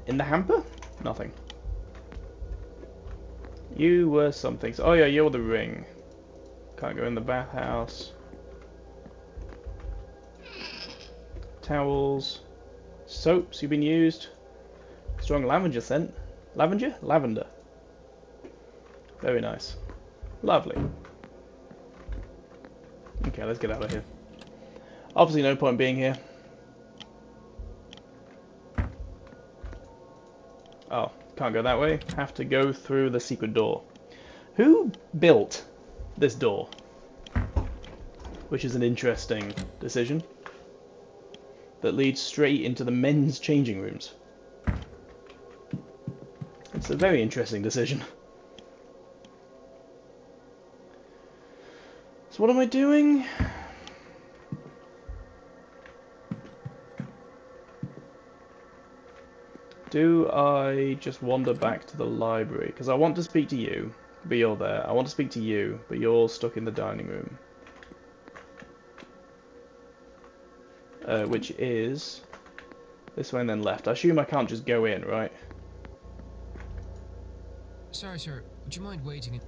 In the hamper? Nothing. You were something. Oh yeah, you're the ring. Can't go in the bathhouse. Towels. Soaps you've been used. Strong lavender scent. Lavender? Lavender. Very nice. Lovely. Okay, let's get out of here. Obviously no point being here. Oh, can't go that way. Have to go through the secret door. Who built this door? Which is an interesting decision. That leads straight into the men's changing rooms. It's a very interesting decision. So what am I doing? Do I just wander back to the library? Because I want to speak to you, but you're there. I want to speak to you, but you're stuck in the dining room. Which is this way and then left. I assume I can't just go in, right? Sorry, sir. Would you mind waiting?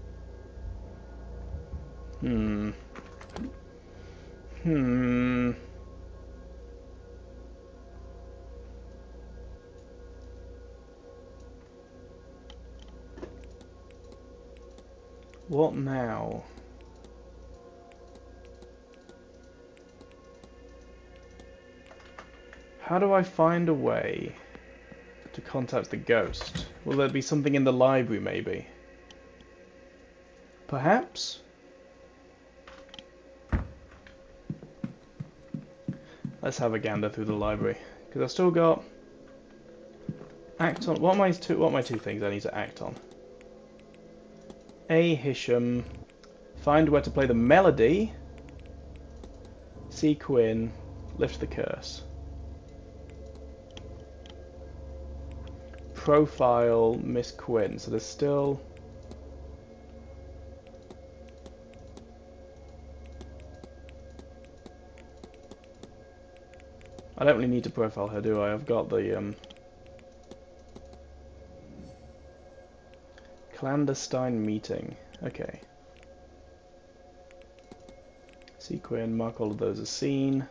What now? How do I find a way to contact the ghost? Will there be something in the library, maybe? Perhaps? Let's have a gander through the library, because I've still got act on. What are my two things I need to act on? A. Hisham, find where to play the melody. C. Quinn, lift the curse. Profile Miss Quinn. So there's still. I don't really need to profile her, do I? I've got the clandestine meeting. Okay. See Quinn, mark all of those as seen.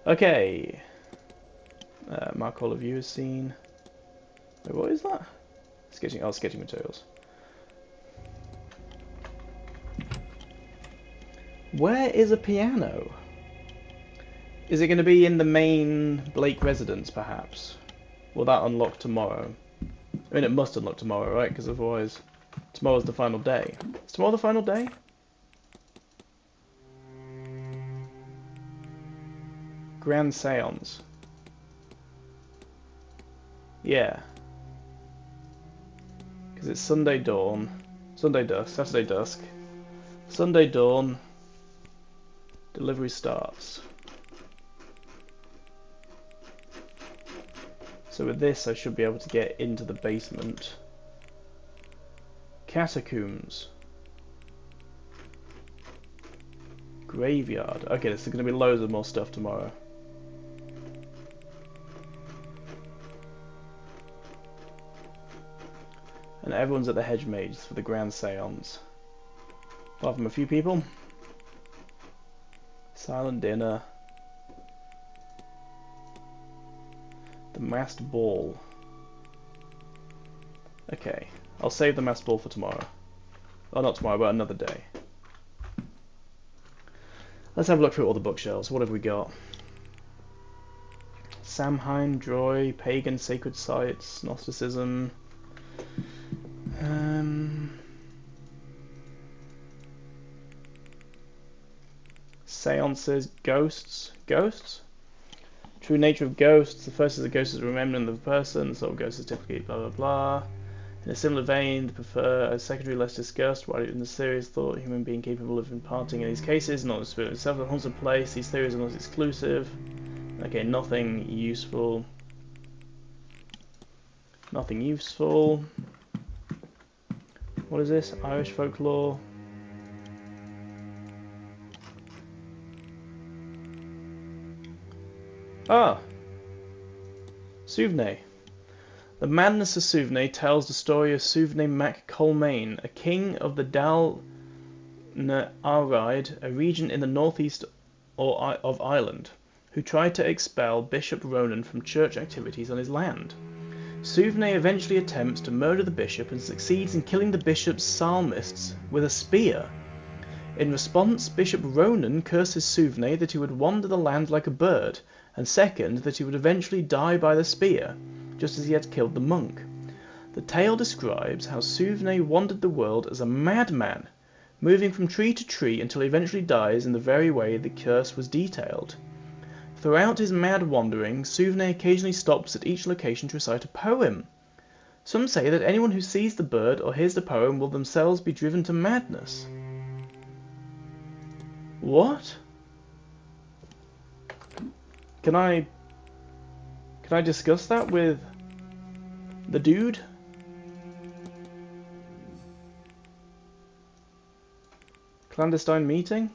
Okay. Mark all of you as seen. Wait, what is that? Sketching. Oh, sketching materials. Where is a piano? Is it going to be in the main Blake residence, perhaps? Will that unlock tomorrow? I mean, it must unlock tomorrow, right? Because otherwise, tomorrow's the final day. Is tomorrow the final day? Grand Seance. Yeah. Because it's Sunday dawn, Sunday dusk, Saturday dusk, Sunday dawn, delivery starts. So with this I should be able to get into the basement. Catacombs. Graveyard. Okay, there's going to be loads of more stuff tomorrow. And everyone's at the Hedge Mages for the Grand Seance. Apart from a few people. Silent dinner. The masked ball. Okay, I'll save the masked ball for tomorrow. Oh, not tomorrow, but another day. Let's have a look through all the bookshelves. What have we got? Samhain, Droy, Pagan Sacred Sites, Gnosticism. Seances, ghosts. Ghosts? True nature of ghosts. The first is a ghost is a remembrance of a person. The soul of ghosts is typically blah blah blah. In a similar vein, they prefer a secondary less discussed, while in the serious thought, human being capable of imparting in these cases, not the spirit itself that haunts a place. These theories are not exclusive. Okay, nothing useful. Nothing useful. What is this? Irish folklore. Ah! Suvnay. The Madness of Suvnay tells the story of Suvnay Mac Colmaine, a king of the Dal na Arid, a region in the northeast of Ireland, who tried to expel Bishop Ronan from church activities on his land. Suvnay eventually attempts to murder the bishop and succeeds in killing the bishop's psalmists with a spear. In response, Bishop Ronan curses Souvene that he would wander the land like a bird, and second, that he would eventually die by the spear, just as he had killed the monk. The tale describes how Souvene wandered the world as a madman, moving from tree to tree until he eventually dies in the very way the curse was detailed. Throughout his mad wandering, Souvene occasionally stops at each location to recite a poem. Some say that anyone who sees the bird or hears the poem will themselves be driven to madness. What? Can I discuss that with the dude? Clandestine meeting?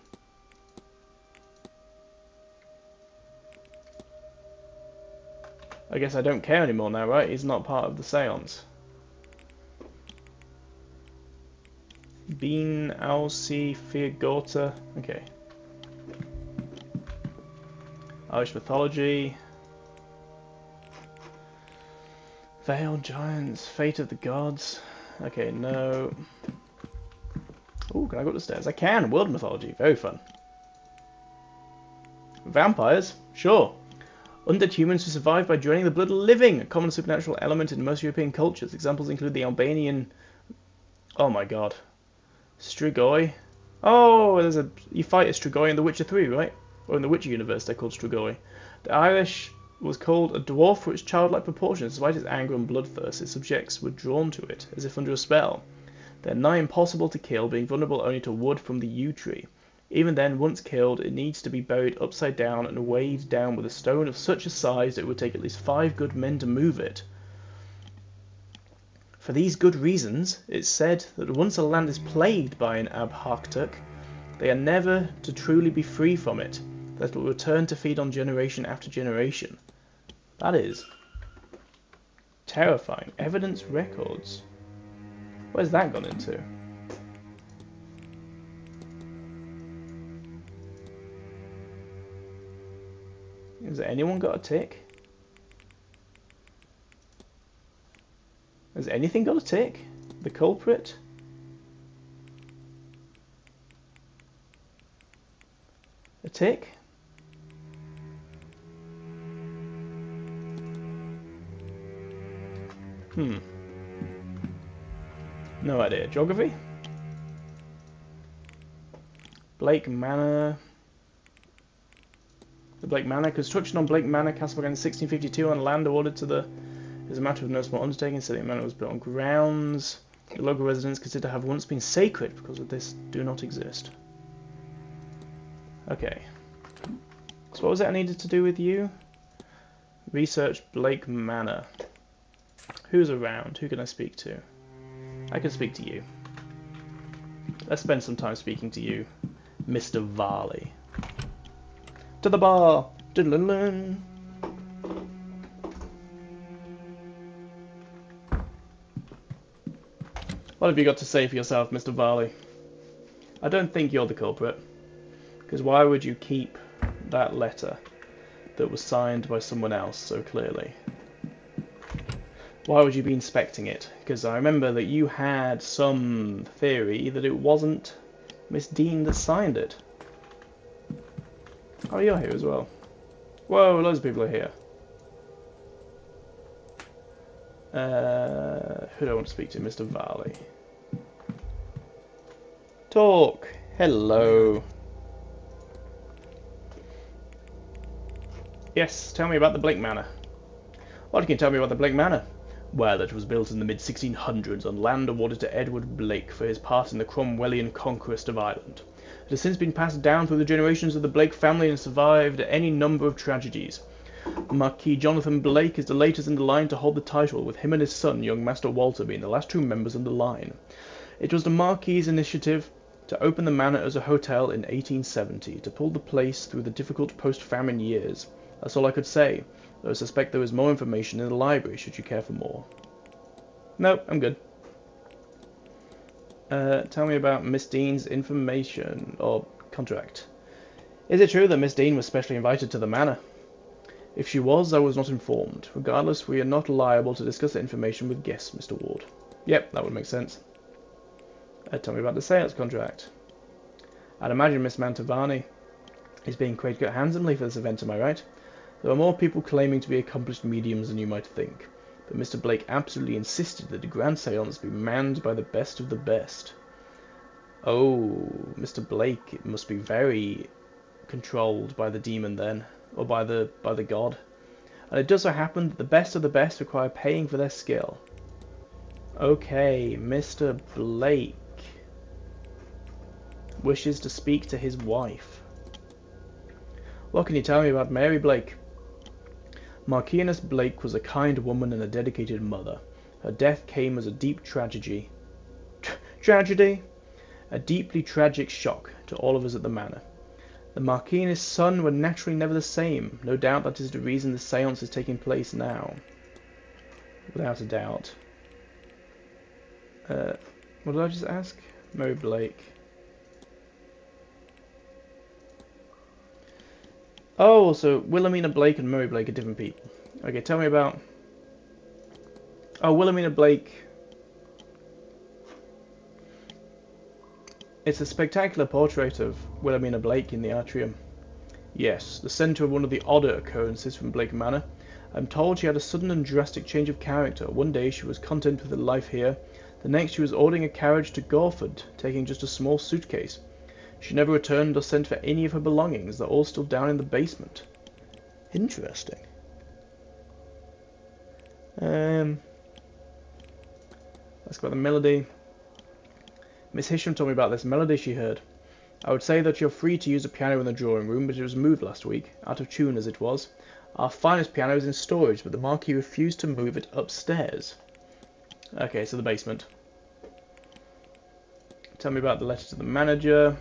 I guess I don't care anymore now, right? He's not part of the seance. Bean, Alci, Fiagorta. Okay. Irish mythology. Veiled giants, fate of the gods. Okay, no. Oh, can I go up the stairs? I can! World mythology, very fun. Vampires? Sure. Undead humans who survive by draining the blood of the living, a common supernatural element in most European cultures. Examples include the Albanian... Oh my god. Strigoi. Oh, you fight a Strigoi in The Witcher 3, right? Or in the Witcher universe they're called Strigoi. The Irish was called a dwarf for its childlike proportions. Despite its anger and bloodthirst, its subjects were drawn to it, as if under a spell. They're nigh impossible to kill, being vulnerable only to wood from the yew tree. Even then, once killed, it needs to be buried upside down and weighed down with a stone of such a size that it would take at least 5 good men to move it. For these good reasons, it's said that once a land is plagued by an Abhaktuk, they are never to truly be free from it, that it will return to feed on generation after generation. That is terrifying. Evidence records. Where's that gone into? Has anyone got a tick? Has anything got a tick? The culprit? A tick? No idea. Geography? Blake Manor. The Blake Manor. Construction on Blake Manor, Castle began in 1652 on land awarded to the... It is a matter of no small undertaking, so the manor was built on grounds the local residents consider to have once been sacred because of this do not exist. Okay. So what was it I needed to do with you? Research Blake Manor. Who's around? Who can I speak to? I can speak to you. Let's spend some time speaking to you, Mr. Varley. To the bar! Diddle-in-lin. What have you got to say for yourself, Mr. Varley? I don't think you're the culprit. Because why would you keep that letter that was signed by someone else so clearly? Why would you be inspecting it? Because I remember that you had some theory that it wasn't Miss Dean that signed it. Oh, you're here as well. Whoa, loads of people are here. Who do I want to speak to? Mr. Varley. Talk. Hello. Yes, tell me about the Blake Manor. What can you tell me about the Blake Manor? Well, it was built in the mid-1600s on land awarded to Edward Blake for his part in the Cromwellian conquest of Ireland. It has since been passed down through the generations of the Blake family and survived any number of tragedies. Marquis Jonathan Blake is the latest in the line to hold the title, with him and his son, young Master Walter, being the last 2 members of the line. It was the Marquis's initiative to open the manor as a hotel in 1870, to pull the place through the difficult post-famine years. That's all I could say, though I suspect there is more information in the library, should you care for more. No, I'm good. Tell me about Miss Dean's information, or contract. Is it true that Miss Dean was specially invited to the manor? If she was, I was not informed. Regardless, we are not liable to discuss that information with guests, Mr. Ward. Yep, that would make sense. Tell me about the seance contract. I'd imagine Miss Mantovani is being quite handsomely for this event, am I right? There are more people claiming to be accomplished mediums than you might think, but Mr. Blake absolutely insisted that the grand seance be manned by the best of the best. Oh, Mr. Blake, it must be very controlled by the demon then, or by the god. And it does so happen that the best of the best require paying for their skill. Okay, Mr. Blake wishes to speak to his wife. What can you tell me about Mary Blake? Marquise Blake was a kind woman and a dedicated mother. Her death came as a deep tragedy. Tragedy? A deeply tragic shock to all of us at the manor. The Marquis and his son were naturally never the same. No doubt that is the reason the seance is taking place now. Without a doubt. What did I just ask? Mary Blake. Oh, so Wilhelmina Blake and Mary Blake are different people. Okay, tell me about... Oh, Wilhelmina Blake... It's a spectacular portrait of Wilhelmina Blake in the atrium. Yes, the centre of one of the odder occurrences from Blake Manor. I'm told she had a sudden and drastic change of character. One day she was content with her life here. The next she was ordering a carriage to Gorford, taking just a small suitcase. She never returned or sent for any of her belongings. They're all still down in the basement. Interesting. Let's go about the melody. Miss Hisham told me about this melody she heard. I would say that you're free to use a piano in the drawing room, but it was moved last week, out of tune as it was. Our finest piano is in storage, but the Marquis refused to move it upstairs. Okay, so the basement. Tell me about the letter to the manager.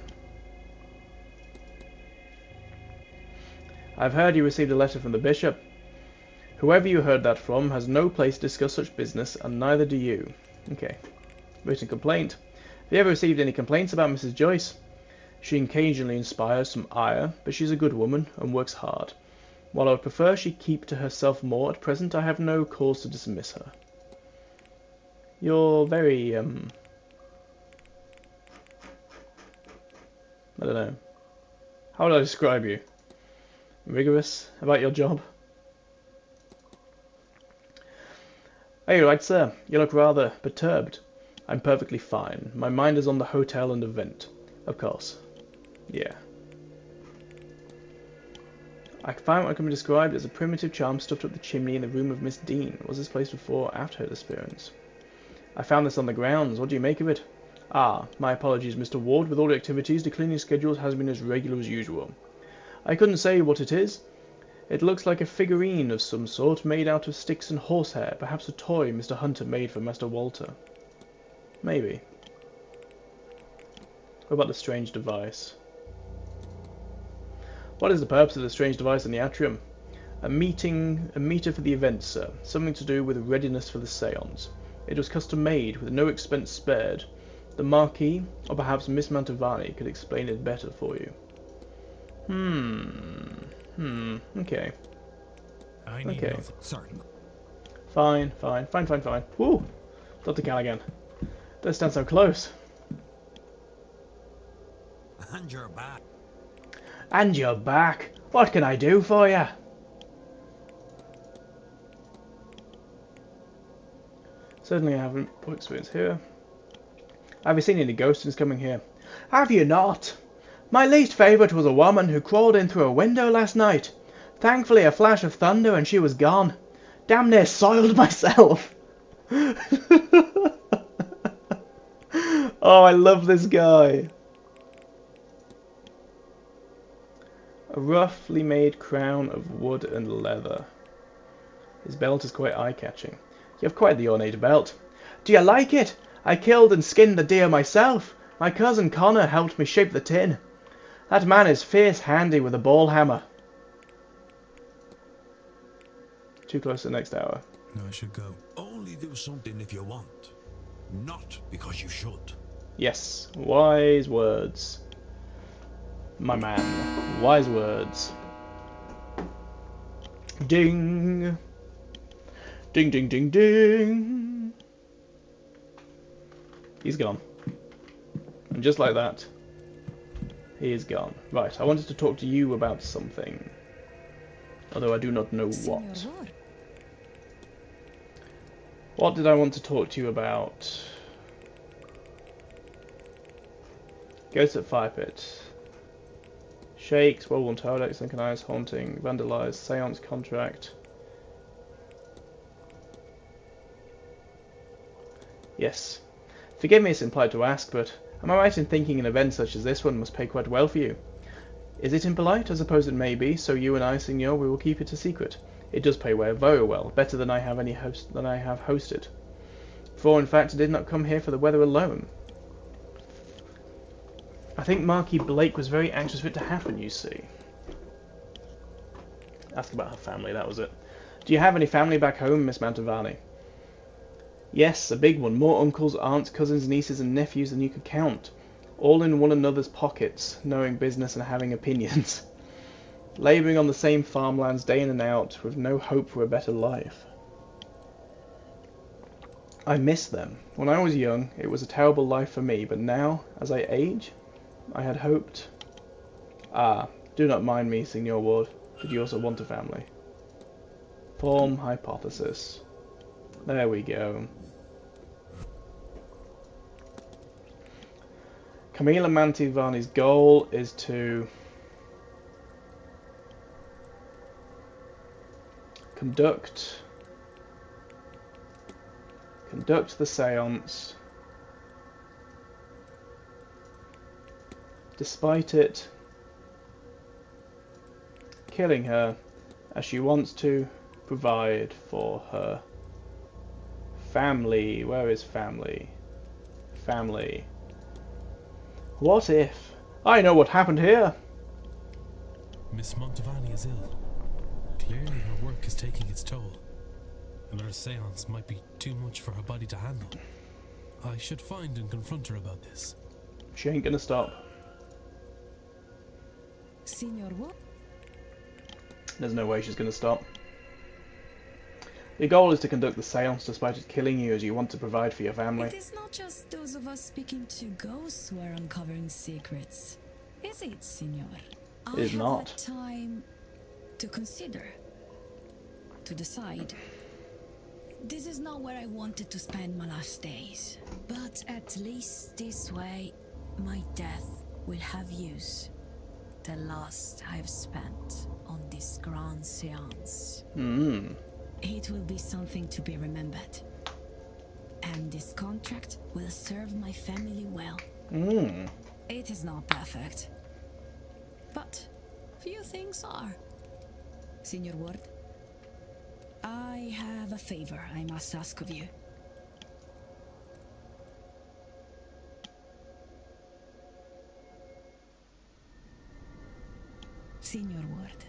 I've heard you received a letter from the bishop. Whoever you heard that from has no place to discuss such business, and neither do you. Okay. Written complaint. Have you ever received any complaints about Mrs. Joyce? She occasionally inspires some ire, but she's a good woman and works hard. While I would prefer she keep to herself more, at present I have no cause to dismiss her. You're very, I don't know. How would I describe you? Rigorous about your job? Oh, you're right, sir. You look rather perturbed. I'm perfectly fine. My mind is on the hotel and event. Of course. Yeah. I found what can be described as a primitive charm stuffed up the chimney in the room of Miss Dean. Was this place before or after her disappearance? I found this on the grounds. What do you make of it? Ah, my apologies, Mr. Ward. With all the activities, the cleaning schedule has been as regular as usual. I couldn't say what it is. It looks like a figurine of some sort, made out of sticks and horsehair. Perhaps a toy Mr. Hunter made for Master Walter. Maybe. What about the strange device? What is the purpose of the strange device in the atrium? A meter for the event, sir. Something to do with readiness for the seance. It was custom made, with no expense spared. The Marquis, or perhaps Miss Mantovani, could explain it better for you. Okay. Okay. Fine. Woo! Dr. Callaghan. Don't stand so close. And you're back. And you're back. What can I do for you? Certainly I haven't put experience here. Have you seen any ghosts coming here? Have you not? My least favourite was a woman who crawled in through a window last night. Thankfully a flash of thunder and she was gone. Damn near soiled myself. Oh, I love this guy. A roughly made crown of wood and leather. His belt is quite eye-catching. You have quite the ornate belt. Do you like it? I killed and skinned the deer myself. My cousin Connor helped me shape the tin. That man is fierce handy with a ball hammer. Too close to the next hour. No, I should go. Only do something if you want, not because you should. Yes, wise words. My man, wise words. Ding. Ding, ding, ding, ding. He's gone. And just like that, He is gone. Right, I wanted to talk to you about something. Although I do not know what. What did I want to talk to you about? Ghosts at Fire Pit. Shakes, World 1 Tower Deck, Synchronized, Haunting, Vandalized, Seance Contract. Yes. Forgive me it's impolite to ask, but am I right in thinking an event such as this one must pay quite well for you? Is it impolite? I suppose it may be, so you and I, Signor, we will keep it a secret. It does pay well, very well, better than I have hosted. For in fact I did not come here for the weather alone. I think Marquis Blake was very anxious for it to happen, you see. Ask about her family, that was it. Do you have any family back home, Miss Mantovani? Yes, a big one. More uncles, aunts, cousins, nieces and nephews than you could count. All in one another's pockets, knowing business and having opinions. Labouring on the same farmlands day in and out, with no hope for a better life. I miss them. When I was young, it was a terrible life for me, but now, as I age, I had hoped... Ah, do not mind me, Signor Ward. Did you also want a family? Form hypothesis. There we go. Camilla Mantovani's goal is to conduct the seance. Despite it killing her, as she wants to provide for her family. Where is family? Family. What if? I know what happened here! Miss Mantovani is ill. Clearly her work is taking its toll. Another seance might be too much for her body to handle. I should find and confront her about this. She ain't gonna stop. Signor what? There's no way she's gonna stop. Your goal is to conduct the seance despite it killing you, as you want to provide for your family. It is not just those of us speaking to ghosts who are uncovering secrets, is it, Signor? It is not. I have time to consider, to decide. This is not where I wanted to spend my last days, but at least this way, my death will have use. The last I've spent on this grand seance. It will be something to be remembered. And this contract will serve my family well. It is not perfect. But few things are. Signor Ward, I have a favor I must ask of you. Signor Ward,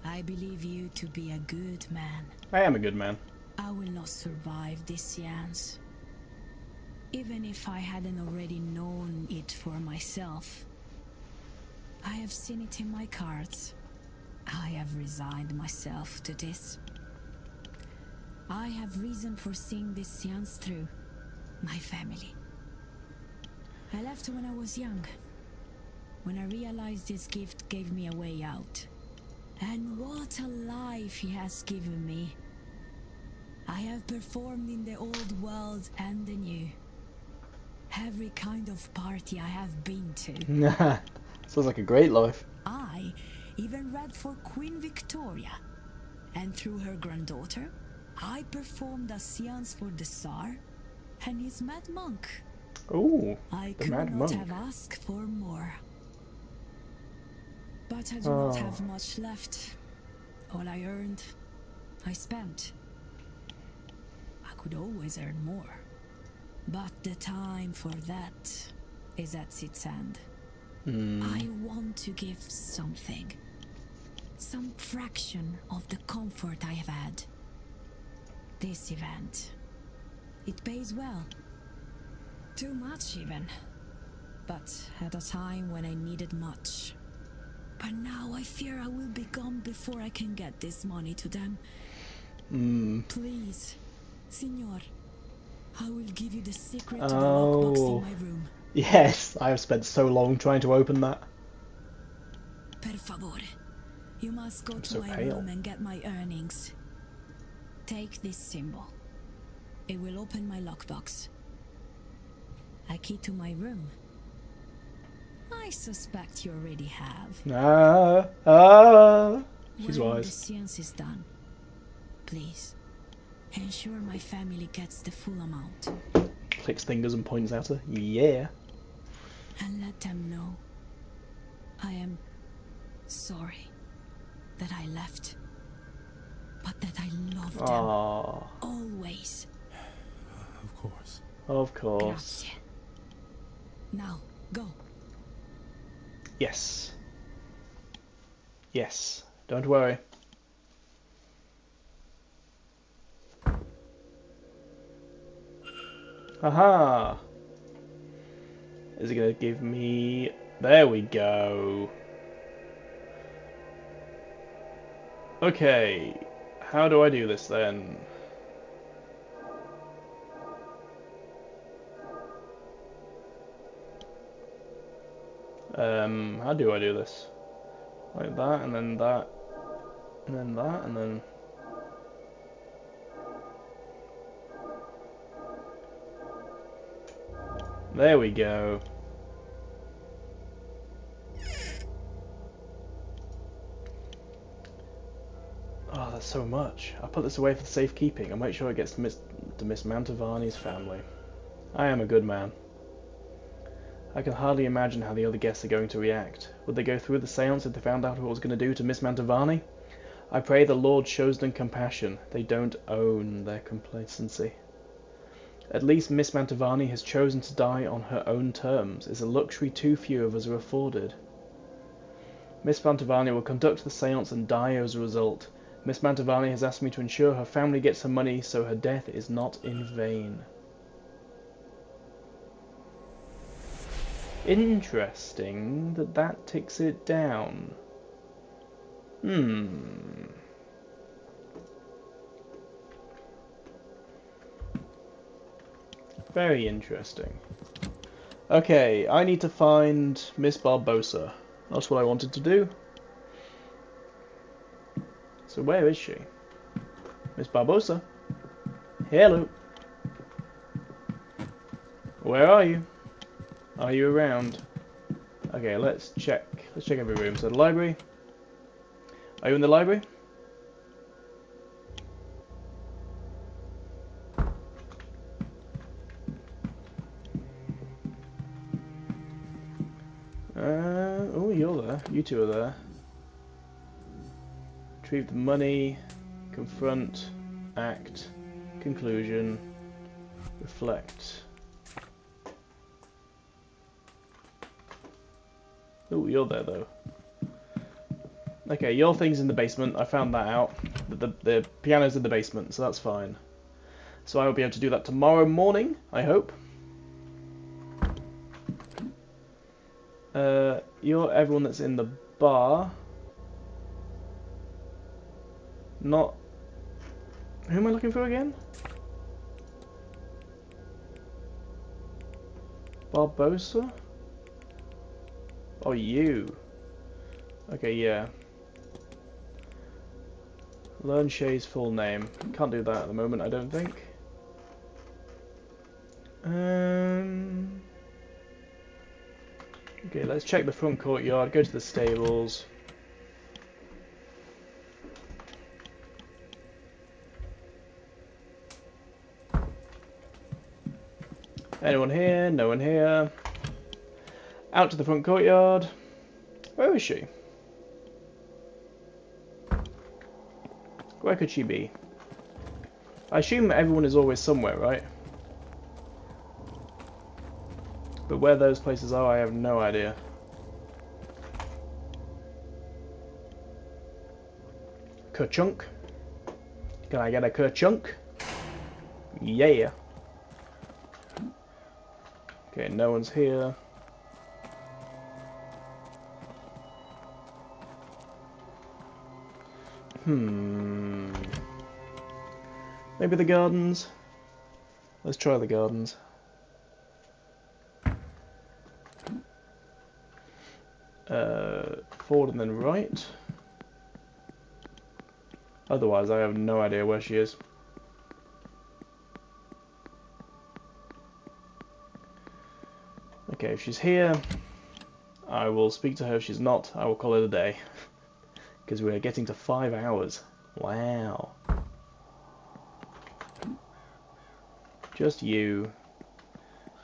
I believe you to be a good man. I am a good man. I will not survive this seance. Even if I hadn't already known it for myself. I have seen it in my cards. I have resigned myself to this. I have reason for seeing this seance through. My family. I left when I was young. When I realized this gift gave me a way out. And what a life he has given me. I have performed in the old world and the new. Every kind of party I have been to. Sounds like a great life. I even read for Queen Victoria. And through her granddaughter, I performed a seance for the Tsar and his mad monk. Oh, I the could mad not monk. have asked for more. But I do not have much left. All I earned, I spent. I could always earn more. But the time for that is at its end. I want to give something. Some fraction of the comfort I have had. This event. It pays well. Too much even. But at a time when I needed much. But now I fear I will be gone before I can get this money to them. Please, Signor, I will give you the secret to the lockbox in my room. Yes, I have spent so long trying to open that. Per favore. You must go to so my pale. room and get my earnings. Take this symbol. It will open my lockbox. A key to my room. I suspect you already have. She's When the wise. seance is done, please ensure my family gets the full amount. Clicks fingers and points at her. Yeah. And let them know I am sorry that I left, but that I love them Aww. always. Of course. Of course. Grazie. Now, go. Yes. Yes. Don't worry. Aha! Is it gonna give me... There we go. Okay. How do I do this then? How do I do this? Like that, and then that, and then that, and then... There we go. Oh, that's so much. I'll put this away for safekeeping. I'll make sure it gets to Miss Mantovani's family. I am a good man. I can hardly imagine how the other guests are going to react. Would they go through the seance if they found out what it was going to do to Miss Mantovani? I pray the Lord shows them compassion. They don't own their complacency. At least Miss Mantovani has chosen to die on her own terms. It's a luxury too few of us are afforded. Miss Mantovani will conduct the seance and die as a result. Miss Mantovani has asked me to ensure her family gets her money so her death is not in vain. Interesting that that ticks it down. Very interesting. Okay, I need to find Miss Barbosa. That's what I wanted to do. So where is she? Miss Barbosa? Hello. Where are you? Are you around? Okay, let's check. Let's check every room. So the library. Are you in the library? Oh, you're there. You two are there. Retrieve the money. Confront. Act. Conclusion. Reflect. Oh, you're there though. Okay, your thing's in the basement. I found that out. The piano's in the basement, so that's fine. So I will be able to do that tomorrow morning, I hope. You're everyone that's in the bar. Not... Who am I looking for again? Barbosa? Oh, you. Okay, yeah. Learn Shay's full name. Can't do that at the moment, I don't think. Okay, let's check the front courtyard, go to the stables. Anyone here? No one here. Out to the front courtyard. Where is she? Where could she be? I assume everyone is always somewhere, right? But where those places are, I have no idea. Kerchunk? Can I get a kerchunk? Yeah. Okay, no one's here. Maybe the gardens? Let's try the gardens. forward and then right. Otherwise, I have no idea where she is. Okay, if she's here, I will speak to her. If she's not, I will call it a day. Because we're getting to 5 hours. Wow. Just you.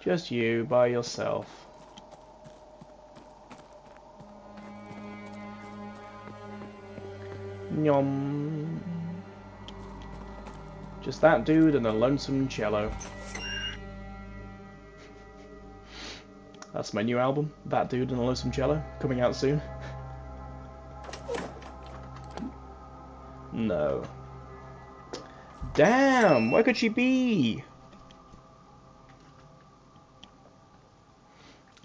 Just you by yourself. Nyom. Just that dude and a lonesome cello. That's my new album, That Dude and a Lonesome Cello, coming out soon. No. Damn, where could she be?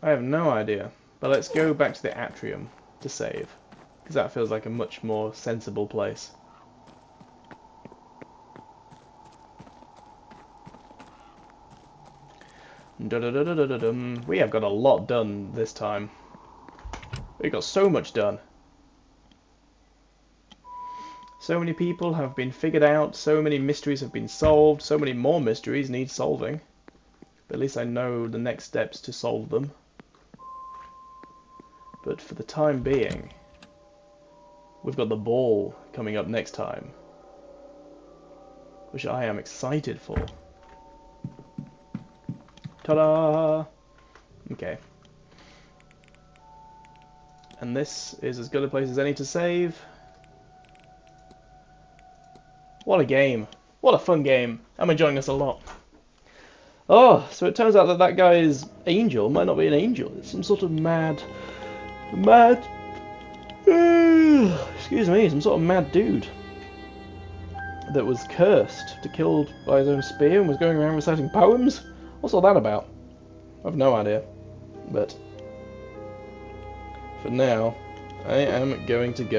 I have no idea, but let's go back to the atrium to save, because that feels like a much more sensible place. We have got a lot done this time. We got so much done. So many people have been figured out, so many mysteries have been solved, so many more mysteries need solving. But at least I know the next steps to solve them. But for the time being, we've got the ball coming up next time, which I am excited for. Ta-da! Okay. And this is as good a place as any to save. What a game. What a fun game. I'm enjoying this a lot. Oh, so it turns out that that guy's angel might not be an angel. It's some sort of excuse me, some sort of mad dude that was cursed to killed by his own spear and was going around reciting poems. What's all that about? I've no idea. But for now, I am going to go.